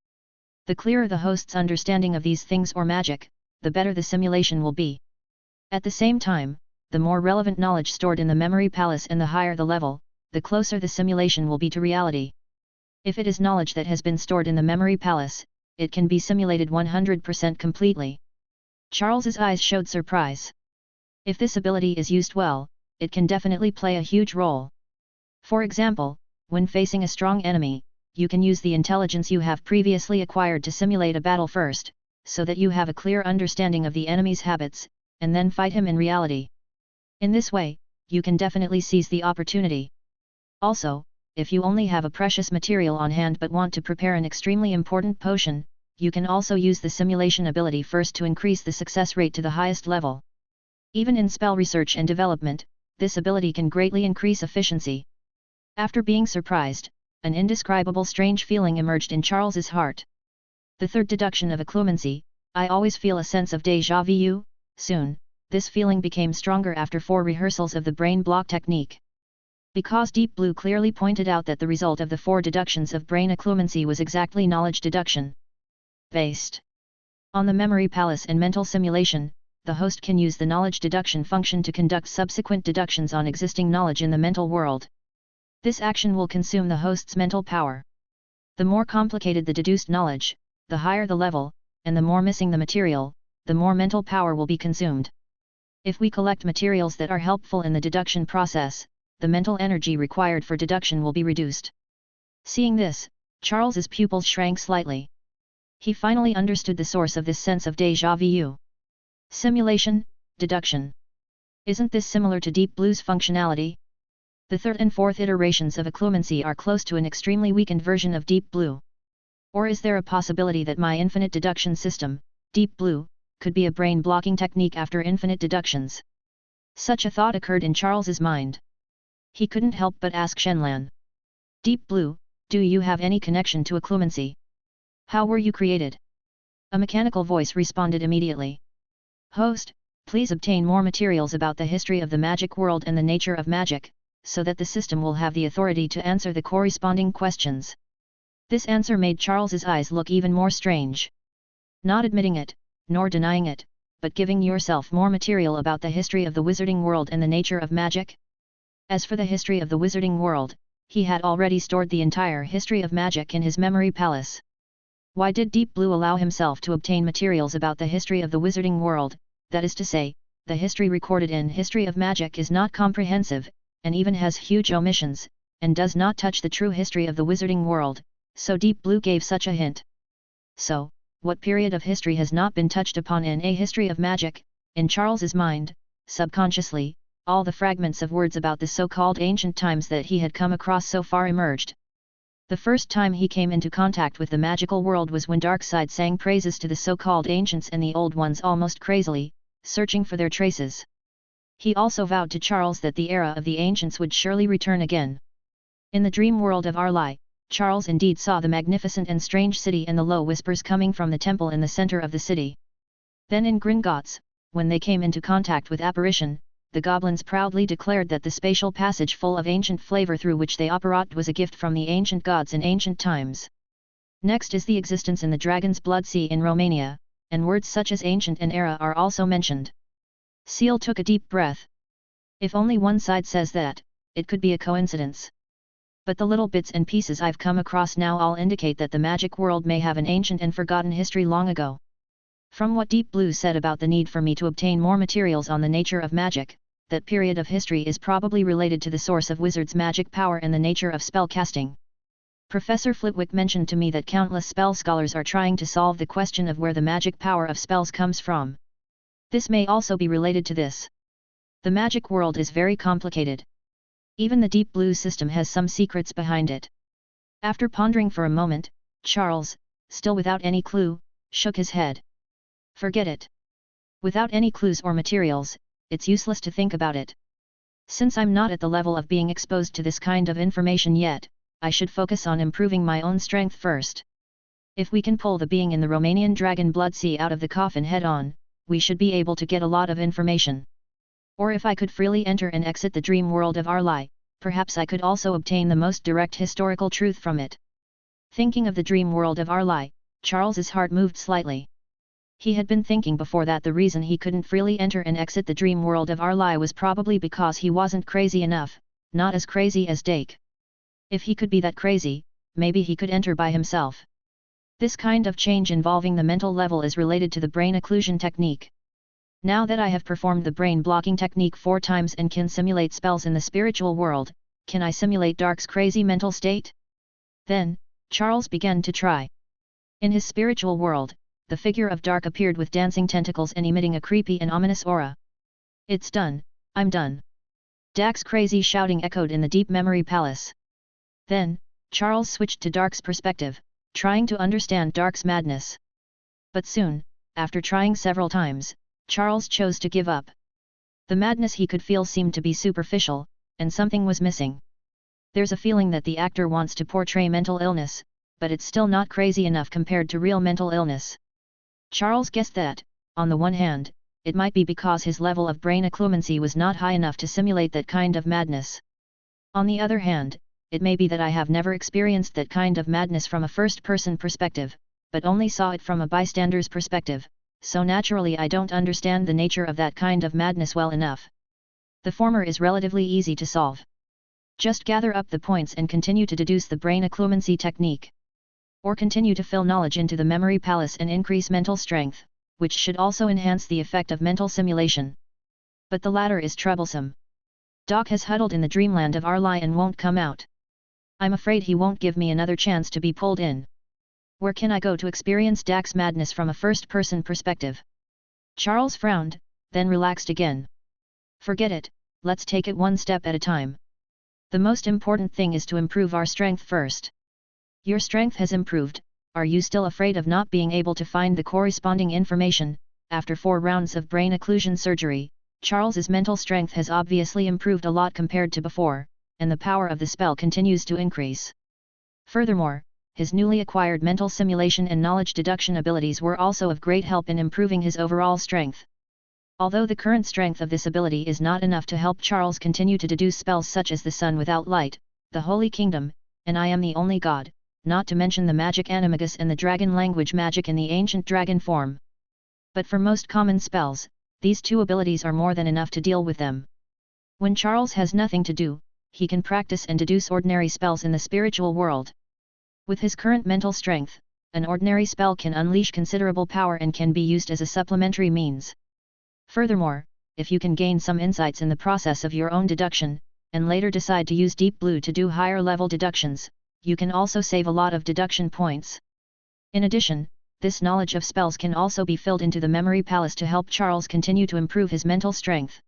The clearer the host's understanding of these things or magic, the better the simulation will be. At the same time, the more relevant knowledge stored in the memory palace and the higher the level, the closer the simulation will be to reality. If it is knowledge that has been stored in the memory palace, it can be simulated 100% completely. Charles's eyes showed surprise. If this ability is used well, it can definitely play a huge role. For example, when facing a strong enemy, you can use the intelligence you have previously acquired to simulate a battle first, so that you have a clear understanding of the enemy's habits, and then fight him in reality. In this way, you can definitely seize the opportunity. Also, if you only have a precious material on hand but want to prepare an extremely important potion, you can also use the simulation ability first to increase the success rate to the highest level. Even in spell research and development, this ability can greatly increase efficiency. After being surprised, an indescribable strange feeling emerged in Charles's heart. The third deduction of occlumency, I always feel a sense of déjà vu. Soon, this feeling became stronger after 4 rehearsals of the brain block technique. Because Deep Blue clearly pointed out that the result of the 4 deductions of brain occlumency was exactly knowledge deduction. Based on the memory palace and mental simulation, the host can use the knowledge deduction function to conduct subsequent deductions on existing knowledge in the mental world. This action will consume the host's mental power. The more complicated the deduced knowledge, the higher the level, and the more missing the material, the more mental power will be consumed. If we collect materials that are helpful in the deduction process, the mental energy required for deduction will be reduced. Seeing this, Charles's pupils shrank slightly. He finally understood the source of this sense of déjà vu. Simulation, deduction. Isn't this similar to Deep Blue's functionality? The third and fourth iterations of occlumency are close to an extremely weakened version of Deep Blue. Or is there a possibility that my infinite deduction system, Deep Blue, could be a brain-blocking technique after infinite deductions? Such a thought occurred in Charles's mind. He couldn't help but ask Shenlan. Deep Blue, do you have any connection to occlumency? How were you created? A mechanical voice responded immediately. Host, please obtain more materials about the history of the magic world and the nature of magic, so that the system will have the authority to answer the corresponding questions. This answer made Charles's eyes look even more strange. Not admitting it, nor denying it, but giving yourself more material about the history of the wizarding world and the nature of magic? As for the history of the wizarding world, he had already stored the entire history of magic in his memory palace. Why did Deep Blue allow himself to obtain materials about the history of the wizarding world? That is to say, the history recorded in History of Magic is not comprehensive, and even has huge omissions, and does not touch the true history of the wizarding world, so Deep Blue gave such a hint. So, what period of history has not been touched upon in a History of Magic? In Charles's mind, subconsciously, all the fragments of words about the so-called ancient times that he had come across so far emerged. The first time he came into contact with the magical world was when Darkseid sang praises to the so-called ancients and the old ones almost crazily, searching for their traces. He also vowed to Charles that the era of the ancients would surely return again. In the dream world of Arlai, Charles indeed saw the magnificent and strange city and the low whispers coming from the temple in the center of the city. Then in Gringotts, when they came into contact with apparition, the goblins proudly declared that the spatial passage full of ancient flavor through which they operate was a gift from the ancient gods in ancient times. Next is the existence in the Dragon's Blood Sea in Romania, and words such as ancient and era are also mentioned. Seal took a deep breath. If only one side says that, it could be a coincidence. But the little bits and pieces I've come across now all indicate that the magic world may have an ancient and forgotten history long ago. From what Deep Blue said about the need for me to obtain more materials on the nature of magic, that period of history is probably related to the source of wizards' magic power and the nature of spell casting. Professor Flitwick mentioned to me that countless spell scholars are trying to solve the question of where the magic power of spells comes from. This may also be related to this. The magic world is very complicated. Even the Deep Blue system has some secrets behind it. After pondering for a moment, Charles, still without any clue, shook his head. Forget it. Without any clues or materials, it's useless to think about it. Since I'm not at the level of being exposed to this kind of information yet, I should focus on improving my own strength first. If we can pull the being in the Romanian Dragon Blood Sea out of the coffin head-on, we should be able to get a lot of information. Or if I could freely enter and exit the dream world of Arlai, perhaps I could also obtain the most direct historical truth from it. Thinking of the dream world of Arlai, Charles's heart moved slightly. He had been thinking before that the reason he couldn't freely enter and exit the dream world of Arlai was probably because he wasn't crazy enough, not as crazy as Dake. If he could be that crazy, maybe he could enter by himself. This kind of change involving the mental level is related to the brain occlusion technique. Now that I have performed the brain blocking technique 4 times and can simulate spells in the spiritual world, can I simulate Dark's crazy mental state? Then, Charles began to try. In his spiritual world, the figure of Dark appeared with dancing tentacles and emitting a creepy and ominous aura. "It's done, I'm done." Dark's crazy shouting echoed in the deep memory palace. Then, Charles switched to Dark's perspective, trying to understand Dark's madness. But soon, after trying several times, Charles chose to give up. The madness he could feel seemed to be superficial, and something was missing. There's a feeling that the actor wants to portray mental illness, but it's still not crazy enough compared to real mental illness. Charles guessed that, on the one hand, it might be because his level of brain occlumency was not high enough to simulate that kind of madness. On the other hand, it may be that I have never experienced that kind of madness from a first-person perspective, but only saw it from a bystander's perspective, so naturally I don't understand the nature of that kind of madness well enough. The former is relatively easy to solve. Just gather up the points and continue to deduce the brain occlumency technique. Or continue to fill knowledge into the memory palace and increase mental strength, which should also enhance the effect of mental simulation. But the latter is troublesome. Doc has huddled in the dreamland of Arlie and won't come out. I'm afraid he won't give me another chance to be pulled in. Where can I go to experience Dak's madness from a first-person perspective? Charles frowned, then relaxed again. Forget it, let's take it one step at a time. The most important thing is to improve our strength first. Your strength has improved, are you still afraid of not being able to find the corresponding information? After 4 rounds of brain occlusion surgery, Charles's mental strength has obviously improved a lot compared to before, and the power of the spell continues to increase. Furthermore, his newly acquired mental simulation and knowledge deduction abilities were also of great help in improving his overall strength. Although the current strength of this ability is not enough to help Charles continue to deduce spells such as the sun without light, the Holy Kingdom, and I am the only god, not to mention the magic animagus and the dragon language magic in the ancient dragon form. But for most common spells, these 2 abilities are more than enough to deal with them. When Charles has nothing to do, he can practice and deduce ordinary spells in the spiritual world. With his current mental strength, an ordinary spell can unleash considerable power and can be used as a supplementary means. Furthermore, if you can gain some insights in the process of your own deduction, and later decide to use Deep Blue to do higher level deductions, you can also save a lot of deduction points. In addition, this knowledge of spells can also be filled into the memory palace to help Charles continue to improve his mental strength.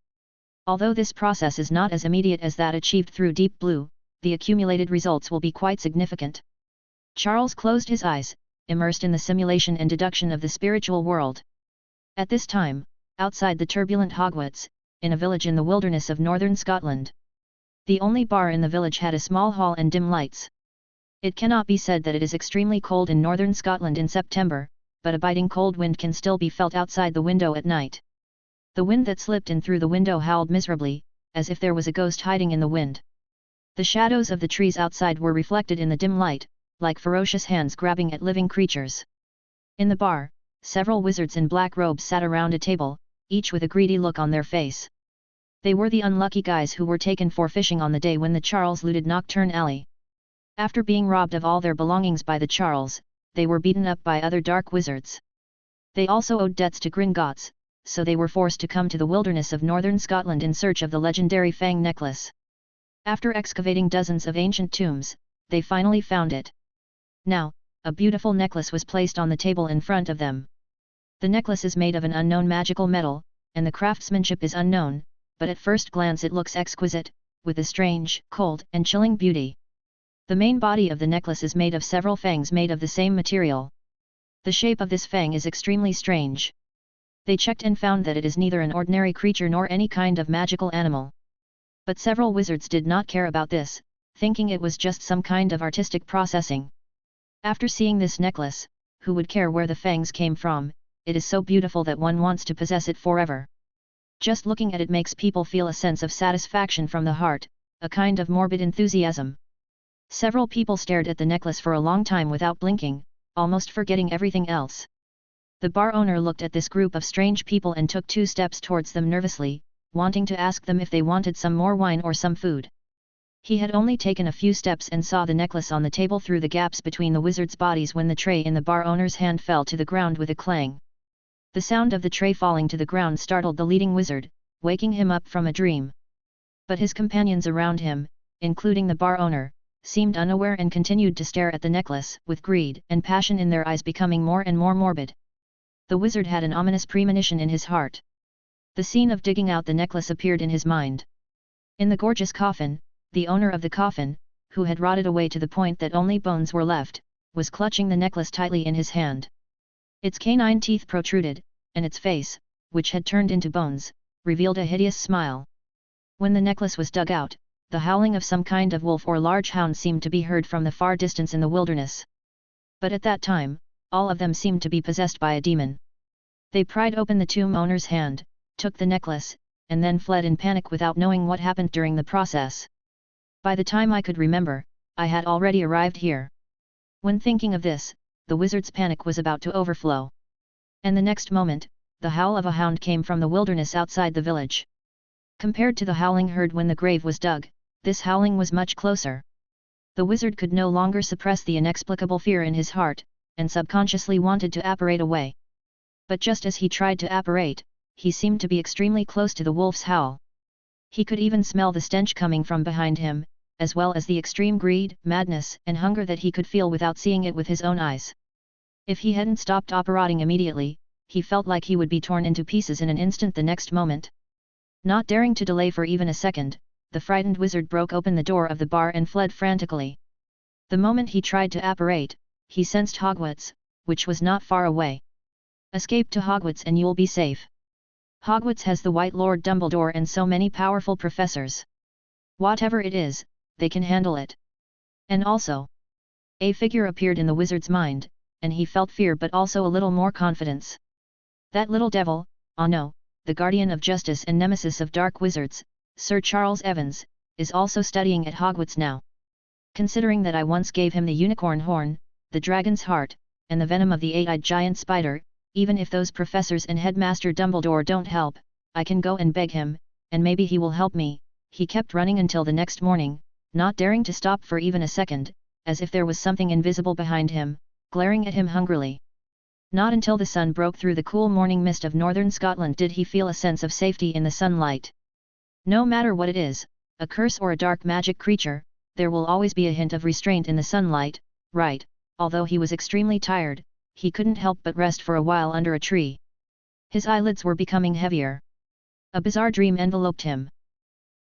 Although this process is not as immediate as that achieved through Deep Blue, the accumulated results will be quite significant. Charles closed his eyes, immersed in the simulation and deduction of the spiritual world. At this time, outside the turbulent Hogwarts, in a village in the wilderness of northern Scotland. The only bar in the village had a small hall and dim lights. It cannot be said that it is extremely cold in northern Scotland in September, but a biting cold wind can still be felt outside the window at night. The wind that slipped in through the window howled miserably, as if there was a ghost hiding in the wind. The shadows of the trees outside were reflected in the dim light, like ferocious hands grabbing at living creatures. In the bar, several wizards in black robes sat around a table, each with a greedy look on their face. They were the unlucky guys who were taken for fishing on the day when the Charles looted Nocturn Alley. After being robbed of all their belongings by the Charles, they were beaten up by other dark wizards. They also owed debts to Gringotts, so they were forced to come to the wilderness of northern Scotland in search of the legendary Fang necklace. After excavating dozens of ancient tombs, they finally found it. Now, a beautiful necklace was placed on the table in front of them. The necklace is made of an unknown magical metal, and the craftsmanship is unknown, but at first glance it looks exquisite, with a strange, cold, and chilling beauty. The main body of the necklace is made of several fangs made of the same material. The shape of this fang is extremely strange. They checked and found that it is neither an ordinary creature nor any kind of magical animal. But several wizards did not care about this, thinking it was just some kind of artistic processing. After seeing this necklace, who would care where the fangs came from? It is so beautiful that one wants to possess it forever. Just looking at it makes people feel a sense of satisfaction from the heart, a kind of morbid enthusiasm. Several people stared at the necklace for a long time without blinking, almost forgetting everything else. The bar owner looked at this group of strange people and took 2 steps towards them nervously, wanting to ask them if they wanted some more wine or some food. He had only taken a few steps and saw the necklace on the table through the gaps between the wizards' bodies when the tray in the bar owner's hand fell to the ground with a clang. The sound of the tray falling to the ground startled the leading wizard, waking him up from a dream. But his companions around him, including the bar owner, seemed unaware and continued to stare at the necklace, with greed and passion in their eyes becoming more and more morbid. The wizard had an ominous premonition in his heart. The scene of digging out the necklace appeared in his mind. In the gorgeous coffin, the owner of the coffin, who had rotted away to the point that only bones were left, was clutching the necklace tightly in his hand. Its canine teeth protruded, and its face, which had turned into bones, revealed a hideous smile. When the necklace was dug out, the howling of some kind of wolf or large hound seemed to be heard from the far distance in the wilderness. But at that time, all of them seemed to be possessed by a demon. They pried open the tomb owner's hand, took the necklace, and then fled in panic without knowing what happened during the process. By the time I could remember, I had already arrived here. When thinking of this, the wizard's panic was about to overflow. And the next moment, the howl of a hound came from the wilderness outside the village. Compared to the howling heard when the grave was dug, this howling was much closer. The wizard could no longer suppress the inexplicable fear in his heart, and subconsciously wanted to apparate away. But just as he tried to apparate, he seemed to be extremely close to the wolf's howl. He could even smell the stench coming from behind him, as well as the extreme greed, madness, and hunger that he could feel without seeing it with his own eyes. If he hadn't stopped apparating immediately, he felt like he would be torn into pieces in an instant the next moment. Not daring to delay for even a second, the frightened wizard broke open the door of the bar and fled frantically. The moment he tried to apparate, he sensed Hogwarts, which was not far away. Escape to Hogwarts and you'll be safe. Hogwarts has the White Lord Dumbledore and so many powerful professors. Whatever it is, they can handle it. And also, a figure appeared in the wizard's mind, and he felt fear but also a little more confidence. That little devil, oh no, the guardian of justice and nemesis of dark wizards, Sir Charles Evans, is also studying at Hogwarts now. Considering that I once gave him the unicorn horn, the dragon's heart, and the venom of the eight-eyed giant spider, even if those professors and headmaster Dumbledore don't help, I can go and beg him, and maybe he will help me. He kept running until the next morning, not daring to stop for even a second, as if there was something invisible behind him, glaring at him hungrily. Not until the sun broke through the cool morning mist of northern Scotland did he feel a sense of safety in the sunlight. No matter what it is, a curse or a dark magic creature, there will always be a hint of restraint in the sunlight, right? Although he was extremely tired, he couldn't help but rest for a while under a tree. His eyelids were becoming heavier. A bizarre dream enveloped him.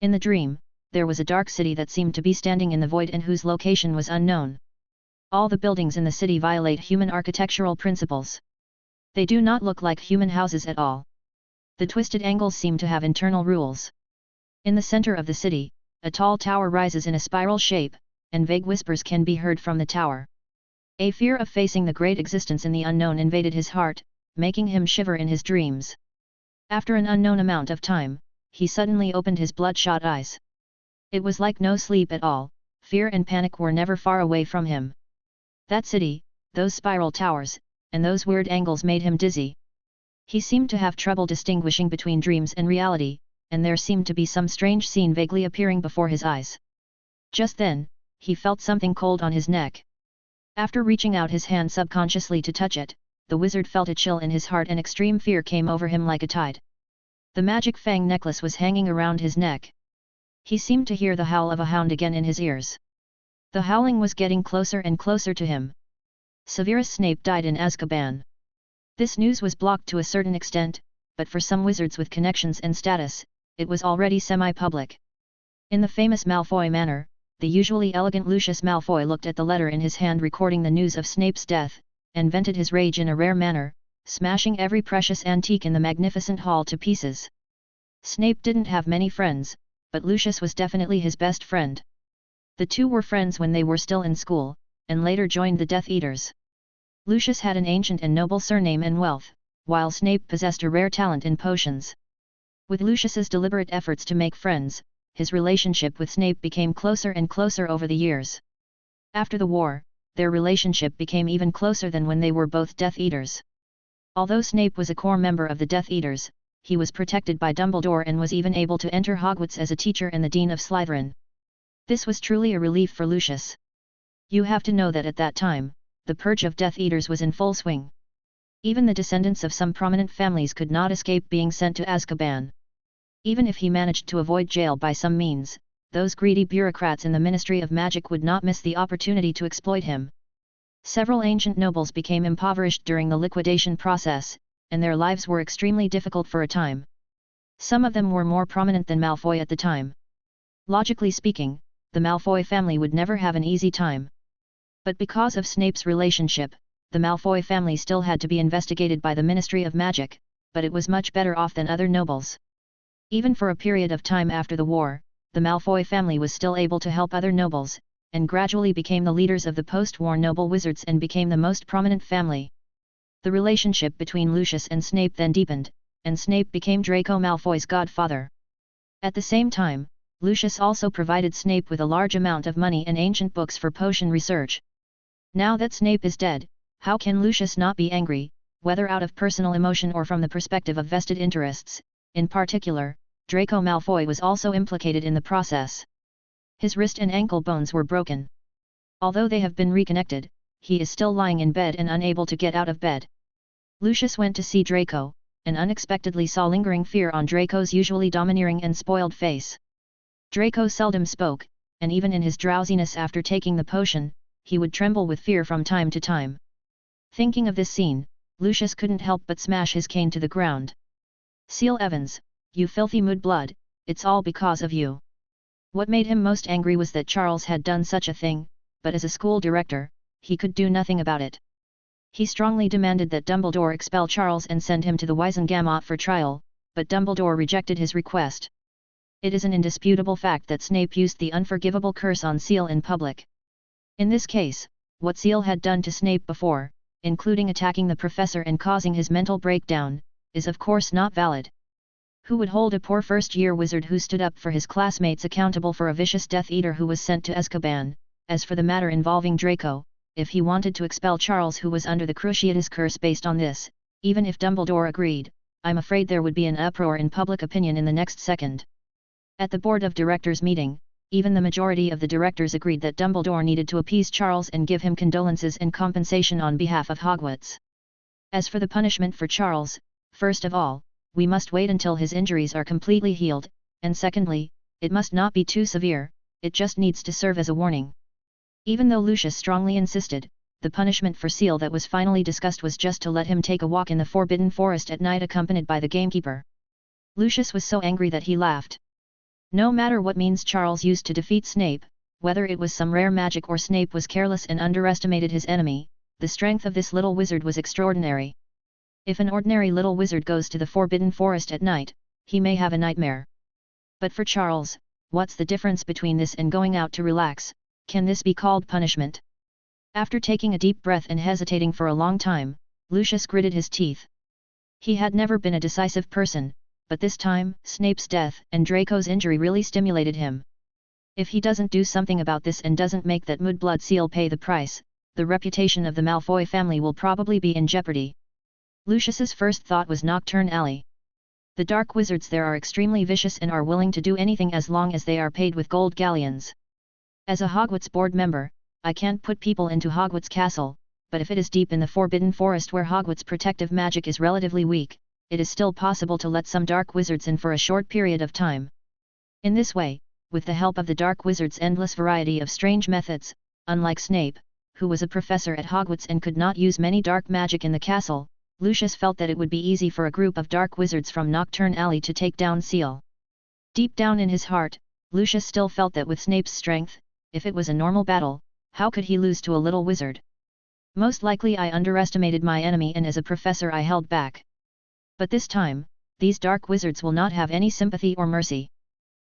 In the dream, there was a dark city that seemed to be standing in the void and whose location was unknown. All the buildings in the city violate human architectural principles. They do not look like human houses at all. The twisted angles seem to have internal rules. In the center of the city, a tall tower rises in a spiral shape, and vague whispers can be heard from the tower. A fear of facing the great existence in the unknown invaded his heart, making him shiver in his dreams. After an unknown amount of time, he suddenly opened his bloodshot eyes. It was like no sleep at all, fear and panic were never far away from him. That city, those spiral towers, and those weird angles made him dizzy. He seemed to have trouble distinguishing between dreams and reality, and there seemed to be some strange scene vaguely appearing before his eyes. Just then, he felt something cold on his neck. After reaching out his hand subconsciously to touch it, the wizard felt a chill in his heart and extreme fear came over him like a tide. The magic fang necklace was hanging around his neck. He seemed to hear the howl of a hound again in his ears. The howling was getting closer and closer to him. Severus Snape died in Azkaban. This news was blocked to a certain extent, but for some wizards with connections and status, it was already semi-public. In the famous Malfoy manner, the usually elegant Lucius Malfoy looked at the letter in his hand recording the news of Snape's death, and vented his rage in a rare manner, smashing every precious antique in the magnificent hall to pieces. Snape didn't have many friends, but Lucius was definitely his best friend. The two were friends when they were still in school, and later joined the Death Eaters. Lucius had an ancient and noble surname and wealth, while Snape possessed a rare talent in potions. With Lucius's deliberate efforts to make friends, his relationship with Snape became closer and closer over the years. After the war, their relationship became even closer than when they were both Death Eaters. Although Snape was a core member of the Death Eaters, he was protected by Dumbledore and was even able to enter Hogwarts as a teacher and the Dean of Slytherin. This was truly a relief for Lucius. You have to know that at that time, the purge of Death Eaters was in full swing. Even the descendants of some prominent families could not escape being sent to Azkaban. Even if he managed to avoid jail by some means, those greedy bureaucrats in the Ministry of Magic would not miss the opportunity to exploit him. Several ancient nobles became impoverished during the liquidation process, and their lives were extremely difficult for a time. Some of them were more prominent than Malfoy at the time. Logically speaking, the Malfoy family would never have an easy time. But because of Snape's relationship, the Malfoy family still had to be investigated by the Ministry of Magic, but it was much better off than other nobles. Even for a period of time after the war, the Malfoy family was still able to help other nobles, and gradually became the leaders of the post-war noble wizards and became the most prominent family. The relationship between Lucius and Snape then deepened, and Snape became Draco Malfoy's godfather. At the same time, Lucius also provided Snape with a large amount of money and ancient books for potion research. Now that Snape is dead, how can Lucius not be angry, whether out of personal emotion or from the perspective of vested interests? In particular, Draco Malfoy was also implicated in the process. His wrist and ankle bones were broken. Although they have been reconnected, he is still lying in bed and unable to get out of bed. Lucius went to see Draco, and unexpectedly saw lingering fear on Draco's usually domineering and spoiled face. Draco seldom spoke, and even in his drowsiness after taking the potion, he would tremble with fear from time to time. Thinking of this scene, Lucius couldn't help but smash his cane to the ground. "Seal Evans, you filthy mudblood, it's all because of you." What made him most angry was that Charles had done such a thing, but as a school director, he could do nothing about it. He strongly demanded that Dumbledore expel Charles and send him to the Wizengamot for trial, but Dumbledore rejected his request. It is an indisputable fact that Snape used the unforgivable curse on Seal in public. In this case, what Seal had done to Snape before, including attacking the professor and causing his mental breakdown, is of course not valid. Who would hold a poor first-year wizard who stood up for his classmates accountable for a vicious Death Eater who was sent to Azkaban? As for the matter involving Draco, if he wanted to expel Charles who was under the Cruciatus curse based on this, even if Dumbledore agreed, I'm afraid there would be an uproar in public opinion in the next second. At the Board of Directors meeting, even the majority of the directors agreed that Dumbledore needed to appease Charles and give him condolences and compensation on behalf of Hogwarts. As for the punishment for Charles, first of all, we must wait until his injuries are completely healed, and secondly, it must not be too severe, it just needs to serve as a warning. Even though Lucius strongly insisted, the punishment for Seal that was finally discussed was just to let him take a walk in the Forbidden Forest at night accompanied by the gamekeeper. Lucius was so angry that he laughed. No matter what means Charles used to defeat Snape, whether it was some rare magic or Snape was careless and underestimated his enemy, the strength of this little wizard was extraordinary. If an ordinary little wizard goes to the Forbidden Forest at night, he may have a nightmare. But for Charles, what's the difference between this and going out to relax? Can this be called punishment? After taking a deep breath and hesitating for a long time, Lucius gritted his teeth. He had never been a decisive person, but this time, Snape's death and Draco's injury really stimulated him. If he doesn't do something about this and doesn't make that mudblood Seal pay the price, the reputation of the Malfoy family will probably be in jeopardy. Lucius's first thought was Nocturn Alley. The dark wizards there are extremely vicious and are willing to do anything as long as they are paid with gold galleons. As a Hogwarts board member, I can't put people into Hogwarts Castle, but if it is deep in the Forbidden Forest where Hogwarts protective magic is relatively weak, it is still possible to let some dark wizards in for a short period of time. In this way, with the help of the dark wizard's endless variety of strange methods, unlike Snape, who was a professor at Hogwarts and could not use many dark magic in the castle, Lucius felt that it would be easy for a group of dark wizards from Nocturn Alley to take down Seal. Deep down in his heart, Lucius still felt that with Snape's strength, if it was a normal battle, how could he lose to a little wizard? Most likely I underestimated my enemy and as a professor I held back. But this time, these dark wizards will not have any sympathy or mercy.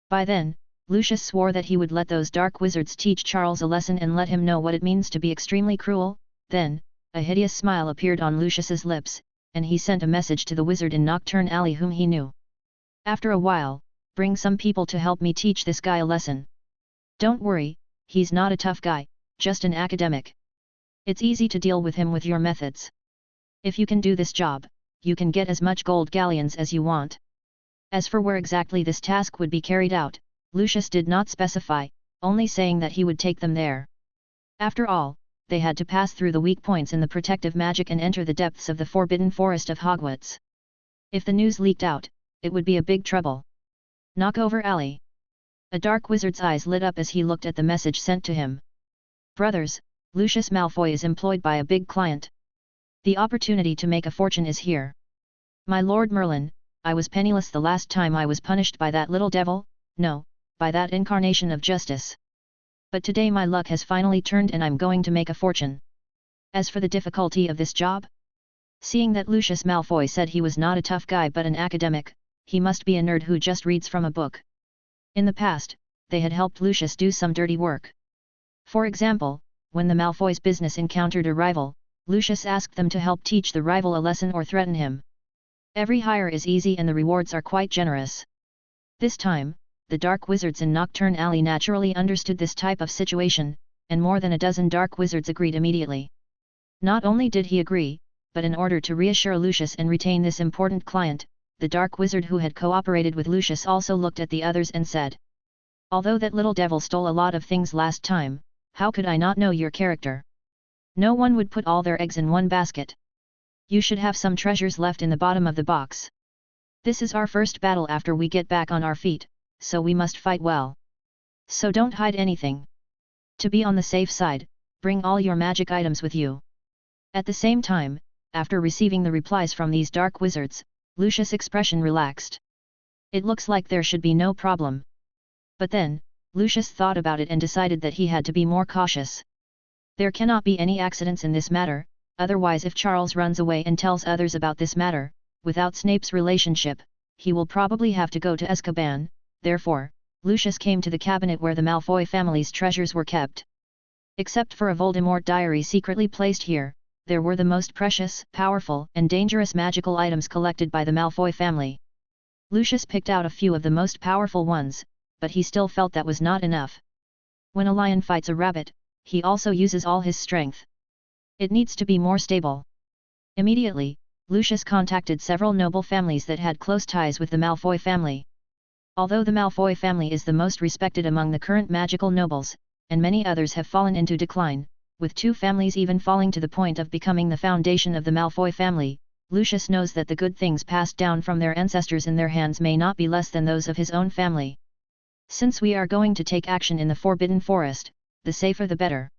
By then, Lucius swore that he would let those dark wizards teach Charles a lesson and let him know what it means to be extremely cruel. Then, a hideous smile appeared on Lucius's lips, and he sent a message to the wizard in Nocturn Alley whom he knew. After a while, bring some people to help me teach this guy a lesson. Don't worry, he's not a tough guy, just an academic. It's easy to deal with him with your methods. If you can do this job, you can get as much gold galleons as you want. As for where exactly this task would be carried out, Lucius did not specify, only saying that he would take them there. After all, they had to pass through the weak points in the protective magic and enter the depths of the Forbidden Forest of Hogwarts. If the news leaked out, it would be a big trouble. Knockover Alley. A dark wizard's eyes lit up as he looked at the message sent to him. Brothers, Lucius Malfoy is employed by a big client. The opportunity to make a fortune is here. My Lord Merlin, I was penniless the last time I was punished by that little devil, no, by that incarnation of justice. But today my luck has finally turned and I'm going to make a fortune. As for the difficulty of this job? Seeing that Lucius Malfoy said he was not a tough guy but an academic, he must be a nerd who just reads from a book. In the past, they had helped Lucius do some dirty work. For example, when the Malfoys' business encountered a rival, Lucius asked them to help teach the rival a lesson or threaten him. Every hire is easy and the rewards are quite generous. This time, the dark wizards in Nocturn Alley naturally understood this type of situation, and more than a dozen dark wizards agreed immediately. Not only did he agree, but in order to reassure Lucius and retain this important client, the dark wizard who had cooperated with Lucius also looked at the others and said, "Although that little devil stole a lot of things last time, how could I not know your character? No one would put all their eggs in one basket. You should have some treasures left in the bottom of the box. This is our first battle after we get back on our feet, so we must fight well. So don't hide anything. To be on the safe side, bring all your magic items with you." At the same time, after receiving the replies from these dark wizards, Lucius' expression relaxed. It looks like there should be no problem. But then, Lucius thought about it and decided that he had to be more cautious. There cannot be any accidents in this matter, otherwise if Charles runs away and tells others about this matter, without Snape's relationship, he will probably have to go to Azkaban. Therefore, Lucius came to the cabinet where the Malfoy family's treasures were kept. Except for a Voldemort diary secretly placed here, there were the most precious, powerful, and dangerous magical items collected by the Malfoy family. Lucius picked out a few of the most powerful ones, but he still felt that was not enough. When a lion fights a rabbit, he also uses all his strength. It needs to be more stable. Immediately, Lucius contacted several noble families that had close ties with the Malfoy family. Although the Malfoy family is the most respected among the current magical nobles, and many others have fallen into decline, with two families even falling to the point of becoming the foundation of the Malfoy family, Lucius knows that the good things passed down from their ancestors in their hands may not be less than those of his own family. Since we are going to take action in the Forbidden Forest, the safer the better.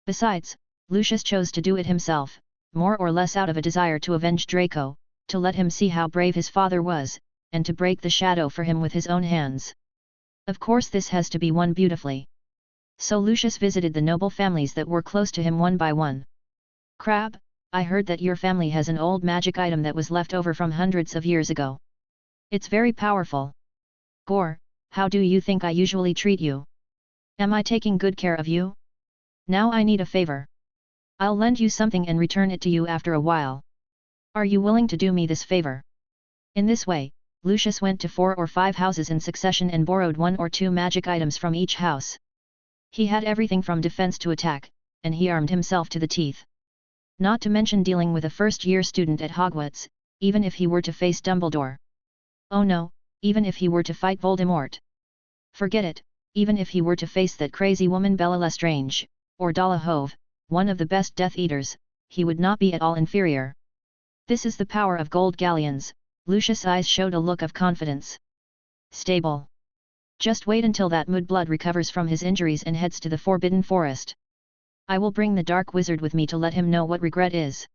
Besides, Lucius chose to do it himself, more or less out of a desire to avenge Draco, to let him see how brave his father was, and to break the shadow for him with his own hands. Of course this has to be won beautifully. So Lucius visited the noble families that were close to him one by one. "Crab, I heard that your family has an old magic item that was left over from hundreds of years ago. It's very powerful. Gore, how do you think I usually treat you? Am I taking good care of you? Now I need a favor. I'll lend you something and return it to you after a while. Are you willing to do me this favor?" In this way, Lucius went to 4 or 5 houses in succession and borrowed 1 or 2 magic items from each house. He had everything from defense to attack, and he armed himself to the teeth. Not to mention dealing with a first-year student at Hogwarts, even if he were to face Dumbledore. Oh no, even if he were to fight Voldemort. Forget it, even if he were to face that crazy woman Bella Lestrange, or Dolohov, one of the best Death Eaters, he would not be at all inferior. This is the power of gold galleons. Lucius' eyes showed a look of confidence. Stable. Just wait until that mudblood recovers from his injuries and heads to the Forbidden Forest. I will bring the Dark Wizard with me to let him know what regret is.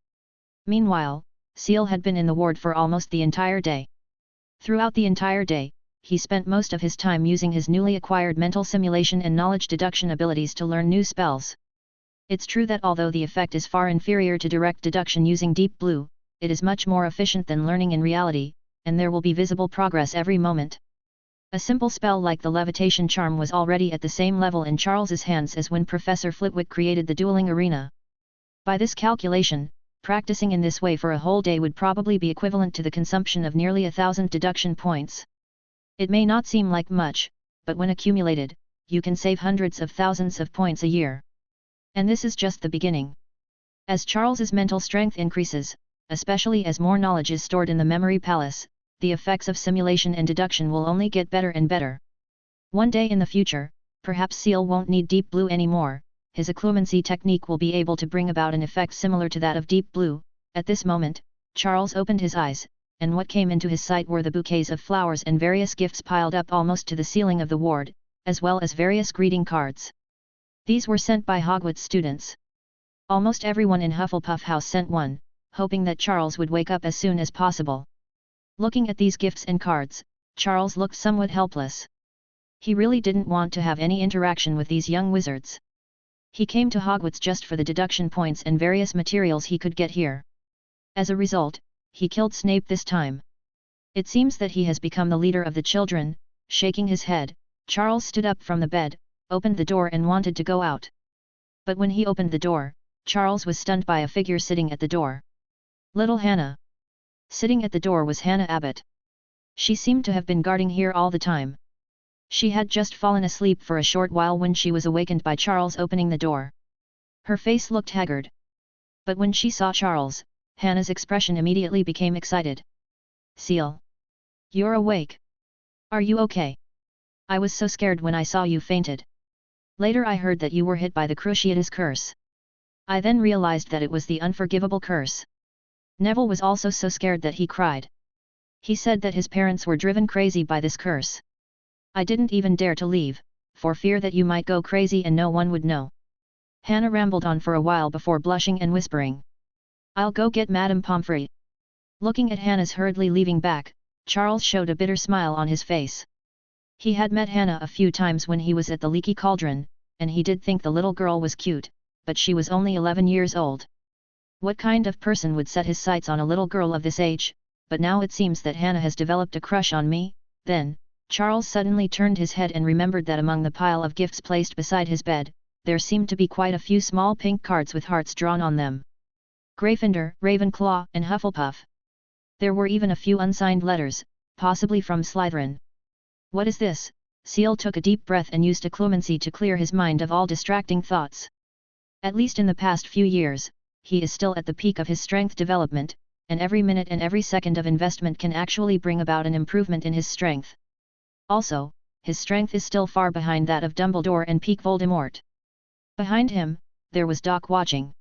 Meanwhile, Seal had been in the ward for almost the entire day. Throughout the entire day, he spent most of his time using his newly acquired mental simulation and knowledge deduction abilities to learn new spells. It's true that although the effect is far inferior to direct deduction using Deep Blue, it is much more efficient than learning in reality, and there will be visible progress every moment. A simple spell like the levitation charm was already at the same level in Charles's hands as when Professor Flitwick created the dueling arena. By this calculation, practicing in this way for a whole day would probably be equivalent to the consumption of nearly 1,000 deduction points. It may not seem like much, but when accumulated, you can save hundreds of thousands of points a year. And this is just the beginning. As Charles's mental strength increases, especially as more knowledge is stored in the memory palace, the effects of simulation and deduction will only get better and better. One day in the future, perhaps Seal won't need Deep Blue anymore, his occlumency technique will be able to bring about an effect similar to that of Deep Blue. At this moment, Charles opened his eyes, and what came into his sight were the bouquets of flowers and various gifts piled up almost to the ceiling of the ward, as well as various greeting cards. These were sent by Hogwarts students. Almost everyone in Hufflepuff House sent one, hoping that Charles would wake up as soon as possible. Looking at these gifts and cards, Charles looked somewhat helpless. He really didn't want to have any interaction with these young wizards. He came to Hogwarts just for the deduction points and various materials he could get here. As a result, he killed Snape this time. It seems that he has become the leader of the children. Shaking his head, Charles stood up from the bed, opened the door and wanted to go out. But when he opened the door, Charles was stunned by a figure sitting at the door. Little Hannah. Sitting at the door was Hannah Abbott. She seemed to have been guarding here all the time. She had just fallen asleep for a short while when she was awakened by Charles opening the door. Her face looked haggard. But when she saw Charles, Hannah's expression immediately became excited. Seal. You're awake. Are you okay? I was so scared when I saw you fainted. Later I heard that you were hit by the Cruciatus curse. I then realized that it was the unforgivable curse. Neville was also so scared that he cried. He said that his parents were driven crazy by this curse. I didn't even dare to leave, for fear that you might go crazy and no one would know. Hannah rambled on for a while before blushing and whispering. I'll go get Madame Pomfrey. Looking at Hannah's hurriedly leaving back, Charles showed a bitter smile on his face. He had met Hannah a few times when he was at the Leaky Cauldron, and he did think the little girl was cute, but she was only 11 years old. What kind of person would set his sights on a little girl of this age? But now it seems that Hannah has developed a crush on me. Then, Charles suddenly turned his head and remembered that among the pile of gifts placed beside his bed, there seemed to be quite a few small pink cards with hearts drawn on them. Gryffindor, Ravenclaw, and Hufflepuff. There were even a few unsigned letters, possibly from Slytherin. What is this? Seal took a deep breath and used occlumency to clear his mind of all distracting thoughts. At least in the past few years, he is still at the peak of his strength development, and every minute and every second of investment can actually bring about an improvement in his strength. Also, his strength is still far behind that of Dumbledore and peak Voldemort. Behind him, there was Doc watching.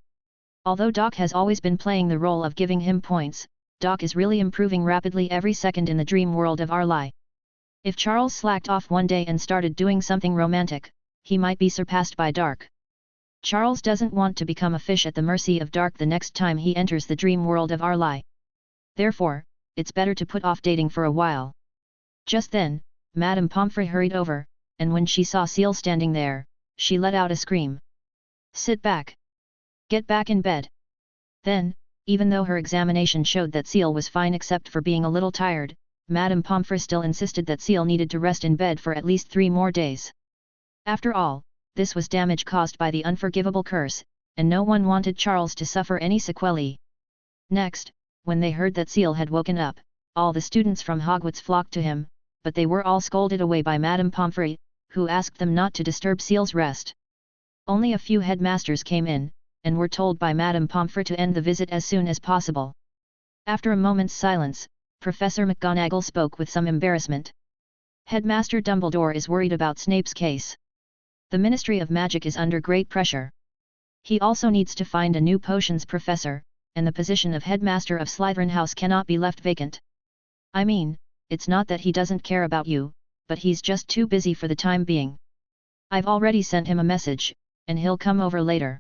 Although Doc has always been playing the role of giving him points, Doc is really improving rapidly every second in the dream world of Arlie. If Charles slacked off one day and started doing something romantic, he might be surpassed by Doc. Charles doesn't want to become a fish at the mercy of Doc the next time he enters the dream world of Arlie. Therefore, it's better to put off dating for a while. Just then, Madame Pomfrey hurried over, and when she saw Seal standing there, she let out a scream. Sit back. Get back in bed. Then, even though her examination showed that Seal was fine except for being a little tired, Madame Pomfrey still insisted that Seal needed to rest in bed for at least 3 more days. After all, this was damage caused by the unforgivable curse, and no one wanted Charles to suffer any sequelae. Next, when they heard that Seal had woken up, all the students from Hogwarts flocked to him, but they were all scolded away by Madame Pomfrey, who asked them not to disturb Seal's rest. Only a few headmasters came in, and were told by Madame Pomfrey to end the visit as soon as possible. After a moment's silence, Professor McGonagall spoke with some embarrassment. Headmaster Dumbledore is worried about Snape's case. The Ministry of Magic is under great pressure. He also needs to find a new potions professor, and the position of headmaster of Slytherin House cannot be left vacant. I mean, it's not that he doesn't care about you, but he's just too busy for the time being. I've already sent him a message, and he'll come over later.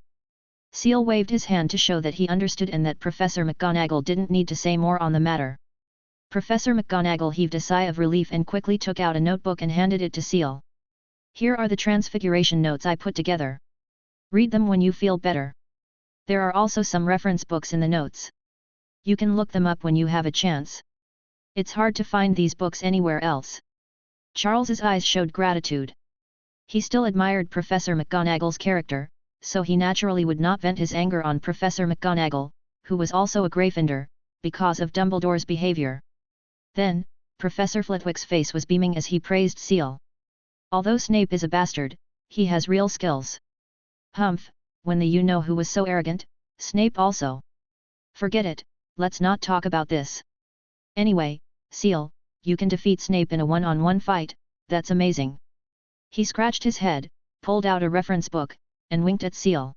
Seal waved his hand to show that he understood and that Professor McGonagall didn't need to say more on the matter. Professor McGonagall heaved a sigh of relief and quickly took out a notebook and handed it to Seal. Here are the Transfiguration notes I put together. Read them when you feel better. There are also some reference books in the notes. You can look them up when you have a chance. It's hard to find these books anywhere else. Charles's eyes showed gratitude. He still admired Professor McGonagall's character, so he naturally would not vent his anger on Professor McGonagall, who was also a Gryffindor, because of Dumbledore's behavior. Then, Professor Flitwick's face was beaming as he praised Seal. Although Snape is a bastard, he has real skills. Humph, when the you-know-who was so arrogant, Snape also. Forget it, let's not talk about this. Anyway, Seal, you can defeat Snape in a one-on-one fight, that's amazing. He scratched his head, pulled out a reference book, and winked at Seal.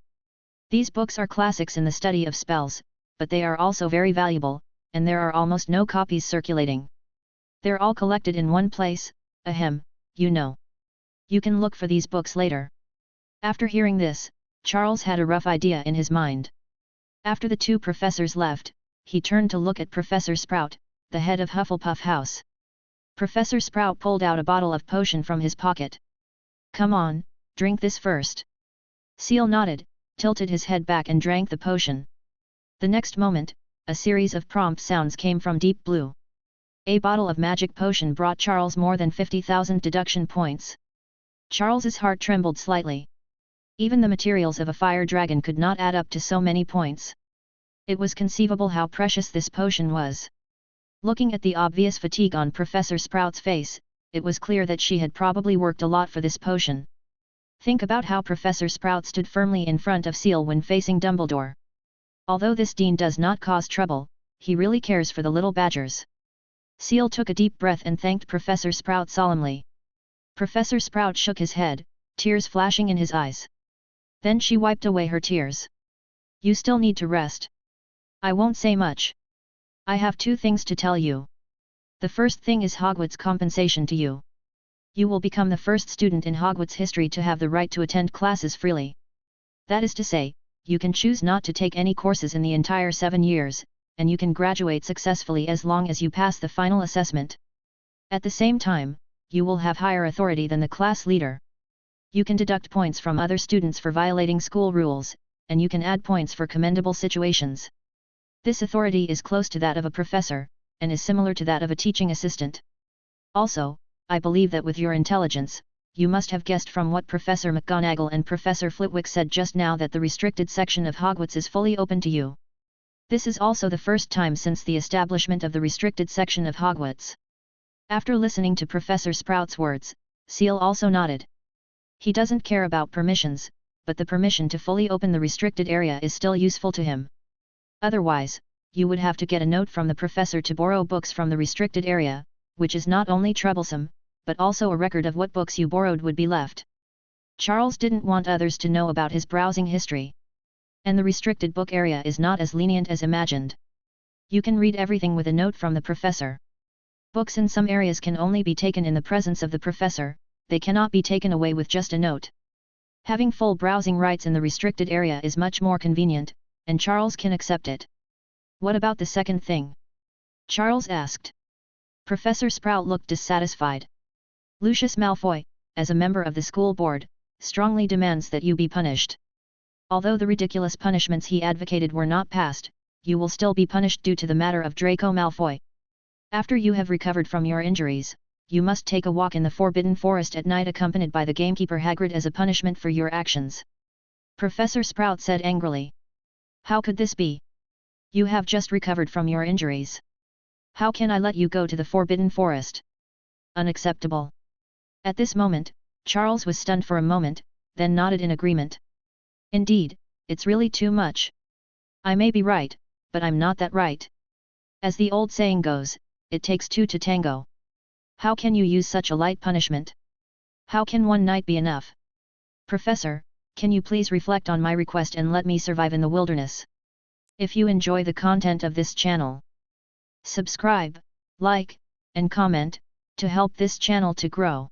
These books are classics in the study of spells, but they are also very valuable, and there are almost no copies circulating. They're all collected in one place, ahem, you know. You can look for these books later. After hearing this, Charles had a rough idea in his mind. After the two professors left, he turned to look at Professor Sprout, the head of Hufflepuff House. Professor Sprout pulled out a bottle of potion from his pocket. "Come on, drink this first." Seal nodded, tilted his head back and drank the potion. The next moment, a series of prompt sounds came from Deep Blue. A bottle of magic potion brought Charles more than 50,000 deduction points. Charles's heart trembled slightly. Even the materials of a fire dragon could not add up to so many points. It was conceivable how precious this potion was. Looking at the obvious fatigue on Professor Sprout's face, it was clear that she had probably worked a lot for this potion. Think about how Professor Sprout stood firmly in front of Seal when facing Dumbledore. Although this dean does not cause trouble, he really cares for the little badgers. Seal took a deep breath and thanked Professor Sprout solemnly. Professor Sprout shook his head, tears flashing in his eyes. Then she wiped away her tears. "You still need to rest. I won't say much. I have two things to tell you. The first thing is Hogwarts compensation to you. You will become the first student in Hogwarts history to have the right to attend classes freely. That is to say, you can choose not to take any courses in the entire 7 years, and you can graduate successfully as long as you pass the final assessment. At the same time, you will have higher authority than the class leader. You can deduct points from other students for violating school rules, and you can add points for commendable situations. This authority is close to that of a professor, and is similar to that of a teaching assistant. Also, I believe that with your intelligence, you must have guessed from what Professor McGonagall and Professor Flitwick said just now that the restricted section of Hogwarts is fully open to you. This is also the first time since the establishment of the restricted section of Hogwarts." After listening to Professor Sprout's words, Seal also nodded. He doesn't care about permissions, but the permission to fully open the restricted area is still useful to him. Otherwise, you would have to get a note from the professor to borrow books from the restricted area, which is not only troublesome, but also a record of what books you borrowed would be left. Charles didn't want others to know about his browsing history. And the restricted book area is not as lenient as imagined. You can read everything with a note from the professor. Books in some areas can only be taken in the presence of the professor, they cannot be taken away with just a note. Having full browsing rights in the restricted area is much more convenient, and Charles can accept it. "What about the second thing?" Charles asked. Professor Sprout looked dissatisfied. "Lucius Malfoy, as a member of the school board, strongly demands that you be punished. Although the ridiculous punishments he advocated were not passed, you will still be punished due to the matter of Draco Malfoy. After you have recovered from your injuries, you must take a walk in the Forbidden Forest at night accompanied by the gamekeeper Hagrid as a punishment for your actions." Professor Sprout said angrily. "How could this be? You have just recovered from your injuries. How can I let you go to the Forbidden Forest? Unacceptable." At this moment, Charles was stunned for a moment, then nodded in agreement. "Indeed, it's really too much. I may be right, but I'm not that right. As the old saying goes, it takes two to tango. How can you use such a light punishment? How can one night be enough? Professor, can you please reflect on my request and let me survive in the wilderness? If you enjoy the content of this channel, subscribe, like, and comment, to help this channel to grow.